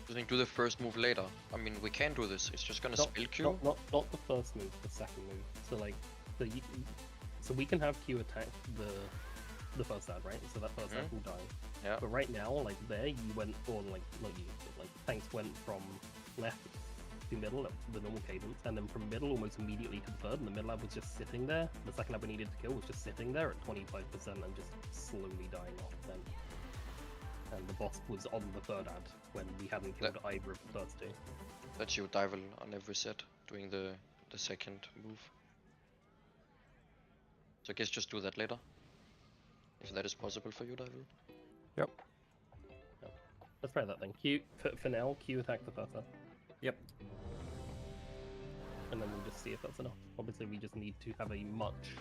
I think do the first move later. I mean, we can do this. It's just gonna spill Q. Not the first move, the second move. So like, so we can have Q attack the first ad, right? So that first ad will die. Yeah. But right now, like there, you went, or like not you, but like Tanks went from left to middle at the normal cadence, and then from middle almost immediately to the third, and the middle ad was just sitting there. The second ad we needed to kill was just sitting there at 25% and just slowly dying off then. And the boss was on the third ad when we hadn't killed either of the first two. That's you dive on every set, doing the second move. So I guess just do that later. If that is possible for you, Dival. Yep. Let's try that then. Q, for now, Q attack the first ad. Yep. And then we'll just see if that's enough. Obviously we just need to have a much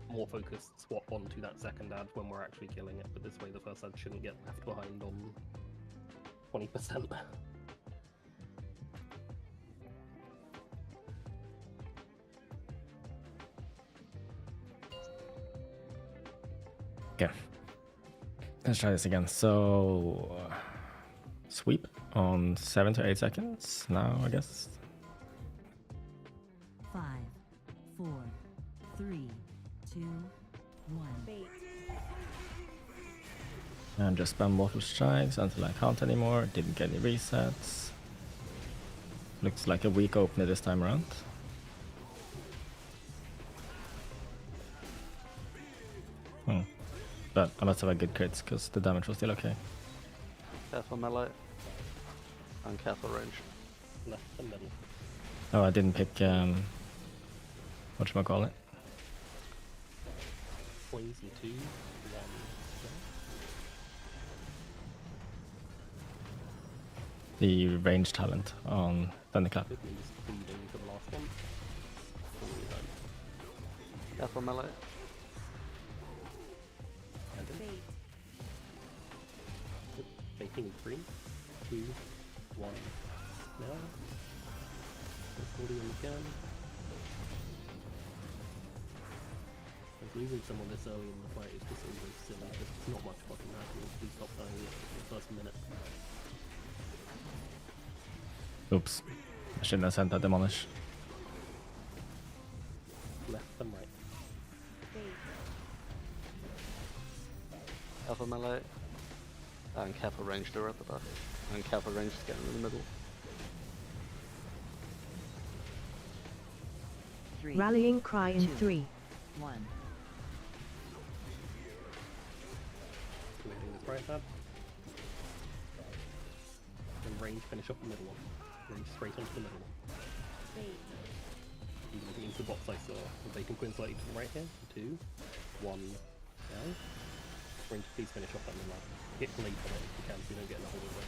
more focused swap onto that second ad when we're actually killing it, but this way the first ad shouldn't get left behind on 20%. Okay. Let's try this again. So, sweep on 7 to 8 seconds now, I guess. 5, 4, 3, 2, 1. And just spam mortal strikes until I can't anymore. Didn't get any resets. Looks like a weak opener this time around. Hmm. but I must have had good crits because the damage was still okay. Careful melee. And careful range. Left and middle. Oh, I didn't pick whatchamacallit. Coins in 2, 1. The range talent on Thunderclap. Good means leading to the last one. Careful melee. Baking in 3, 2, 1. Now. 40 on the gun. Losing someone this early in the fight is just always silly. There's not much fucking happening. Please stop dying in the first minute. Oops. I shouldn't have sent that demolish. Left and right. Careful melee. And careful range to at the back. And careful range to get in the middle. Rallying cry in 3, 1. Commanding this right tab. Then range finish off the middle one. Range straight onto the middle one. Even if it means the box I saw. The bacon queen slightly to the right here. 2, 1. Now. Range, please finish off that middle line. Hit late on it if you can so you don't get in the hole away.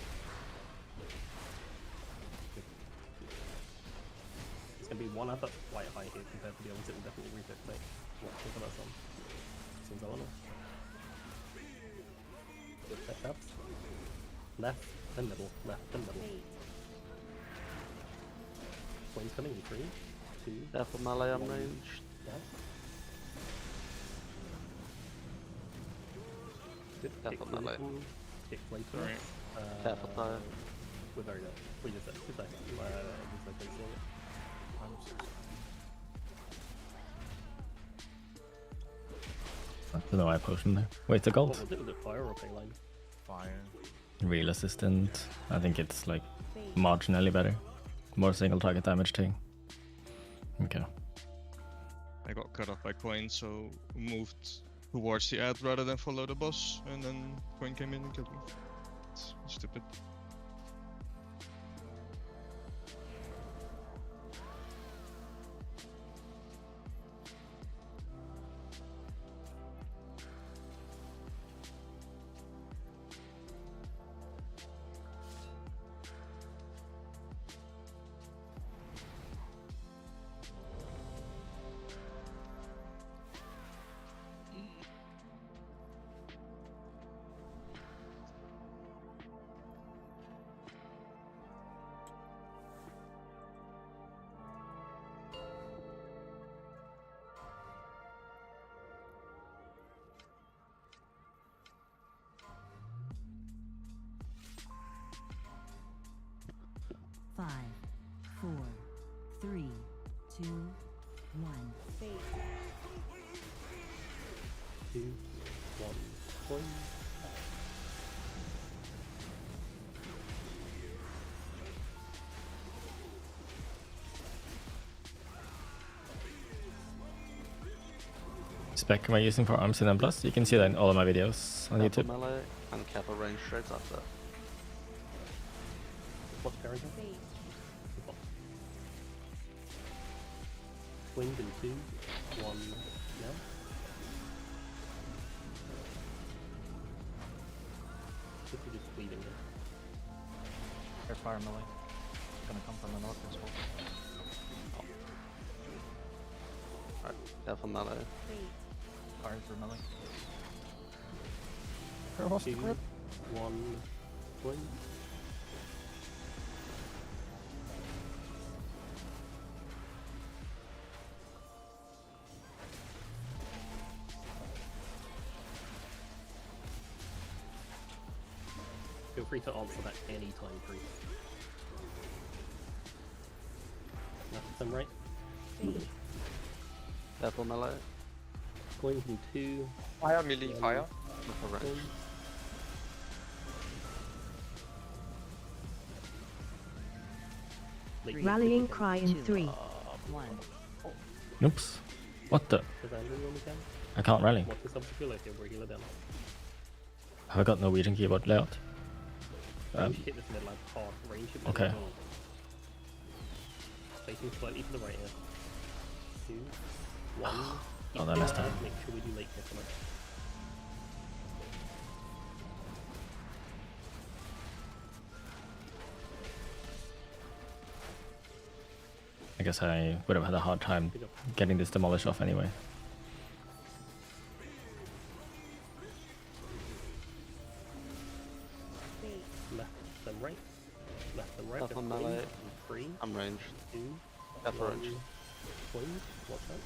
It's going to be one up that's quite high here compared to the others. It will definitely refixate. What think about some? Since I want to. Good set ups. Left and middle. Left and middle. Coins coming in 3, 2. Careful melee on range. Yeah. Good. Careful melee. Kick later. Right. Careful fire. We're very good. We just said good night. I don't know why I potioned there. Wait, the gold? What was it? Was it fire or payline? Fire. Real assistant. I think it's like marginally better. More single target damage too. Okay. I got cut off by Coin, so moved towards the ad rather than follow the boss, and then Coin came in and killed me. It's stupid. Five, 4, 3, 2, 1. 2, 1. Coin. Spec am I using for arms in M+? You can see that in all of my videos on Careful YouTube. melee and careful range straight after. What's carrying him? Swing in 2, 1, now. Should be just bleeding here. Air fire melee. It's gonna come from the north as well. Alright, careful melee. Fire for melee. 2, 1, swing. Feel free to answer that anytime, please. Left and right. Careful melee. Coins in 2. Fire, melee, fire. Careful range. Rallying cry in 3, 1. Oops. What the? I can't rally. What's the substitute over healer down? Have I got Norwegian keyboard layout? Range hit this mid line hard. Range hit this Okay. mid line. Facing slightly to the right here. 2, 1. Oh, that messed up. Make sure we do late kick on it. I guess I would have had a hard time getting this demolish off anyway. Left, then right. Left, then right. Left on then melee. 3. I'm ranged. 2. Left one, range. Coins. Watch out.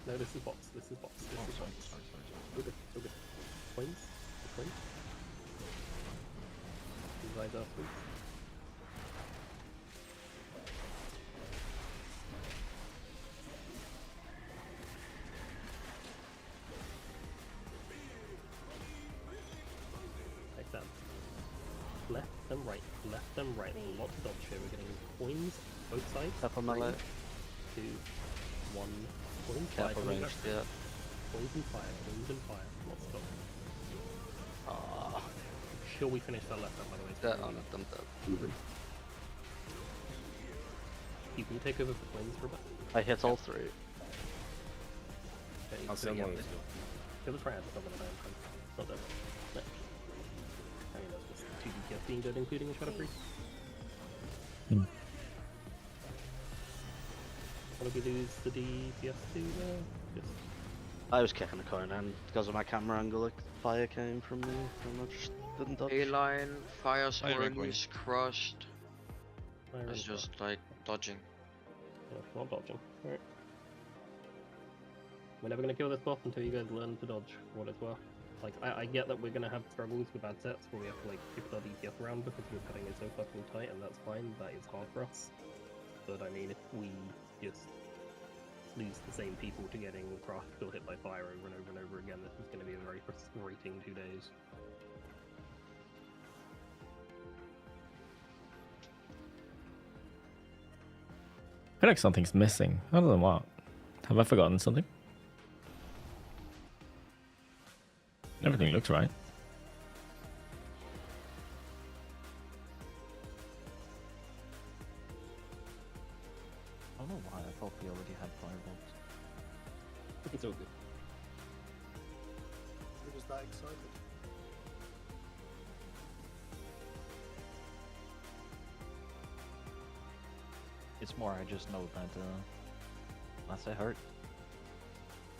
No, this is box. This is box. This is box. So good. So good. Coins. Coins. Right after. Like that. Left and right. Left and right. Lots of dodge here. We're getting coins both sides. Left on melee. 2, 1. Coins. Careful Fire. range, yeah. Coins and fire. Coins and fire. Lots of dodge. Sure we finish that left up by the way. Yeah, on it, I'm dead. You can take over for coins for a bit. I hit all 3. Okay, I'll so send yeah, one. kill the triad, it's not gonna die in time. It's not dead. No. I mean, that's just 2 DPS being dead, including a Shadow Priest. What did we lose the DPS to there? Just... I was kicking a coin and because of my camera angle, like, fire came from me and I just didn't dodge. A-line, fire's Fire orange, going. crushed. Fire It's and just like dodging. Yeah, not dodging. Alright. We're never gonna kill this boss until you guys learn to dodge, for what it's worth. Like, I get that we're gonna have struggles with bad sets where we have to, like, shift our DPS around because we're cutting it so fucking tight, and that's fine, that is hard for us. But I mean, if we just lose the same people to getting crushed or hit by fire over and over and over again, this is gonna be a very frustrating 2 days. I feel like something's missing. I don't know what. Have I forgotten something? Everything looks right. I don't know why, I thought we already had firebolts. It's all good. You're just that excited. It's more, I just know that, unless I hurt.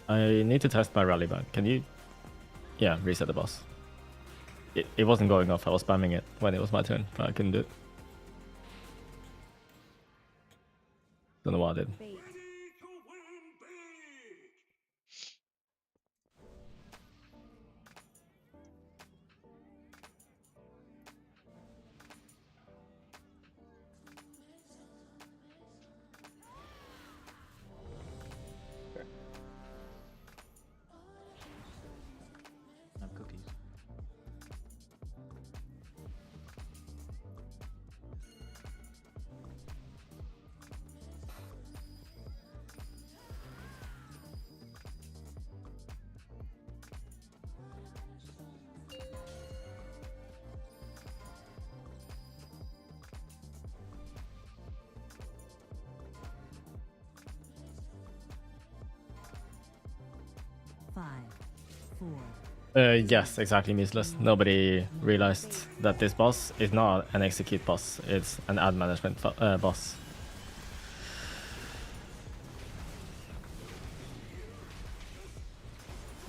I need to test my rally back. Can you... Yeah, reset the boss. It wasn't going off, I was spamming it when it was my turn, but I couldn't do it. Don't know what I did. I have cookies. Yes, exactly, Measless. Nobody realized that this boss is not an execute boss, it's an ad management boss.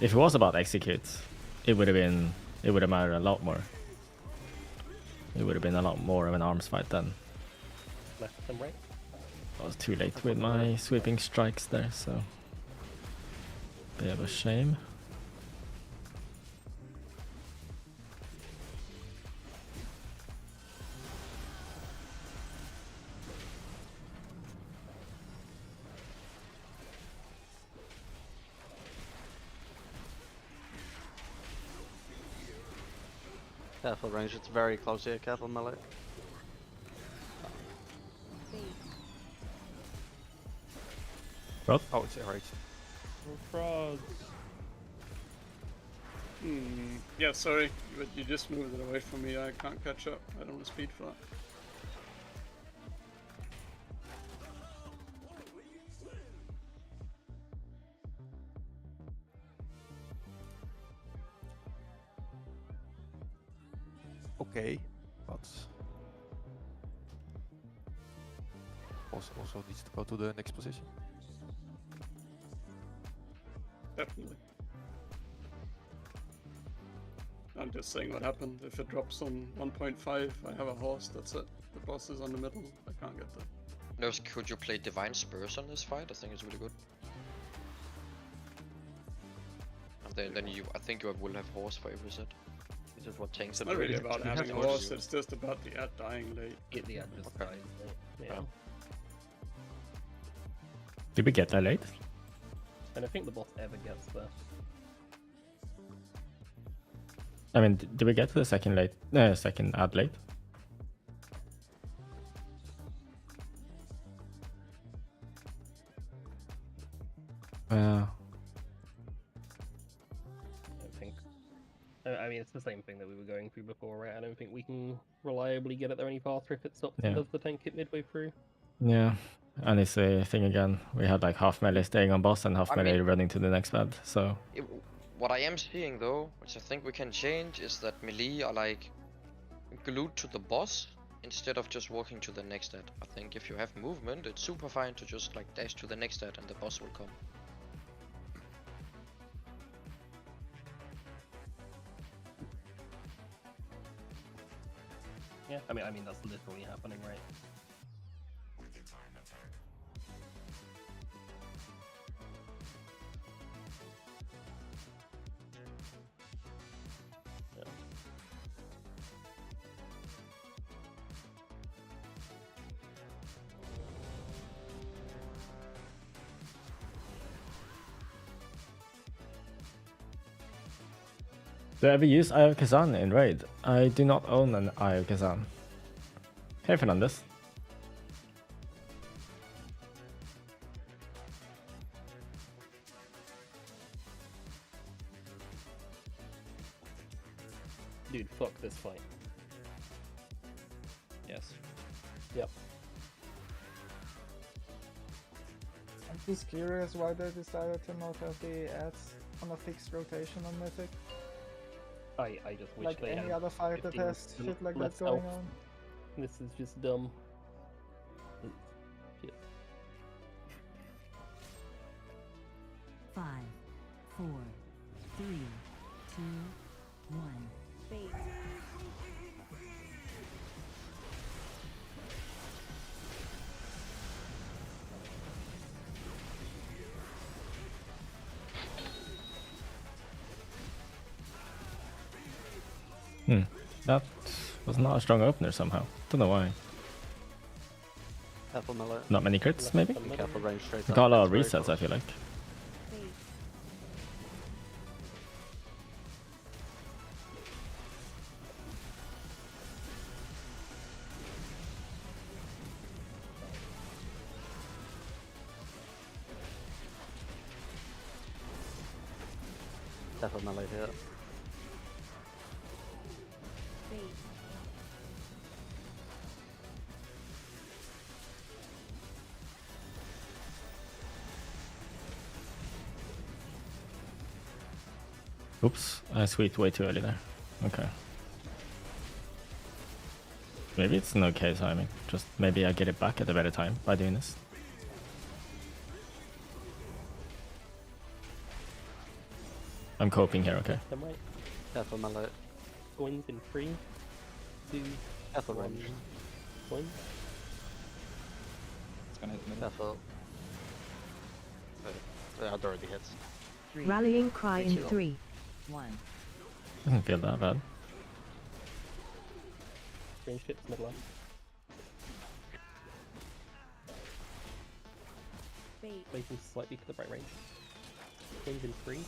If it was about execute, it would have mattered a lot more. It would have been a lot more of an arms fight then. Left and right. I was too late with my sweeping strikes there, so bit of a shame. Careful range, it's very close here, careful melee. Rod? Oh, it's enraged. Frogs. Yeah, sorry, but you just moved it away from me. I can't catch up. I don't have speed for that. Okay, but also needs to go to the next position. Definitely. I'm just saying what happened. If it drops on 1.5, I have a horse, that's it. The boss is on the middle, I can't get there. Nose, could you play Divine Spurs on this fight? I think it's really good. And then you, I think you will have horse for every set. This is what tanks It's not really about having a horse, it's just about the ad dying late. Get the ad just dying late. Yeah. Did we get that late? I don't think the boss ever gets there. I mean, did we get to the second ad late? I don't think. I mean, it's the same thing that we were going through before, right? I don't think we can reliably get it there any faster if it stops and does the tank kit midway through. Yeah, and it's a thing again. We had like half melee staying on boss and half melee running to the next pad, so... What I am seeing though, which I think we can change, is that melee are like glued to the boss instead of just walking to the next ad. I think if you have movement, it's super fine to just like dash to the next ad and the boss will come. Yeah, I mean that's literally happening, right? Do I ever use Eye of Kazan in Raid? I do not own an Eye of Kazan. Hey Fernandez. Dude, fuck this fight. Yes. Yep. I'm just curious why they decided to not have the ads on a fixed rotation on Mythic. I just wish Like they any had other fight that 15 has shit like that less going health. on. This is just dumb. Shit. 5, 4, 3, 2, 1. Fate. That was not a strong opener somehow. Don't know why. Careful melee. Not many crits, maybe? Careful range straight We got a lot of That's very resets, I feel like. Careful melee here. Oops, I sweeped way too early there. Okay. Maybe it's an okay timing. Just maybe I get it back at a better time by doing this. I'm coping here, okay. Them right. Careful melee. Coins in 3, 2, Careful 1. range. Coins. It's gonna hit the middle. Careful. That already hits. Rallying cry in 3, 1. Doesn't feel that bad. Range hits middle line. Waiting slightly to the right range. Coins in 3,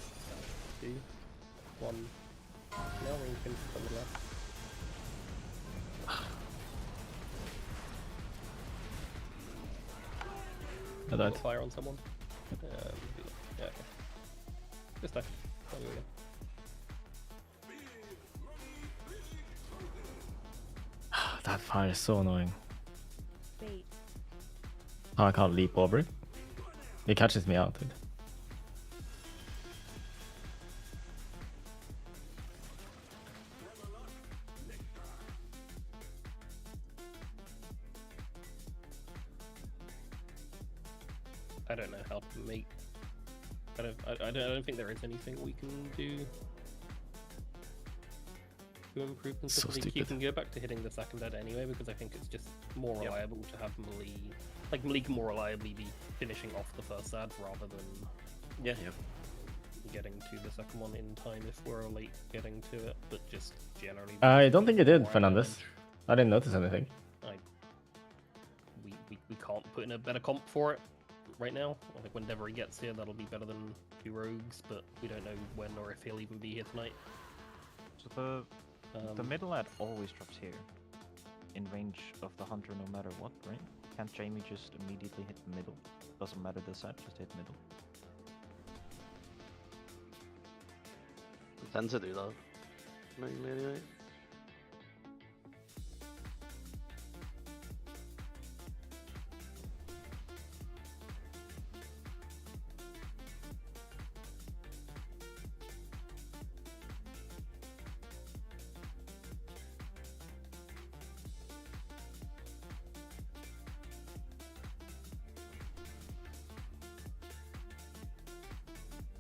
2, 1. Now range him from the left. I died. Fire on someone. Yeah. Just die. There we go. That fire is so annoying. Bait. Oh, I can't leap over it. It catches me out, dude. I don't know how to make. I don't think there is anything we can do to improve them. So You stupid. can go back to hitting the second dead anyway, because I think it's just more reliable to have Melee. Like Melee can more reliably be finishing off the first ad rather than getting to the second one in time if we're late getting to it. But just generally, I don't think it did, more Fernandez. damage. I didn't notice anything. We can't put in a better comp for it right now. I think whenever he gets here, that'll be better than 2 rogues, but we don't know when or if he'll even be here tonight. So the middle ad always drops here, in range of the hunter no matter what, right? Can't Jamie just immediately hit the middle? Doesn't matter the side, just hit middle. We tend to do that. Mainly anyway.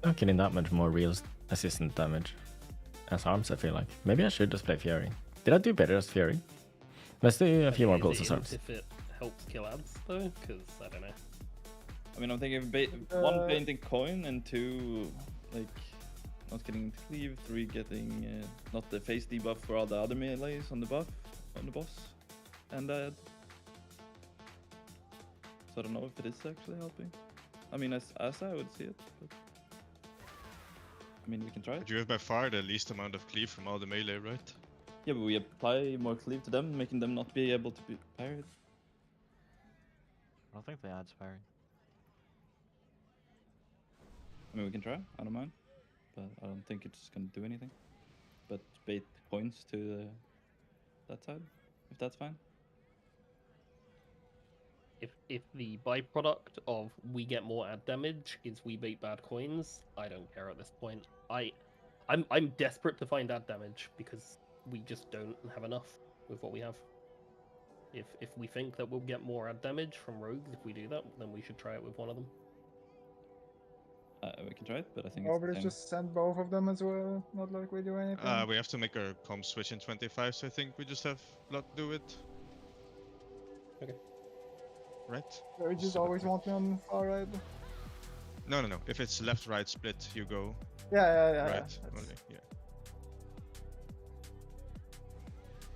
Not getting that much more real assistant damage as arms, I feel like. Maybe I should just play Fury. Did I do better as Fury? Let's do a few more goals as arms. If it helps kill ads though, because I don't know. I mean, I'm thinking one painting coin and 2 like not getting cleave, 3 getting not the face debuff for all the other melees on the buff on the boss, and that. So I don't know if it is actually helping. I mean, as I would see it. But... I mean, we can try it. But you have by far the least amount of cleave from all the melee, right? Yeah, but we apply more cleave to them, making them not be able to be parried. I don't think they add parry. I mean, we can try. I don't mind, but I don't think it's gonna do anything. But bait coins to that side, if that's fine. If the byproduct of we get more ad damage is we bait bad coins, I don't care at this point. I'm desperate to find ad damage because we just don't have enough with what we have. If we think that we'll get more ad damage from rogues if we do that, then we should try it with one of them. We can try it, but I think Probably just send both of them as well, not like we do anything. We have to make a comp switch in 25, so I think we just have Blood do it. Okay. Right? So we just always want me on far right. No. If it's left-right split, you go Yeah. right only. Yeah.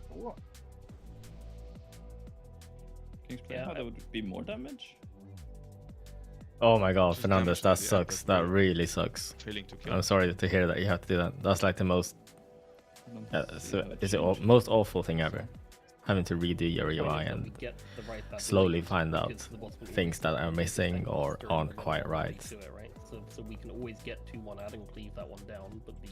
What? Can you explain how that would be more damage? Oh my god, Just Fernandez, damage that to the sucks. ad That really sucks. Failing to kill. I'm sorry to hear that you have to do that. That's like the most... is it most awful thing ever. Having to redo your UI and slowly find out things that are missing or aren't quite right. So we can always get to one ad and cleave that one down, but the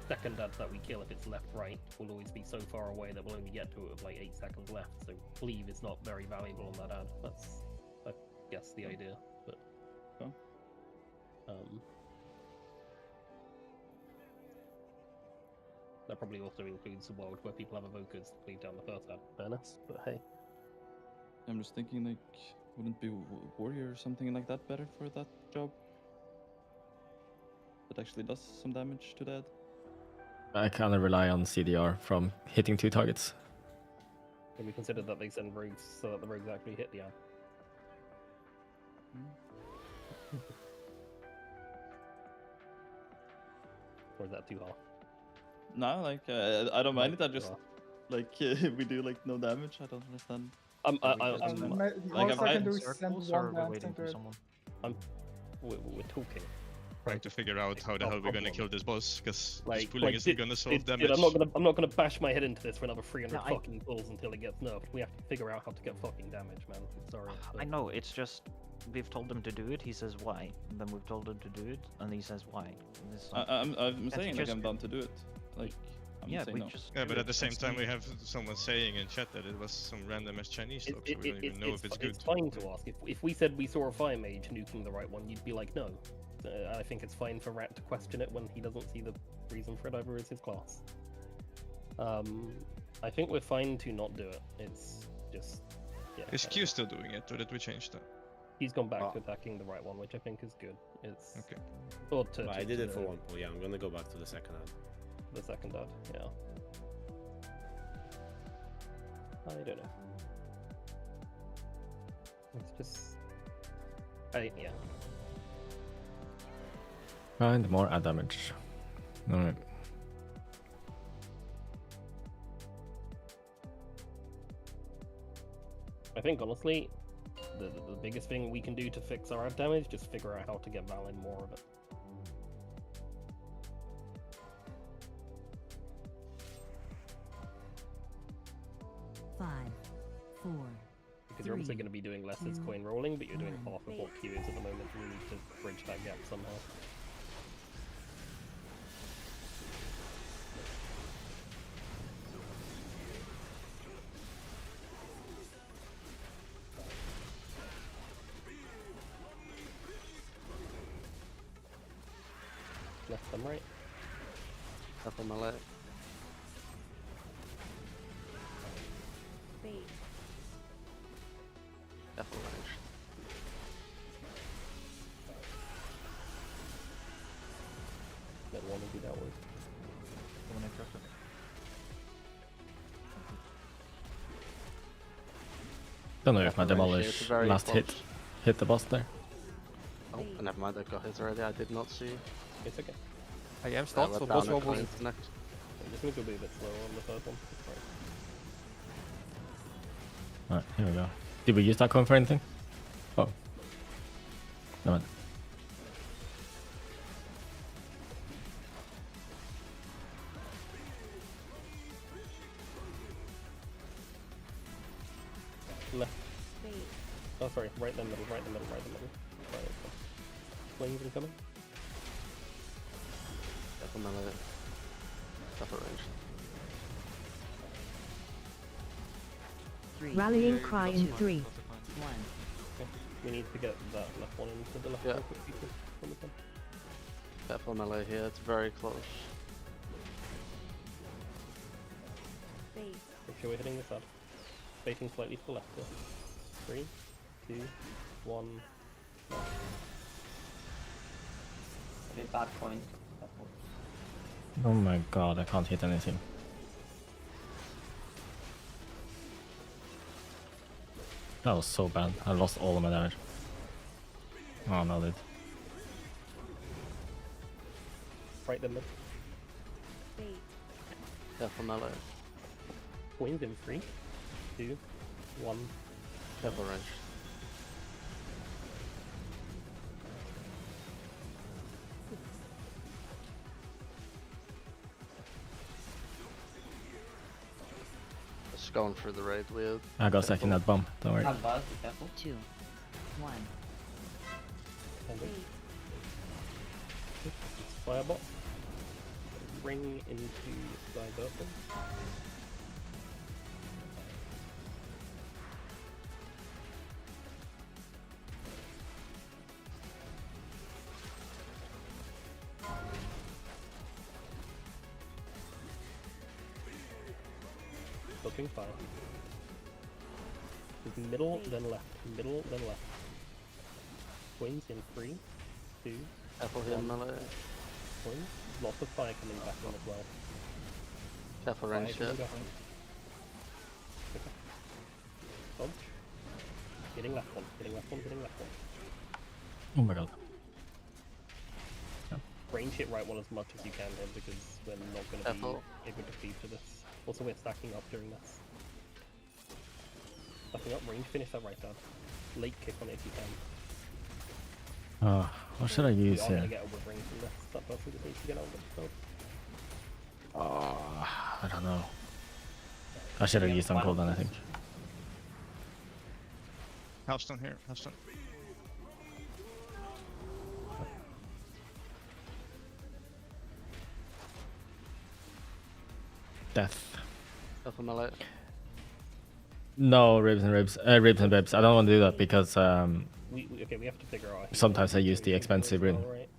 second ad that we kill, if it's left-right, will always be so far away that we'll only get to it with like 8 seconds left. So cleave is not very valuable on that ad. That's, I guess, the idea. But that probably also includes a world where people have evokers to cleave down the first ad. Fairness, but hey. I'm just thinking, like, wouldn't be warrior or something like that better for that job? That actually does some damage to that. I kind of rely on CDR from hitting 2 targets. Can we consider that they send rogues so that the rogues actually hit the ad? Or is that too hard? No, like, I don't mind it. I just, like, we do, like, no damage. I don't understand. All I can do is send one dance into it. We're talking. trying to figure out how the hell we're gonna kill this boss, because just pulling Like, isn't gonna solve damage. dude, I'm not gonna bash my head into this for another 300 No, fucking pulls until it gets nerfed. We have to figure out how to get fucking damage, man. I'm sorry. I know, it's just we've told him to do it, he says why. And then we've told him to do it, and he says why. And it's like, I'm that's saying like just- I'm down to do it. Like I'm yeah, saying we no. just Yeah, do but it. at the same That's time, the- we have someone saying in chat that it was some random as Chinese talk, so we don't even know if it's good. It's fine to ask. If we said we saw a fire mage nuking the right one, you'd be like, no. I think it's fine for Rat to question it when he doesn't see the reason for it over as his class. I think we're fine to not do it. It's just, yeah. Is Q still doing it, or did we change that? He's gone back to attacking the right one, which I think is good. It's okay. Or to, I did it for one pull. Yeah, I'm gonna go back to the second hand. The second dot, yeah. I don't know. It's just, yeah. And more add damage. Alright. I think honestly, the biggest thing we can do to fix our ad damage, just figure out how to get Val in more of it. Five, 4, Because you're obviously going to be doing less as coin rolling, but you're doing half of what Q is at the moment, and we need to bridge that gap somehow. Left them right. Up on my left. bait, Careful range. That one will be that one. Someone interrupted. Don't know if my Careful range here, demolish it's very last hit close. hit the boss there. Oh, never mind, I've got his already. I did not see. It's okay. I am stuck, we're so down boss at roll was coins next. This means we'll be a bit slower on the third one. It's fine. Alright, here we go. Did we use that coin for anything? Oh. No. Left. bait, Oh, sorry. Right in the middle, right in the middle, right in the middle. Sorry, okay. Flames incoming. Careful melee. Careful range. Rallying cry in 3. 1. Okay. We need to get that left one into the left Yeah. one quickly from the top. Careful melee here, it's very close. Bait, Make sure we're hitting this up. Baiting slightly to the left here. 3, 2, 1. Okay, bad coin. Careful. Oh my god, I can't hit anything. That was so bad. I lost all of my damage. Oh no, dude. Right in the middle. bait, Careful melee. Queens in 3, 2, 1. Careful range. Just going through the raid with. I got second that bomb, don't worry. Have bad, be careful. 2, 1. And Bait, it's Firebot. Ring into Sky Burton. Looking fire. Middle, then left. Middle, then left. Queens in 3, 2, Careful here, melee. Queens. Lots of fire coming back in as well. Careful Fire range coming here. behind. Okay. Dodge. Getting left one, getting left one, getting left one. Oh my god. Range hit right one as much as you can here because we're not going to Careful. be able to feed to this. Also, we're stacking up during this. Stacking up, range, finish that right down. Late kick on it if you can. What should I use we are here? gonna get a withering from this. That person just needs to get out of it. I don't know. I should have used Uncle then, I think. Healthstone here, Healthstone. Death. Death on melee. No, ribs and ribs. Ribs and bibs. I don't want to do that because Okay, we have to figure out. sometimes I use the expensive rune. Well, right?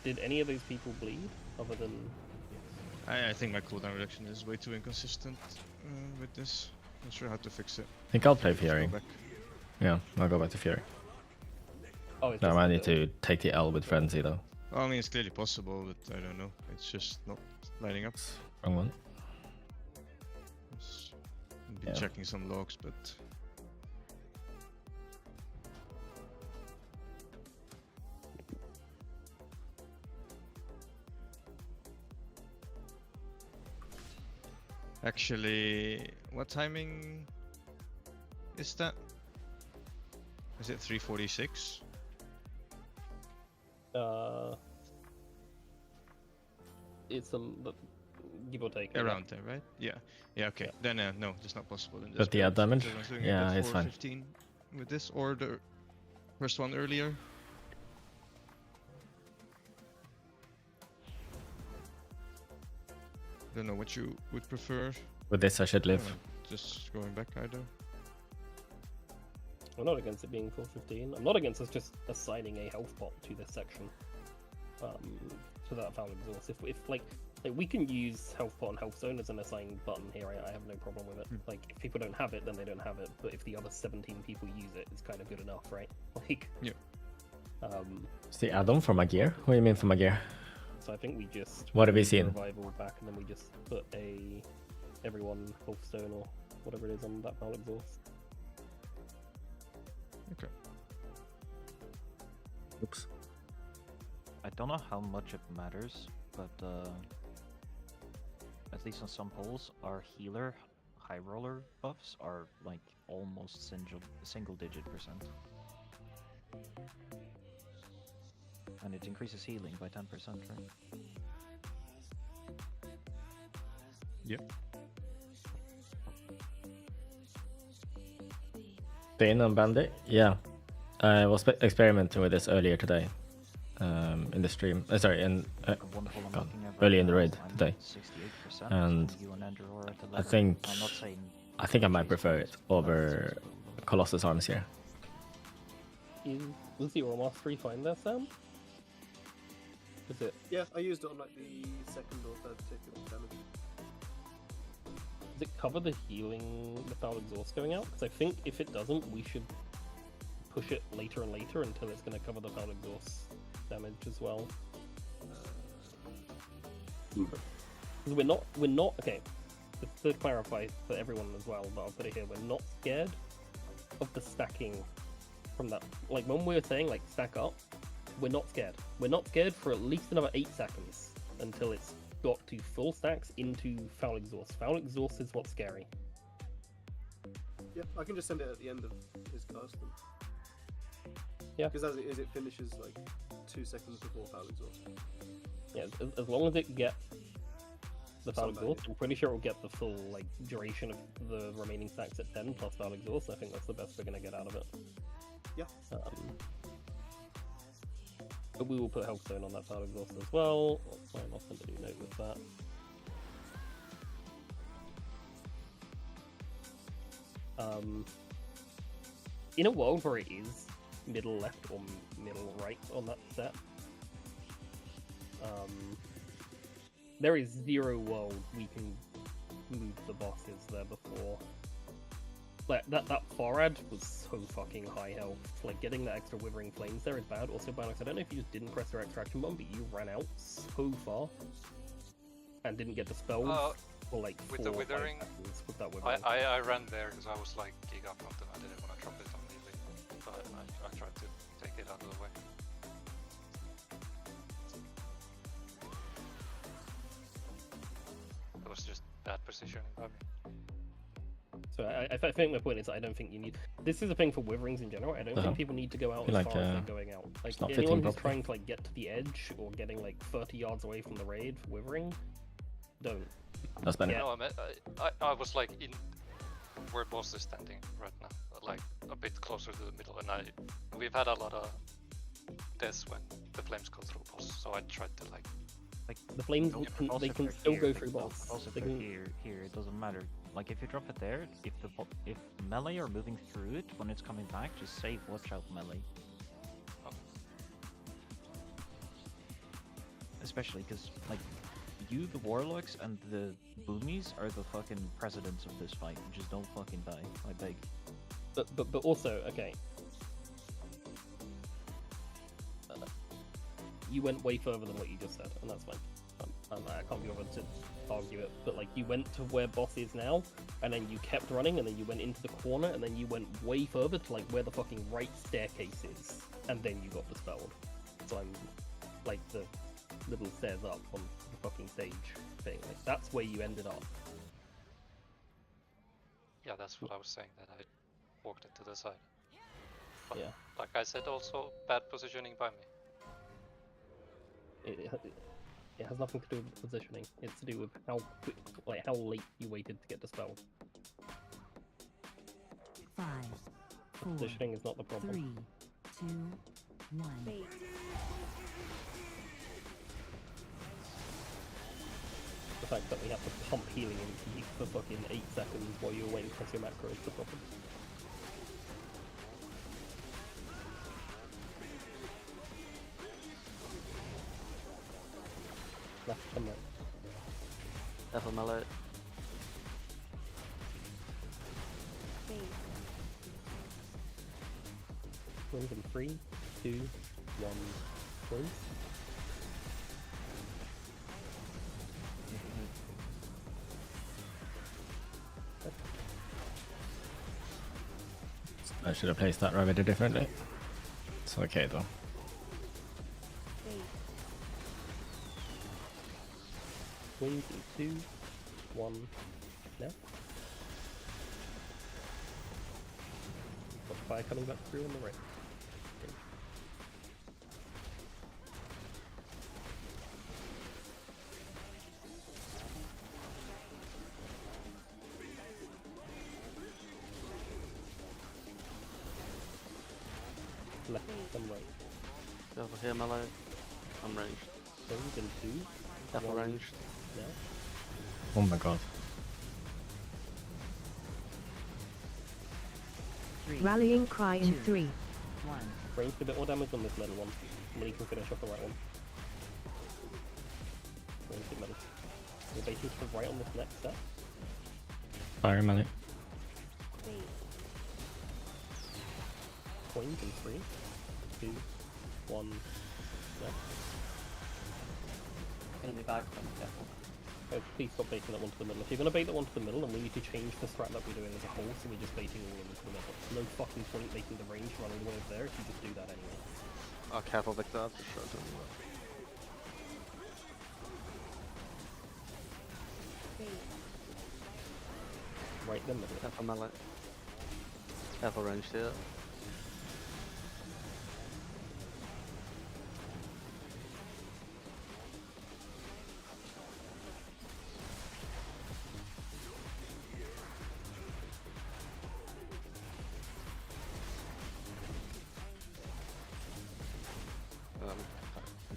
Did any of those people bleed other than? I think my cooldown reduction is way too inconsistent with this. Not sure how to fix it. I think I'll play Just go Fury. back. Yeah, I'll go back to Fury. Oh, it's No, just I the need to take the L with Frenzy though. Well, I mean, it's clearly possible, but I don't know. It's just not lining up. Wrong one. I've been checking some logs, but actually, what timing is that? Is it 3:46? It's give or take. Around there, right? Yeah. Yeah. Okay. Then no, it's not possible in this. But the add build, damage? because I was doing it Yeah, at it's fine. 4:15 with this, or the first one earlier. Don't know what you would prefer. With this I should live. Just going back either. I'm not against it being 4:15. I'm not against us just assigning a health pot to this section. To that foul exhaust. If like we can use health pot and health zone as an assigned button here. I have no problem with it. Like if people don't have it, then they don't have it. But if the other 17 people use it, it's kind of good enough, right? Like. Yeah. It's the add-on for my gear? What do you mean for my gear? So I think we just. What have we move seen? Revival back, and then we just put everyone health stone or whatever it is on that foul exhaust. Okay. Oops. I don't know how much it matters, but at least on some polls, our healer high roller buffs are like almost single digit percent. And it increases healing by 10%, right? Yep. Bane and Bandit? Yeah. I was experimenting with this earlier today. In the stream. Sorry, early in the raid today. And I think I might prefer it over Colossus Arms here. Was the Aura Mastery fine there, Sam? Is it? Yeah, I used it on like the second or third particular damage. Does it cover the healing without exhaust going out? Because I think if it doesn't, we should push it later and later until it's going to cover the foul exhaust damage as well. We're not okay. To clarify for everyone as well, but I'll put it here. We're not scared of the stacking from that. Like when we're saying like stack up, we're not scared. We're not scared for at least another 8 seconds until it's got to full stacks into foul exhaust. Foul exhaust is what's scary. Yeah, I can just send it at the end of his cast. Yeah. Because as it is, it finishes like 2 seconds before foul exhaust. Yeah, as long as it gets the foul Somebody. exhaust, I'm pretty sure it will get the full like duration of the remaining stacks at 10 plus foul exhaust. I think that's the best we're gonna get out of it. Yeah. But we will put health zone on that foul exhaust as well. Sorry, I'll send a new note with that. In a world where it is middle left or middle right on that set, there is zero world we can move the bosses there before. Like that Farad was so fucking high health. Like getting that extra withering flames there is bad. Also, Binox, I don't know if you just didn't press your extraction button, but you ran out so far and didn't get the spells for like with 4 the or 5 withering, seconds with that withering. I ran there because I was like gig up on them. I didn't want to drop it on melee, so I tried to take it out of the way. It was just bad positioning by me. So I think my point is I don't think you need. This is a thing for Witherings in general. I don't think people need to go out as far as they're going out. Like not anyone fitting who's properly. trying to like get to the edge or getting like 30 yards away from the raid for Withering, don't. That's better. No, I was like in where boss is standing right now, like a bit closer to the middle, and we've had a lot of deaths when the flames go through boss, so I tried to like The flames they can still go through boss. Also, They for can- here, it doesn't matter. Like if you drop it there, if melee are moving through it when it's coming back, just say watch out melee. Especially because like you, the warlocks, and the boomies are the fucking presidents of this fight. Just don't fucking die. I beg. But also okay. You went way further than what you just said, and that's fine. I can't be bothered to argue it, but like you went to where boss is now, and then you kept running, and then you went into the corner, and then you went way further to like where the fucking right staircase is, and then you got dispelled. So I'm like the little stairs up on the fucking stage thing. Like that's where you ended up. yeah, that's what I was saying, that I walked it to the side. But Yeah. like I said, also bad positioning by me. It has nothing to do with positioning. It's to do with how quick, like how late you waited to get dispelled. 5, 4, Positioning is not the problem. 3, 2, 1. Fate. The fact that we have to pump healing into you for fucking 8 seconds while you're waiting to press your macro is the problem. Left and right. Careful melee. Fate. Wins in 3, 2, 1, wins. I should have placed that remedy differently. It's okay though. Fate. Wins in 2, 1, now. Got fire coming back through on the right. Okay. Left and right. Careful here melee. I'm ranged. Wins in 2, Careful 1, ranged. now. Oh my god. Rallying cry in 3. 1. Ranged a bit more damage on this middle one, and then you can finish off the right one. Ranged it middle. We're baiting to the right on this next step. Fire melee. Fate. Coins in 3, 2, 1, now. Gonna be back from careful. Oh, please stop baiting that one to the middle. If you're gonna bait that one to the middle, then we need to change the strat that we're doing as a whole, so we're just baiting all of them to the middle. No fucking point making the range run all the way over there if you just do that anyway. Oh, careful Victor. I've just shot him. Fate. Right in the middle. Careful melee. Careful ranged here.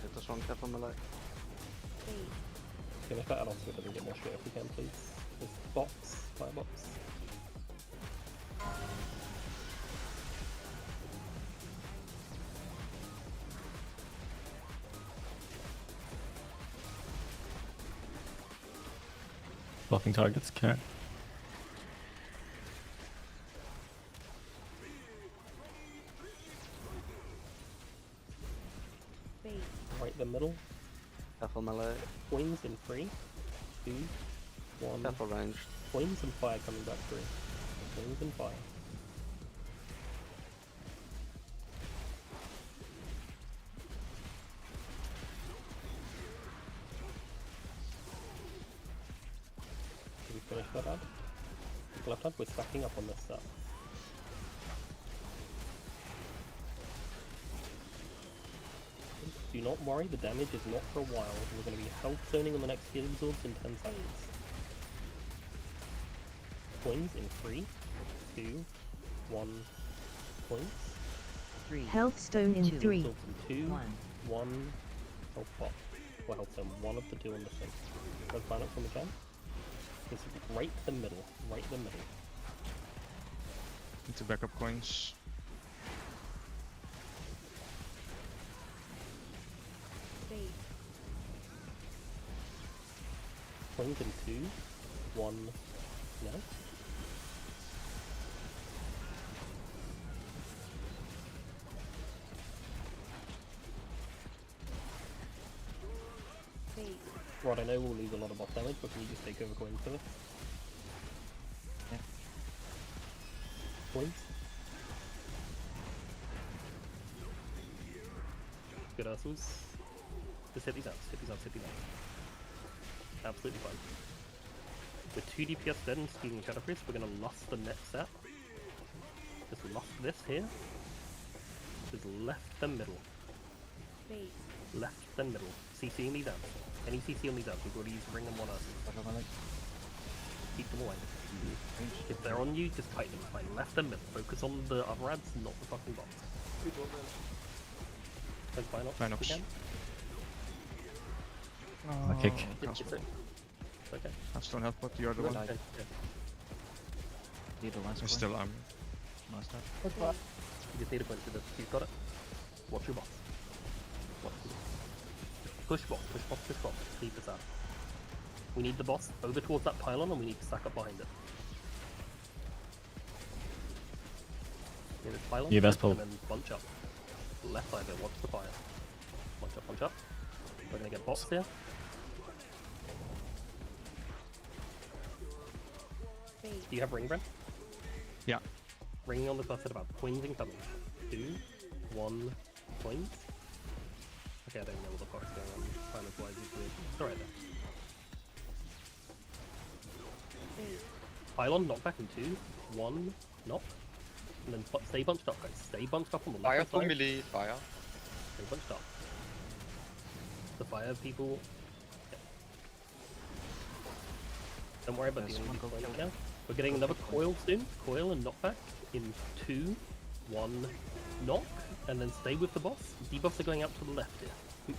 Hit this one, careful melee. Fate. Finish that add-on so it doesn't get more shit if we can, please. This box, firebox. Blocking targets, okay. Fate. Right in the middle. Careful melee. Coins in 3, 2, 1. Careful ranged. Coins and fire coming back through. Coins and fire. Can we finish that up? left hand. We're stacking up on this set. Do not worry, the damage is not for a while. We're going to be health zoning on the next healing absorbs in 10 seconds. Coins in 3, 2, 1. Coins. 3. Health stone in 3. Absorbs in 2, 1. Health pot. Well, health stone, 1 of the 2 on the thing. Red planet from the jam. This is right the middle. Right the middle. Need to back up coins. Coins in 2, 1, no. Rod, I know we'll lose a lot of boss damage, but can you just take over coins for this? Yeah. Coins. Good Ursels. Just hit these out, hit these out, hit these out. Absolutely fine. With 2 DPS dead and speeding Shadow Priest, we're gonna lost the next set. Just lost this here. Just left and middle. Left and middle. CCing these out. Any CC on these out, we've got to use ring and 1 Ursel. Keep them away. If they're on you, just kite them. Fine. Left and middle. Focus on the other ads, not the fucking bots. Finox. Again. Oh, kick. It's okay. I still have but the other one. Okay. Need a last I'm still armed. Nice start. You just need a point to this. You've got it. Watch your box. Watch your box. Push box, push box, push box. Keep this out. We need the boss over towards that pylon and we need to stack up behind it. Near this pylon. You best pull. And then bunch up. Left side of it, watch the fire. Bunch up, bunch up. We're gonna get bots here. Do you have ring, Brent? Yeah. Ring on the first set about coins incoming. 2, 1, coins. Okay, I don't know what the fuck's going on. Finance wise, it's weird. It's alright there. Pylon, knockback in 2, 1, knock. And then stay bunched up, guys. Stay bunched up on the left Fire side. for melee, fire. Stay bunched up. The fire people. Yeah. Don't worry about the enemy deployment now. We're getting another coil soon. Coil and knockback in 2, 1, knock. And then stay with the boss. Debuffs are going out to the left here.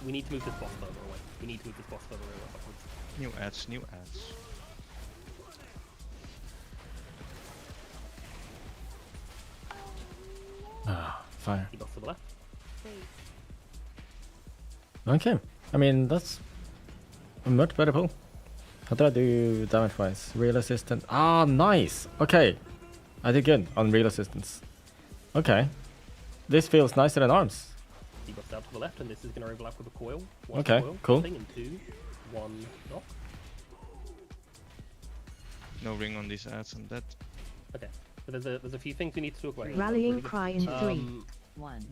We need to move this boss further away. We need to move this boss further away upwards. New ads, new ads. Ah, fire. Debuffs to the left. Okay. I mean, that's a much better pull. How did I do damage wise? Real assistant. Ah, nice. Okay. I did good on real assistance. Okay. This feels nicer than arms. Debuffs out to the left, and this is going to overlap with a coil. Okay, coil, cool. In 2, 1, knock. No ring on these ads and that. Okay. So there's a few things we need to talk about. Rallying cry in 3. 1.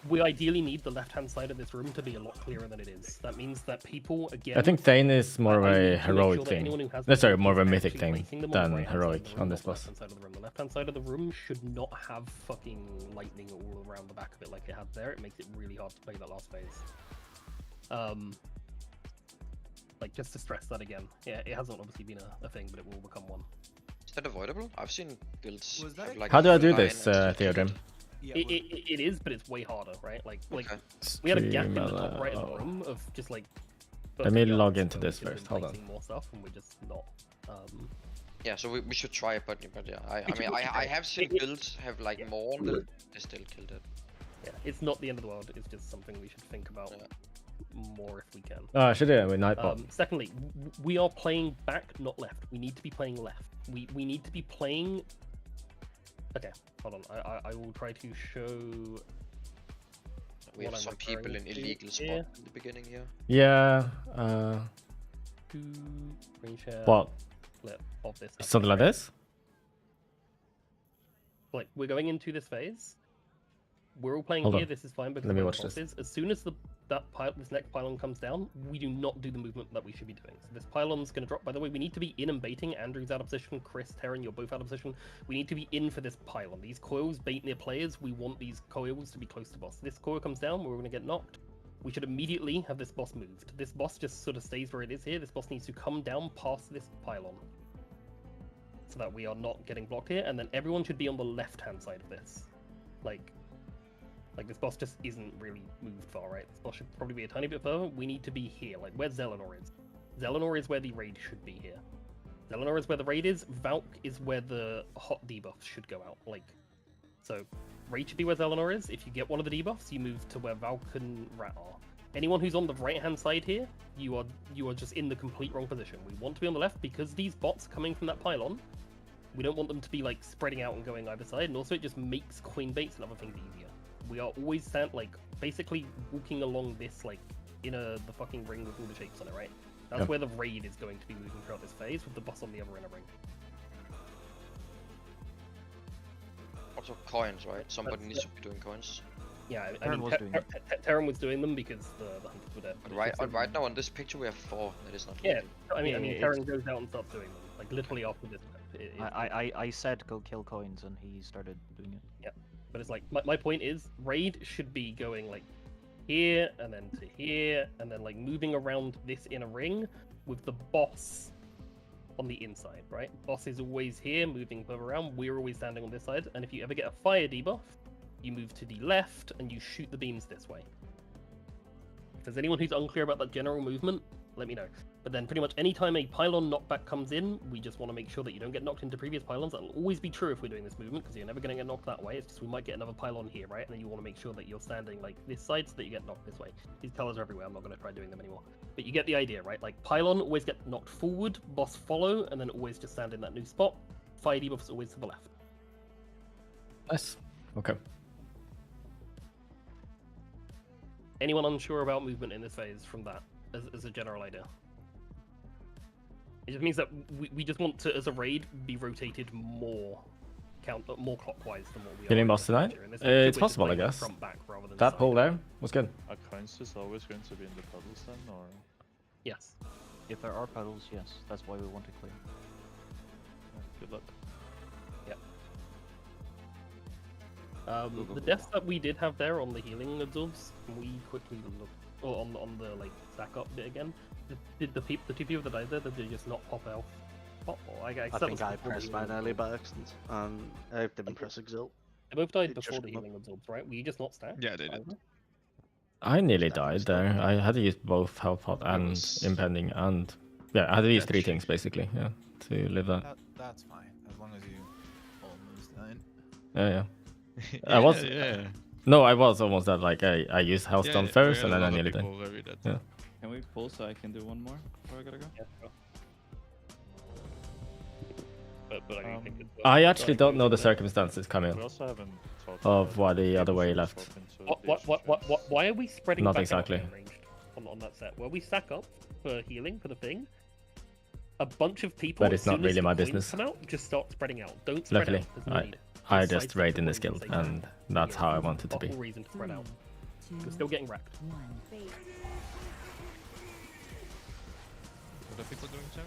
We ideally need the left-hand side of this room to be a lot clearer than it is. That means that people, again... I think Thane is more of a heroic sure thing. No, sorry, more of a mythic thing than right heroic on this boss. The left-hand side of the room should not have fucking lightning all around the back of it like it had there. It makes it really hard to play that last phase. Like, just to stress that again. Yeah, it hasn't obviously been a thing, but it will become one. Is that avoidable? I've seen guilds have like... How do I do this, Theodrim? It is, but it's way harder, right? Like we had a gap in the top right of the room of just like. Let me log into this first. Hold on. More stuff, and we're just not. Yeah, so we should try it, but yeah, I mean I have seen guilds have like more, and they still killed it. Yeah, it's not the end of the world. It's just something we should think about more if we can. Oh, I should do it with Nightbot. Secondly, we are playing back, not left. We need to be playing left. We need to be playing. Okay, hold on. I will try to show. We have some people in illegal spot in the beginning here. Yeah. Screen share. What? Clip of this. Something like this? Like we're going into this phase. we're all playing Hold here. on. This is fine because Let me we're watch the this. bosses. As soon as this next pylon comes down, we do not do the movement that we should be doing. So this pylon's going to drop. By the way, we need to be in and baiting. Andrew's out of position. Chris, Terran, you're both out of position. We need to be in for this pylon. These coils bait near players. We want these coils to be close to boss. This coil comes down, we're going to get knocked. We should immediately have this boss moved. This boss just sort of stays where it is here. This boss needs to come down past this pylon, so that we are not getting blocked here, and then everyone should be on the left-hand side of this. Like this boss just isn't really moved far, right? This boss should probably be a tiny bit further. We need to be here, like where Zelenor is. Zelenor is where the raid should be here. Zelenor is where the raid is. Valk is where the hot debuffs should go out. Like, so raid should be where Zelenor is. If you get one of the debuffs, you move to where Valk and Rat are. Anyone who's on the right-hand side here, you are just in the complete wrong position. We want to be on the left because these bots coming from that pylon, we don't want them to be like spreading out and going either side, and also it just makes coin baits and other things easier. We are always basically walking along this the fucking ring with all the shapes on it, right? That's where the raid is going to be moving throughout this phase, with the boss on the other inner ring. Also coins, right? Somebody needs to be doing coins. Yeah, I mean, Terran was doing them because the hunters were dead. But right now on this picture we have 4. That is not. Yeah, looking. I mean, Terran goes out and starts doing them, like literally after this. I said go kill coins and he started doing it. Yeah, but it's like my point is raid should be going like here and then to here and then like moving around this inner ring with the boss on the inside, right? Boss is always here, moving around. We're always standing on this side, and if you ever get a fire debuff, you move to the left and you shoot the beams this way. If there's anyone who's unclear about that general movement, let me know. But then pretty much anytime a pylon knockback comes in, we just want to make sure that you don't get knocked into previous pylons. That'll always be true if we're doing this movement, because you're never going to get knocked that way. It's just we might get another pylon here, right? And then you want to make sure that you're standing like this side so that you get knocked this way. These colors are everywhere. I'm not going to try doing them anymore. But you get the idea, right? Like pylon always get knocked forward, boss follow, and then always just stand in that new spot. Fire debuffs always to the left. Nice. Okay. Anyone unsure about movement in this phase from that, as a general idea? It just means that we just want to, as a raid, be rotated more clockwise than what we Killing are. boss tonight? It's possible, I guess. That pull there was good. Are coins just always going to be in the puddles then, or? Yes. If there are puddles, yes. That's why we want to clear. Good luck. Yep. The deaths that we did have there on the healing absorbs, can we quickly look, or on the like stack up bit again? Did the two people that died there, did they just not pop out? I think I pressed mine earlier by accident, and I didn't press exalt. They both died before the healing absorbs, right? Were you just not stacked? Yeah, they did. I nearly died there. I had to use both health pot and impending, and yeah, I had to use 3 things basically, yeah, to live that. That's fine, as long as you almost died. Yeah. I was. Yeah. No, I was almost dead. Like I used health stone first, and then I nearly died. Yeah. Can we pull so I can do one more before I gotta go? Yeah, sure. But I think it's I actually don't know the circumstances coming We also haven't talked of why the other way left. Why are we spreading Not back exactly. out ranged on that set? Where we stack up for healing for the thing, a bunch of people. But it's as not soon as really the my coins business. Come out, just start spreading out. Don't spread Luckily, out. There's no need. I Just just side raid in the this guild, coins they and that's how I want it to be. Whole reason to spread out. We're still getting wrecked. What are people doing, Terry?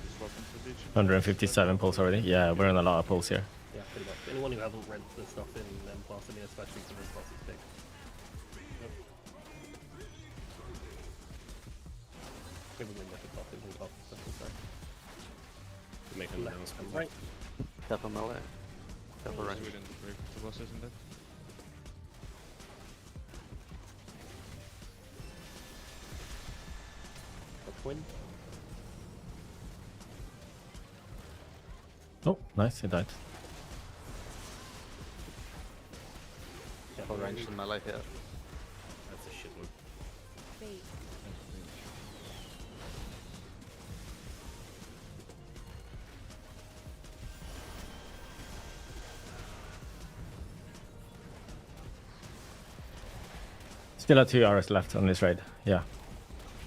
Just welcome to the beach. 157 pulls already. Yeah, we're in a lot of pulls here. Yeah, pretty much. Anyone who hasn't read the stuff in Plus, I mean, especially for this boss, is big. Yep. Maybe we make a top, even top, sorry. Make an announcement. Right. Tap on melee. Tap on range. We didn't break the boss, isn't it? Twin. Oh, nice, he died. Tap on range and melee here. That's a shit one. Bait. Still have 2 hours left on this raid. Yeah,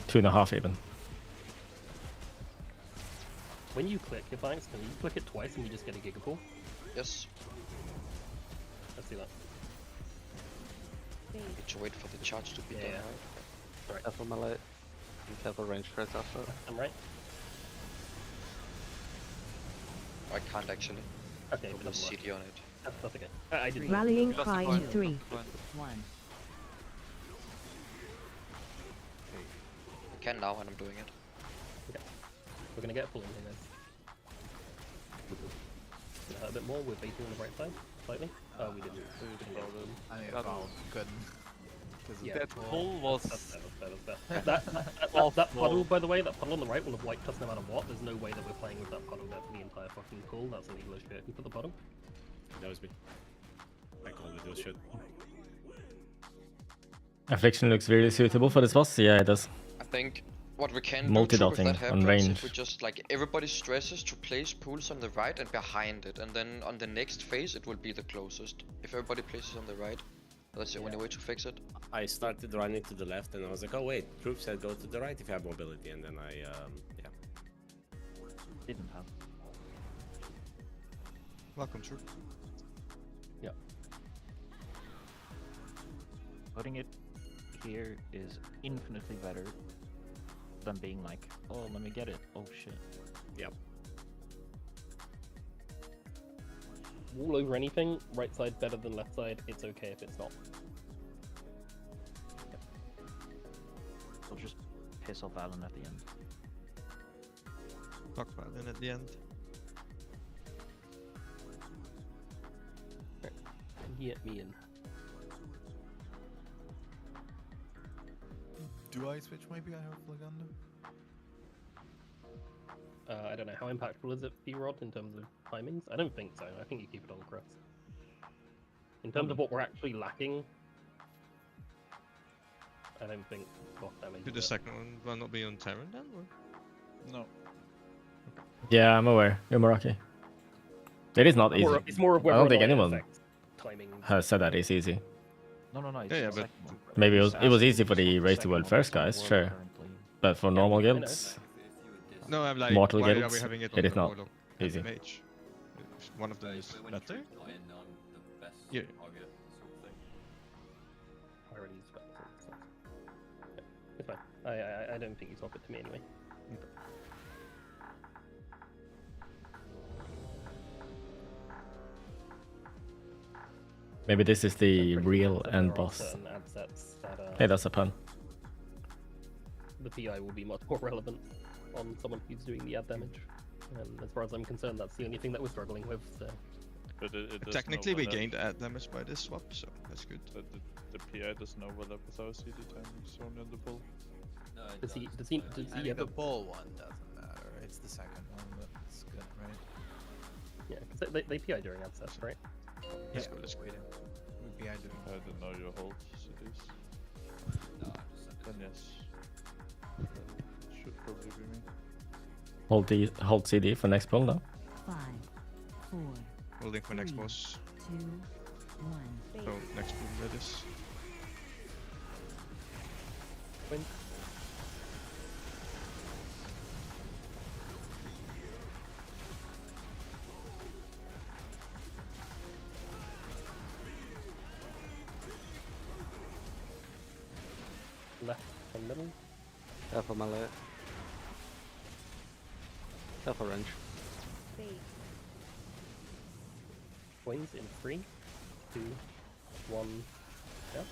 2.5 even. When you click, if I accidentally click it twice and you just get a gigapool. Yes. Let's do that. Need to wait for the charge to be done, right? Careful melee. And careful range first after. I'm right. I can't actually. Okay, Put but a that's CD on it. That's okay. I didn't. Rallying cry in 3, 1. I can now and I'm doing it. Okay. We're gonna get a pull in here, guys. Gonna hurt a bit more. We're baiting on the right side, slightly. Oh, we didn't. We didn't get them. I think I couldn't. Yeah, That pull was... That puddle, by the way, that puddle on the right will have wiped us no matter what. There's no way that we're playing with that puddle there for the entire fucking pull. That's illegal as shit. Can you put the puddle? That was me. I called it, shit. Affliction looks really suitable for this boss. Yeah, it does. I think what we can do if Multi-dotting that on happens, range. if we just like everybody stresses to place pools on the right and behind it, and then on the next phase it will be the closest. If everybody places on the right, that's the only way to fix it. I started running to the left and I was like, oh wait, Proof said go to the right if you have mobility, and then I, yeah. Didn't have. Welcome, True. Yeah. Putting it here is infinitely better than being like, oh, let me get it. Oh shit. Yep. Wall over anything, right side better than left side, it's okay if it's not. We'll just piss off Alan at the end. Fuck Alan at the end. Get me in. Do I switch maybe? I have Legando. I don't know, how impactful is it, B-Rod, in terms of timings? I don't think so. I think you keep it on Cross. In terms of what we're actually lacking, I don't think boss damage. Could the second one will not be on Terran then? Or? No. Yeah, I'm aware. You're Meraki. It is not easy. It's more of I whether don't or think not it anyone affects timing. has said that it's easy. No, it's Yeah, the but second one. Maybe it Just was asking easy for the if Race to second World one first doesn't guys, work sure. currently. But for normal I know. guilds, No, I'm like, Mortal why are guilds, we having it it on is the not Warlock and easy. the Mage? One of them is better? Yeah. I already used that, so yeah, it's fine. I don't think you swap it to me anyway. maybe this is the real There end are boss. certain ad sets that Hey, that's a pun. the PI will be much more relevant on someone who's doing the ad damage. And as far as I'm concerned, that's the only thing that we're struggling with. So. But it doesn't Technically, we overlap. gained ad damage by this swap, so that's good. But the PI doesn't overlap with our CD timing zone in the bull. No, it Does he I think ever... the ball one doesn't matter. It's the second one that's good, right? Yeah, because they PI during ad sets, right? Let's go, let's go. We do. We PI doing. I didn't know you hold CDs. No, I just said Then yes. Should probably be me. Hold CD for next pull now. 5, 4, Holding for next boss. 2, 1. So, next boom, that is. Win. Left and middle. Careful melee. Careful range. Bait. Coins in 3, 2, 1. Yep.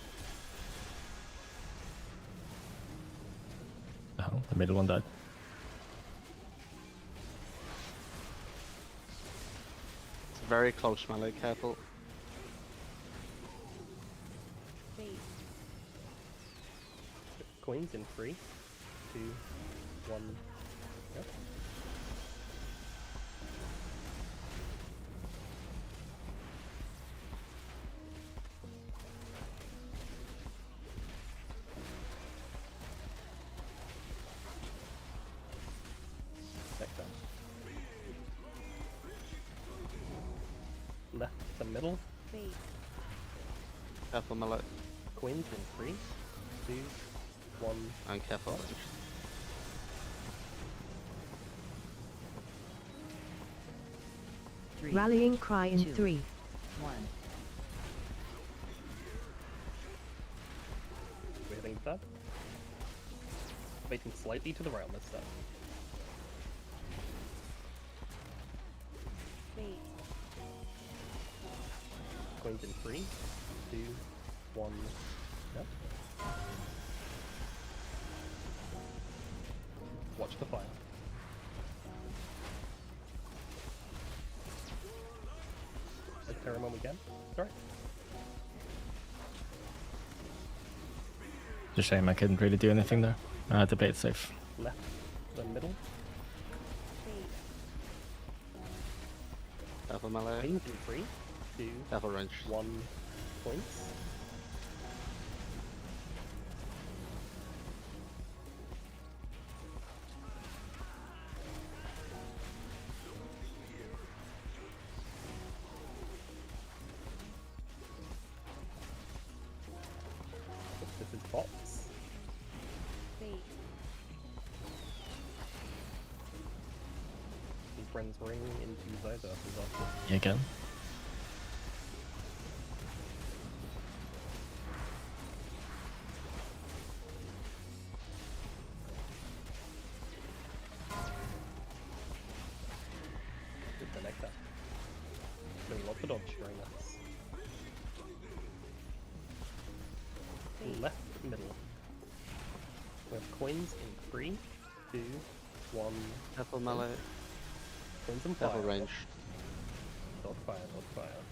Oh, the middle one died. It's very close melee, careful. Bait. Coins in 3, 2, 1. Yep. Back down. Left to middle. Bait. Careful melee. Coins in 3, 2, 1. And careful range. Rallying cry in 3, 1. stab. Waiting slightly to the right on this stab. Bait. Coins in 3, 2, 1. Yep. Watch the fire. Let's tear him when we can. Sorry. It's a shame I couldn't really do anything there. I had to play it safe. Left, then middle. Careful melee. Coins in 3, 2, Careful range. 1 points. This is box. Bait. These friends ring into those verses after. Yeah, again. Good the next up. Doing lots of dodge during this. Left, middle. We have coins in 3, 2, 1. Careful melee. Coins and fire. Careful range. Dodge fire, dodge fire.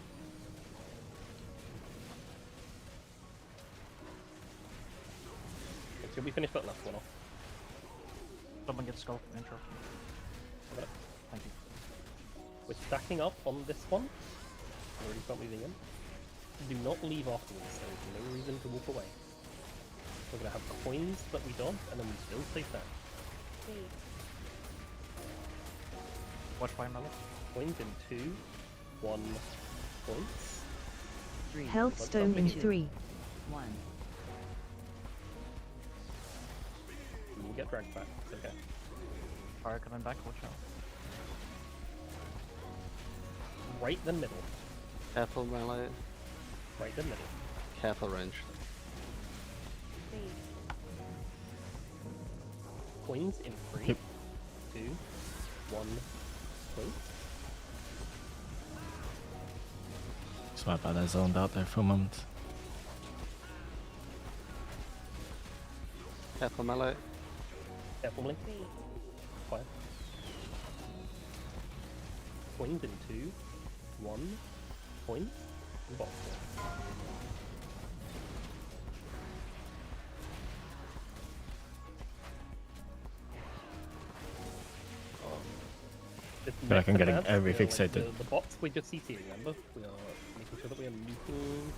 Until we finish that last one off. Someone gets skull intro. Thank you. We're stacking up on this one. Already start moving in. Do not leave afterwards, there is no reason to walk away. We're gonna have coins that we dodge, and then we still stay stacked. Bait. Watch fire melee. Coins in 2, 1 points. 3. Health stone in 3, 1. We'll get dragged back, it's okay. Fire coming back, watch out. Right the middle. Careful melee. Right the middle. Careful range. Bait. Coins in 3, Yep. 2, 1 point. It's my bad, I zoned out there for a moment. Careful melee. Careful blink. Bait. Fire. Coins in 2, 1 point. Box. Feel like I'm getting every fixated. The box we're just CCing, remember? We are making sure that we are moving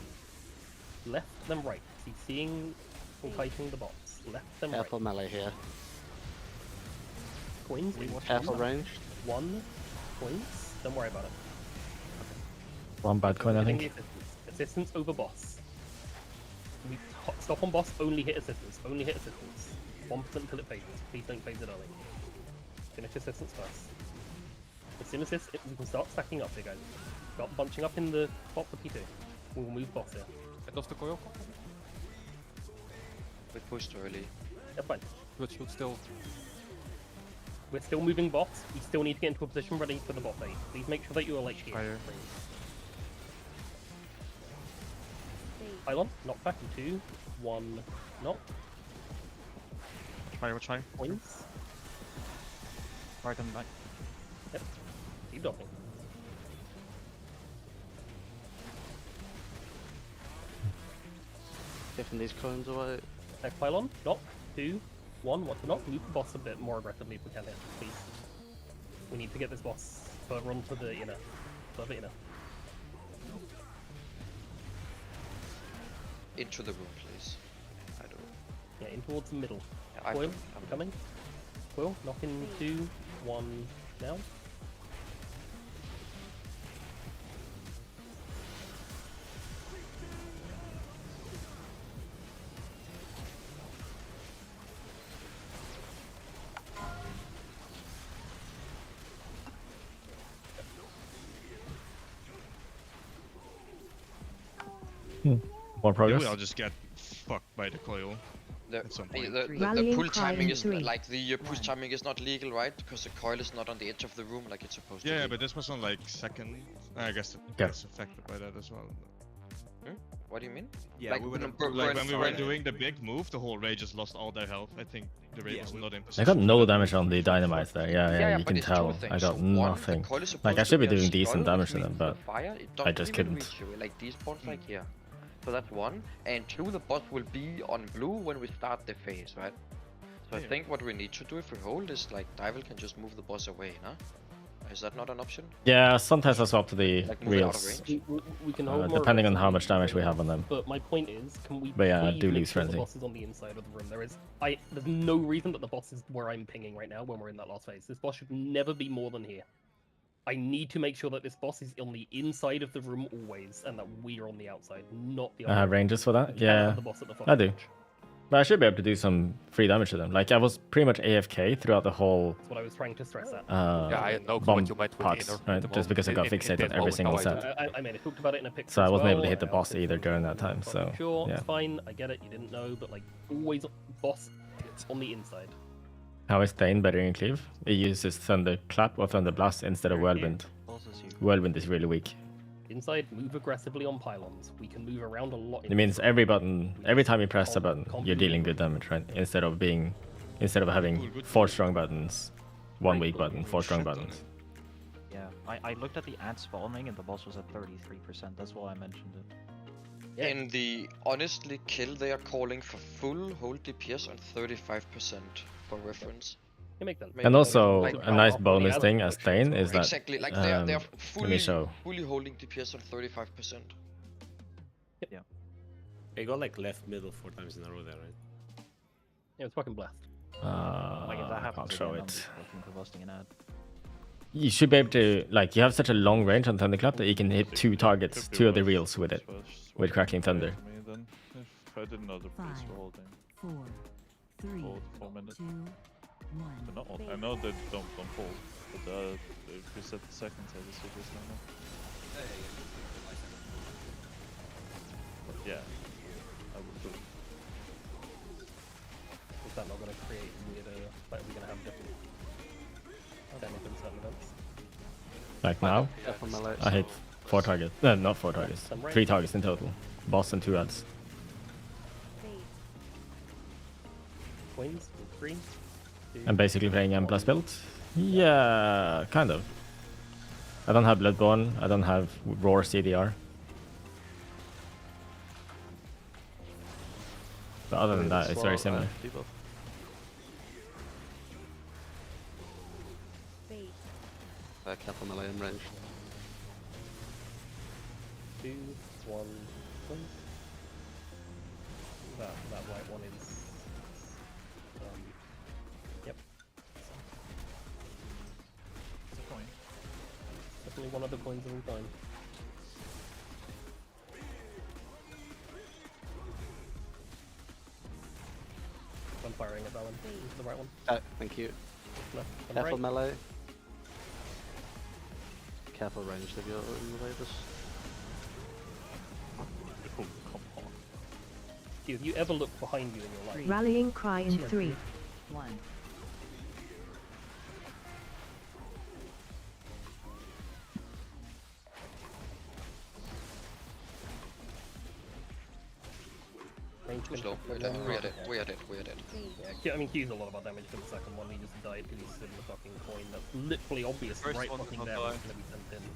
left then right. CCing and fighting the box. Left then Careful right. melee here. Coins in Careful 2, range. 1 points. Don't worry about it. One bad coin, I Hitting think. the assistance over boss. We stop on boss, only hit assistance. Only hit assistance. 1% until it phases. Please don't phase it early. Finish assistance first. As soon as this, we can start stacking up here, guys. Start bunching up in the top of P2. We will move boss here. Head off the coil. We pushed early. Yeah, fine. Good shoot still. We're still moving boss. We still need to get into a position ready for the bot phase. Please make sure that you are like here. Fire. Pylon, knock back in 2, 1, knock. Fire, watch fire. Points. Fire coming back. Yep. Keep dropping. Taking these coins away. Next pylon, knock, 2, 1, what to knock. Move the boss a bit more aggressively if we can here, please. We need to get this boss further onto the inner. Further inner. Into the room, please. I do. Yeah, in towards the middle. Yeah, Coil, I'm coming. Coil, knock in 2, 1, now. More progress. Maybe I'll just get fucked by the coil. at some point. Rallying pull cry timing in is 3, like the push timing is not legal, right? Because the coil is not on the edge of the room like it's supposed to Yeah, be. but this was on like second. I guess it Yeah. gets affected by that as well. What do you mean? Yeah, we would've- Like when we were doing the big move, the whole raid just lost all their health. I think the raid was not in I position. got no damage on the dynamite there. Yeah, you but can it's two tell. things. I got So one, the nothing. coil is Like I supposed should to be doing a decent skull, damage to which them, means but the fire, it I doesn't just even couldn't. reach you, like these spawns like here. So that's one. And two, the boss will be on blue when we start the phase, right? So I think what we need to do if we hold is like Dival can just move the boss away, no? Is that not an option? Yeah, sometimes I swap to the Like move it out of reels, range? We can hold more depending on aggressively how much if we damage we can, have on them. But my point is, can we But yeah, I please do make lose sure the frenzy. boss is on the inside of the room? There's no reason that the boss is where I'm pinging right now when we're in that last phase. This boss should never be more than here. I need to make sure that this boss is on the inside of the room always, and that we are on the outside, not the I have other way. ranges for that. We can't have Yeah, the boss at the I fucking do. edge. But I should be able to do some free damage to them. Like I was pretty much AFK throughout the whole That's what I was trying to stress at. Yeah, I had no clue bomb what you meant with parts, inner right? at the Just because I got moment. In fixated that every moment, single how I set. I mean, I talked about it in a picture. So I as wasn't able to well. hit the I boss also either said during that I'm not time, fucking so, sure, yeah. it's fine. I get it. You didn't know, but like always, boss on the inside. How is Thane better in Cleave? It uses Thunderclap or Thunderblast instead of Whirlwind. Whirlwind is really weak. Inside, move aggressively on pylons. We can move around a lot. It means every time you press a button, you're dealing good damage, right? Instead of having 4 strong buttons, 1 weak button, 4 strong buttons. Yeah, I looked at the ad spawning and the boss was at 33%. That's why I mentioned it. In the honestly kill, they are calling for full hold DPS on 35% for reference. You make them. And also, Like, a nice how- bonus thing as Thane is that Exactly, like they are let me fully show. holding DPS on 35%. Yeah. They got like left middle 4 times in a row there, right? Yeah, it's fucking blast. Like if that I happens can't show again, I'm it. just looking for busting an ad. You should be able to, like, you have such a long range on Thunderclap that you can hit 2 targets, 2 of the reels with it, with Crackling Thunder. For me, then, if I didn't know the priest were holding. 4, 3, Hold 4 minutes. 2, 1. They're not hold. I know they don't hold, but if you set the seconds, I just did this now. But yeah, I would do it. Is that not going to create weirder? Like, we're going to have different damage in certain events? Like now, I hit 4 targets. No, not 4 targets. 3 targets in total. Boss and 2 ads. Coins, 3. I'm basically playing M plus build. Yeah, kind of. I don't have Bloodborne. I don't have Roar CDR. But other than that, it's very similar. Careful melee in range. 2, 1, coins. That white one is. Yep. It's a coin. Definitely one of the coins of all time. I'm firing at that one. This is the right one. Thank you. No, I'm Careful right. melee. Careful ranged if you're in the Raiders. If you ever look behind you in your life. Rallying cry in 3, 1. Too slow. We're dead. We're dead. We're dead. We're dead. Yeah, I mean, Q's a lot of our damage for the second one. He just died because he's in the fucking coin. That's literally obvious First right one fucking did there. not It's die. gonna be sent in.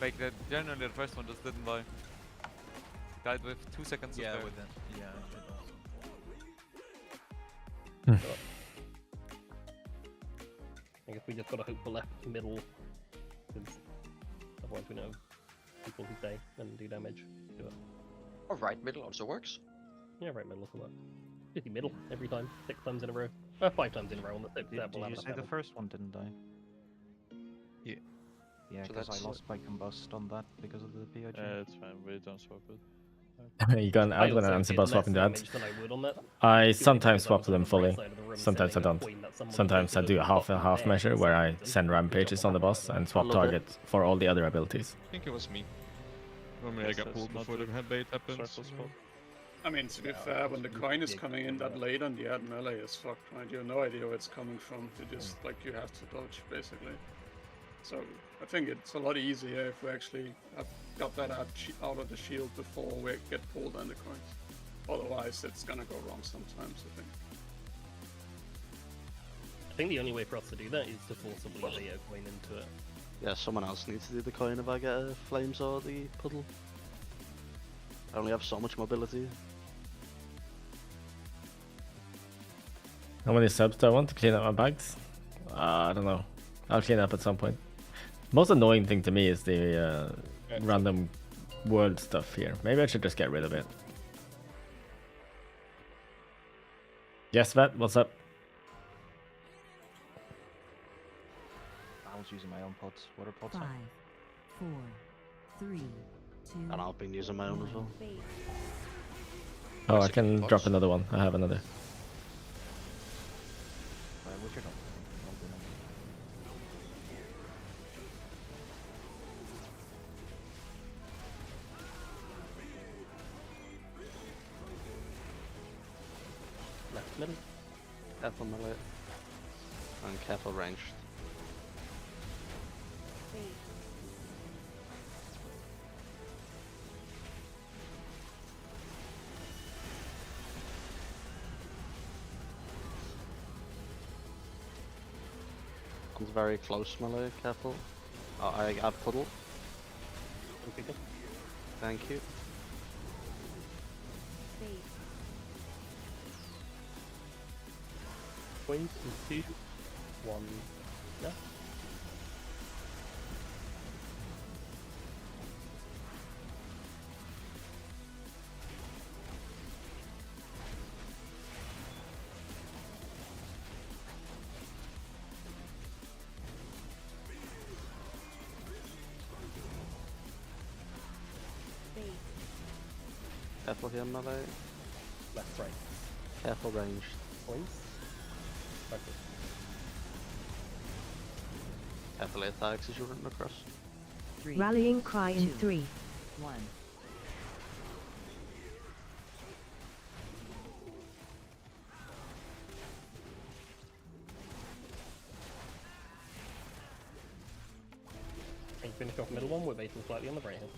Like that, generally the first one just didn't die. He died with 2 seconds of Yeah, spare. within. Yeah, it also. I guess we just gotta hope for left middle, because otherwise we know people who stay and do damage do it. Or right middle also works. Yeah, right middle will work. Just the middle every time, 6 times in a row. 5 times in a row on the 6th step. Did you say the first one didn't die? Yeah. Yeah, So because that's- I lost my combust on that because of the POG. It's fine, we don't swap it. I'm gonna answer by swapping that. I sometimes swap to them fully. Sometimes I don't. Sometimes I do a half measure where I send rampages on the boss and swap target for all the other abilities. I think it was me. Normally I Yes, got that's pulled not before the the head bait happens. circle spot. I mean, to be fair, when the coin is coming in that late on the ad melee is fucked, right? You have no idea where it's coming from. You just, like, you have to dodge, basically. So, I think it's a lot easier if we actually have got that out of the shield before we get pulled on the coins. Otherwise, it's gonna go wrong sometimes, I think. I think the only way for us to do that is to forcibly lay a coin into it. Yeah, someone else needs to do the coin if I get a flames or the puddle. I only have so much mobility. How many subs do I want to clean up my bags? I don't know. I'll clean up at some point. Most annoying thing to me is the random world stuff here. Maybe I should just get rid of it. Yes, Vet, what's up? I was using my own pods. What are pods? 5, 4, 3, 2. And I've been using my own as well. Oh, I can drop another one. I have another. What's your number? Left middle. Careful melee. And careful ranged. Comes very close melee, careful. Oh, I have puddle. Thank you. Coins in 2, 1, left. Careful here melee. Left, right. Careful ranged. Coins. Okay. Careful attacks as you're running across. Rallying cry in 3, 1. And finish off middle one, we're baiting slightly on the right hand.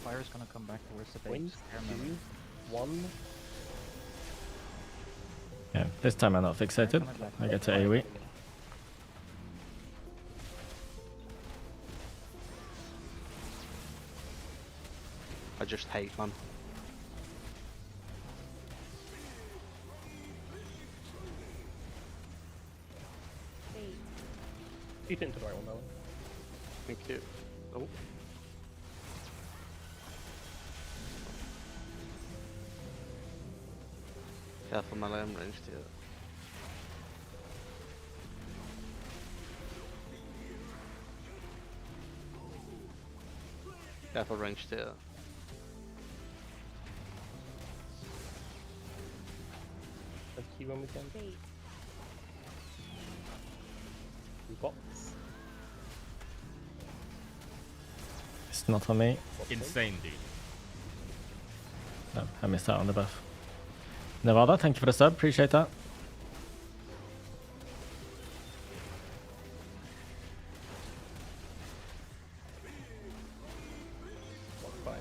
Fire's gonna come back towards the base. Coins, 2, 1. Yeah, this time I'm not fixated. I get to AoE. I just hate man. Shoot into the right one, Melon. Thank you. Oh. Careful melee, I'm ranged here. Careful ranged here. Let's keep when we can. Box. It's not on me. Insane, dude. No, I missed out on the buff. Nevada, thank you for the sub. Appreciate that. Fire.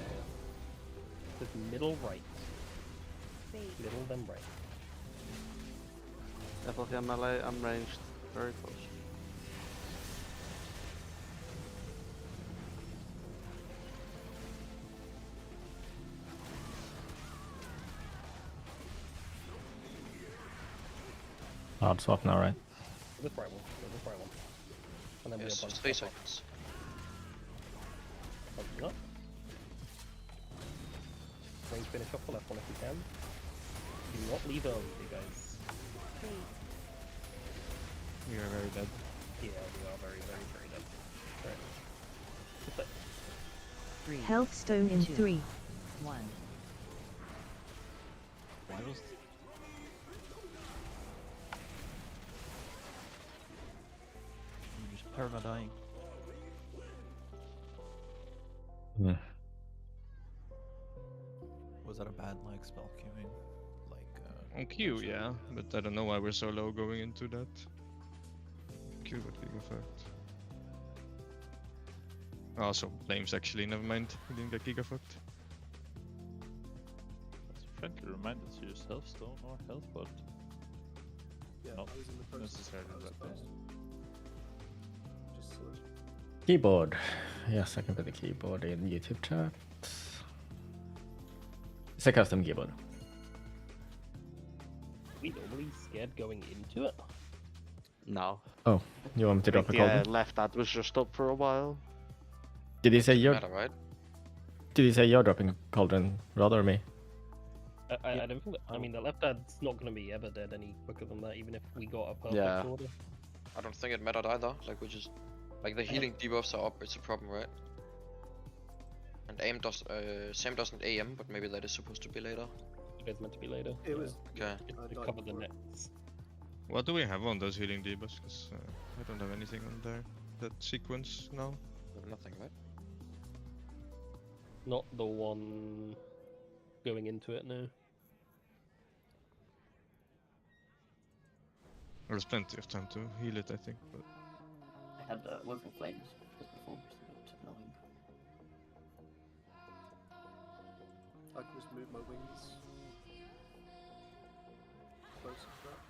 Just middle right. Middle then right. Careful here melee, I'm ranged. Very close. Hard swap now, right? This right one. This right one. And then Yes, we'll 3 seconds. Punching up. Range finish off the left one if you can. Do not leave early, you guys. We are very dead. Yeah, we are very, very, very dead. Right. Just like 3. Health stone in 3, 1. Why was just perma-dying? was that a bad like spell queuing? Like On Q, yeah, but I don't know why we're so low going into that. Q got Giga fucked. Also, flames actually, never mind. We didn't get Giga fucked. It's a friendly reminder to use health stone or health, but Yeah, not I was in the process. necessarily I was that supposed fast. to. Just sort of. Keyboard. Yes, I can put the keyboard in YouTube chat. It's a custom keyboard. We normally scared going into it. No. Oh, you want me to drop a Yeah, call? left ad was just up for a while. Did he say you're? Matter, right? Did he say you're dropping Cauldron rather or me? I don't think. I mean, the left ad's not going to be ever dead any quicker than that, even if we got a perfect Yeah. order. I don't think it mattered either. Like we just like the healing debuffs are up. It's a problem, right? And aim does Sam doesn't AM, but maybe that is supposed to be later. It is meant to be later. It was. Okay. To cover the nets. What do we have on those healing debuffs? Because I don't have anything on there. That sequence now. Nothing, right? Not the one going into it, no. There's plenty of time to heal it, I think. But I had Woven Flames just before, which is a bit annoying. I can just move my wings closer to that.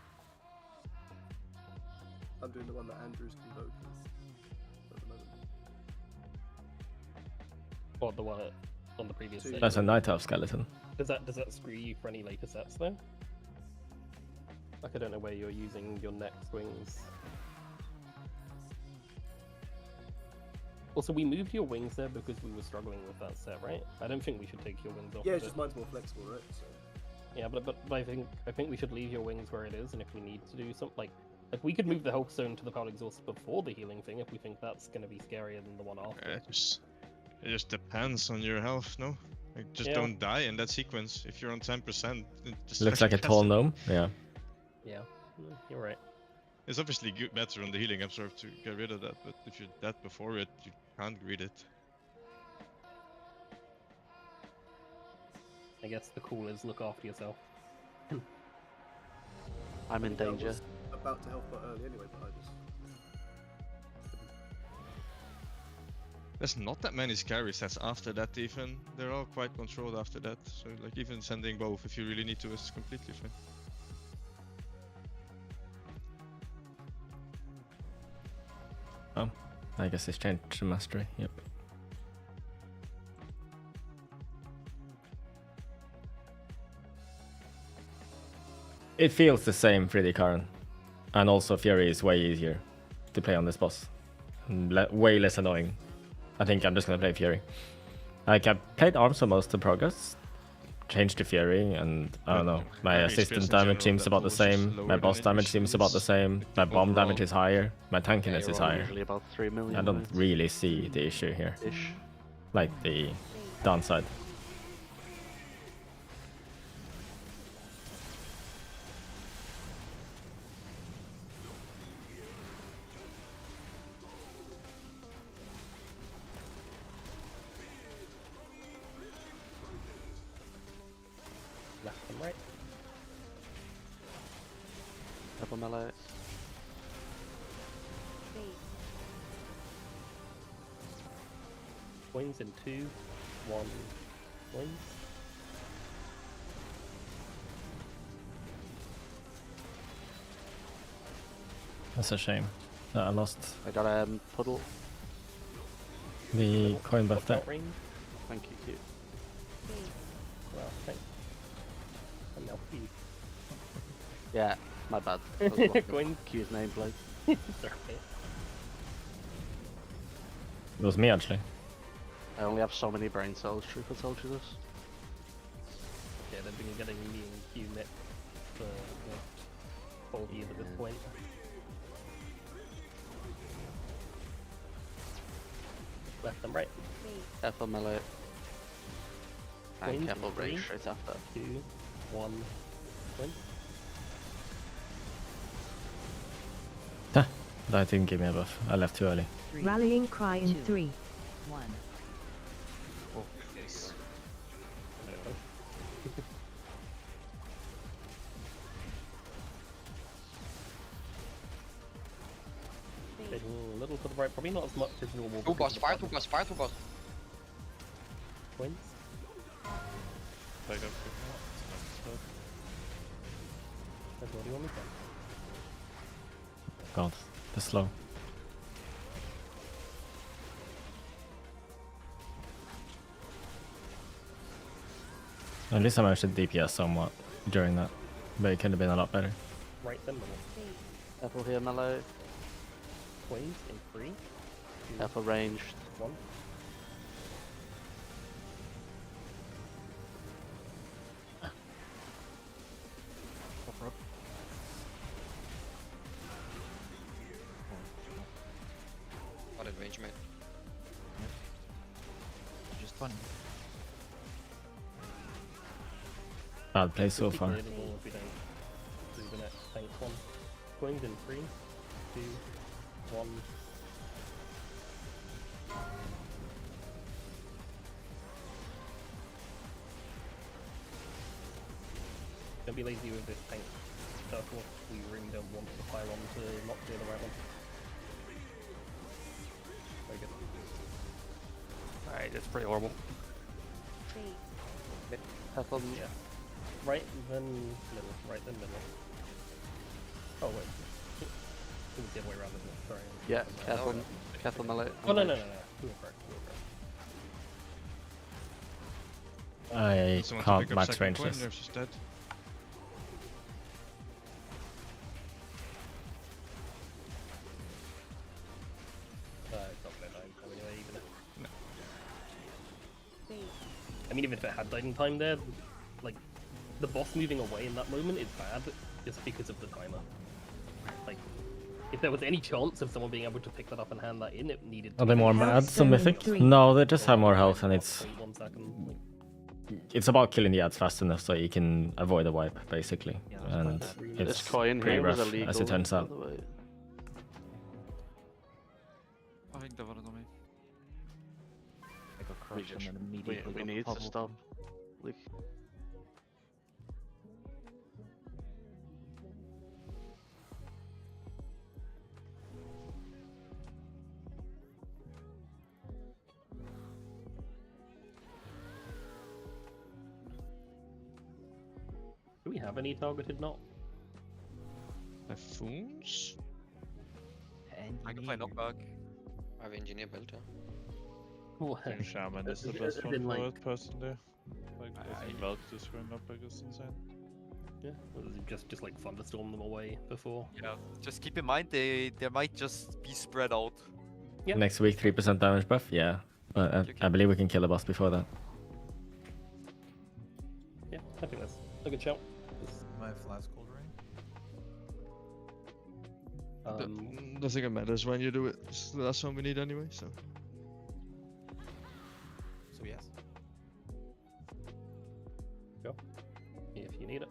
I'm doing the one that Andrew's convoked at the moment. Or the one on the previous set. That's a Night Elf skeleton. Does that screw you for any later sets though? Like I don't know where you're using your next wings. Also, we moved your wings there because we were struggling with that set, right? I don't think we should take your wings off. Yeah, of it's it. just mine's more flexible, right? So. Yeah, but I think we should leave your wings where it is, and if we need to do something like we could move the health zone to the power exhaust before the healing thing if we think that's going to be scarier than the one after. it just depends on your health, no? Like, just Yeah. don't die in that sequence. If you're on 10%, it just Looks like a tall gnome. Yeah. Yeah, you're right. It's obviously better on the healing absorb to get rid of that, but if you're dead before it, you can't read it. I guess the call is look after yourself. I'm in I danger. was about to help out early anyway, but I just. There's not that many scary sets after that even. They're all quite controlled after that. So like even sending both if you really need to is completely fine. Oh, I guess it's changed to mastery. Yep. It feels the same 3D current, and also Fury is way easier to play on this boss, and way less annoying. I think I'm just gonna play Fury. Like I played Arms for most of the progress, changed to Fury, and I don't know. My HP assistant in damage general, seems that about the pool is just same. lower My than boss it damage usually seems about the is. same. My bomb Overall. damage is higher. My tankiness is You're higher. usually about 3 million. I don't really see the issue here. Ish. Like the downside. Left and right. Double melee. Wings in 2, 1, wings. That's a shame that I lost I got a puddle. the coin buff there. Range. Thank you, cute. Well, thanks. And now P. Yeah, my bad. Going Q's nameplate. Sorry. It was me actually. I only have so many brain cells, truth I told you this. Yeah, they've been getting me and Q net for the whole year at this point. Left and right. Careful melee. And Wings careful in range 3, straight after. 2, 1, win. That didn't give me a buff. I left too early. Rallying cry in 3. 1. Yes. Taking a little to the right, probably not as much as normal. Two because boss, of the fire, button. two boss, fire, two boss. Points. Back up quick now. Stop. That's what you want me to. God, the slow. At least I managed to DPS somewhat during that, but it could have been a lot better. Right then, middle. Careful here, melee. Queens in 3. Careful ranged. 1. What in range, mate? Just fun. Bad play so far. If we don't do the next tank one. Queens in 3, 2, 1. Don't be lazy with this tank circle. We really don't want the pylon to not do the right one. Very good. Alright, that's pretty horrible. Careful. Yeah. Right, then middle. Right, then middle. Oh, wait. It was the other way around, isn't it? Sorry. Yeah, careful. Careful, melee. Oh, no. Who were first? I Someone to can't pick up max second range coin, this. they're just dead. It's not gonna die in time anyway, even if... I mean, even if it had died in time there, like, the boss moving away in that moment is bad, just because of the timer. Like, if there was any chance of someone being able to pick that up and hand that in, it needed to Are they more mad than Mythic? No, they just have more health, and it's 1 second. it's about killing the ads fast enough so you can avoid a wipe, basically. And This it's coin pretty here was rough, illegal, as it turns by out. the way. I think det var det med. I got crushed and then immediately We got need to pummeled. stop. Like, Do we have any targeted not? Typhoons? I can play knockback. I have engineer belt, yeah. Cool. I think Shaman is the best one for it, personally. Like, I think Valk to screen knockback is insane. Yeah, just like thunderstorm them away before. Yeah, just keep in mind they might just be spread out. Yeah. Next week, 3% damage buff, yeah. But I believe we can kill the boss before that. Yeah, I think that's a good shout. My flask cold rain. Doesn't think it matters when you do it. It's the last one we need anyway, so. So yes. Go. If you need it.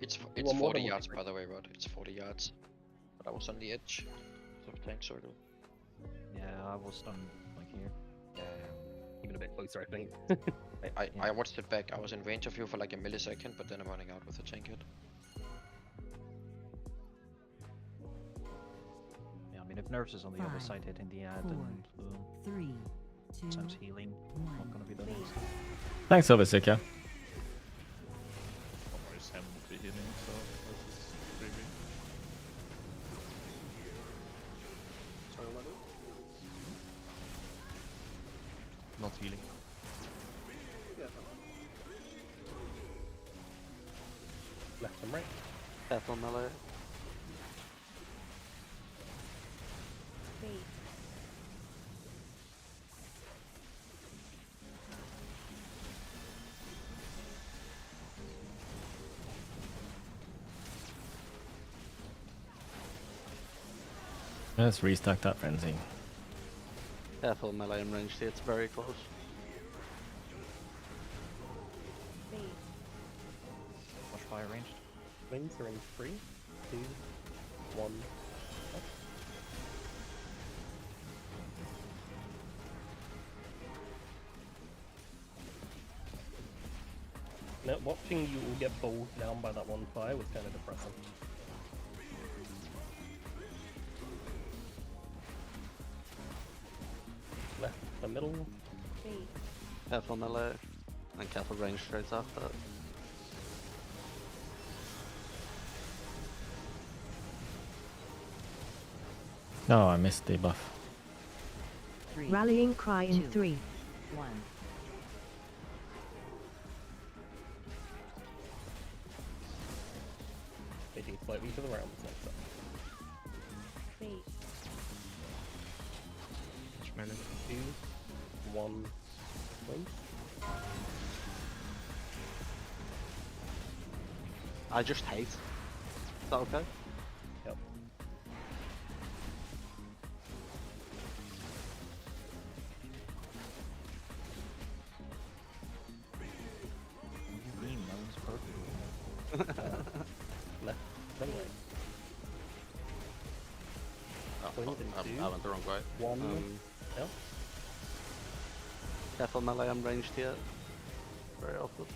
It's One more 40 than yards, one. by the way, Rod. It's 40 yards. But I was on the edge of tank circle. Yeah, I was done like here. Even a bit closer, I think. I watched it back. I was in range of you for like a millisecond, but then I'm running out with the tank hit. Yeah, I mean, if Nerves is on the other side hitting the ad and 3, 2, sometimes healing, not gonna be the best. Thanks, Overseeker. Almost him with the healing, so this is creepy. Not healing. Left and right. careful, melee. Let's restack that frenzy. Careful, melee and range. It's very close. fire ranged. Wings are in 3, 2, 1. Now, watching you all get bowled down by that one fire was kind of depressing. Left, the middle. Careful melee, and careful range straight after. No, I missed the buff. Rallying cry in 3, 1. Making slightly to the round next up. Bait. 2, 1. Wings. I just hate. Is that okay? Yep. You mean that was perfect. Left, then right. Oh, Wings in fuck, 2, I went the wrong way. 1. Yep. Careful melee, I'm ranged here. Very awkward.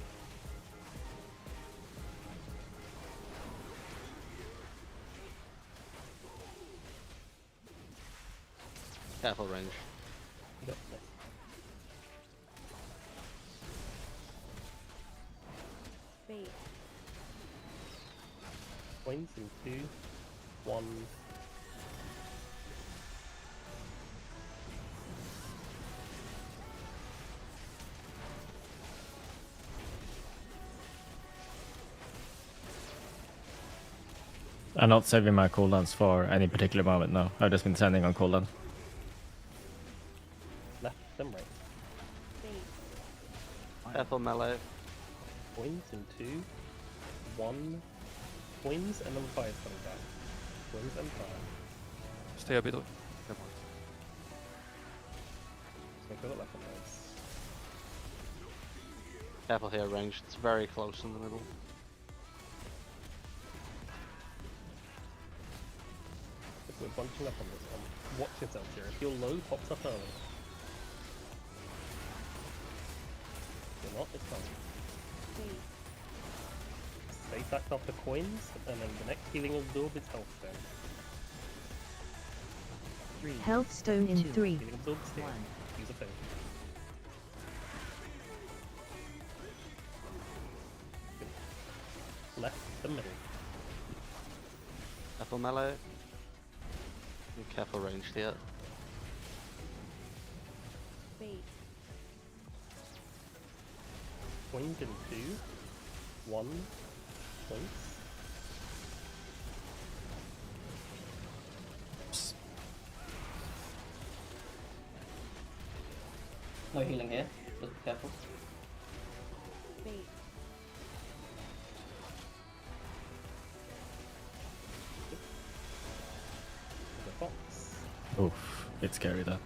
Careful range. Yep. Bait. Wings in 2, 1. I'm not saving my cooldowns for any particular moment now. I've just been sending on cooldown. Left, then right. Bait. Careful melee. Wings in 2, 1. Wings and then fire's coming back. Wings and fire. Stay a bit. Come So go left and right. Careful here, range. It's very close in the middle. If we're bunching up on this one, watch yourself here. If your low pops up early. If you're not, it's fine. Bait. Stay stacked after coins, and then the next healing absorb is health stone. 3. Health stone in 3, Healing absorb steel. 1. Use a thing. Left, the middle. Careful melee. Be careful ranged here. Bait. Wings in 2, 1. Wings. No healing here, just be careful. Bait. The fox. Oof, bit scary that.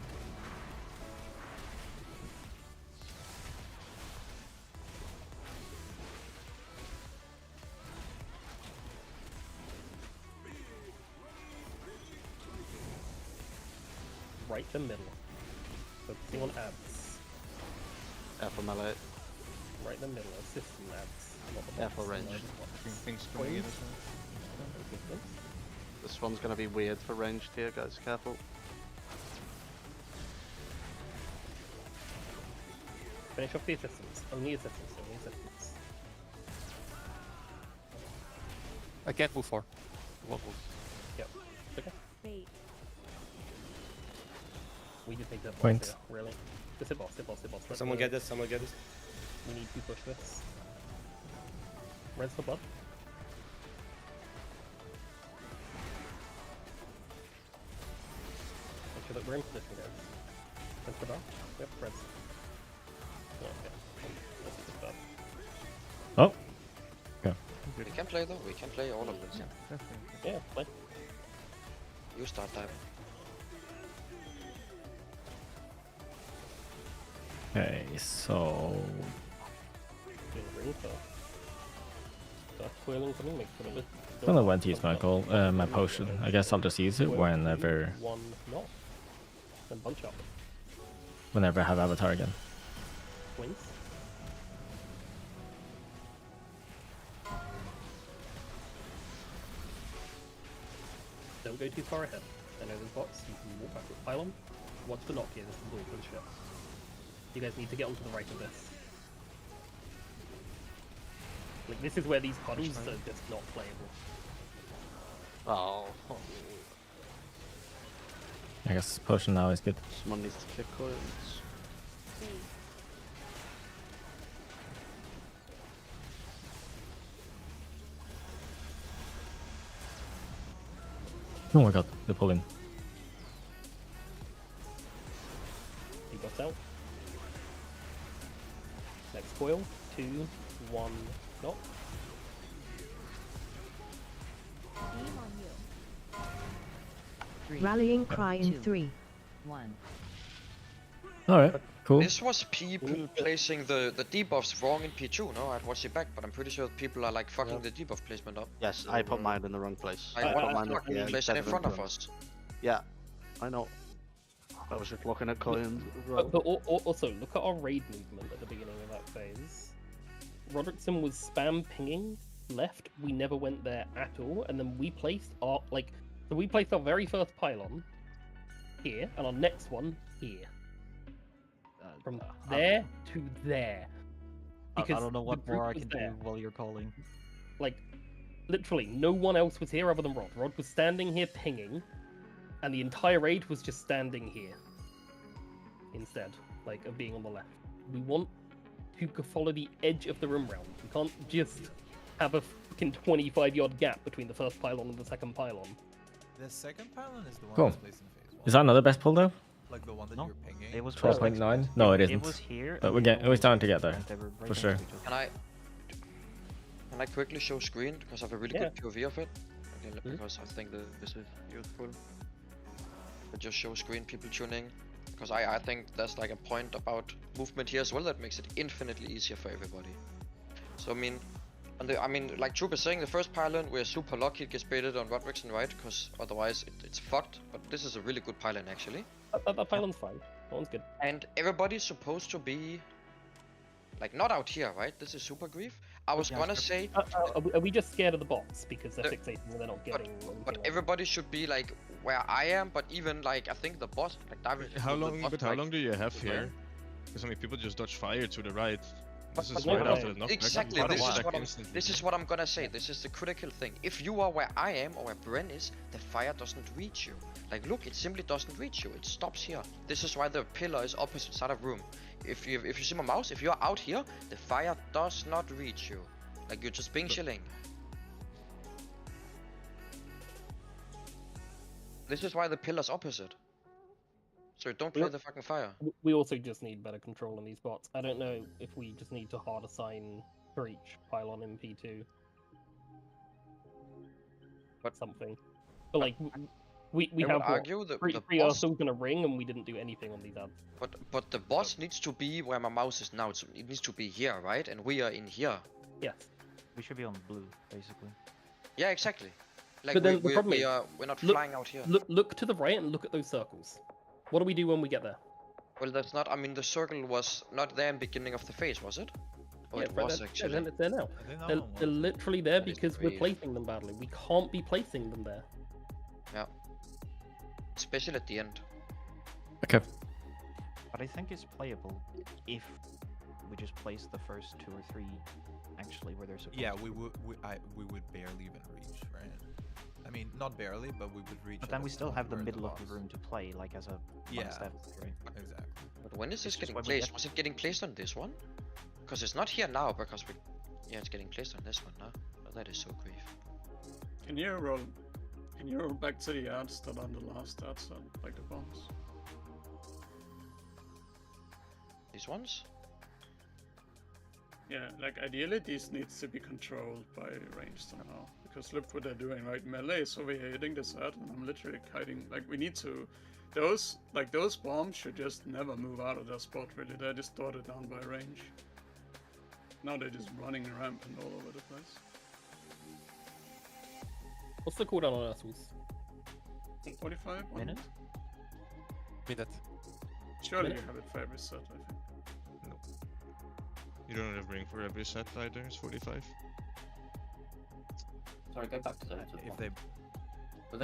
Right the middle. Focusing on abs. Careful melee. Right the middle, assisting abs. Not the Careful box, range. not the box. Things coming in Wings. as well. Focus this. This one's gonna be weird for ranged here, guys. Careful. Finish off the assistants. Only assistants, only assistants. I can't move far. Won't move. Yep. Okay. Bait. We just need to boss Point. here, really. Just hit boss, hit boss, hit boss. Let Someone the- get this, someone get this. We need to push this. Res the blood. Make sure that we're in position, guys. Res the blood. Yep, res. Yeah, okay. Let's get that. Oh. Okay. We can play though, we can play all of this. Yeah, play. You start diving. Okay, so Doing ring for. coiling something makes it a bit. I don't know when to use my my potion. I guess I'll just use it whenever. One not. Then bunch up. Whenever I have Avatar again. Please. Don't go too far ahead. I know there's bots. You can walk back with pylon. Watch the knock here. This is all good shit. You guys need to get onto the right of this. Like, this is where these puddles are just not playable. Oh. I guess potion now is good. Someone needs to kick coils. Oh my god, they pull in. He got out. Next coil. 2, 1, knock. Rallying cry in 3, 1. Alright, cool. This was people placing the debuffs wrong in P2, no? I'd watch it back, but I'm pretty sure people are like fucking the debuff placement up. Yes, I put mine in the wrong place. I put mine up here. place it in front of us. Yeah, I know. I was just looking at coins. But also, look at our raid movement at the beginning of that phase. Roderickson was spam pinging left. We never went there at all, and then we placed our we placed our very first pylon here, and our next one here. From there to there. Because I don't know what more I can do while you're calling. Like, literally, no one else was here other than Rod. Rod was standing here pinging, and the entire raid was just standing here. Instead, like, of being on the left. We want to follow the edge of the room round. We can't just have a fucking 25-yard gap between the first pylon and the second pylon. The second pylon is the one Cool. that's placed in phase 1. Is that another best pull though? Like the one that you're pinging? It was 12.9? No, it isn't. It was here. But we're starting to get there. For sure. Can I quickly show screen because I have a really good POV of it? Okay, because I think this is useful. But just show screen people tuning. Because I think there's like a point about movement here as well that makes it infinitely easier for everybody. So I mean, like Troop is saying, the first pylon we're super lucky it gets baited on Roderickson, right? Because otherwise it's fucked. But this is a really good pylon actually. That pylon's fine. That one's good. And everybody's supposed to be like not out here, right? This is super grief. I was gonna say. Are we just scared of the bots because they're fixating and they're not getting? But everybody should be like where I am. But even like I think the boss, like David. How long do you have here? Because I mean, people just dodge fire to the right. This is No, right no, after the knockback. exactly. This is what I'm gonna say. This is the critical thing. If you are where I am or where Bren is, the fire doesn't reach you. Like look, it simply doesn't reach you. It stops here. This is why the pillar is opposite side of room. If you see my mouse, if you are out here, the fire does not reach you. Like you're just being chilling. This is why the pillar's opposite. So don't play the fucking fire. We also just need better control on these bots. I don't know if we just need to hard assign for each pylon in P2. But something. But like we I have would argue that the three are boss, still gonna ring and we didn't do anything on these ads. but the boss needs to be where my mouse is now. It needs to be here, right? And we are in here. Yes. We should be on blue, basically. Yeah, exactly. Like But then the problem is, we're not look- flying out here. Look to the right and look at those circles. What do we do when we get there? Well, that's not. I mean, the circle was not there in the beginning of the phase, was it? Or it right, was then- actually. Then it's there now. think They're, that one they're literally there because we're weird. placing them badly. We can't be placing them there. Yeah. Especially at the end. Okay. But I think it's playable if we just place the first 2 or 3 actually where they're supposed Yeah, to. we would barely even reach, right? I mean, not barely, but we would reach. But at then we the still point have the where middle of boss- the room to play, like as a Yeah, step, right? exactly. But when is this It's just getting when we placed? get- Was it getting placed on this one? Because it's not here now. Because we. Yeah, it's getting placed on this one now. Oh, that is so grief. Can you roll back to the ads that on the last ads on like the bombs? These ones? Yeah, like ideally these needs to be controlled by range somehow. Because look what they're doing, right? Melee is over here hitting this ad and I'm literally kiting. Like we need to. Those bombs should just never move out of their spot really. They're distorted down by range. Now they're just running rampant all over the place. What's the cooldown on Ursul's? 45 Minute? Minute. Surely Minute? you have it for every set, I think. You don't have ring for every set either, it's 45. Sorry, go back to the next one. If they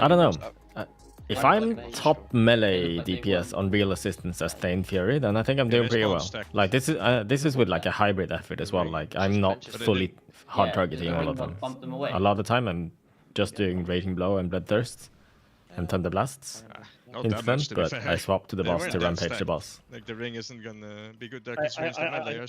I don't know. If I'm top melee DPS on real assistance as Thane Fury, then I think I'm doing pretty well. Like this is with like a hybrid effort as well. Like I'm not fully hard targeting all of them. A lot of the time I'm just doing Raging Blow and Bloodthirst and Thunder Blasts Not that much, instant, to be but fair. I swap to the They boss weren't to that rampage the stacked. boss. Like the ring isn't gonna be good there because the melee.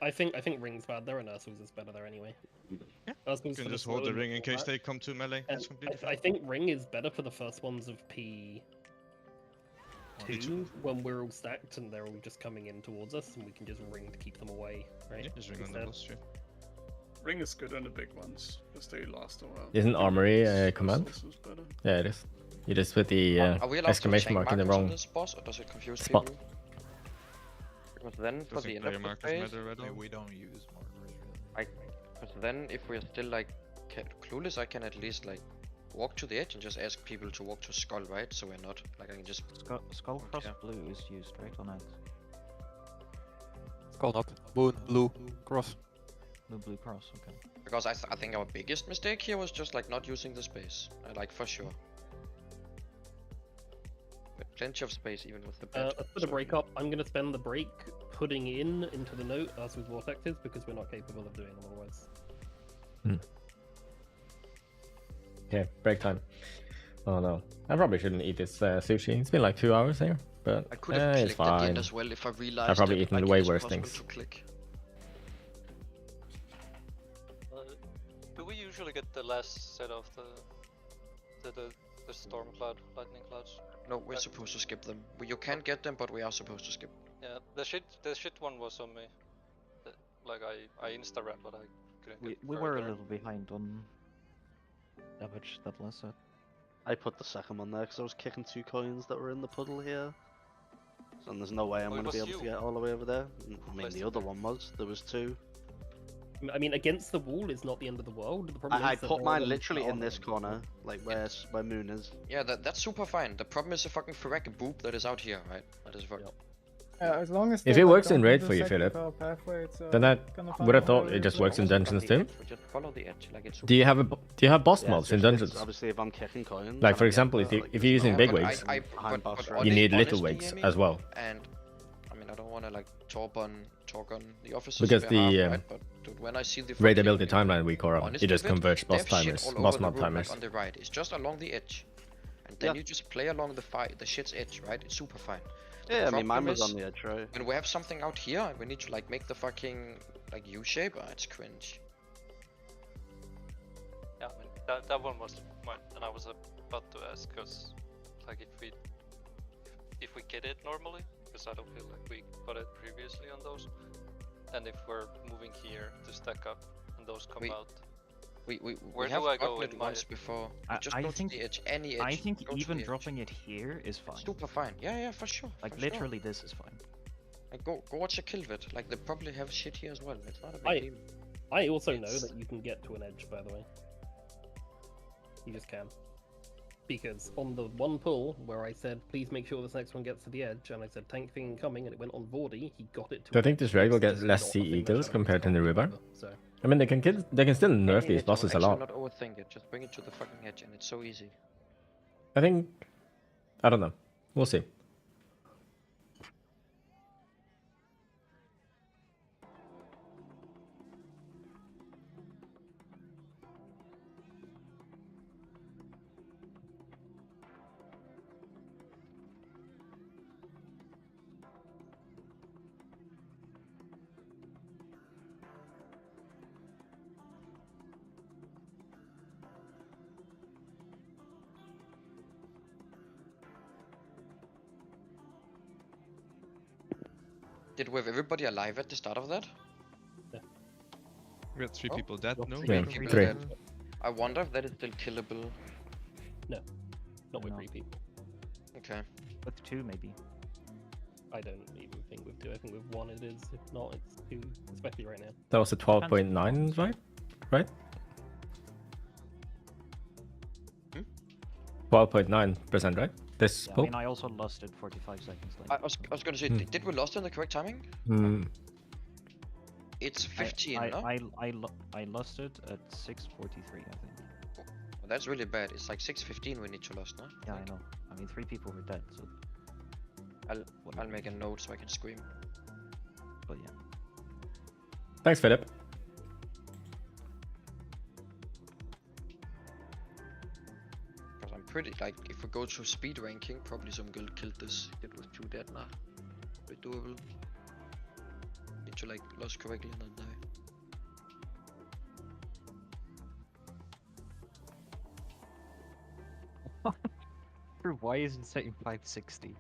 I think Ring's bad there and Ursul's is better there anyway. Yeah. Ursul's You for can the just hold slow the and ring in case combat. they come to melee. That's completely I think Ring is better for the first ones of P2 when we're all stacked and they're all just coming in towards us and we can just ring to keep them away, right? Yeah, just ring on the boss, yeah. Ring is good on the big ones, because they last a while. Isn't armory a command? This is better. Yeah, it is. You just put the Are we allowed exclamation to mark in the markers on wrong this boss, or does it confuse spot. people? Because then for the Doesn't end player of the markers phase, matter at all? we don't use markers really. because then if we're still like clueless, I can at least like walk to the edge and just ask people to walk to Skull, right? So we're not like I can just Skull Cross Blue is used, right, on it? Skull not. Moon, blue, cross. Blue cross, okay. because I think our biggest mistake here was just like not using the space, like for sure. But plenty of space even with the bed. For the breakup, I'm gonna spend the break putting into the note us with vortexes because we're not capable of doing them otherwise. Yeah, break time. Oh no, I probably shouldn't eat this sushi. It's been like 2 hours here, but I could have it's clicked at the fine. end as well if I realized I've probably that, eaten like, way it is worse possible things. to click. Do we usually get the last set of the storm cloud, lightning clouds? No, we're supposed to skip them. You can get them, but we are supposed to skip. Yeah, the shit one was on me. Like I insta ran, but I couldn't get We were a further. little behind on damage that last set. I put the second one there because I was kicking 2 coins that were in the puddle here. So there's no way I'm Oh, it going to be was able to you. get all the way over there. I mean, Placed the it other there. one was. There was 2. I mean, against the wall is not the end of the world. The problem I is that put they're mine all literally in on this it. corner, like where Moon is. Yeah, that's super fine. The problem is the fucking Ferrek boob that is out here, right? That is fucked. As long as If they, it like, works in don't raid do for you, Philip, cyclical pathway, it's, then I gonna would have find thought a it just way works in to- dungeons too. Just follow the edge, like it's. Do you have boss Yeah, mobs so in it's dungeons? Obviously, if I'm kicking coins. Like for I'm example, getting if like, you're there's using no big way wigs, behind boss but rush. you need little honestly, wigs Amy, as well. And I mean, I don't want to like talk on the officers Because behalf, the right? But dude, when I see the raidability fucking, timeline we core on, honest you just of it, converge they boss have shit timers, all boss over mob the room, like, timers. on the right. It's just along the edge, and then you just play along the shit's edge, right? It's super fine. Yeah, I mean, mine Problem was is, on the edge, right? when we have something out here, and we need to like make the fucking like U shape. It's cringe. Yeah, I mean that one was mine, and I was about to ask because like if we get it normally, because I don't feel like we got it previously on those, and if we're moving here to stack up and those come out. We have gotten it once before. We just I go think to the edge, any edge. I think go to even the edge. dropping it here is fine. Super fine. Yeah, for sure. Like for sure. literally, this is fine. Like go watch a Killvid. Like they probably have shit here as well. It's not a big I deal. I also know that you can get to an edge, by the way. You just can. Because on the one pull where I said, please make sure this next one gets to the edge, and I said tank thing incoming, and it went on Vordy, he got it to Do I an think edge. this raid will It's get just less not sea a thing that eagles shows compared to up Nerubar? So. I mean, they can still nerf Any these edge, bosses a actually lot. Not overthink it. Just bring it to the fucking edge, and it's so easy. I think, I don't know. We'll see. Did we have everybody alive at the start of that? We got 3 people dead, no? Yeah, People 3. dead. I wonder if that is still killable. No, not with 3 people. Okay. With 2 maybe. I don't even think with 2. I think with 1 it is. If not, it's 2, especially right now. That was a 12.9, right? Right? 12.9%, right? This Yeah, I pull? mean, I also lost it 45 seconds later. I was gonna say, did we lost in the correct timing? Hmm. It's 15, no? I lost it at 6:43, I think. Well, that's really bad. It's like 6:15 we need to lost, no? Yeah, I know. I mean, 3 people were dead, so. I'll make a note so I can scream. But yeah. Thanks, Philip. Because I'm pretty, like, if we go to speed ranking, probably some girl killed this kid with 2 dead now. Pretty doable. Need to, like, lost correctly and then die. Why is it saying 560?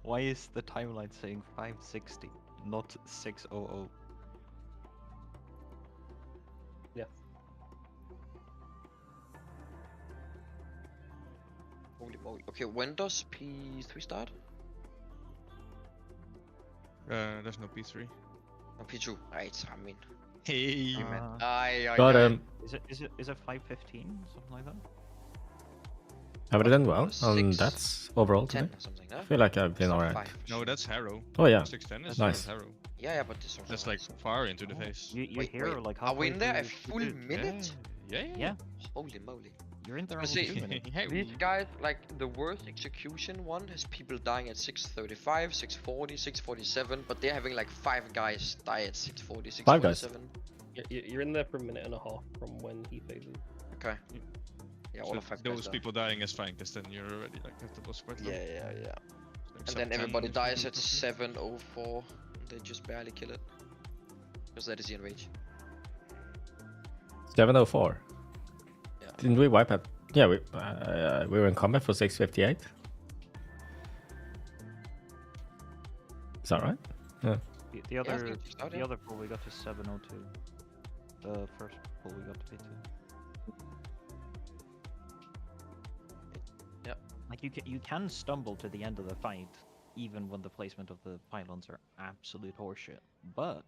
Why is the timeline saying 560, not 600? Yeah. Holy moly. Okay, when does P3 start? There's no P3. No, P2. Right, I mean. Hey, man. Got him. Is it 5:15, something like that? Have I done well on 6, that's overall 10 today? or something, I no? feel like I've been It's like alright. 5. No, that's Harrow. Oh yeah, 610 is nice. Harrow. Yeah, but this That's like far into the face. You Wait, hear wait. like Are we in there a halfway full through- minute? Yeah. Holy moly. You're in there You almost see, 2 minutes. these guys, like, the worst execution one has people dying at 6:35, 6:40, 6:47, but they're having like 5 guys die at 6:40, 6:47. 5 guys? You're in there for a minute and a half from when he phases. Okay. Yeah, all So of 5 those guys die. people dying as fine, because then you're already like at the boss quite low. Yeah. Like And sub then 10 everybody if dies you at do 7:04, and they just barely kill it. Because that is the enrage. 7:04. Yeah. Didn't we wipe out? Yeah, we were in combat for 6:58. Is that right? Yeah. The other, I think so, the yeah. other pull we got to 7:02. The first pull we got to P2. Yep. Like you can stumble to the end of the fight, even when the placement of the pylons are absolute horseshit. But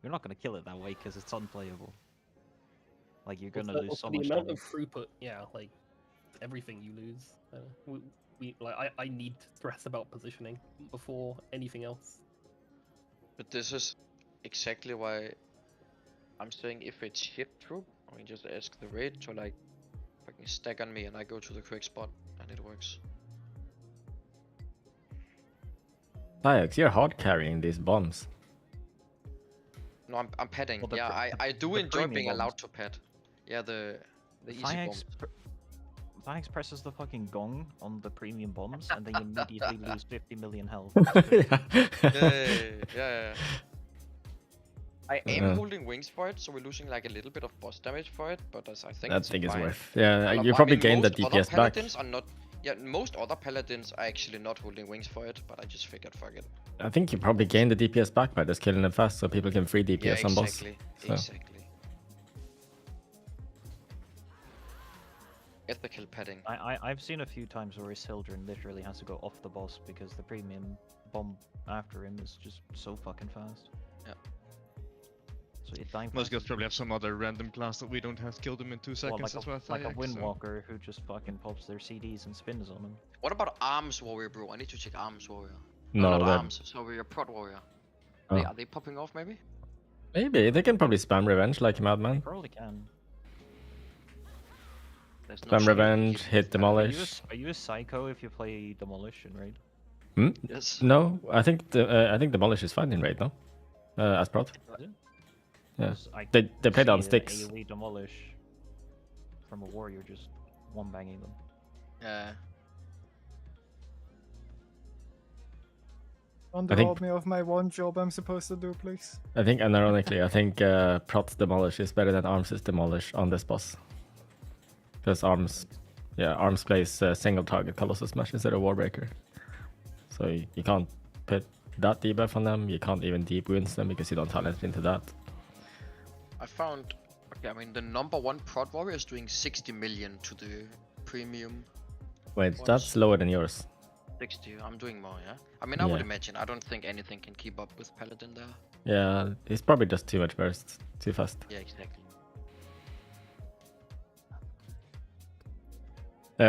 you're not gonna kill it that way because it's unplayable. Like you're gonna lose so the much amount damage. of throughput, yeah, like everything you lose. We like I need to stress about positioning before anything else. But this is exactly why I'm saying if it's shit troop, I mean just ask the raid to like fucking stack on me and I go to the correct spot and it works. Ajax, you're hard carrying these bombs. No, I'm petting. Well, the Yeah, pre- I do the enjoy premium being bombs. allowed to pet. Yeah, the easy bombs. Thanks presses the fucking gong on the premium bombs, and then you immediately lose 50 million health. Yeah. I am Yeah. holding wings for it, so we're losing like a little bit of boss damage for it, but I think That it's thing is fine. worth. Yeah, Well, you I probably mean, gained the most other DPS back. paladins are not. Yeah, most other paladins are actually not holding wings for it, but I just figured fuck it. I think you probably gained the DPS back by just killing them fast, so people can free DPS Yeah, on boss. exactly. So. Exactly. Ethical petting. I've seen a few times where Sildren literally has to go off the boss because the premium bomb after him is just so fucking fast. Yeah. So you dying Most guys probably have some other random class that we don't have killed them in 2 seconds. That's why I like a Ajax, so- Windwalker who just fucking pops their CDs and spins on them. What about Arms Warrior, bro? I need to check Arms Warrior. No, not they're- Arms. Sorry, your Prod Warrior. Oh. Are they popping off maybe? Maybe they can probably spam revenge like a madman. Probably can. There's no Spam shame. revenge, hit demolish. Are you a psycho if you play Demolition, right? Hmm? Yes. No, I think demolish is fine in raid, no? As prot. Yeah, 'Cause I they can played on see an sticks. AoE Demolish from a warrior just one banging them. Yeah. Underhold me of my one job I'm supposed to do, please. I think, unironically, I think prot's demolish is better than arms' demolish on this boss. Because arms plays single target Colossus Smash instead of Warbreaker. So you can't put that debuff on them, you can't even deep wounds them because you don't talent into that. I found. Okay, I mean the number 1 Prod Warrior is doing 60 million to the premium. Wait, ones. that's lower than yours. 60. I'm doing more, yeah. I mean, I would Yeah. imagine. I don't think anything can keep up with Paladin there. Yeah, it's probably just too much burst, too fast. Yeah, exactly.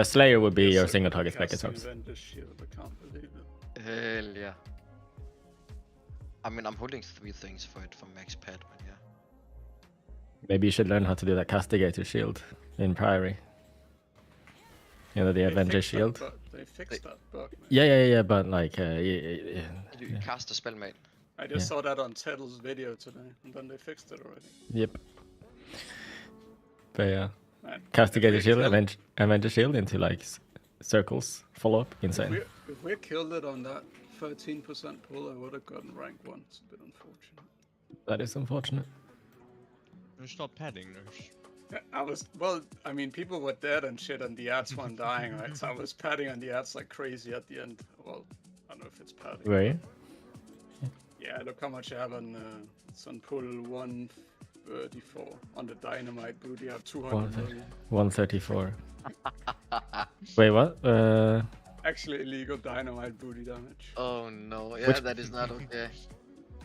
Slayer would be Yes, your I single could target spec cast attacks. Avenger Shield, I can't believe it. Hell yeah. I mean, I'm holding 3 things for it for max pad, but yeah. Maybe you should learn how to do that Castigator shield in Priory. You know, the Avenger shield. They fixed that bug, man. Yeah, but like... You cast a spell, mate. I just saw that on Teddle's video today, and then they fixed it already. Yep. But yeah. Man, Castigator if we shield, kill- Avenger shield into like circles. Follow up. Insane. If we killed it on that 13% pull, I would have gotten rank 1. It's a bit unfortunate. That is unfortunate. There's not padding, there's... I mean, people were dead and shit, and the ads weren't dying, right? So I was padding on the ads like crazy at the end. Well, I don't know if it's padding. Were you? Yeah, look how much I have on, it's on pull 134. On the dynamite booty, I have 200 million. 134. Wait, what? Actually, illegal dynamite booty damage. Oh no, yeah, Which- that is not okay.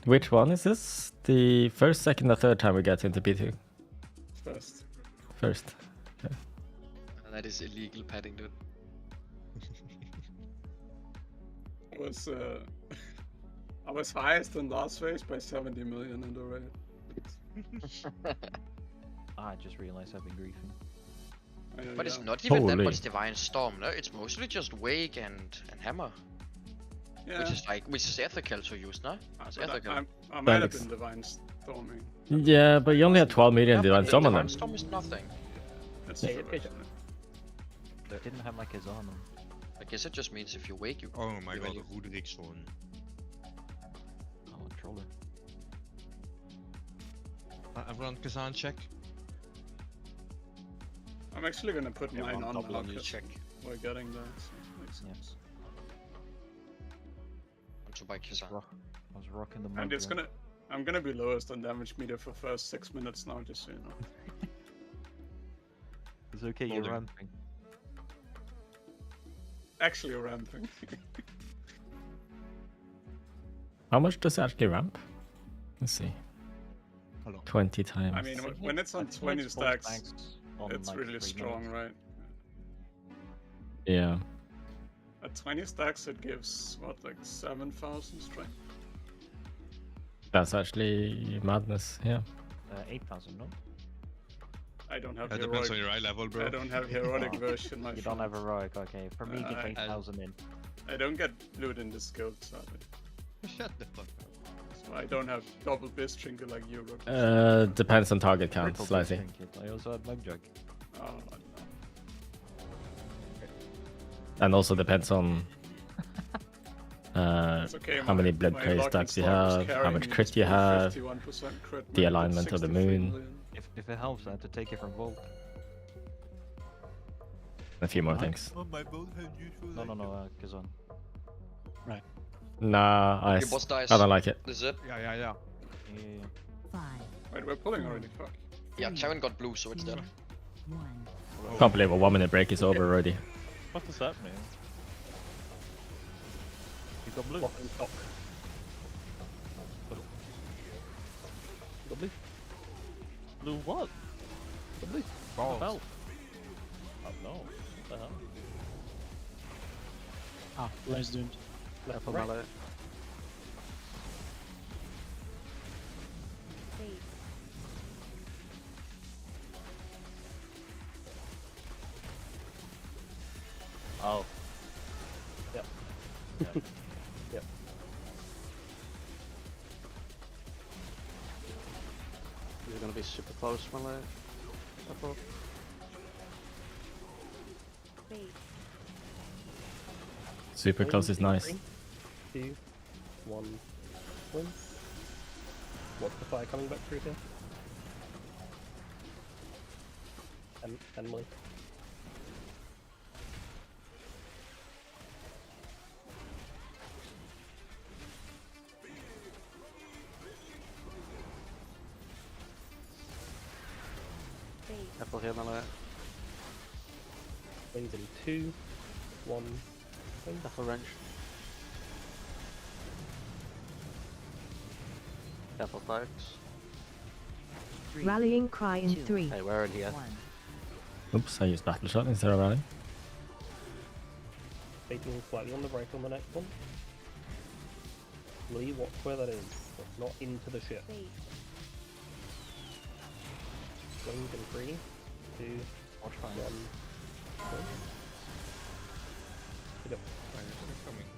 Which one is this? The first, second, or third time we get into P2? First. Okay. That is illegal padding, dude. I was highest in last phase by 70 million in the raid. I just realized I've been griefing. But it's not even that Holy. much Divine Storm, no? It's mostly just Wake and Hammer. Yeah. Which is ethical to use, no? It's But ethical. I might have Thanks. been Divine Storming. Yeah, but you only had 12 million Divine The Storm on them. Divine Storm is nothing. That's Yeah, true, it- actually. They didn't have like his armor. I guess it just means if you wake, you. Oh my you god, value. Roderickson. Oh, troller. Everyone Kazan check. I'm actually gonna put Yeah, mine one on double now on your 'cause check. we're getting that. So it makes sense. To buy Kazan. I was rocking the And it's Mountain. I'm gonna be lowest on damage meter for first 6 minutes now, just so you know. It's okay, you're Holding. ramping. Actually ramping. How much does it actually ramp? Let's see. Hello. 20 times. I mean, when it's on 20 stacks, it's really strong, right? Yeah. At 20 stacks, it gives, what, like 7,000 strength? That's actually madness, yeah. 8,000, no? I don't have That heroic. depends on your eye level, bro. I don't have heroic Oh. version, my You don't friend. have heroic, okay. For me, get 8,000 in. I don't get loot in this guild, sadly. Shut the fuck up. So I don't have double biz trinket like you, Rook. Depends on target count, Triple slightly. trinket. I also had Mug Jug. Oh, no. And also depends on It's okay, how many blood my praise Lock and stacks you Stock is have, how carrying much me crit just you for have, 51% crit, the man, alignment of the 63 moon, million. If it helps, I had to take it from Volt. a few more things. Oh, my boat had useful. No, Kazan. Right. Nah, I Your boss dies. don't like it. This is it. Yeah. Yeah. Wait, we're pulling already, fuck. Yeah, Charon got blue, so it's dead. Can't believe a 1 minute break is over already. What does that mean? You got blue. Lock and stock. Got blue. Blue what? Got blue. Balls. Belt. Oh no. What the hell? Ah, Less doomed. Left, Careful, right. Mallet. Bait. Oh. Yep. Yep. You're gonna be super close, Mallet. Careful. Bait. Super close is nice. 3, 2, 1. Wins. What's the fire coming back through here? Emily. Bait. Careful here, Mallet. Wings in 2, 1. Wing. Careful wrench. Careful folks. Rallying cry in 3. Hey, we're in here. Oops, I used battle shot instead of rally. Baiting slightly on the right on the next one. Lee, watch where that is. It's not into the ship. Flames in 3, 2, 1. Pick up. Coming.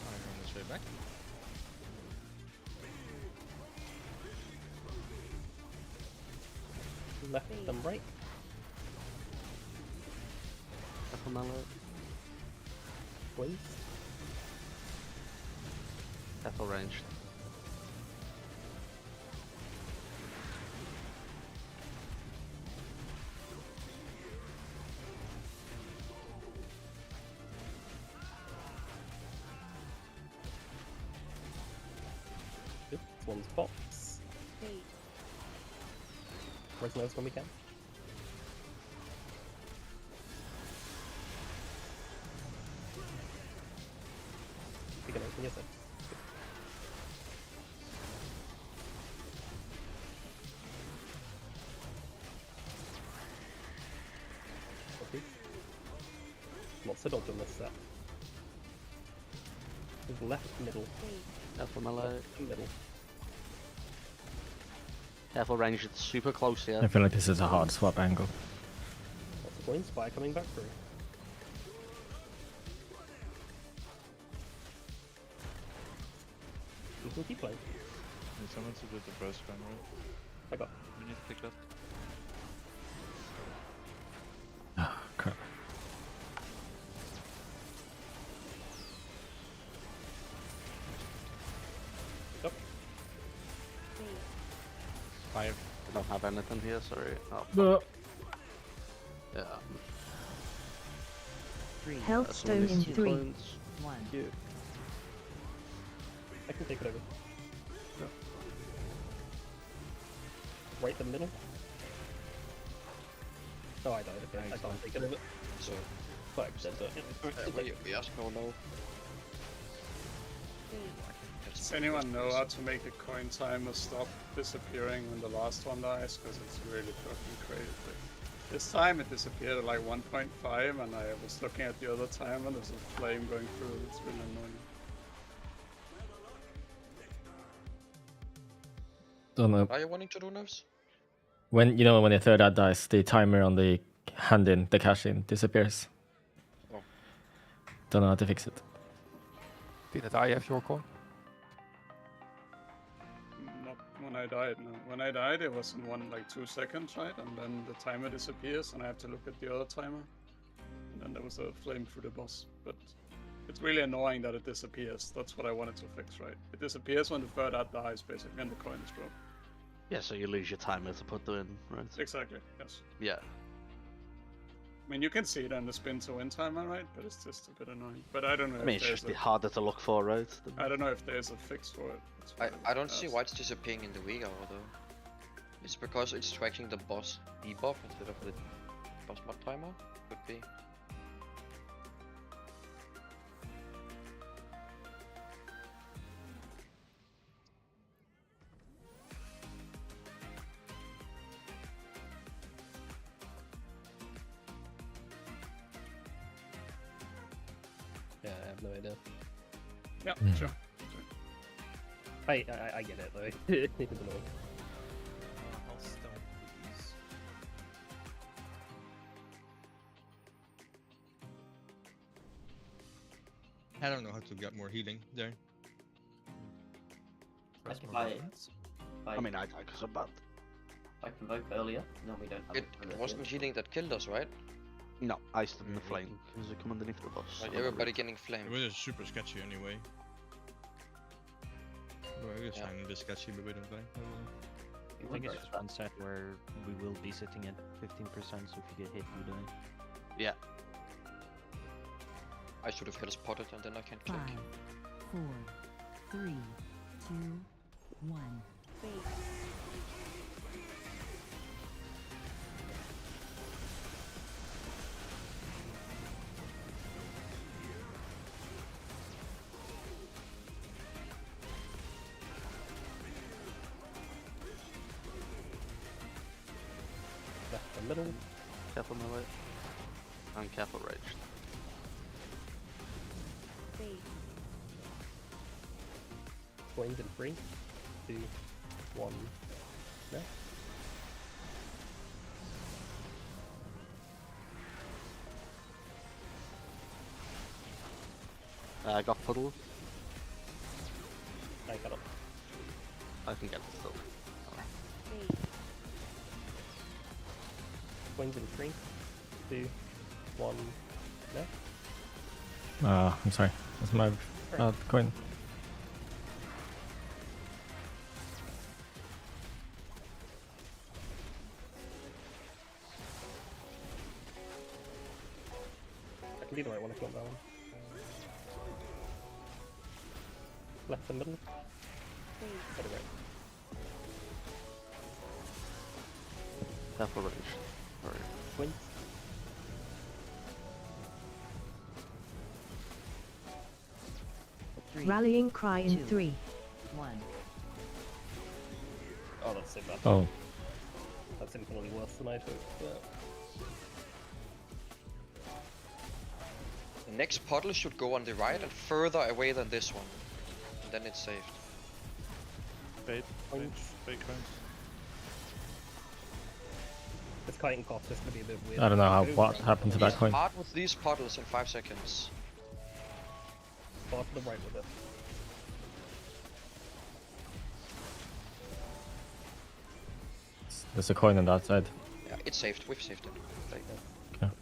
I'm on this way back. Left and right. Up on that low. Please. Careful ranged. Good. This one's box. Where's nose when we can? You can open yourself. Okay. Lots of dodge on this set. There's left, middle. Careful melee. Middle. Careful range, it's super close here. I feel like this is a hard swap angle. Lots of coins, spy coming back through. You can keep playing. Need someone to do the first one, right? I got. We need to pick left. Ah, crap. Yep. 5. I don't have anything here, sorry. No. Yeah. 3. Health stone in 3. 1. I can take it over. No. Right the middle. Oh, I died. Okay, I can't take it over. So, 5%. we ask no. Does anyone know how to make a coin timer stop disappearing when the last one dies? Because it's really fucking crazy. This time it disappeared at like 1.5 and I was looking at the other time and there's a flame going through. It's really annoying. Don't know. Are you wanting to do nerves? When when the third ad dies, the timer on the hand in, the cash in, disappears. Oh. Don't know how to fix it. Didn't I have your coin? Not when I died, no. When I died it was in 2 seconds, right? And then the timer disappears and I have to look at the other timer. And then there was a flame through the boss. But it's really annoying that it disappears. That's what I wanted to fix, right? It disappears when the third ad dies, basically, and the coin is dropped. Yeah, so you lose your timer to put them in, right? Exactly, yes. Yeah. I mean, you can see it on the spin to win timer, right? But it's just a bit annoying. But I don't know I mean, if it's there's just be harder to look for, right? I don't know if there's a fix for it. That's what I don't see asked. why it's disappearing in the weak hour though. It's because it's tracking the boss debuff instead of the boss mod timer? Could be. Yeah, I have no idea. Yeah, sure. I get it though. It's annoying. Health stone, please. I don't know how to get more healing there. I mean, I because I'm bad. I convoke earlier, then we don't have It wasn't healing that killed us, right? No, I stood in the flame because they come underneath the boss. Like everybody getting flamed. It was super sketchy anyway. Well, it's fine, a bit sketchy, but we don't die. I think it's just one set where we will be sitting at 15%, so if you get hit, you die. Yeah. I should have hit a spotted and then I can click. 5, 4, 3, 2, 1. middle. Careful melee. And careful rage. Bait. Coins in 3, 2, 1. No. I got puddle. I got up. I can get it still. Bait. Coins in 3, 2, 1. No. I'm sorry. That's my coin. I can be the right one if you want that one. Left and middle. Get it right. Careful rage. Sorry. Coins. Rallying cry in 3. 1. Oh, that's so bad. Oh. That's infinitely worse than I took. Yeah. The next puddle should go on the right and further away than this one. And then it's saved. Bait coins. This kiting cost is going to be a bit weird. I don't know what happened to that coin. Start with these puddles in 5 seconds. Far to the right with it. There's a coin on that side. Yeah, it's saved. We've saved it. Like, Okay.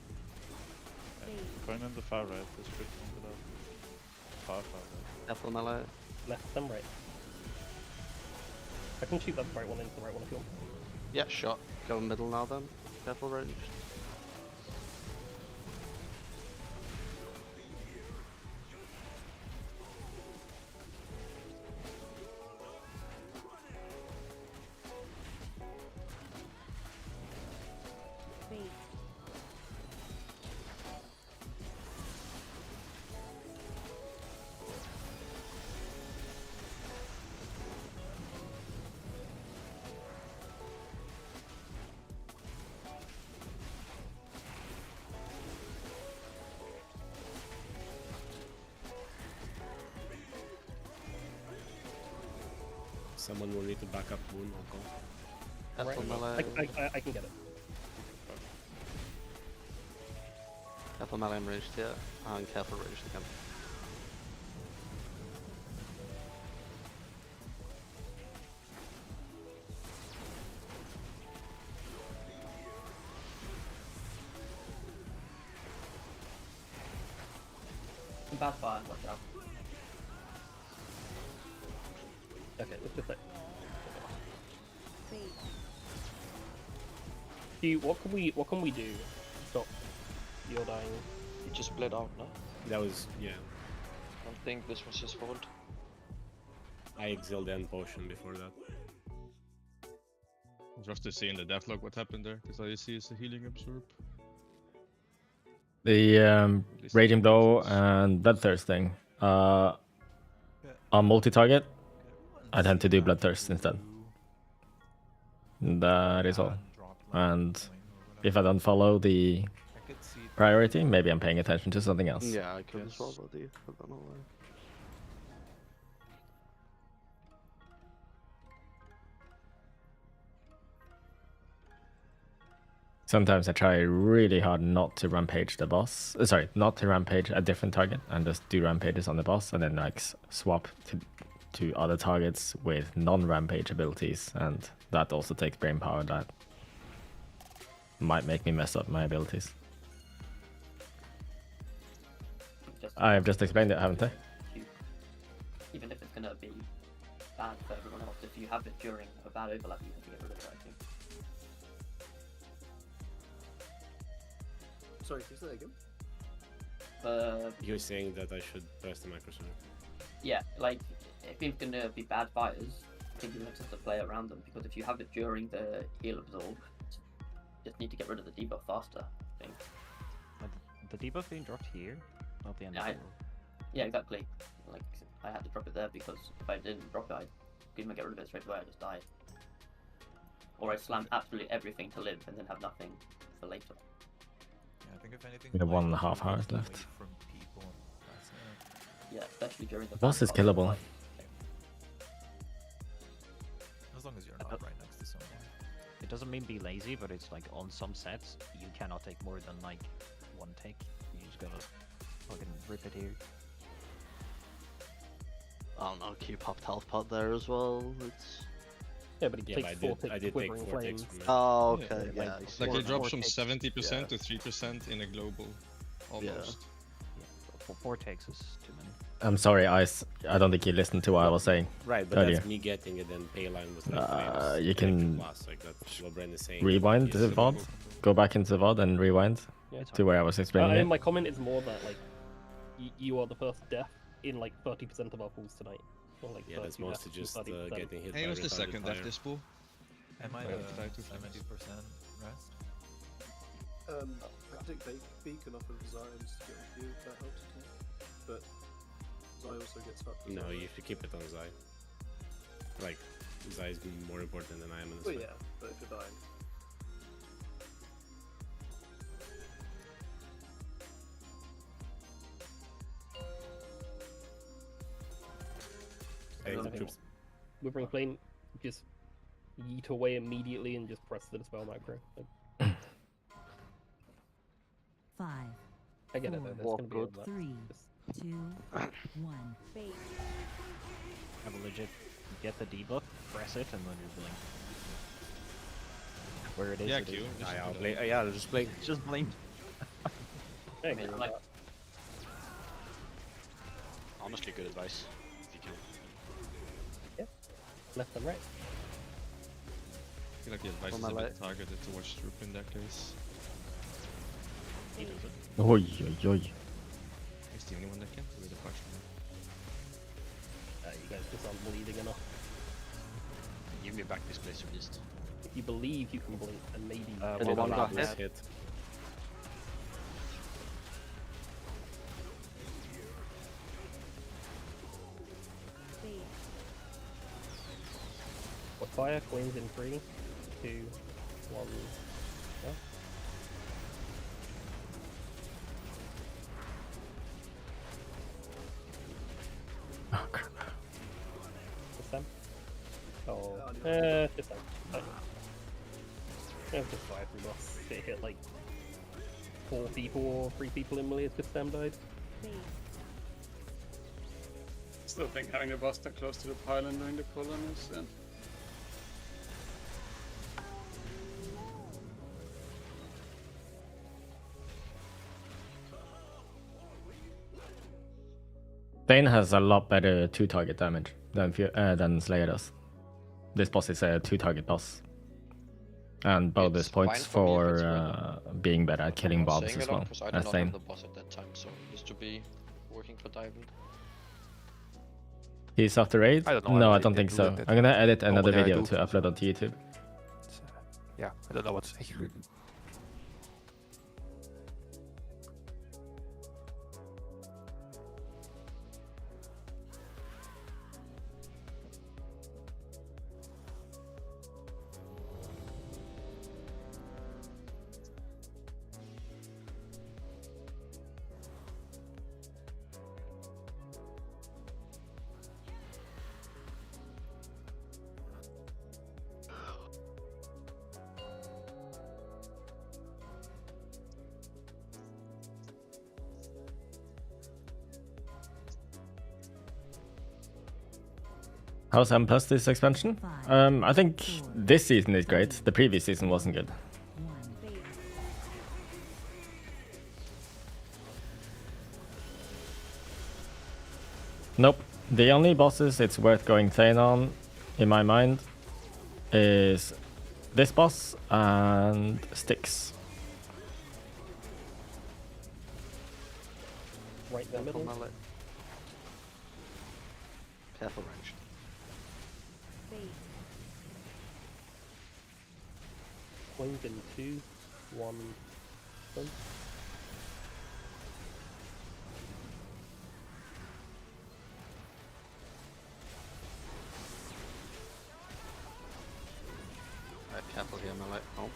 Coin on the far right. There's 15 to the far right. Careful melee. Left and right. I can shoot that right one into the right one if you want. Yeah, shot. Go middle now then. Careful range. Bait. Someone will need to back up Moon or go. Careful melee. I can get it. Careful melee and ranged here. And careful ranged again. Bad fire, watch out. Okay, let's just like. Bait. What can we do? Stop. You're dying. he just bled out, no? That was, yeah. I don't think this was his fault. I exhaled the end potion before that. It's rough to see in the deathlog what happened there, because all you see is a healing absorb. The Raging Blow and Bloodthirst thing. On multi-target, I tend to do Bloodthirst instead. That is all. And if I don't follow the priority, maybe I'm paying attention to something else. Yeah, I could as well, buddy. I don't know why. Sometimes I try really hard not to rampage the boss. Sorry, not to rampage a different target and just do rampages on the boss and then like swap to other targets with non-rampage abilities, and that also takes brain power that might make me mess up my abilities. I have just explained it, haven't I? Even if it's gonna be bad for everyone else, if you have it during a bad overlap, you can get rid of it, I think. Sorry, can you say that again? He was saying that I should press the microphone. Yeah, like, if it's gonna be bad fires, I think you have to play around them, because if you have it during the heal absorb, you just need to get rid of the debuff faster, I think. The debuff being dropped here, not the end of the world. Yeah, exactly. Like, I had to drop it there because if I didn't drop it, I couldn't get rid of it straight away, I just died. or I slam absolutely everything to live and then have nothing for later. Yeah, I think if anything, We have like, 1.5 hours away left. from people, that's it. Yeah, especially during the Boss is bad parts of killable. life. As long as you're not right next to someone. It doesn't mean be lazy, but it's like on some sets you cannot take more than like one take. You just gotta fucking rip it here. I don't know, Q popped health pot there as well. It's... Yeah, but he Yeah, takes but I did take quivering 4 takes flames. from it. Oh, okay, Yeah, yeah. Like Four- it drops four from takes. 70% Yeah. to 3% in a global, almost. For 4 takes is too many. I'm sorry, Ice. I don't think you listened to what I was saying. Right, but earlier. that's me getting it, and Payline was like flames. You can Plus, like that's what Bren is saying. rewind the VOD, go back into the VOD and rewind Yeah. to where I was explaining it. My comment is more that like you are the first death in like 30% of our pools tonight. Or, like, Yeah, that's 30 mostly deaths just in 30%. getting hit Hey, by who's the retarded second fire. death this pool? Am I Yeah, the try to 70% rest? I take beacon off of Zion's to get a view, if that helps too. But Zion also gets fucked. as No, well. you should keep it on Zai. Like, Zai is more important than I am in this Well, fight. yeah, but if you're dying. Hey, I the think troops. Withering Flame, just yeet away immediately and just press the dispel macro. Like, 5, I get it though. There's gonna be all that. 3, Just- 2, 1. Bait. Have a legit get the debuff, press it, and then you blink. Where it is, Yeah, it is. Q. just I'll put it play. on. Yeah, I'll just play. Just blink. I I agree mean, with like, that. Honestly, good advice. If you can. Left and right. I feel like the advice is my a bit light. targeted towards Troop in that case. he does it. Oi, oi, oi. He's the only one that can do the partial. You guys just aren't bleeding enough. Give me back this place at least. If you believe you can blink, and maybe Well, one got hit. Hit. Bait. What fire? Queens in 3, 2, 1. Yeah. Oh, crap. Just them? Oh, just them. Fine. Yeah, just fire through boss. It hit like 4 people or 3 people in melee, just them died. Bait. Still think having the boss that close to the pylon during the pull-on is. Thane has a lot better 2-target damage than Slayer does. This boss is a 2-target boss. And bonus It's points fine for me if for it's being better at killing I'm not mobs saying as a lot well 'cause I did as not Thane. have the boss at that time, so it used to be working for Diamond. He's off the raid? I don't know, No, I I don't didn't think so. look at I'm gonna edit another Normally I video do. to upload onto YouTube. Yeah, I don't know what to say. How's M plus this expansion? I think this season is great. The previous season wasn't good. Bait. Nope. The only bosses it's worth going Thane on, in my mind, is this boss and Styx. Right in the middle. Careful range. Bait. Queens in 2, 1. Done. Careful here, melee. Oh.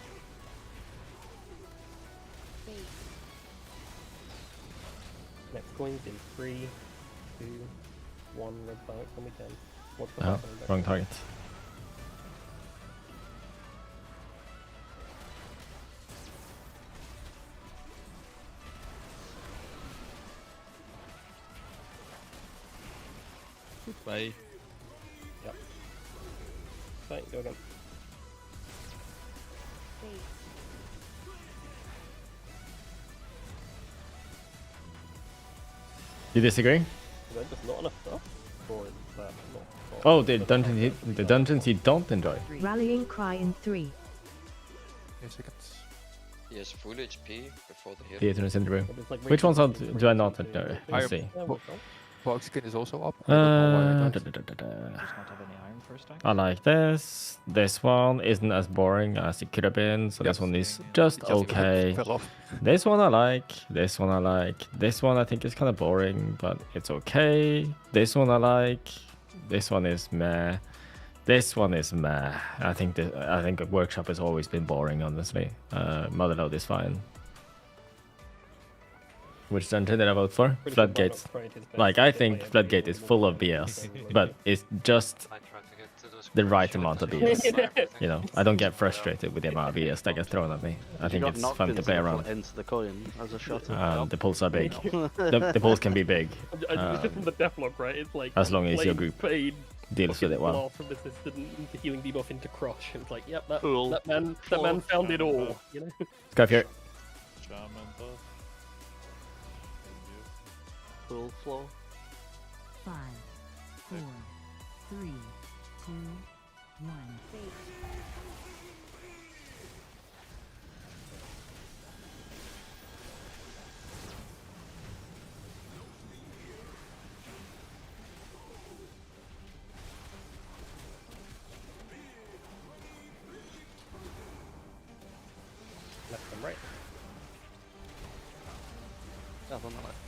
Next coins in 3, 2, 1. Red flag when we can. What's the Oh, happening back wrong there? target. Bye. Yep. Right, go again. You disagree? Is that just not enough stuff? Or is that not? Oh, the dungeons you don't enjoy. Rallying cry in 3. 10 seconds. He has full HP before the hit. Theater is in the room. Which ones do I not enjoy? Let's see. Boxkin is also up. Does not have any iron first time. I like this. This one isn't as boring as it could have been, so this one is just okay. fell off. This one I like. This one I like. This one I think is kind of boring, but it's okay. This one I like. This one is meh. This one is meh. I think Workshop has always been boring, honestly. Motherload is fine. Which dungeon did I vote for? Floodgates. Like, I think Floodgate is full of BS, but it's just the right amount of BS. You know, I don't get frustrated with the amount of BS that gets thrown at me. I think it's fun to play around. Into the coin as a shot. The pulls are big. The pulls can be big. It's just from the deathlock, right? It's like as long as your Flame group paid deals with it well. blast from assistant, the healing debuff into crush. It's like, yep, that Cool. that man found it all. You know. Let's go here. Shaman buff. Full flow. 5, 4, 3, 2, 1. Left and right. Left on the left.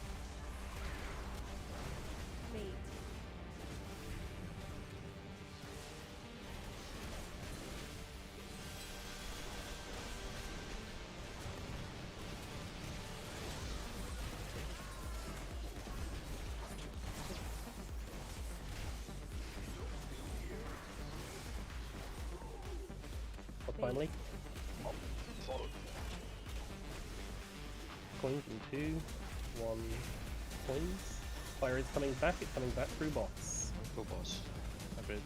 Finally. Coins in 2, 1 coins. Fire is coming back, it's coming back through boss. Go boss. I bet it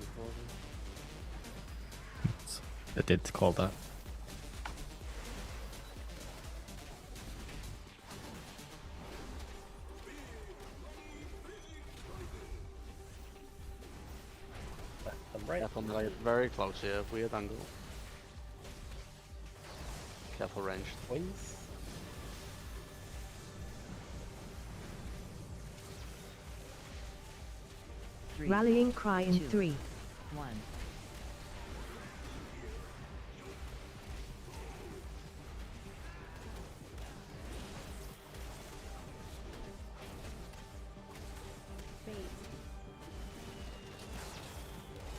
was. I did call that. Left and right. Careful melee, very close here, weird angle. Careful range. Coins. Rallying cry in 3. 1.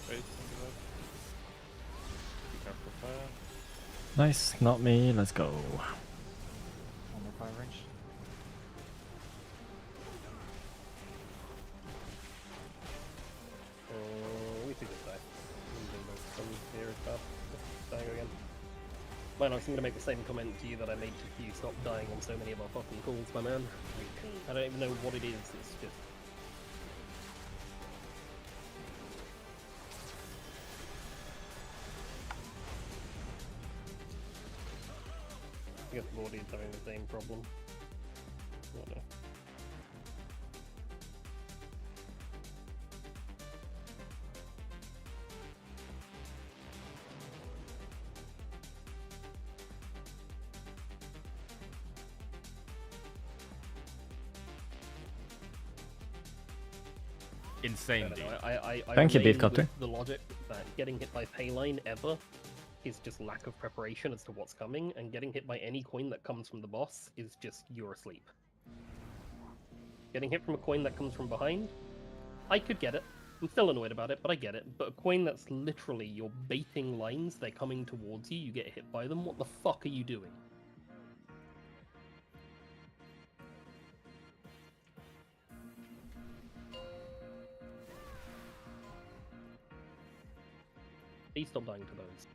Wait, on the left. Be careful fire. Nice, not me. Let's go. On the fire range. We should just die. Some here stuff. Dying again. Man, I was going to make the same comment to you that I made to you. Stop dying on so many of our fucking calls, my man. Like, I don't even know what it is. It's just. I guess the body is having the same problem. I don't know. Insane, dude. I Thank you, remain Beef Cutter. with the logic that getting hit by Payline ever is just lack of preparation as to what's coming, and getting hit by any coin that comes from the boss is just you're asleep. Getting hit from a coin that comes from behind, I could get it. I'm still annoyed about it, but I get it. But a coin that's literally, you're baiting lines, they're coming towards you, you get hit by them, what the fuck are you doing? Please stop dying to those.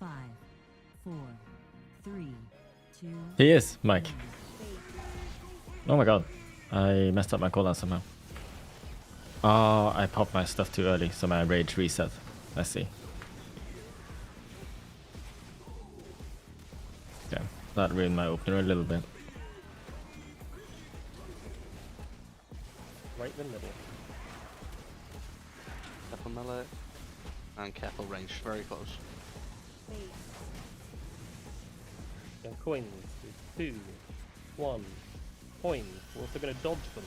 Five, 4, 3, 2. He is, Mike. Oh my god. I messed up my cooldown somehow. Oh, I popped my stuff too early, so my rage reset. Let's see. Okay, that ruined my opener a little bit. Right in the middle. Careful melee. And careful range, very close. And coins. 2, 1. Coins. We're also going to dodge them.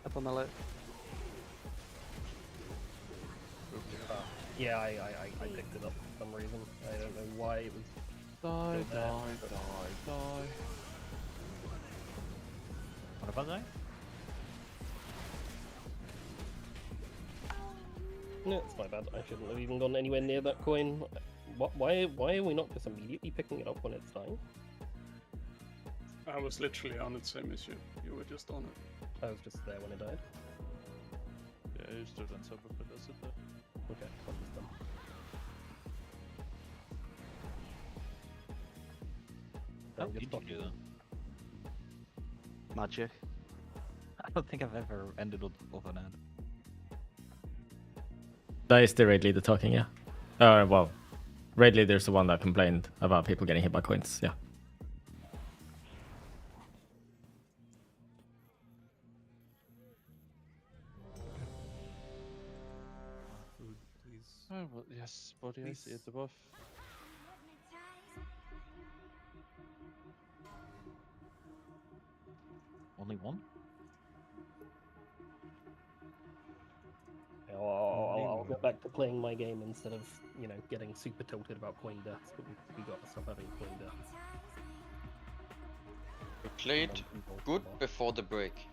Careful melee. Yeah, I picked it up for some reason. I don't know why it was. Die, still there, die, but- die. What about that? No, it's my bad. I shouldn't have even gone anywhere near that coin. Why are we not just immediately picking it up when it's dying? I was literally on it, same as you. You were just on it. I was just there when it died. Yeah, you stood on top of it as it did. Okay, understand. How did you do that? Magic. I don't think I've ever ended up with an ad. That is the raid leader talking, yeah. Well, raid leader's the one that complained about people getting hit by coins, yeah. Food, please. Oh, well, yes, body, I see it above. Only one? I'll get back to playing my game instead of, getting super tilted about coin deaths, but we got to stop having coin deaths. We played good before the break.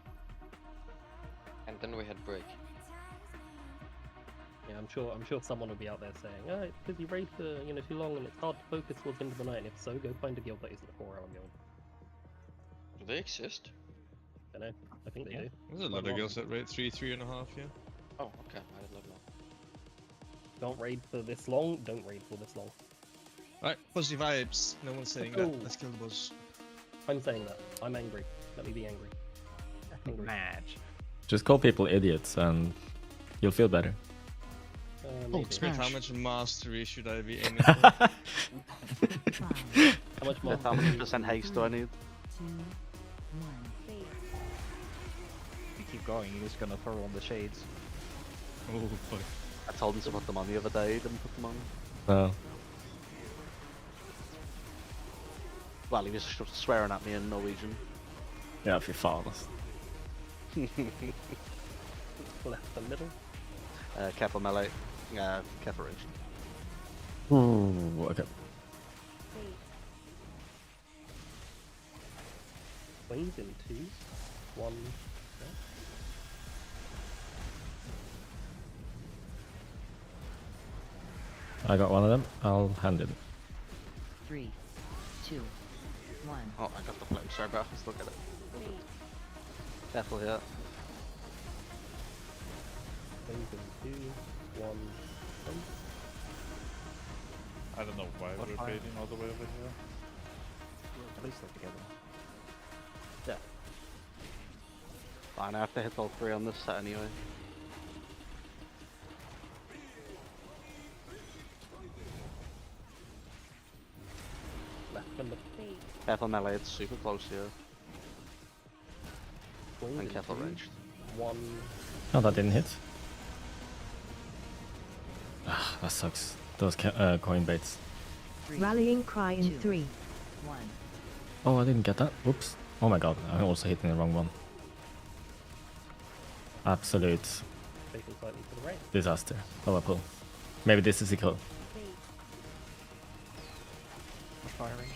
And then we had break. Yeah, I'm sure someone will be out there saying, oh, it's because you raid for, too long and it's hard to focus towards the end of the night, and if so, go find a guild that isn't a 4-hour guild. Do they exist? I know, I think they do. There's a lot of guilds that rate 3.5, yeah. Oh, okay, I did not know. Don't raid for this long, don't raid for this long. Alright, positive vibes. No one's saying that. Let's kill the boss. I'm saying that. I'm angry. Let me be angry. Angry. Match. Just call people idiots and you'll feel better. Oh, Smith, how much mastery should I be aiming for? How much more? How many percent haste do I need? 2, 1. If you keep going, you're just gonna throw on the shades. Oh, fuck. I told him to put them on the other day, he didn't put them on. Oh. Well, he was swearing at me in Norwegian. Yeah, fy faen, altså. Left and middle. Careful melee. Careful range. Ooh, okay. Wings in 2, 1. I got one of them. I'll hand it. 3, 2, 1. Oh, I got the flame striker. Let's look at it. Careful here. Wings in 2, 1. I don't know why What we're fire? baiting all the way over here. At least they're together. Yeah. Fine, I have to hit all 3 on this set anyway. Left and middle. Careful melee, it's super close here. Wings And in careful 2, ranged. 1. Oh, that didn't hit. Ah, that sucks. Those coin baits. Rallying cry in 3. 1. Oh, I didn't get that. Oops. Oh my god, I'm also hitting the wrong one. Absolute Taking slightly to the right. disaster. Power pull. Maybe this is a kill. Firing.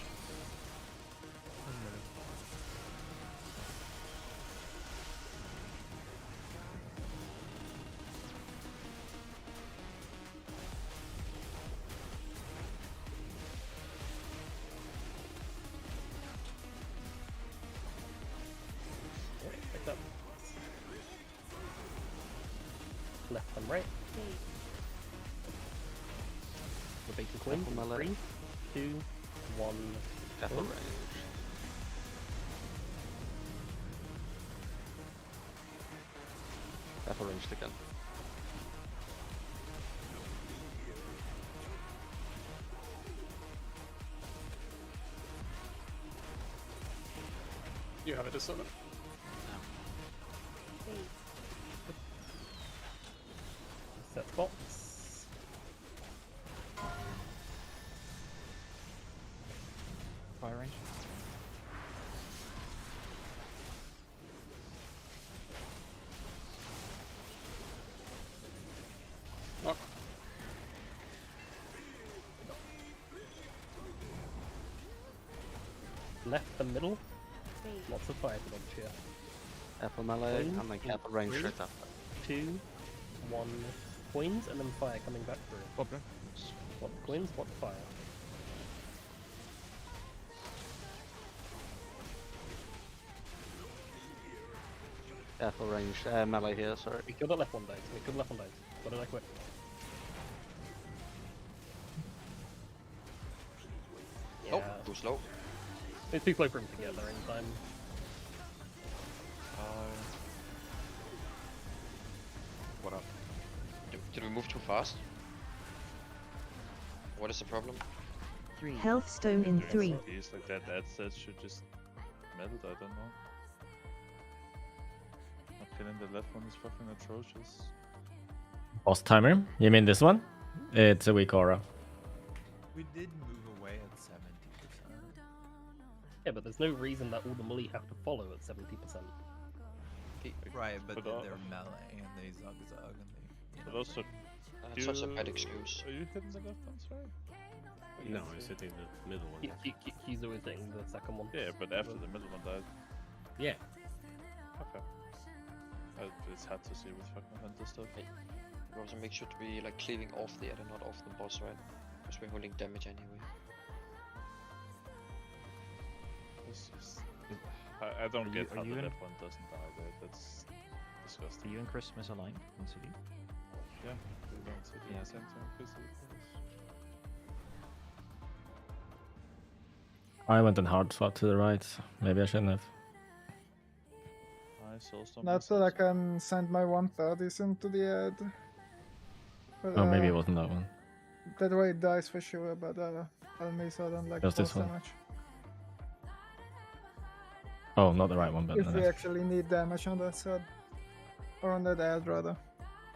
Picked up. Left and right. The bacon queen. 3, 2, 1. Careful boom. range. Careful ranged again. You have it as summon. Set box. Fire range. Knock. Left and middle. Lots of fire to dodge here. Careful melee, Queen, and then careful range 3, straight after. 2, 1 coins, and then fire coming back through. Okay. What coins, what fire. Careful range, melee here, sorry. We killed that left one dice. We killed left one dice. Got it, I quit. Yeah. Oh, too slow. It's too slow for him to get there in time. What up? Did we move too fast? What is the problem? Health stone in 3. It's like that should just melt, I don't know. Not killing the left one is fucking atrocious. Boss timer? You mean this one? It's a weak aura. We did move away at 70%. Yeah, but there's no reason that all the melee have to follow at 70%. Right, but But then al- they're melee and they zug and they. But also, That's such a bad excuse. Are you hitting the left ones, right? No, he's hitting the middle one. He's always hitting the second one. Yeah, but after the middle one died. Yeah. Okay. I just had to see with fucking hunter stuff. We also make sure to be like cleaving off the and not off the boss, right? Because we're holding damage anyway. I don't Are get you- how are you the in- left one doesn't die there. That's disgusting. Are you and Chris misaligned on CD? Yeah, we don't see the Yeah. same time. I went in hard swap to the right. Maybe I shouldn't have. Nice, also Not that I can send my 130s into the ad. But, Oh, maybe it wasn't that one. That way it dies for sure, but I'll miss out on like Just this boss one. damage. Oh, not the right one, but If we actually need damage on that side. Or on that ad rather.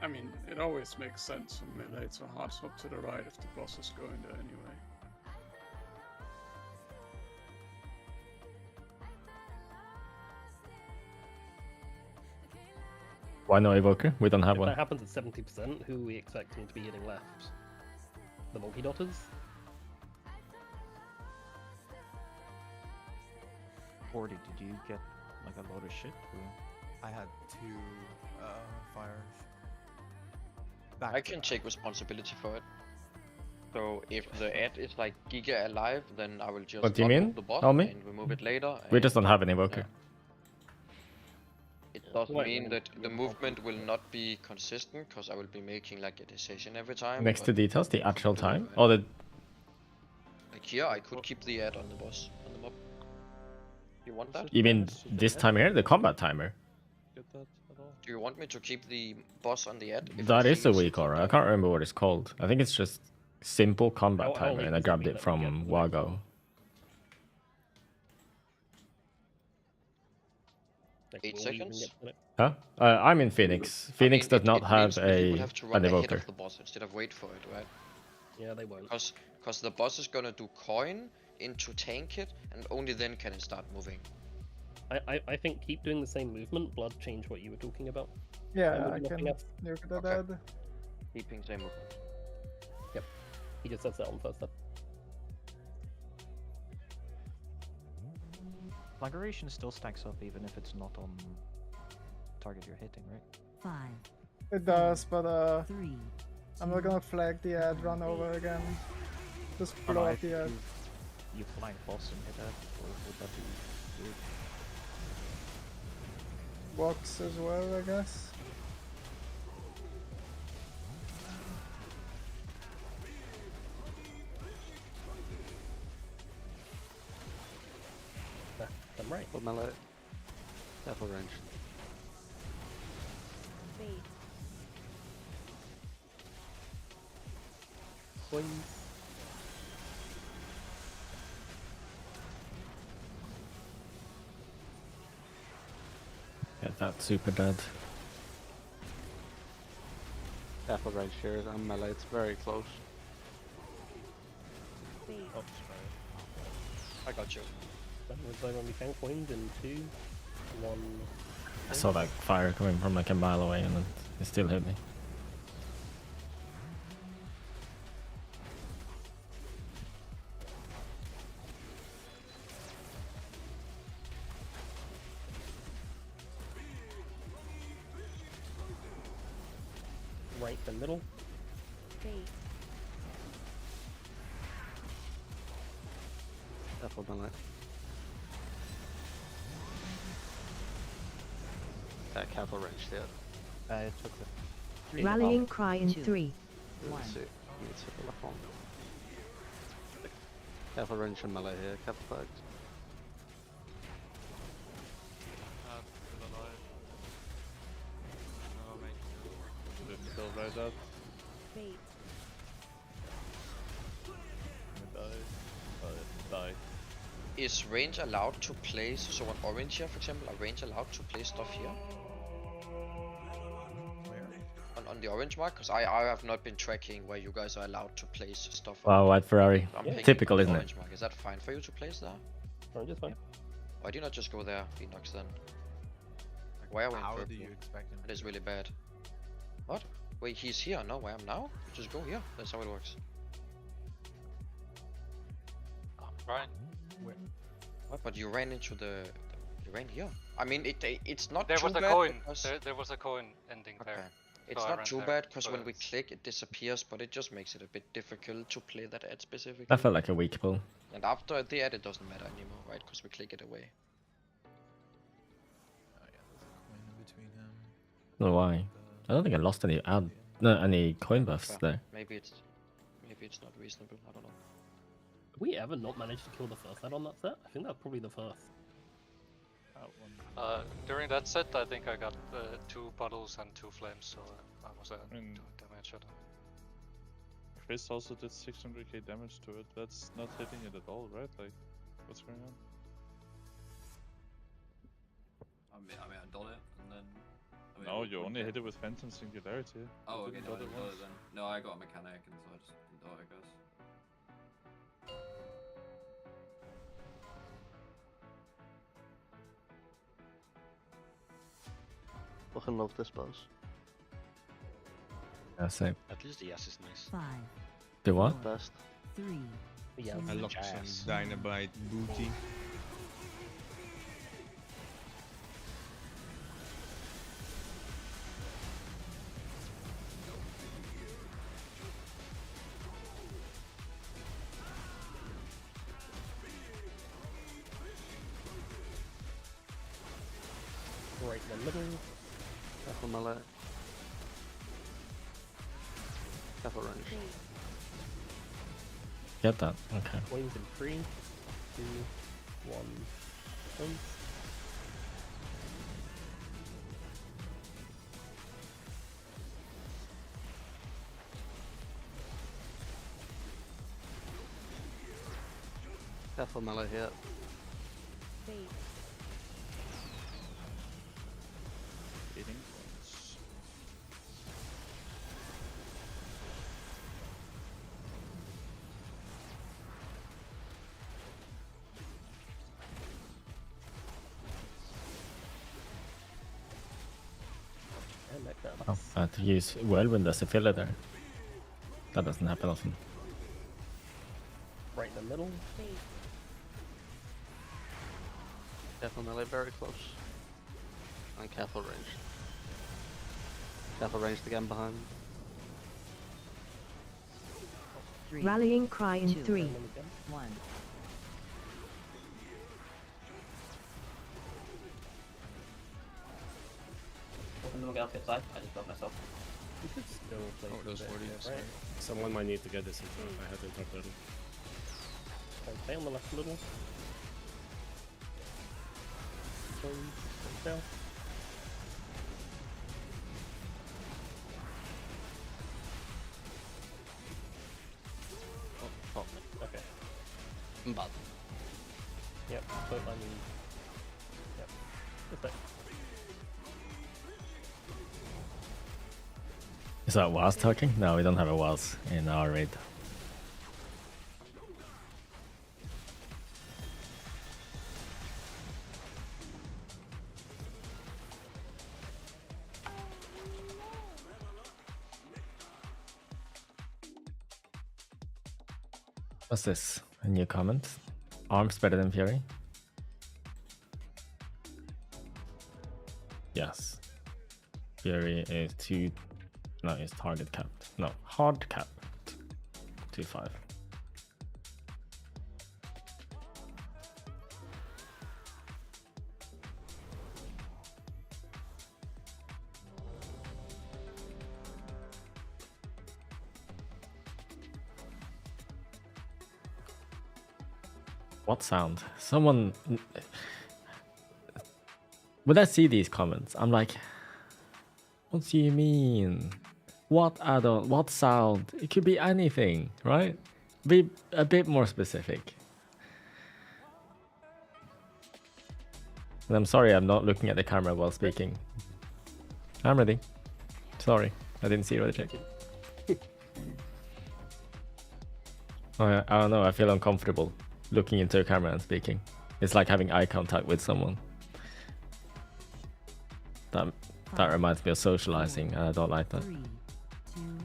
I mean, it always makes sense for melee to hard swap to the right if the boss is going there anyway. Why no evoker? We don't have If one. that happens at 70%, who are we expecting to be hitting left? The multi-dotters? Forty, did you get like a load of shit? I had 2 fires. I can take responsibility for it. So if the ad is like giga alive, then I will just What do you not mean? move the boss Tell me. and remove it later. We and- just don't have an evoker. It doesn't Wait, mean wait, that the movement will not be consistent, because I will be making like a decision every time. Next to but details, the actual time? Or the... like here, I could keep the ad on the boss, on the mob. You want that? You mean this time here? The combat timer? Get that at all? Do you want me to keep the boss on the ad? if That I is a choose? weak aura. I can't remember what it's called. I think it's just simple combat How timer, late and I does it grabbed mean it that we from get the next Wago. one? Like, 8 will we even seconds? get to it? Huh? I'm in Phoenix. Phoenix does not It have means that you a will have to an run ahead evoker. of the boss instead of wait for it, right? Yeah, they won't. Because the boss is gonna do coin into tank it, and only then can it start moving. I think keep doing the same movement. Blood, change what you were talking about. Yeah, I Nothing can else. nuke the Okay. dead. Keeping same movement. Yep. He just sets it on first up. Flagration still stacks up even if it's not on target you're hitting, right? 5, It does, but 3, I'm not gonna flag the ad run over again. Just Oh, blow no, up the ad. You flank boss and hit that, or would that be weird? Walks as well, I guess. I'm right. But melee. Careful range. Please. Get that super dead. Careful range here. I'm melee. It's very close. Oh, I got you. that was like when we count coins in 2, 1. I saw that fire coming from like a mile away and then it still hit me. Right in the middle. Careful melee. Careful range there. I took the Rallying cry in 2, 3. Let's see. Let's hit the left one. Careful range and melee here. Careful flags. Still alive. No, mate. Didn't kill right up. Die. Is range allowed to place, so on orange here, for example, are range allowed to place stuff here? On the orange mark? Because I have not been tracking where you guys are allowed to place stuff. Wow, white Ferrari. I'm picking Typical, on the isn't it? orange mark. Is that fine for you to place there? Orange is fine. Why do you not just go there, Phoenix, then? Why are we in How purple? do you expect him That is really bad. What? Wait, he's here, no? Where I am now? Just go here. That's how it works. Right. What? But you ran into the... You ran here. I mean, it's not There too was a bad coin. because- There was a coin ending there. It's So I not ran too there, bad because but when we it's- click it disappears, but it just makes it a bit difficult to play that ad specifically. That felt like a weak pull. And after the ad it doesn't matter anymore, right? Because we click it away. Oh yeah, there's a coin in between him. I don't know why. I don't think I lost any coin buffs Fair. there. Maybe it's not reasonable. I don't know. Have we ever not managed to kill the first ad on that set? I think that's probably the first. During that set, I think I got 2 bottles and 2 flames, so I was at 2 damage. I don't know. Chris also did 600k damage to it. That's not hitting it at all, right? Like, what's going on? I mean, I done it, and then... I mean, No, it you wouldn't only get- hit it with Phantom Singularity. Oh, You okay, didn't no, I dot it didn't do once. it then. No, I got a mechanic, and so I just didn't do it, I guess. Fucking love this boss. Yeah, same. At least the S is nice. 5, Do what? Best. 3, Yeah, I love some Dynamite booty. right in the middle. Careful melee. Careful range. Get that. Okay. Coins in 3, 2, 1. Coins. Careful melee here. Eating points. And To use Whirlwind as a filler there. That doesn't happen often. Right in the middle. Careful melee, very close. And careful range. Careful ranged again behind. Rallying cry in 3, 1. Someone else get side. I just got myself. We could still play those 40, right? Someone might need to get this in front. I had to talk little. Okay, on the left a little. Down. Oh, okay. Bad. Yep, but I mean... Yep. Just that. Is that Waz talking? No, we don't have a Waz in our raid. What's this? A new comment? Arms better than Fury? Yes. Fury is no, it's target capped. No, hard capped. 2-5. What sound? Someone... When I see these comments, I'm like, what do you mean? What add-on? What sound? It could be anything, right? Be a bit more specific. And I'm sorry I'm not looking at the camera while speaking. I'm ready. Sorry, I didn't see you check. I don't know, I feel uncomfortable looking into a camera and speaking. It's like having eye contact with someone. That reminds me of socializing, and I don't like that. 3, 2, 1.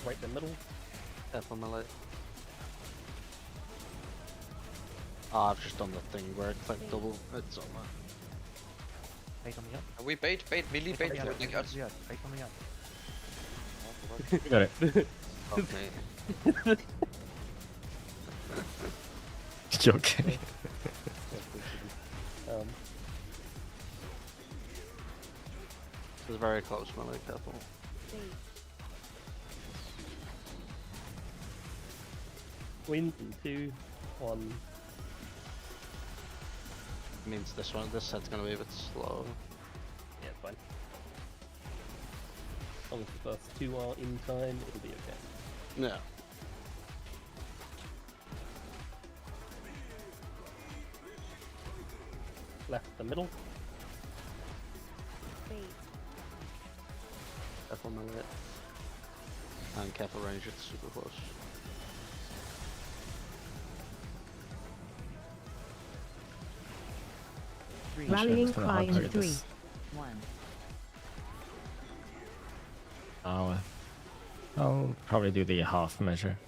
Right in the middle. Careful melee. Ah, I've just done the thing where I click double. It's on that. Bait on the up. We bait melee bait for the guts. Yeah, bait on the up. You got it. Okay. You okay? It's very close melee, careful. Win 2, 1. Means this set's gonna be a bit slow. Yeah, it's fine. As long as the first 2 are in time, it'll be okay. Yeah. Left the middle. Careful melee. And careful range, it's super close. Rallying cry in 3, 1. I'll probably do the half measure.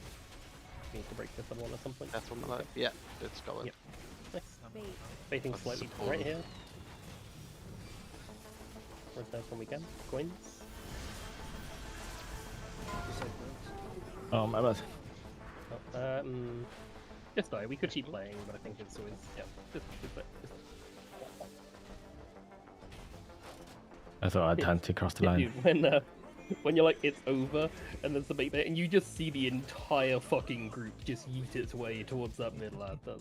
Need to break this other one at some point. Careful melee. Yeah, it's going. Yep. Nice. Baiting That's slightly to the support. right here. Return when we can. Coins. Oh, my bad. Oh, just die. We could keep playing, but I think it's always just I thought I'd time to cross the line. Dude, when you're like it's over and there's the bait there and you just see the entire fucking group just yeet its way towards that mid lad, that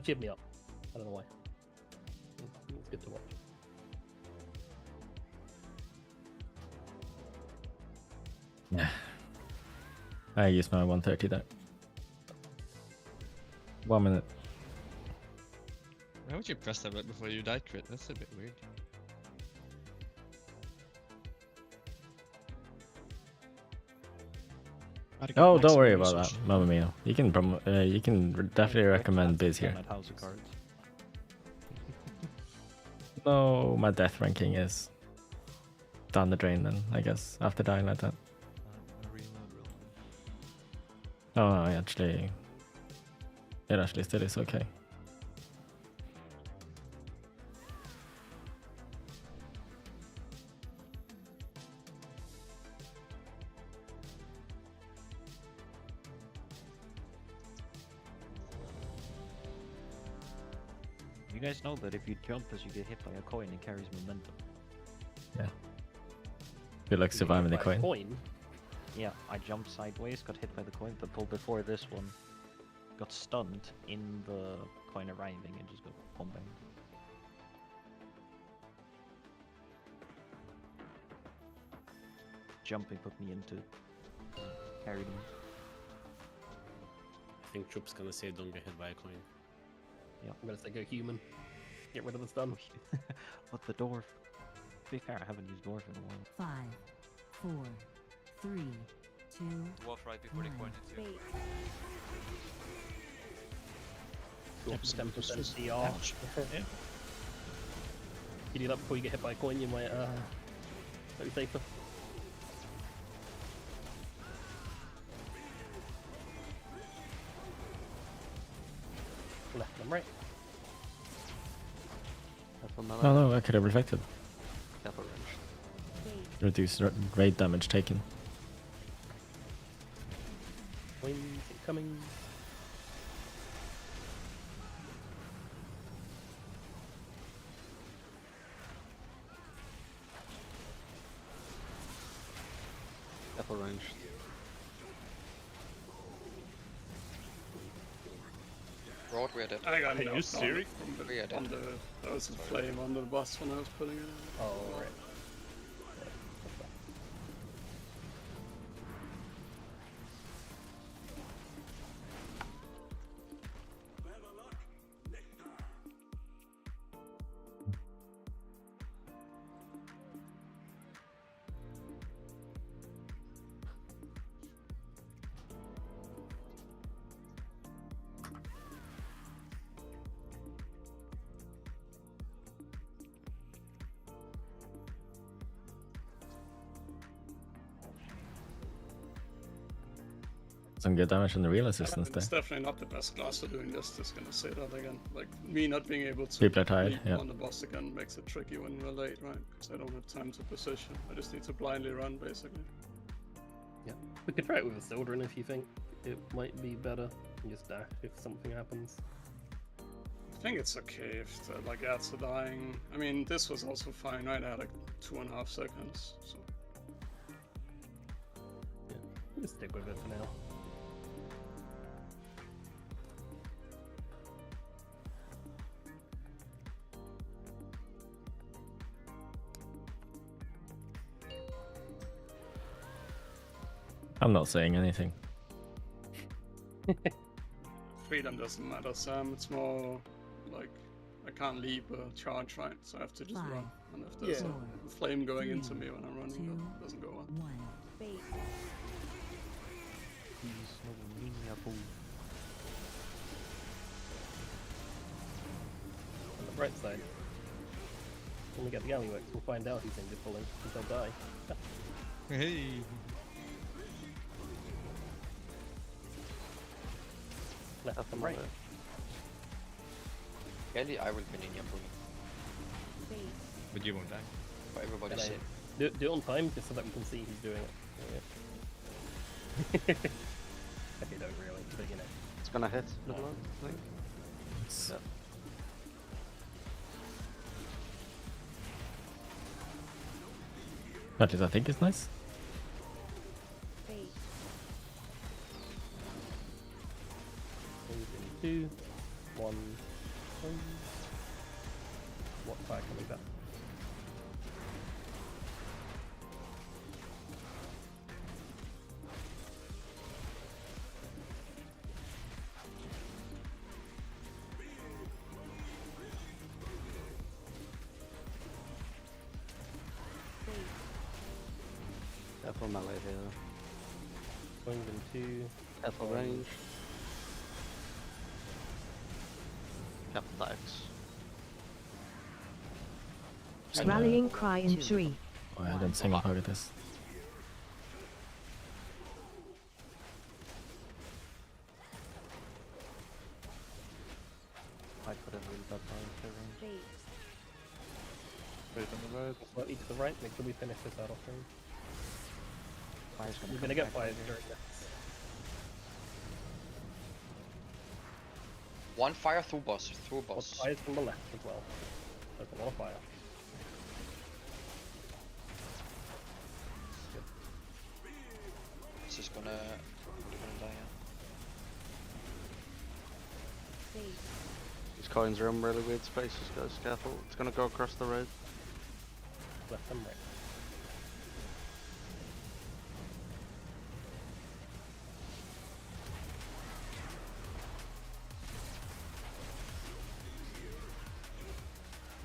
cheered me up. I don't know why. It's good to watch. Yeah. I used my 130 there. 1 minute. How would thought you pressed that right before you died crit. That's a bit weird. Oh, don't worry about that, Mamma Mia. You can definitely recommend Biz here. House of Cards. No, my death ranking is down the drain then, I guess, after dying like that. Oh, no, it actually still is okay. You guys know that if you jump as you get hit by a coin, it carries momentum. Yeah. Good luck surviving the coin. Yeah, I jumped sideways, got hit by the coin, but before this one, got stunned in the coin arriving and just got bombing. Jumping put me into carried him. I think Troop's gonna say don't get hit by a coin. Yeah, I'm gonna say go human. Get rid of the stun. But the dwarf. To be fair, I haven't used dwarf in a while. 5, 4, 3, 2. Dwarf right before the coin hits you. Dwarf 10% CR. Yeah. You do that before you get hit by a coin, you might be safer. Left and right. Oh no, I could have reflected. Careful range. Reduce raid damage taken. Coins incoming. Careful range. Broad, we're dead. I got Hey, you knocked serious? on the there was a flame under the bus when I was putting it in. Oh, right. Some good damage on the real assistance there. It's definitely not the best class for doing this, just gonna say that again. Like, me not being able to People are tired, leap yeah. on the boss again makes it tricky when we're late, right? Because I don't have time to position. I just need to blindly run, basically. Yeah. We could try it with a Sildren if you think it might be better. And just dash if something happens. I think it's okay if the, like, ads are dying. I mean, this was also fine, right? I had like 2.5 seconds, so... Yeah, we'll just stick with it for now. I'm not saying anything. Freedom doesn't matter, Sam. It's more like I can't leave a charge, right? So I have to just run. And if there's a flame going into me when I'm running, that doesn't go well. On the bright side, when we get the Alleyworks, we'll find out who's in good pulling, because they'll die. Hey! Left and right. Kelly, I will be ninja pulling. But you won't die. For everybody's sake. Do it on time, just so that we can see who's doing it. Yeah. Okay, don't really, but you know. It's gonna hit. No. I think. Yeah. That is, I think, is nice. 2, 1, what fire coming back? Careful melee here. Going in 2. Careful range. Careful dice. Rallying cry in 3. Oh, I didn't single target this. I put a really bad line for range. Wait on the right. Slightly to the right, make sure we finish this out off range. Fire's We're gonna get fired during this. One fire through boss. Through boss. Fires from the left as well. There's a lot of fire. This is gonna die. These coins are in really weird spaces, guys. Careful. It's gonna go across the road. Left and right.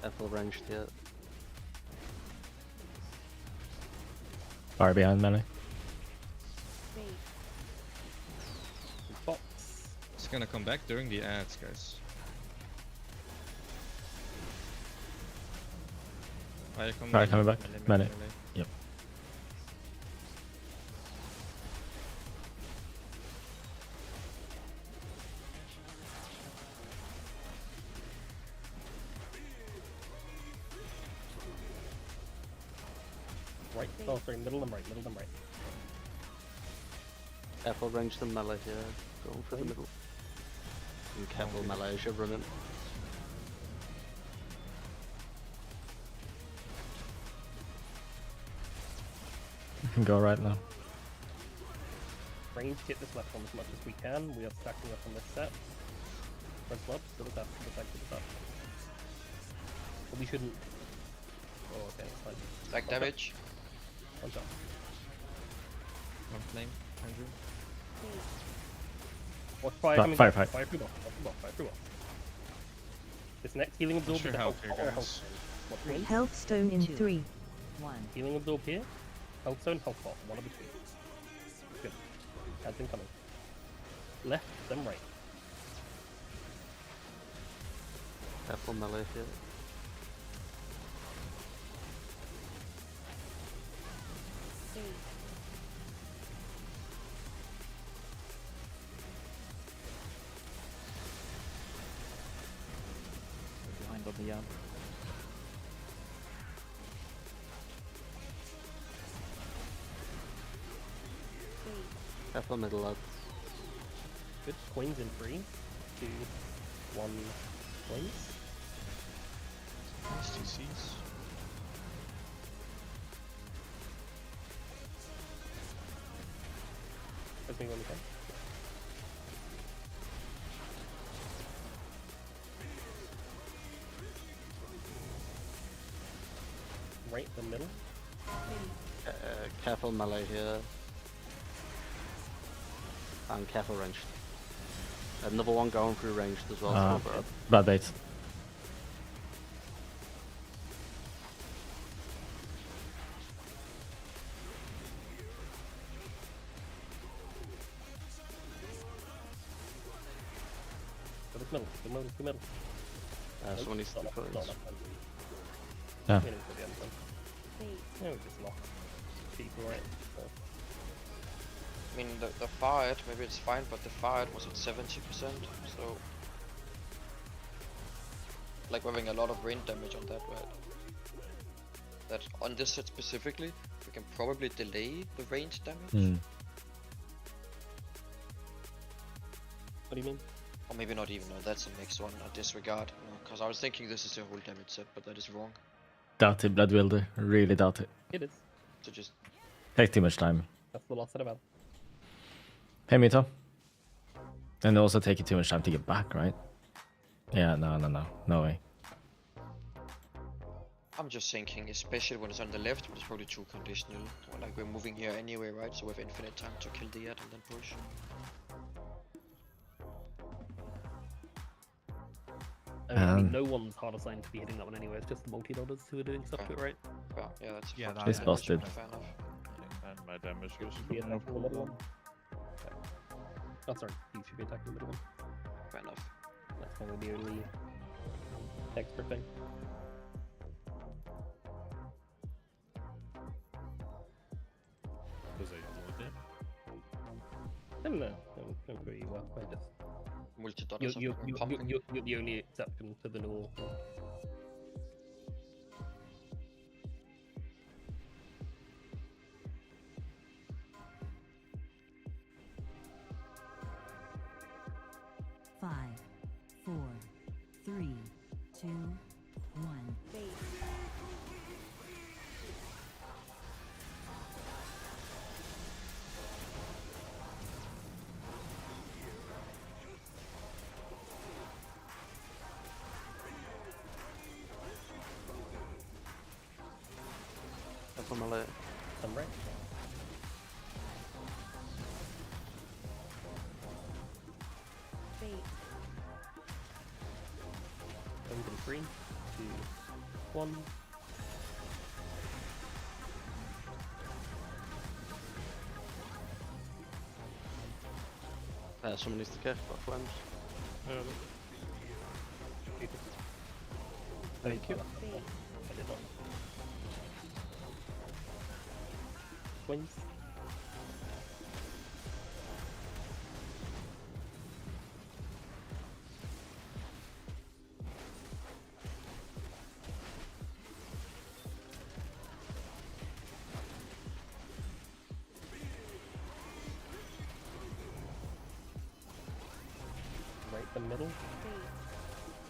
Careful ranged yet. Far behind melee. Box. It's gonna come back during the ads, guys. Fire Coming back. Melee. Yep. Right. Oh, sorry, middle and right, middle and right. Careful range the melee here. Going for the middle. And careful melee as you're running. You can go right now. Range, get this left one as much as we can. We are stacking up on this set. Press left, to the left, to the side, to the left. But we shouldn't. Oh, okay, that's fine. Stack damage. One shot. One flame, Andrew. Watch fire Fire, coming fire, back. fire. Fire through off, fire through off, fire through off. This next healing absorb Sure is a help health here, or a guys. health stone. What range? Health stone in 3. 1. Healing absorb here. Health stone, health pot. One of the two. Good. Has been coming. Left, then right. Careful melee here. Behind on the yard. Careful middle lads. Good. Coins in 3, 2, 1. Coins. STCs. Let's move on the front. Right, the middle. Careful melee here. And careful ranged. Another one going through ranged as well. So bad. Bad bait. Go to the middle, the middle, the middle. Someone needs to Not close. enough time. Yeah. We need to the end then. Yeah, we just lock. Keep right. So. I mean, the fight, maybe it's fine, but the fight was at 70%, so... Like, we're having a lot of rain damage on that, right? That, on this set specifically, we can probably delay the range damage. What do you mean? Or maybe not even, no, that's a mixed one, I disregard. Because I was thinking this is a whole damage set, but that is wrong. Doubt it, Blood Wielder. Really doubt it. It is. So just... Takes too much time. That's the last set about. Hey, Mito. And also taking too much time to get back, right? Yeah, no way. I'm just thinking, especially when it's on the left, it's probably too conditional. Or like we're moving here anyway, right? So we have infinite time to kill the ad and then push. I mean, no one's hard assigned to be hitting that one anyway. It's just the multi-loaders who are doing stuff to it, right? Yeah, that's It's busted. fair enough. And my damage You versus should be no attacking the middle cooldown. one. Okay. Oh, sorry. You should be attacking the middle one. Fair enough. That's probably the only extra thing. Was I ignored there? I don't know. I'm pretty well. I just. Multi-dollars of pumping. You're the only exception to the rule. 5, 4, 3, 2, 1. That's on my left. I'm right. Open 3, 2, 1. Someone needs to kick off flames. Thank you. I did not. Wins. Right the middle.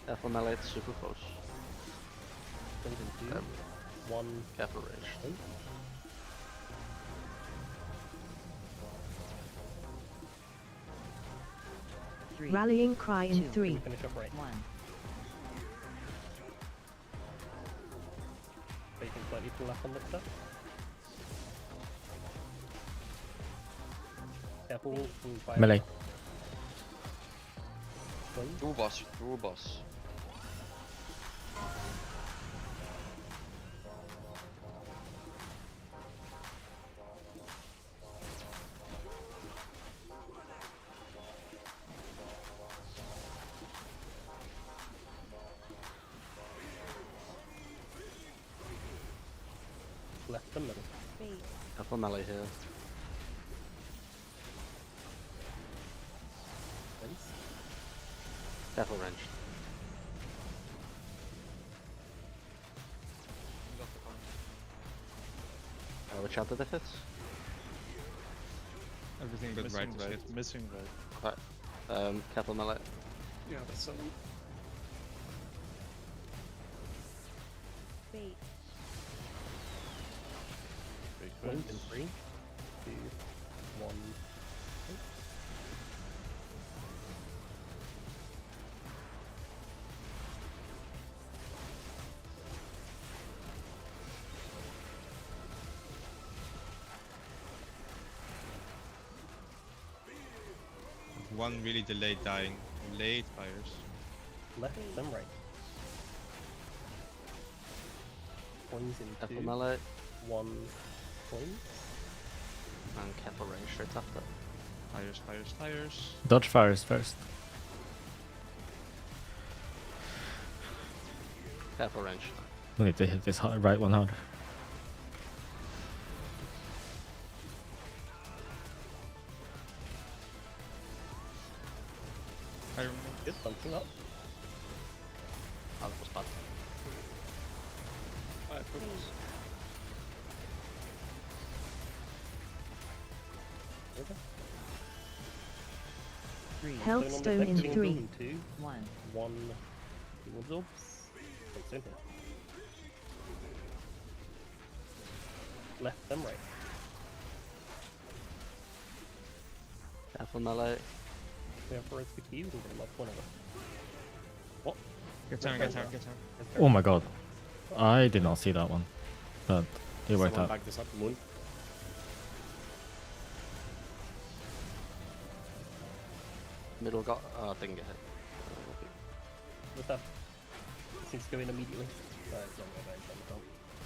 Careful melee, it's super close. 2, 1. Careful range. Rallying cry in 3. Finish up right. 1. Facing slightly to the left on the step. Careful from fire. Melee. Two boss. Left the middle. Careful melee here. Wins. Careful range. Which other the hits? Everything but Missing right is right. hit. Missing right. Okay. Careful melee. Yeah, that's 7. Bait. Big Wins wins. in 3, 2, 1. One really delayed dying. Late fires. Left, then right. Coins in Careful 2, melee. 1. Coins. And careful range straight after. Fires. Dodge fires first. Careful range. We need to hit this right one hard. Good, something up. Oh, that was bad. Okay. Health stone in 3. 2, 1. 1. Heal absorbs. Stone here. Left, then right. Careful melee. We have forest with you, we can get him up whenever. What? Get down. Oh my god. I did not see that one. But it worked Someone out. back this up, Moon. Middle got. Didn't get hit. What's that? It seems to go in immediately. It's not very bad,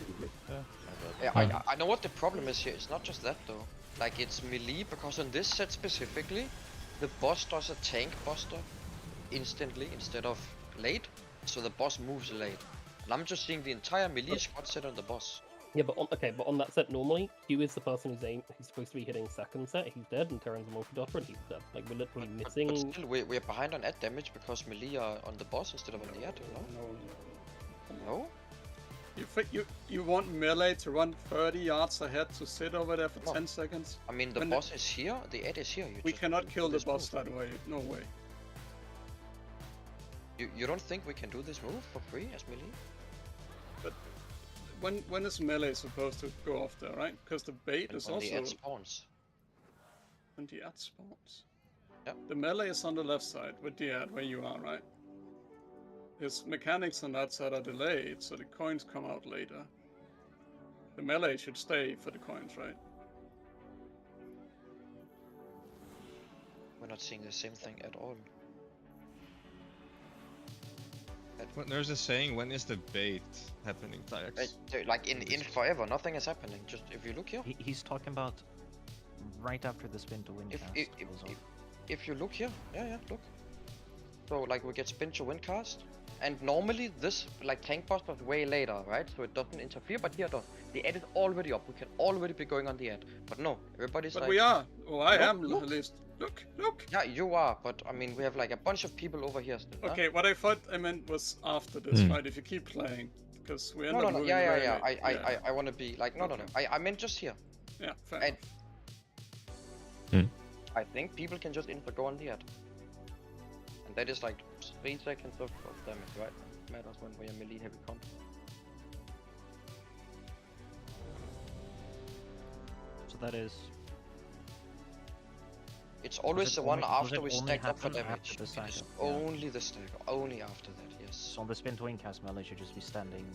Yeah, I know what the problem is here. It's not just that though. Like it's melee because on this set specifically, the boss does a tank buster instantly instead of late, so the boss moves late. And I'm just seeing the entire melee squad set on the boss. Yeah, but on that set normally, Q is the person who's supposed to be hitting second set. He's dead, and Terran's a multi-dodger, and he's dead. Like we're literally missing. But still, we're behind on ad damage because melee are on the boss instead of on the ad. No. You want melee to run 30 yards ahead to sit over there for 10 seconds? I mean, the boss is here, the ad is here. We cannot kill the boss that way. No way. You don't think we can do this move for free as melee? But when is melee supposed to go off there, right? Because the bait is also... When the ad spawns. When the ad spawns. Yeah. The melee is on the left side with the ad where you are, right? His mechanics on that side are delayed, so the coins come out later. The melee should stay for the coins, right? We're not seeing the same thing at all. There's a saying, when is the bait happening, Tyx? Like in forever, nothing is happening. Just if you look here. He's talking about right after the spin to win cast. If you look here, yeah, look. So like we get spin to win cast, and normally this like tank buster is way later, right? So it doesn't interfere, but here it does. The ad is already up. We can already be going on the ad, but no, everybody's but like. But we are. Well, I am look. at least. Look. Yeah, you are, but I mean we have like a bunch of people over here still. Okay, what I thought I meant was after this, right? If you keep playing, because we end up moving yeah. I want to be like no. I meant just here. Yeah, fair enough. I think people can just go on the ad. And that is like 3 seconds of damage, right? Matters when we are melee heavy comp. So that is... It's always the one after we stack up for happen damage. after the It is stack up? Yeah. only the stack, only after that, yes. So on the spin to win cast melee should just be standing...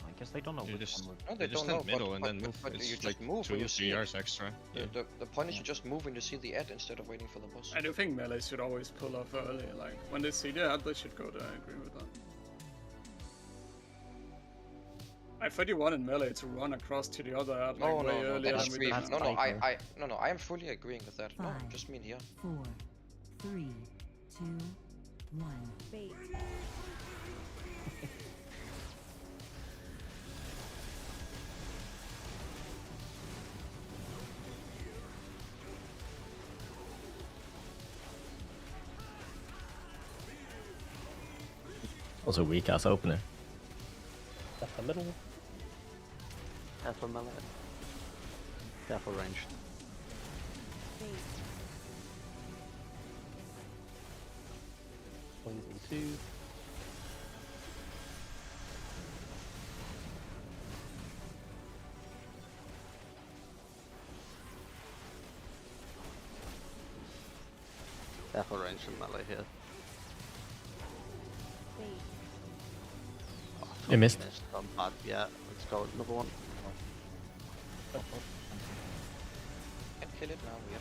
I guess they don't know which one would... No, they just don't stand know, middle and then move. but you It's just like move 2 when or you 3 see yards it. extra. Yeah. The point is you just move when you see the ad instead of waiting for the boss. I do think melee should always pull off early. Like when they see the ad, they should go there. I agree with that. I thought you wanted melee to run across to the other ad like way earlier that's than we did. No, I am fully agreeing with that. No, just mean here. 4, 3, 2, 1. Bait. Also weak ass opener. That's the middle. Careful melee. Careful range. Poison 2. Careful range and melee here. You missed. Yeah, let's go with another one. Can kill it now, yeah.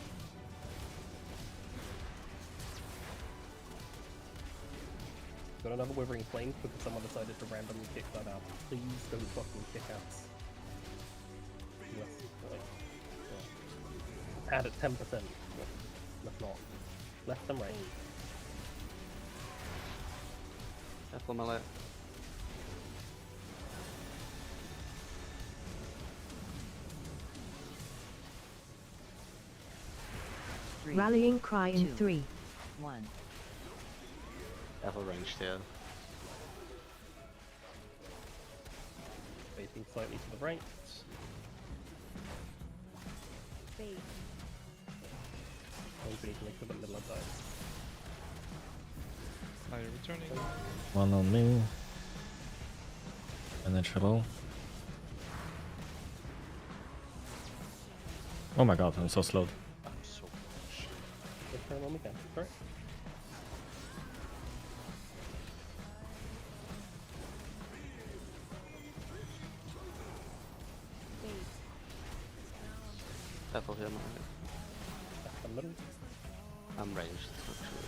Got another Withering Flame because someone decided to randomly kick that out. Please don't fucking kick outs. Add at 10%. Let's not. Left and right. Careful melee. Rallying cry in 3, 1. Careful range here. Facing slightly to the right. Hopefully you can make the middle of those. Are you returning? One on me. Penetrable. Oh my god, I'm so slowed. Just turn on me, sorry. Careful here, man. That's the middle. I'm ranged, actually.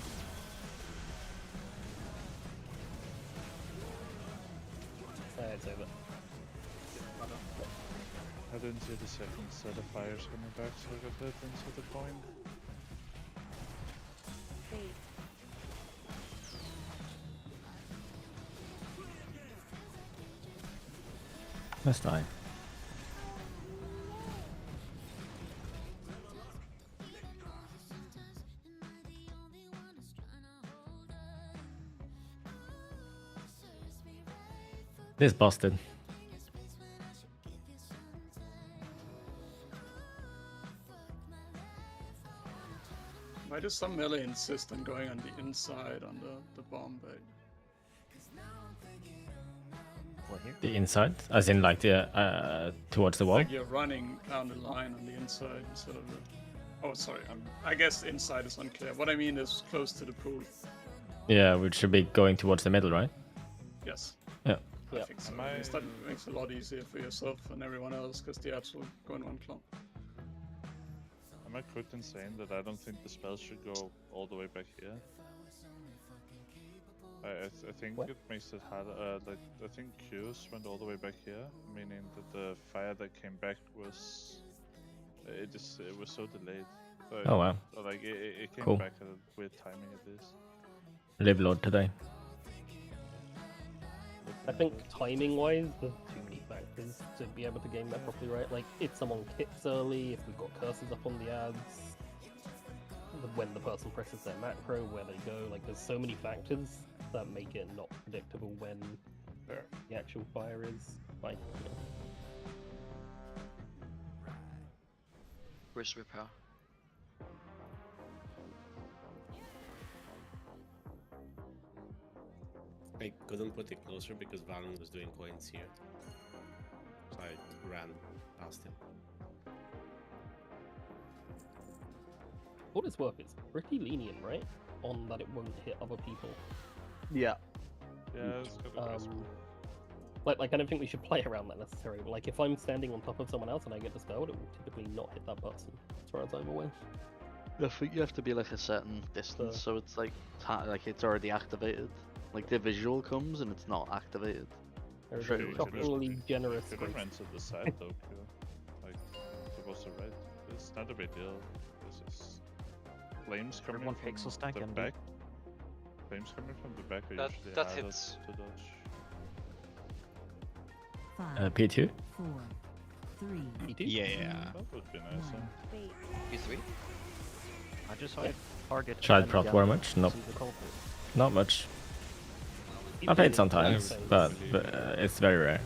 It's over. I didn't see the second set of fires coming back, so I got that into the coin. Let's die. This busted. Why does some melee insist on going on the inside on the bomb bait? The inside, as in like the towards the wall. Like you're running down the line on the inside instead of the... Oh, sorry. I guess inside is unclear. What I mean is close to the pool. Yeah, which should be going towards the middle, right? Yes. Yeah. I think so. At least that makes it a lot easier for yourself and everyone else, because the ads will go in one clump. Am I correct in saying that I don't think the spell should go all the way back here? I think it makes it harder. Like I think Q's went all the way back here, meaning that the fire that came back was it was so delayed. So Oh wow! So like it came Cool. back at a weird timing at this. Live Lord today. I think timing-wise, there's too many factors to be able to game that properly, right? Like, if someone kicks early, if we've got curses up on the ads, when the person presses their macro, where they go, like, there's so many factors that make it not predictable when the actual fire is, like, you know. Where's repair? I couldn't put it closer because Valen was doing coins here. So I ran past him. What it's worth, it's pretty lenient, right? On that it won't hit other people. Yeah. Yeah, it's good. Like I don't think we should play around that necessarily, but like if I'm standing on top of someone else and I get dispelled, it will typically not hit that person, as far as I'm aware. I think you have to be like a certain distance, so it's like it's already activated. Like the visual comes and it's not activated. There's a shockingly generous Could have ran to the side though, Q. Like it was the right. It's not a big deal. This is flames coming One from pixel stack the and back. Flames coming from the back are That- usually that harder hits. to dodge. 5, P2. 4, 3, Yeah. That would be nice. Huh? P3? I just saw it target. Child and prop get war much? Nope. see the culprit. Not much. I played sometimes, but it's very rare.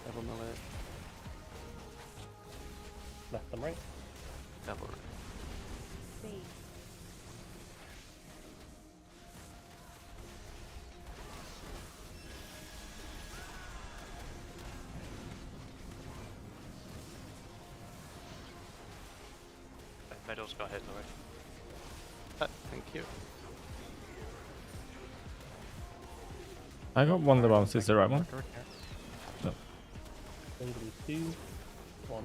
Devil melee. Left and right. Devil. Meadows got hit already. Thank you. I got one of the bombs. Is the right one? No. Single 2, 1.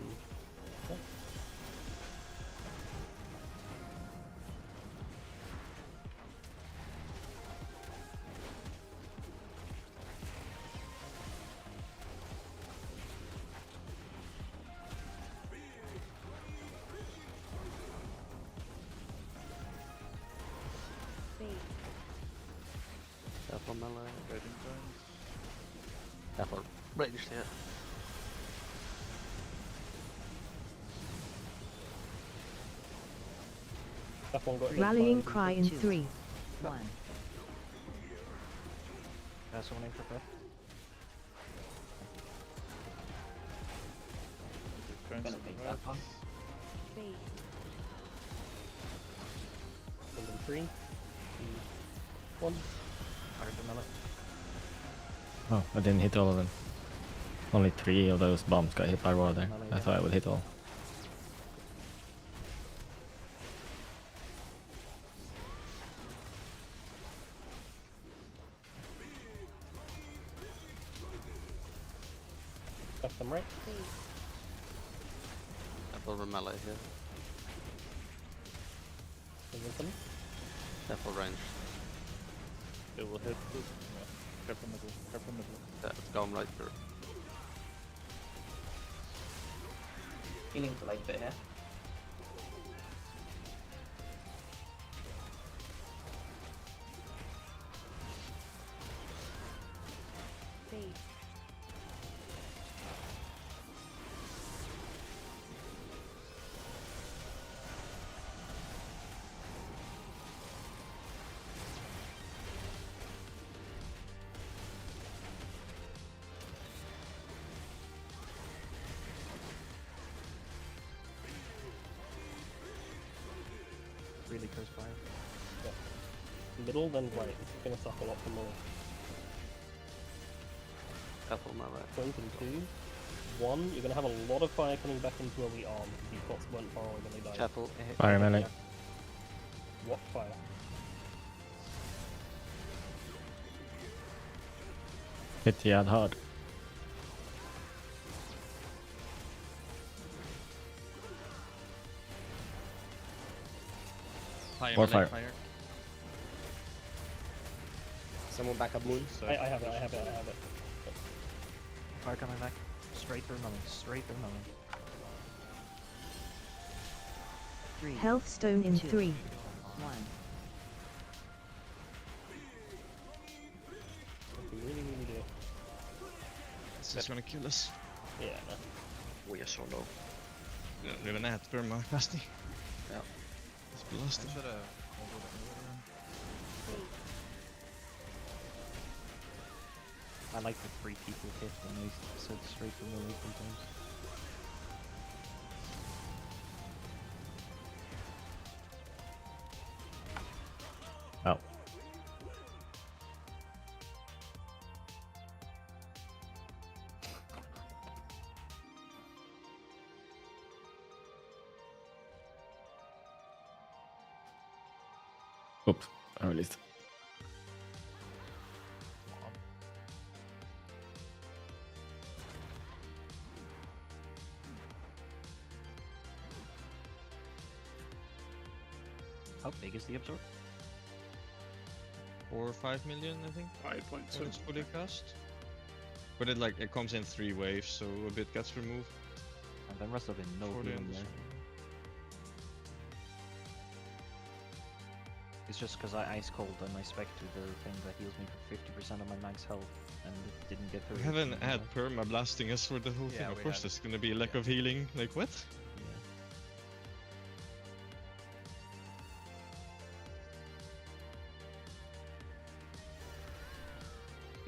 Devil melee. Raiding points. Devil. Ranged hit. That one got hit Rallying by cry in 3, 1. Someone aim for first. Defense Gonna make that one. Single 3, 2, 1. Target the melee. Oh, I didn't hit all of them. Only 3 of those bombs got hit by Roar there. I thought I would hit all. Left and right. Devil melee here. Single 7. Careful range. It will hit this. Yeah. Careful middle. Careful middle. Yeah, it's going right through. Healing delayed a bit here. Really close fire. Yeah. Middle, then right. It's gonna suck a lot from more. Careful my right. 20 and 2. 1, you're gonna have a lot of fire coming back into where we are because these bots weren't far away when they died. Careful. Fire melee. What fire? Hit the ad hard. More fire. Someone back up moon. I have it. Fire coming back. Straight through melon. Straight through melon. 3. Health stone in 3. 1. Really do. This is gonna kill us. Yeah. We are so low. Nu är nät perma casting. Ja. It's blasting. I like the 3 people hit when they said straight from the way sometimes. Oh. Oops, I released. How big is the absorb? 4 or 5 million, I think. 5.2. When it's fully cast. But it comes in 3 waves, so a bit gets removed. And there must have been no For the healing end. there. It's just because I ice cold and I spec to the thing that heals me for 50% of my max health and it didn't get through. We haven't had perma blasting us for the whole thing. Of course, there's gonna be a lack of healing. Like what?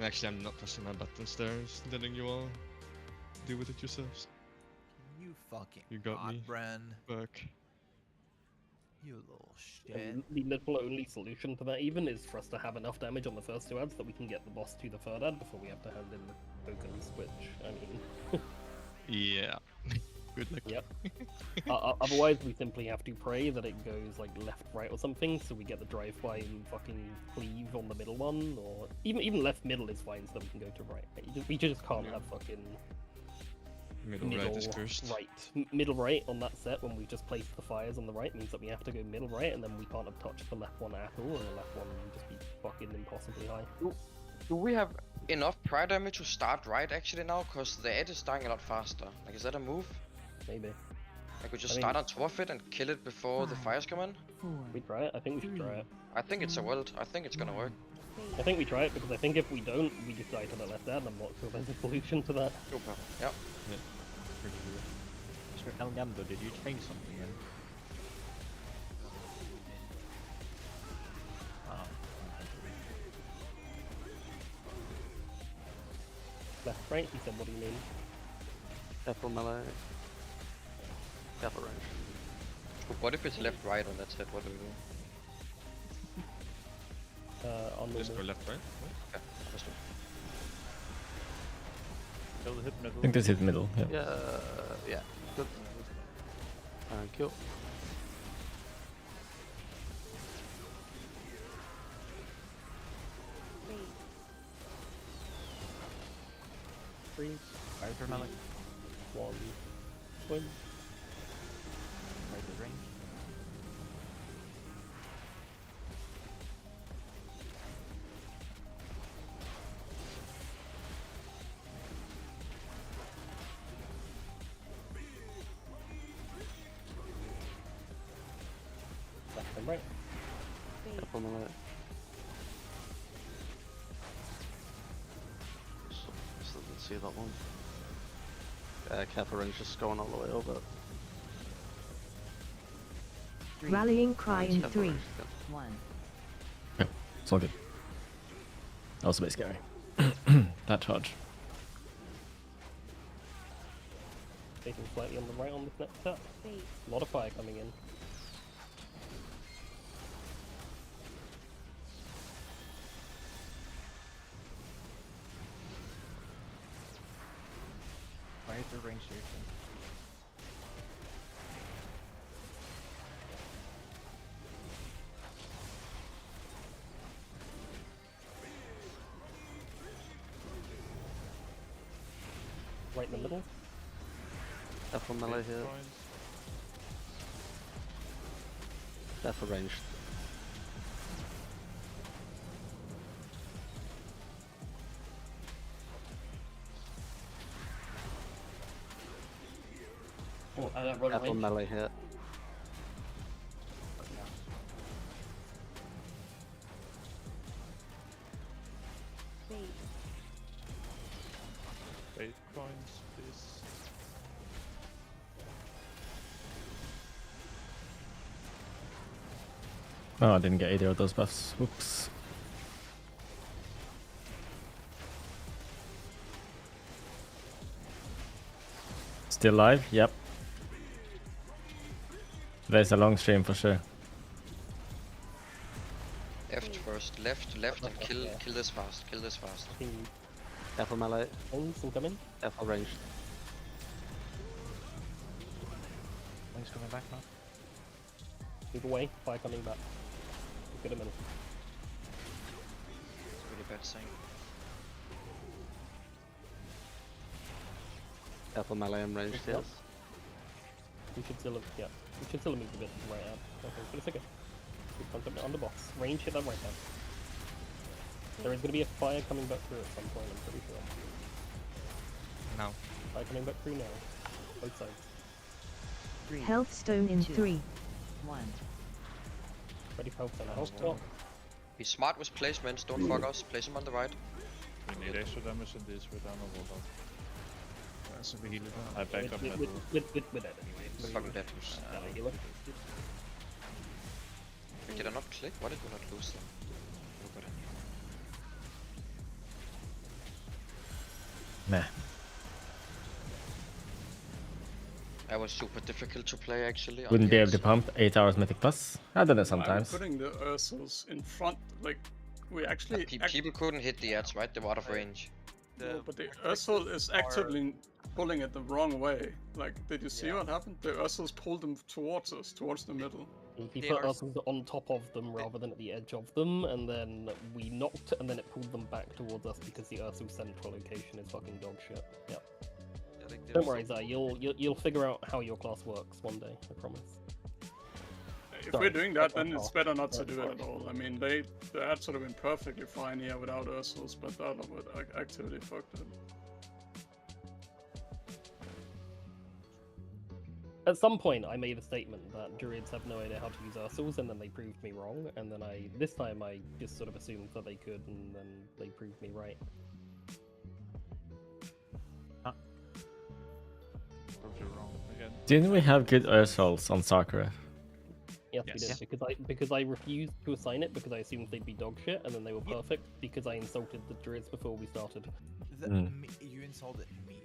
Actually, I'm not pressing my buttons there. Just letting you all deal with it yourselves. You fucking You got me. Bren. Fuck. You little shit. And the little only solution to that even is for us to have enough damage on the first 2 ads that we can get the boss to the 3rd ad before we have to hand in the tokens, which, I mean... Yeah. Good luck. Yep. Otherwise, we simply have to pray that it goes like left, right, or something, so we get the drive-by and fucking cleave on the middle one, or even left middle is fine, so that we can go to right. We just can't have fucking Middle right is first. Right, middle right on that set when we just placed the fires on the right means that we have to go middle right, and then we can't have touched the left one at all, and the left one will just be fucking impossibly high. Do we have enough prior damage to start right actually now? Cause the Ed is dying a lot faster. Like, is that a move? Maybe. I could just start on top of it and kill it before the fires come in? We try it? I think we should try it. I think it's a wild. I think it's gonna work. I think we try it, because I think if we don't, we just die to the left ad, and I'm not sure there's a solution to that. Super. Yep. Yeah. Pretty good. Mr. El Gando, did you change something then? Left, right? He said, what do you mean? Careful melee. Careful range. But what if it's left, right on that set? What do we do? On the Just go left, right? Okay, let's do. Kill the hit middle. I think this is middle, yeah. Yeah. Good. Thank you. Freeze. Fire for melee. 1. Swim. Right the range. them right. Careful melee. Still didn't see that one. Careful range just going all the way over. Rallying cry in Careful 3, range, 1. Yeah, it's all good. That was a bit scary. That charge. Facing slightly on the right on this next step. A lot of fire coming in. Why is the range here? Right in the middle. Careful melee here. Careful ranged. Oh, I don't run Careful range. melee here. Bait coins, please. Oh, I didn't get either of those buffs. Whoops. Still live? Yep. Today's a long stream for sure. Left first, left, and kill this fast, kill this fast. Careful melee. Some coming. Careful ranged. Wings coming back now. Move away, fire coming back. Get a minute. It's a really bad thing. Careful melee and ranged, Yep. yes. We should still have, yeah. We should still have moved a bit right out. Okay, but it's okay. Keep contact on the box. Range hit that right hand. There is going to be a fire coming back through at some point, I'm pretty sure. Now. Fire coming back through now. Both sides. Health stone in 3, 1. Ready for health stone. Health stone. Be smart with placements, don't fuck us. Place them on the right. We need extra damage in this, we're down a wall. That's a healer. I back up middle. With that anyway. Fucking dead. Healer. Wait, did I not click? Why did we not lose them? Oh, good. Meh. That was super difficult to play actually. Wouldn't be able to pump 8 hours Mythic Plus. I done it sometimes. I'm putting the Ursuls in front, like, we actually... People couldn't hit the ads, right? They were out of range. No, but the Ursul is actively pulling it the wrong way. Like, did you see what happened? The Ursuls pulled them towards us, towards the middle. He put us on top of them rather than at the edge of them, and then we knocked, and then it pulled them back towards us because the Ursul central location is fucking dog shit. Yep. Don't worry, Zai. You'll figure out how your class works one day. I promise. If we're doing that, then it's better not to do it at all. I mean, the ads would have been perfectly fine here without Ursuls, but that would actively fucked it. At some point, I made a statement that druids have no idea how to use Ursuls, and then they proved me wrong. And then this time I just sort of assumed that they could, and then they proved me right. Proved you wrong again. Didn't we have good Ursuls on Sakura? Yes, we did, because I refused to assign it because I assumed they'd be dog shit, and then they were perfect because I insulted the druids before we started. You insulted me,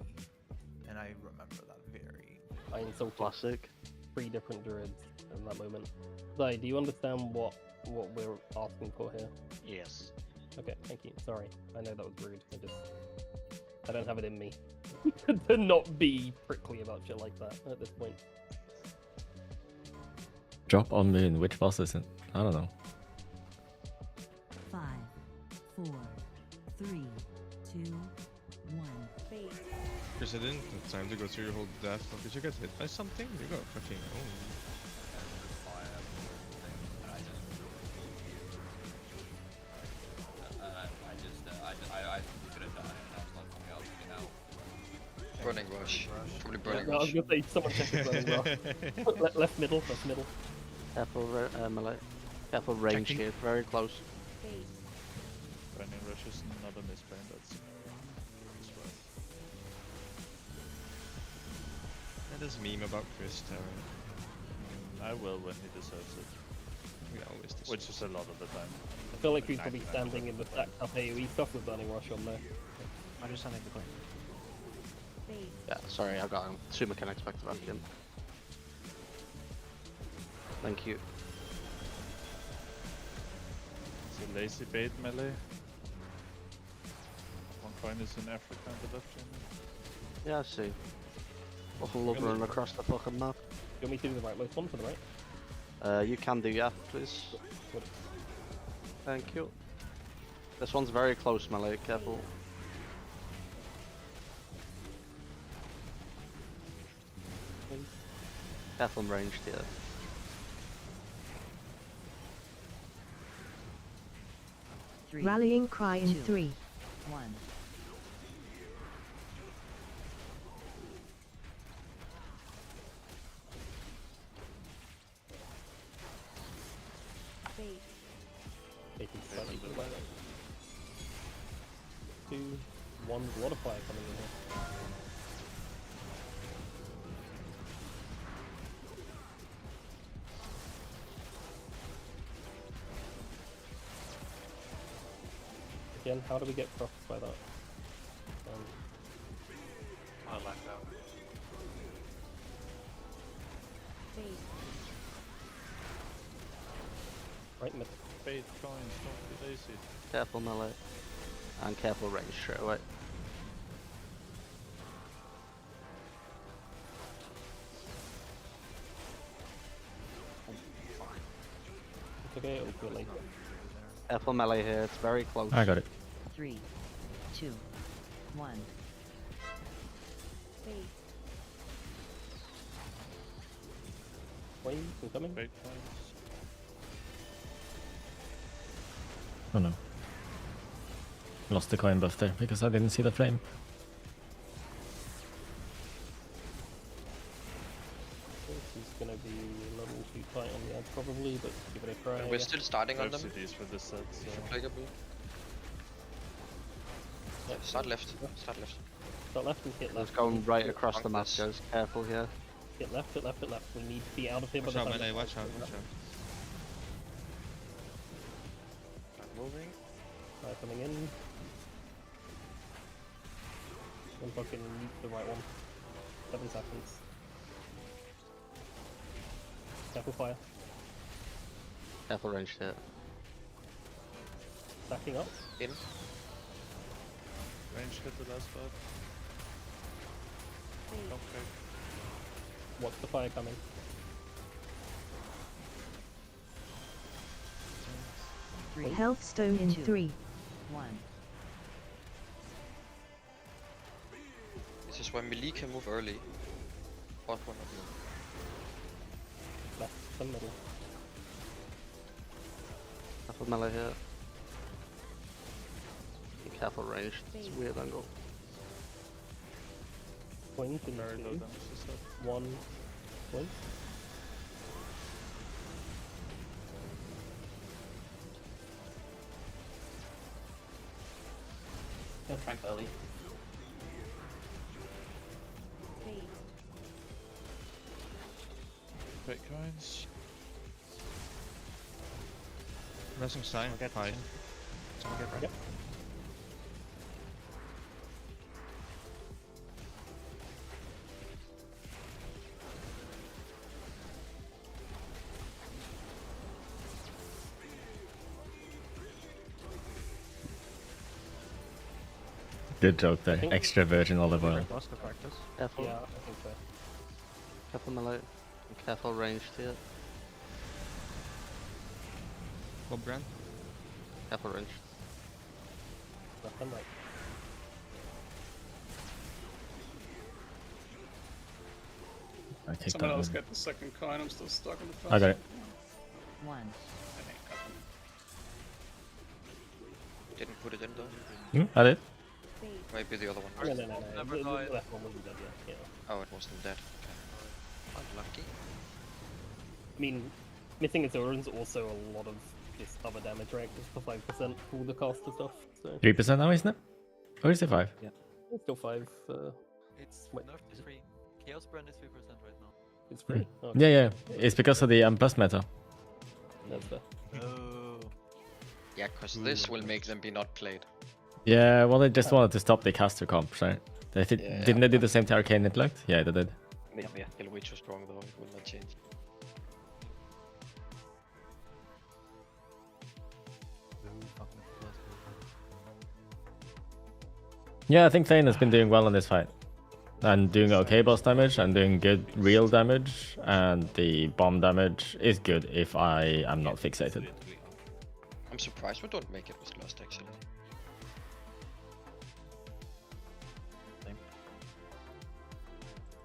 and I remember that very. I insulted classic 3 different druids in that moment. Zai, do you understand what we're asking for here? Yes. Okay, thank you. Sorry, I know that was rude. I don't have it in me to not be prickly about shit like that at this point. Drop on moon. Which boss is it? I don't know. 5, 4, 3, 2, 1. Because I didn't have time to go through your whole death. Did you get hit by something? You got fucking owned. Burning rush. Probably burning I was rush. gonna say someone check the burning rush. Left middle, left middle. Careful, melee. Careful range Checking. here, it's very close. Burning Rush is not a misplay, that's worth. That is a meme about Chris Terry. I will when he deserves it. We always deserve Which is a lot of the time. I feel like he's probably standing in the stacked up AoE stuff with Burning Rush on there. I just sent it the coin. Yeah, sorry, I got him. Two mechanics back to back in. Thank you. It's a lazy bait melee. One coin is in Africa and the left channel. Yeah, I see. All over and across the fucking map. You want me to do the rightmost one to the right? You can do, yeah, please. Thank you. This one's very close, melee, careful. Careful ranged here. Rallying cry in 3, 1. Taking slightly too low. 2, 1, a lot of fire coming in here. Again, how do we get crossed by that? I like that. Right mid. Bait coins, don't be lazy. Careful melee. And careful range straight away. It's okay, it'll kill later. Careful melee here, it's very close. I got it. 3, 2, 1. Flames incoming? Bait coins. Oh no. Lost the coin buff there because I didn't see the flame. This is gonna be a little too tight on the edge probably, but give it a try. We're still starting on them. CDs for this set, so... Applicable. Yeah, Start left. Start left. Start left and hit It's left. going right across the map, guys. Careful here. Hit left, hit left, hit left. We need to be out of here by Watch the out, time melee, we- watch out, watch out. Moving. Fire coming in. One fucking the right one. 7 seconds. Careful fire. Careful range here. Stacking up. In. Range hit the last buff. Okay. Watch the fire coming. Health stone in 3, 1. This is why melee can move early. Or one of you. Left, the middle. Careful melee here. Be careful range, it's a weird angle. Point in Very low 2, damage this set. 1, point. Go trank early. Bait coins. Pressing sign, high. Someone get ready. Yep. Good joke there. think- Extra virgin olive oil. Lost the practice. Careful. Yeah, I think so. Careful melee. And careful ranged here. Bob Brand. Careful range. Left and right. I take Someone that else one. get the second coin, I'm still stuck in the first. I got it. 1. Didn't put it in though. I did. Maybe the other one. No, no, no, no. Never The died. left one wasn't dead yet. Yeah. Oh, it wasn't dead. Okay. Unlucky. I mean, Missing Azurans also a lot of this other damage, right? Just for 5% for all the caster stuff. So 3% now, isn't it? Or is it 5? Yeah. it's still 5. It's Wait, nerfed to 3. Chaos Brand is 3% right now. It's free. Okay. Yeah. It's because of the M+ meta. That's fair. No. Yeah, because this will make them be not played. Yeah, well, they just wanted to stop the caster comp, right? Didn't they do the same to Arcane Intellect? Yeah, they did. Yeah, still way too strong though, it will not change. Yeah, I think Thane has been doing well in this fight. And doing okay boss damage, and doing good real damage, and the bomb damage is good if I am not fixated. I'm surprised we don't make it with Lust actually.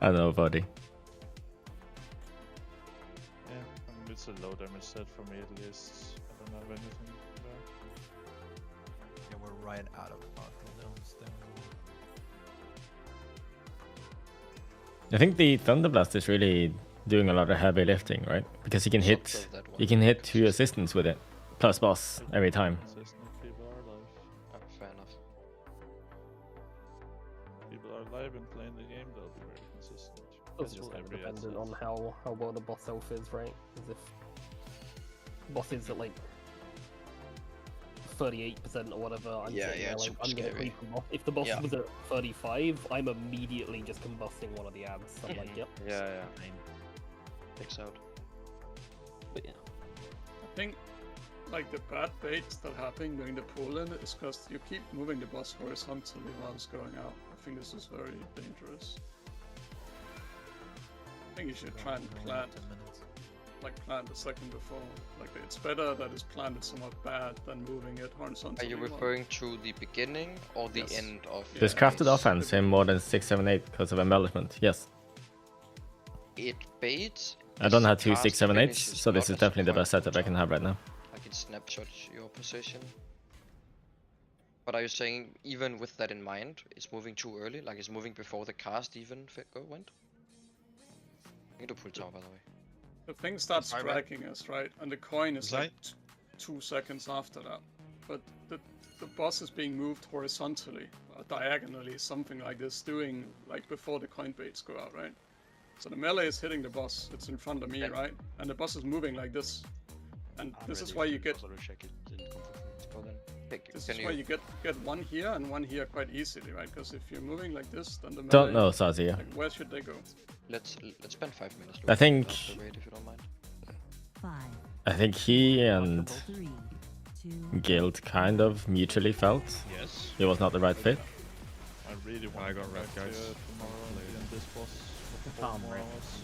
I don't know, buddy. Yeah, I mean, it's a low damage set for me at least. I don't have anything there. Yeah, we're right out of Marco still. I think the Thunderblast is really doing a lot of heavy lifting, right? Because you can hit 2 assistants with it, plus boss every time. Fair enough. People are alive and playing the game, they'll be very consistent. It's just dependent on how well the boss health is, right? Because if bosses at like 38% or whatever, I'm sitting there it's like, super I'm gonna scary. creep them off. If the boss was at 35, I'm immediately just combusting one of the ads. I'm like, yep. Yeah. Picks out. But yeah. I think like the bad baits that happen during the pull-in is because you keep moving the boss horizontally while it's going out. I think this is very dangerous. I think you should try and plant, plant the second before. Like it's better that it's planted somewhat bad than moving it Are horizontally. you referring to the beginning or the end of? There's crafted offense in more than 6, 7, 8 because of embellishment. Yes. It baits. I don't have 2, cast 6, 7, 8s, finishes so this not is definitely the quite best setup I can have right now. I can snapshot your position. But are you saying even with that in mind, it's moving too early? Like it's moving before the cast even went? I need to pull tower by the way. The thing starts striking us, right? And the coin is like 2 seconds after that. But the boss is being moved horizontally, or diagonally, something like this, doing like before the coin baits go out, right? So the melee is hitting the boss, it's in front of me, right? And the boss is moving like this. And this is why you get... This is why you get one here and one here quite easily, right? Because if you're moving like this, then the melee... Don't know, Sazia. Like, where should they go? Let's spend 5 minutes. I think... If you don't mind. I think he and Guild kind of mutually felt it was not the right fit. I really want to go back to tomorrow and be in this boss for 4 more hours.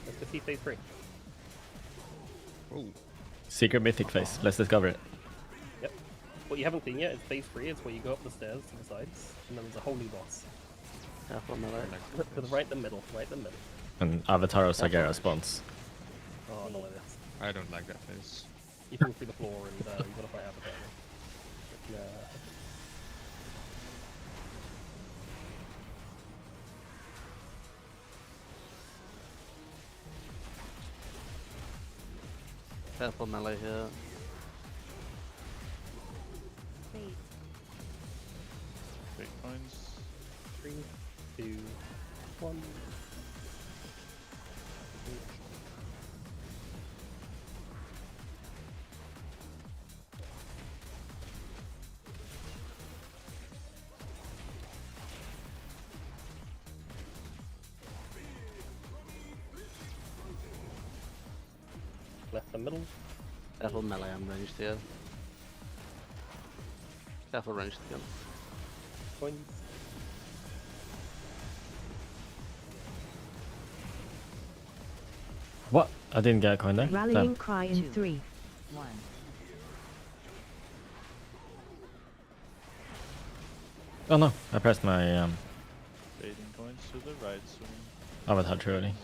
Let's go see phase 3. Secret mythic phase. Let's discover it. Yep. What you haven't seen yet is phase 3. It's where you go up the stairs to the sides, and then there's a holy boss. Careful, melee. To the right, the middle, right, the middle. And Avatar of Sagara spawns. Oh, no, this. I don't like that phase. You fall through the floor and you gotta fight Avatar. Yeah. Careful melee here. Big coins. 3, 2, 1. Left and middle. Careful melee, I'm ranged here. Careful ranged again. Coins. What? I didn't get a coin there. Rallying Damn. cry in 3, 1. Oh no, I pressed my Baiting coins to the right soon. Avatar too early.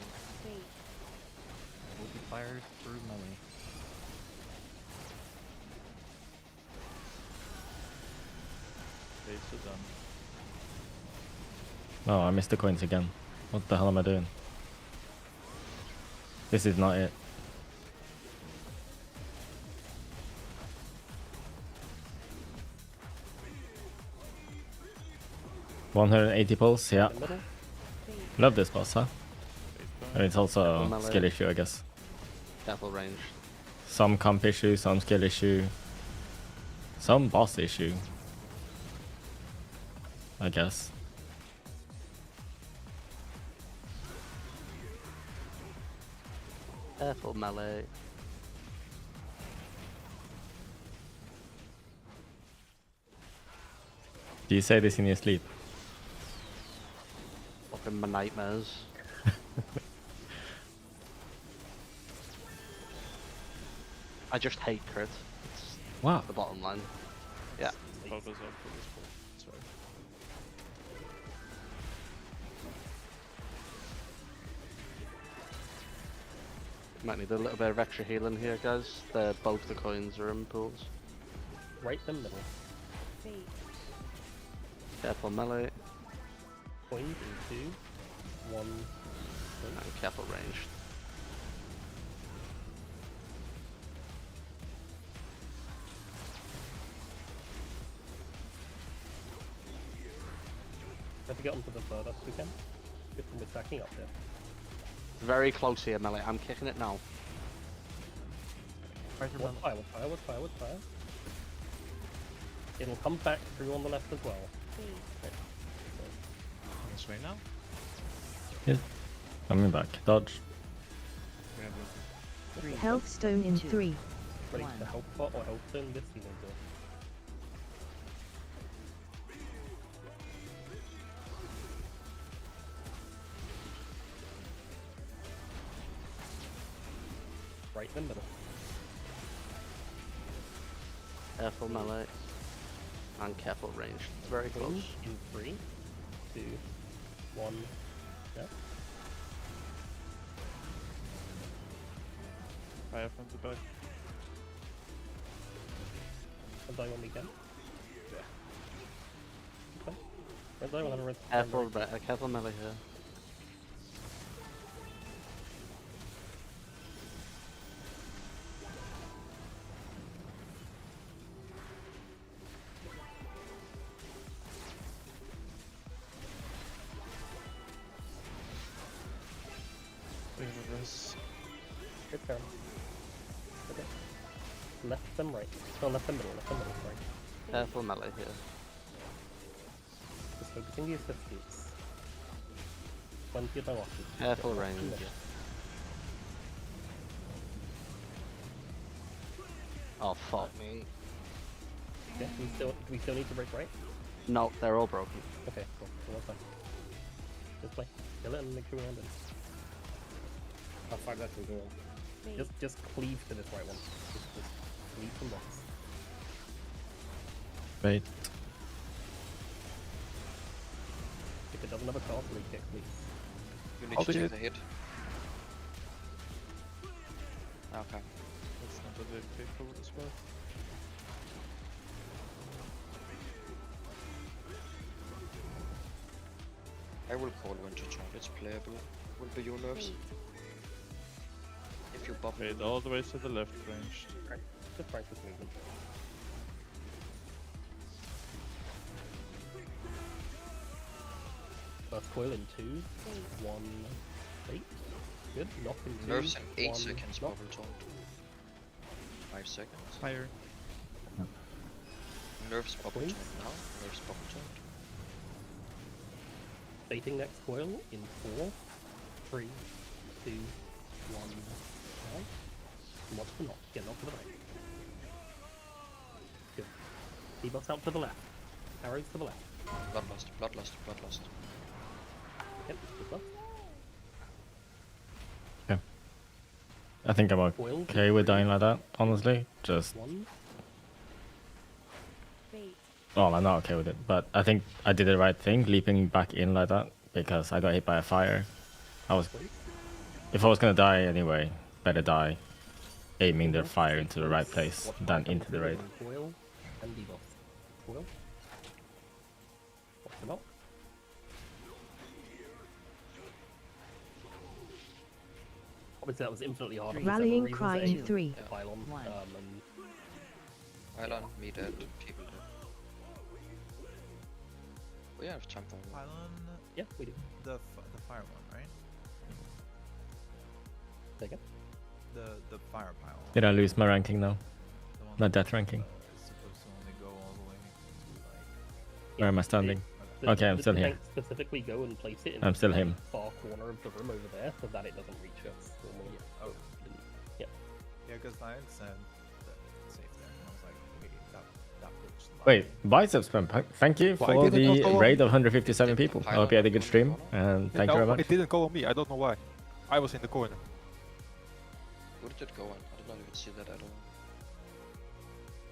Will be fired through melee. Baits are done. Oh, I missed the coins again. What the hell am I doing? This is not it. 180 pulse, yeah. In the middle. Love this boss, huh? And it's also a melee. skill issue, I guess. Careful range. Some comp issue, some skill issue, some boss issue, I guess. Careful melee. Do you say this in your sleep? Fucking my nightmares. I just hate crit. It's Wow. the bottom line. Yeah. Might need a little bit of extra healing here, guys. Both the coins are in pools. Right in the middle. Careful melee. Coins in 2, 1. And careful range. Have to get onto the bird up if we can. Good thing we're stacking up there. Very close here, melee. I'm kicking it now. What fire, what fire, what fire, what fire? It'll come back through on the left as well. Okay. This way now? Yeah. Coming back. Dodge. Health stone in 3. Ready to help pot or help turn this season go. Right in the middle. Careful melee. And careful range. It's very close. In 3, 2, 1. Yeah. Fire from the back. I'll die on me again. Okay. I'll die when I'm red. Careful melee here. Good turn. Okay. Left them right. No, left them middle, sorry. Careful melee here. Just focusing the assistants. 20 of them off. Careful range. Oh fuck me. Okay, do we still need to break right? No, they're all broken. Okay, cool. So that's fine. Just play. Kill it and make sure we end it. How far that will go? Just cleave to this right one. Just cleave from box. Wait. If it doesn't have a card, re-kick, please. You need to take the hit. Okay. That's not a big kick over the spot. I will call when to charge. It's playable. Will be your nerves. If you bubble. Wait, all the way to the left ranged. Right. Just practice movement. First coil in 2, 1, 8. Good. Knock in 2. Nerves in 8 1, seconds. knock. Bubble taunt. 5 seconds. Fire. Nerves bubble Please. taunt now. Nerves bubble taunt. Baiting next coil in 4, 3, 2, 1. Right. And watch the knock. Get knocked to the right. Good. Debuffs out to the left. Arrows to the left. Bloodlust, bloodlust, bloodlust. Yep, good luck. Yeah. I think I'm okay with dying like that, honestly. Just. Well, I'm not okay with it, but I think I did the right thing, leaping back in like that, because I got hit by a fire. If I was gonna die anyway, better die aiming the fire into the right place than into the raid. Coil and debuff. Coil. Watch the knock. Obviously that was infinitely harder. for Rallying several cry reasons. in 3. Pylon, and Pylon, me dead, people dead. We have time for one. Pylon. Yeah, we do. The fire one, right? Second. The fire pylon. Did I lose my ranking now? The one My death ranking. It's supposed to only go all the way to like. Where am I standing? Okay, I'm still here. Specifically go and place it in I'm the still him. far corner of the room over there so that it doesn't reach us. Normally. Oh. Yeah. Yeah, because I had said that it's safe there, and I was like, wait, that looks like. Wait, biceps pump. Thank you Why for did it not the go on raid me? of 157 people. I hope you had a good stream, and thank you very much. It didn't go on me. I don't know why. I was in the corner. Who did it go on? I did not even see that at all.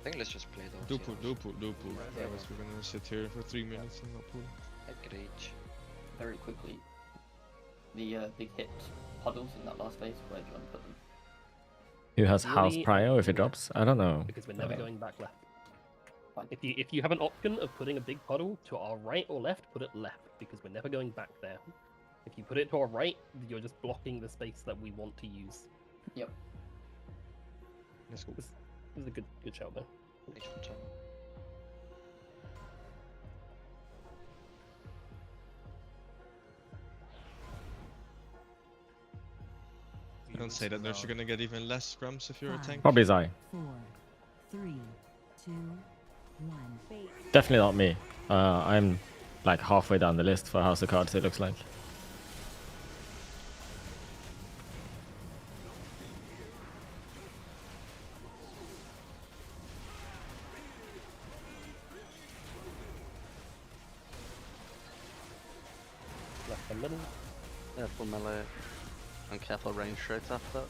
I think let's just play those. Do pull. Otherwise we're gonna sit here for 3 minutes and not pull. Great. Very quickly, the big hit puddles in that last phase, where do you want to put them? Who has house Really- prio if it drops? I don't know. Because we're never going back left. If you have an option of putting a big puddle to our right or left, put it left because we're never going back there. If you put it to our right, you're just blocking the space that we want to use. Yep. Let's go. This is a good shout though. Thanks for time. Don't say that, there's you're gonna get even less scrums if you're a tank. Probably Zai. 4, 3, 2, 1. Definitely not me. I'm like halfway down the list for House of Cards, it looks like. Left and middle. Careful melee. And careful range straight after.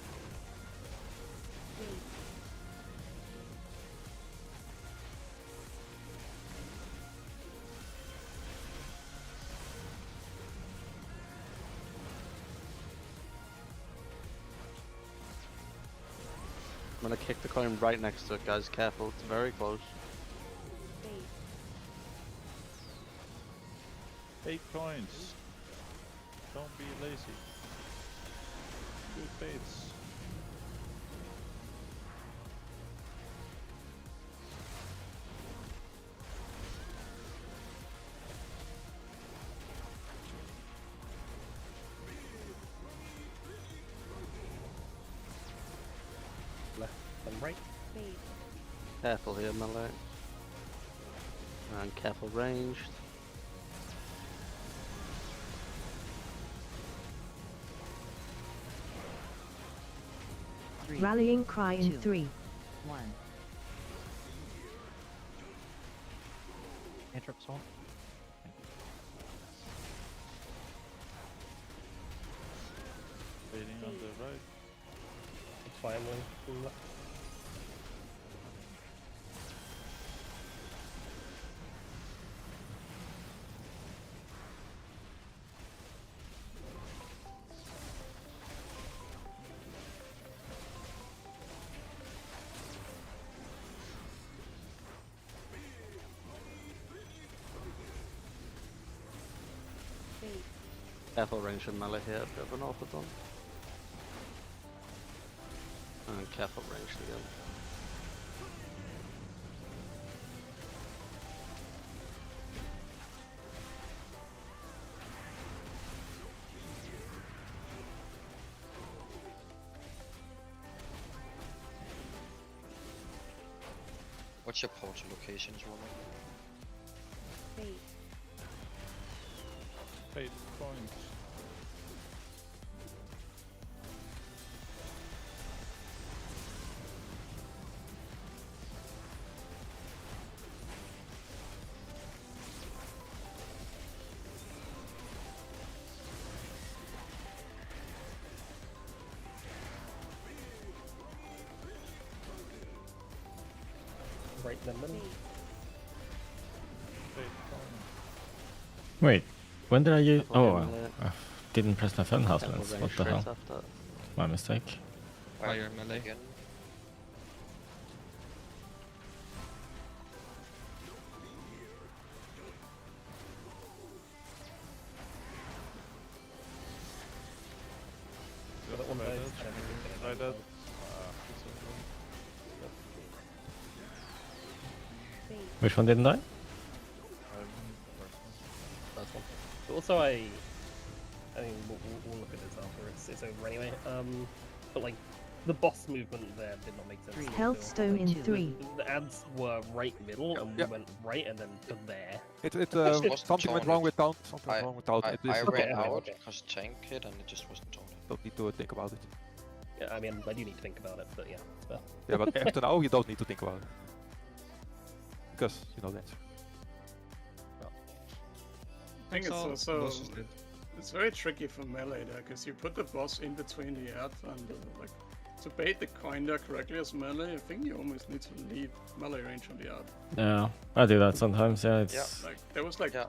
I'm gonna kick the coin right next to it, guys. Careful, it's very close. 8 coins. Don't be lazy. Good baits. Left and right. Careful here, melee. And careful ranged. Rallying cry in 2, 3. 1. Interrupt swamp. Waiting on the right. It's fine when left. Careful range and melee here, bit of an awkward one. And careful range again. What's your portal locations, woman? 8 coins. Right in the middle. 8 coins. Wait, when did I use? Careful Oh, here, melee. I didn't press my phone house Careful lens. range What the straight hell? after. My mistake. Fire melee. Again. That one Right dies. up. I don't think it's gonna Right die. up. Which one didn't die? Also, I mean, we'll look at this after it's over anyway. But like, the boss movement there did not make sense. Health stone in 3. The ads were right middle, and we went right and then to there. Something went wrong with taunt. Something went wrong with taunt. I ran out because tank hit and it just wasn't taunted. Don't need to think about it. Yeah, I mean, I do need to think about it, but yeah, it's fair. Yeah, but after now, you don't need to think about it. Because you know the answer. I think it's also it's very tricky for melee there, because you put the boss in between the ad and like to bait the coin there correctly as melee. I think you almost need to leave melee range on the ad. Yeah, I do that sometimes. Yeah, it's Like there was like a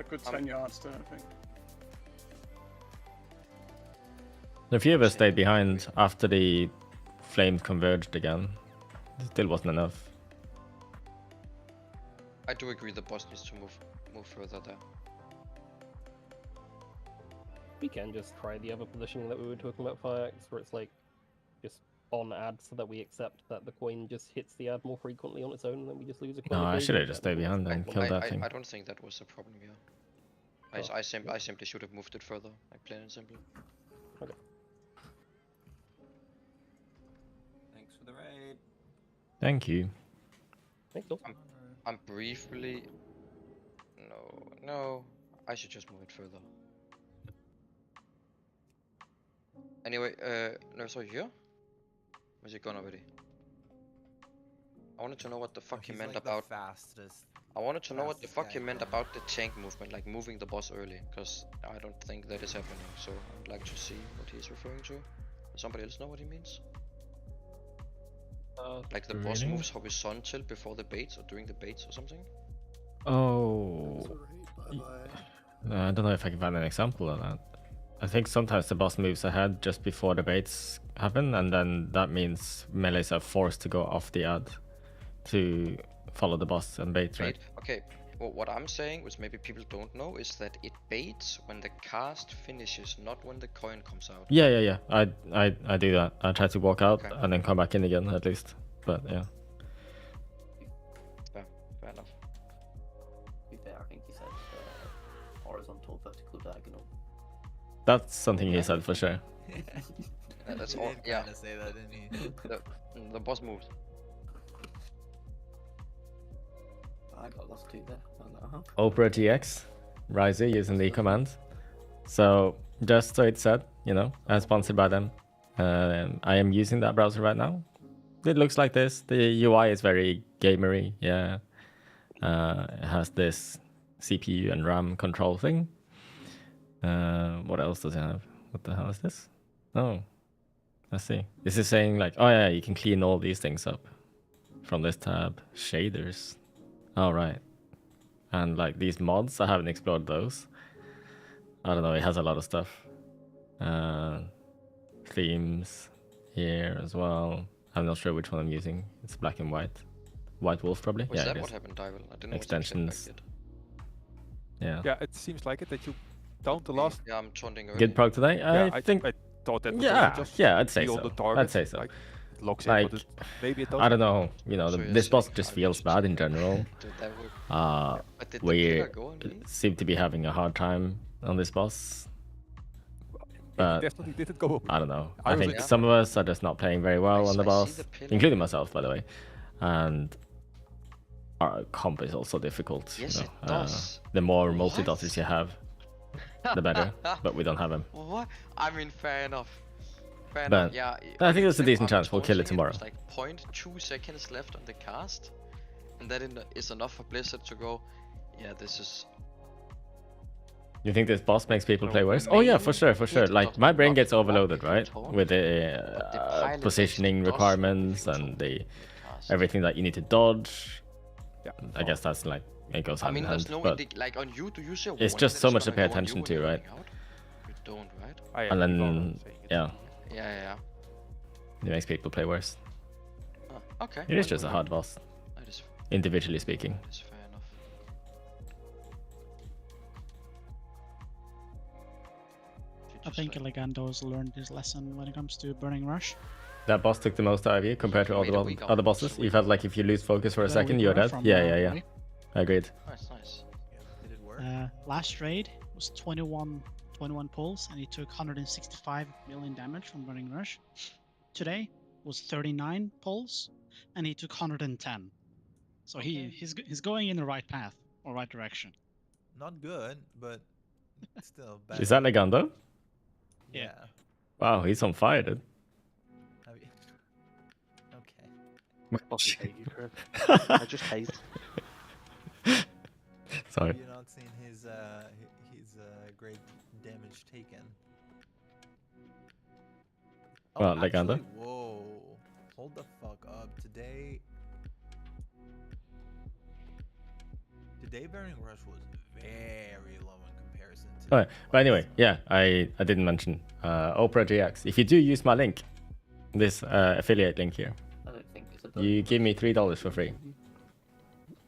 good 10 yards there, I think. a few of us stayed behind after the flames converged again. It still wasn't enough. I do agree the boss needs to move further there. We can just try the other positioning that we were talking about, Firex, where it's like just on ad so that we accept that the coin just hits the ad more frequently on its own, and then we just lose a coin. No, I should have just stayed behind and killed that thing. I don't think that was a problem here. I simply should have moved it further, like plain and simple. Okay. Thanks for the raid. Thank you. Thanks, I'm briefly... No, I should just move it further. Anyway, no, sorry, here? Was it gone already? I wanted to know what the fuck he meant about... I wanted to know what the fuck he meant about the tank movement, like moving the boss early, because I don't think that is happening, so I would like to see what he's referring to. Does somebody else know what he means? Like the boss moves horizontal before the baits, or during the baits or something? Oh. I don't know if I can find an example of that. I think sometimes the boss moves ahead just before the baits happen, and then that means melees are forced to go off the ad to follow the boss and bait, right? Okay, well, what I'm saying, which maybe people don't know, is that it baits when the cast finishes, not when the coin comes out. Yeah. I do that. I try to walk out and then come back in again, at least. But yeah. Fair enough. To be fair, I think he said horizontal, vertical, diagonal. That's something he said for sure. That's all. Yeah. To say that, didn't he? The boss moves. I got lost too there. Opera GX, Riser using the command. So just so it's said, you know, as sponsored by them, I am using that browser right now. It looks like this. The UI is very gamery. Yeah, it has this CPU and RAM control thing. What else does it have? What the hell is this? Oh, let's see. This is saying like, oh yeah, you can clean all these things up from this tab. Shaders. All right. And like these mods, I haven't explored those. I don't know, it has a lot of stuff. Themes here as well. I'm not sure which one I'm using. It's black and white. White Wolf probably. Was yeah, that it what is. happened, Dival? I didn't Extensions. Yeah. Yeah, it seems like it that you taunt the last. Yeah, I'm taunting already. Good prog today? I think. I thought that. Yeah, I'd say be on so. the target, I'd say so. Like, it locks like, in, but maybe it doesn't. I don't know. You know, this boss just feels bad in general. We seem to be having a hard time on this boss. But definitely didn't go up. I don't know. I think some of us are just not playing very well on the boss, including myself, by the way. And our comp is also difficult. Yes, you know? it does. The more multi-dotters you have, the better. But we don't have them. What? I mean, fair enough. Fair But enough. Yeah. I think there's a decent I'm chance we'll kill it taunting tomorrow. There's like 0.2 seconds left on the cast, and that is enough for Blizzard to go. Yeah, this is. You think this boss makes people play worse? Oh yeah, for sure. Like my brain gets overloaded, right? With the positioning requirements and the everything that you need to dodge. Yeah. I guess that's like it goes hand in there's hand. no But like on you. Do you say it's just so much to pay attention to, right? You don't, right? And then yeah, Yeah. it makes people play worse. Okay. It is just a hard boss, That is individually speaking. fair enough. I think Elegando's learned his lesson when it comes to Burning Rush. That boss took the most out of you compared to all the other bosses. You felt like if you lose focus for a second, you're dead. Yeah. Agreed. Nice. Last raid was 21 pulls, and he took 165 million damage from Burning Rush. Today was 39 pulls, and he took 110. So he's going in the right path or right direction. Not good, but still better. Is that Legando? Yeah. Wow, he's on fire, dude. I mean, okay. Fucking hate you, Chris. I just hate. Sorry. You're not seeing his great damage taken. Well, Legando. Actually, whoa. Hold the fuck up. Today Burning Rush was very low in comparison to... Alright, but anyway, yeah, I didn't mention Opera GX. If you do use my link, this affiliate link here, I don't think it's a you give me $3 for free.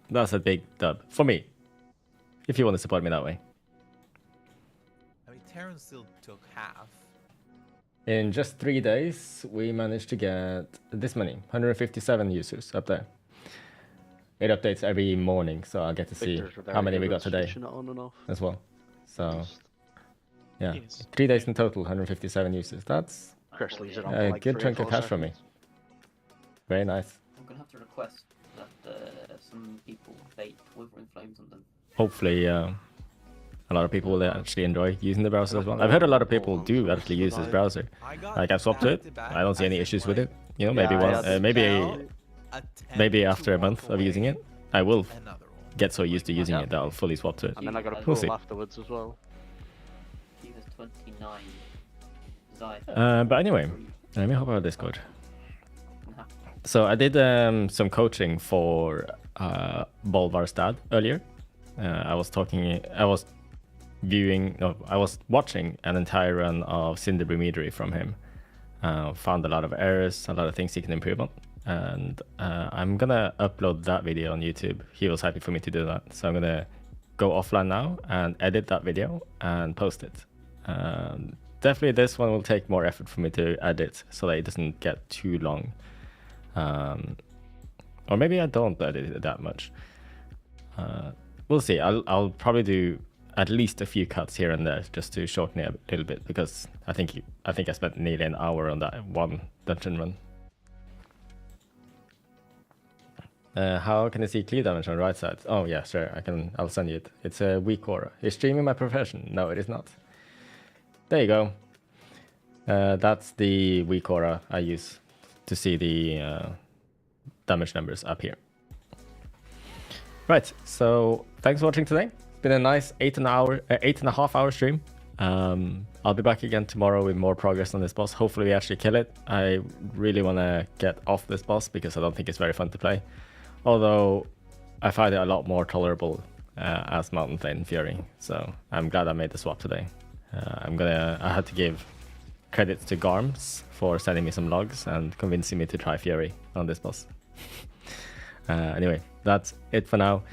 That's a big dub for me. If you want to support me that way. I mean, Terran still took half. In just 3 days, we managed to get this many, 157 users up there. It updates every morning, so I'll get to see how many we got today as well. So, yeah, 3 days in total, 157 users. That's a good chunk of cash for me. Very nice. I'm gonna have to request that some people bait Withering Flames on them. Hopefully, a lot of people will actually enjoy using the browser as well. I've heard a lot of people do actually use this browser. Like I've swapped to it. I don't see any issues with it. You know, maybe maybe after a month of using it, I will get so used to using it that I'll fully swap to it. And then I got a We'll pull see. afterwards as well. He was 29. Zai. But anyway, let me hop out of Discord. So I did some coaching for Bolvar's dad earlier. I was watching an entire run of Cinder Bremeadery from him. Found a lot of errors, a lot of things he can improve on. And I'm gonna upload that video on YouTube. He was happy for me to do that. So I'm gonna go offline now and edit that video and post it. Definitely this one will take more effort for me to edit so that it doesn't get too long. Or maybe I don't edit it that much. We'll see. I'll probably do at least a few cuts here and there just to shorten it a little bit, because I think I spent nearly an hour on that one dungeon run. How can I see clear damage on the right side? Oh yeah, sure. I'll send you it. It's a weak aura. Is streaming my profession? No, it is not. There you go. That's the weak aura I use to see the damage numbers up here. Right, so thanks for watching today. It's been a nice 8.5 hour stream. I'll be back again tomorrow with more progress on this boss. Hopefully we actually kill it. I really want to get off this boss because I don't think it's very fun to play. Although I find it a lot more tolerable as Mountain Flame Fury. So I'm glad I made the swap today. I had to give credits to Garms for sending me some logs and convincing me to try Fury on this boss. Anyway, that's it for now.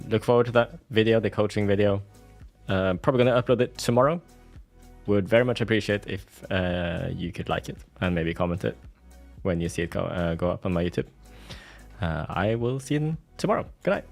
Look forward to that video, the coaching video. Probably gonna upload it tomorrow. Would very much appreciate if you could like it and maybe comment it when you see it go up on my YouTube. I will see you tomorrow. Good night.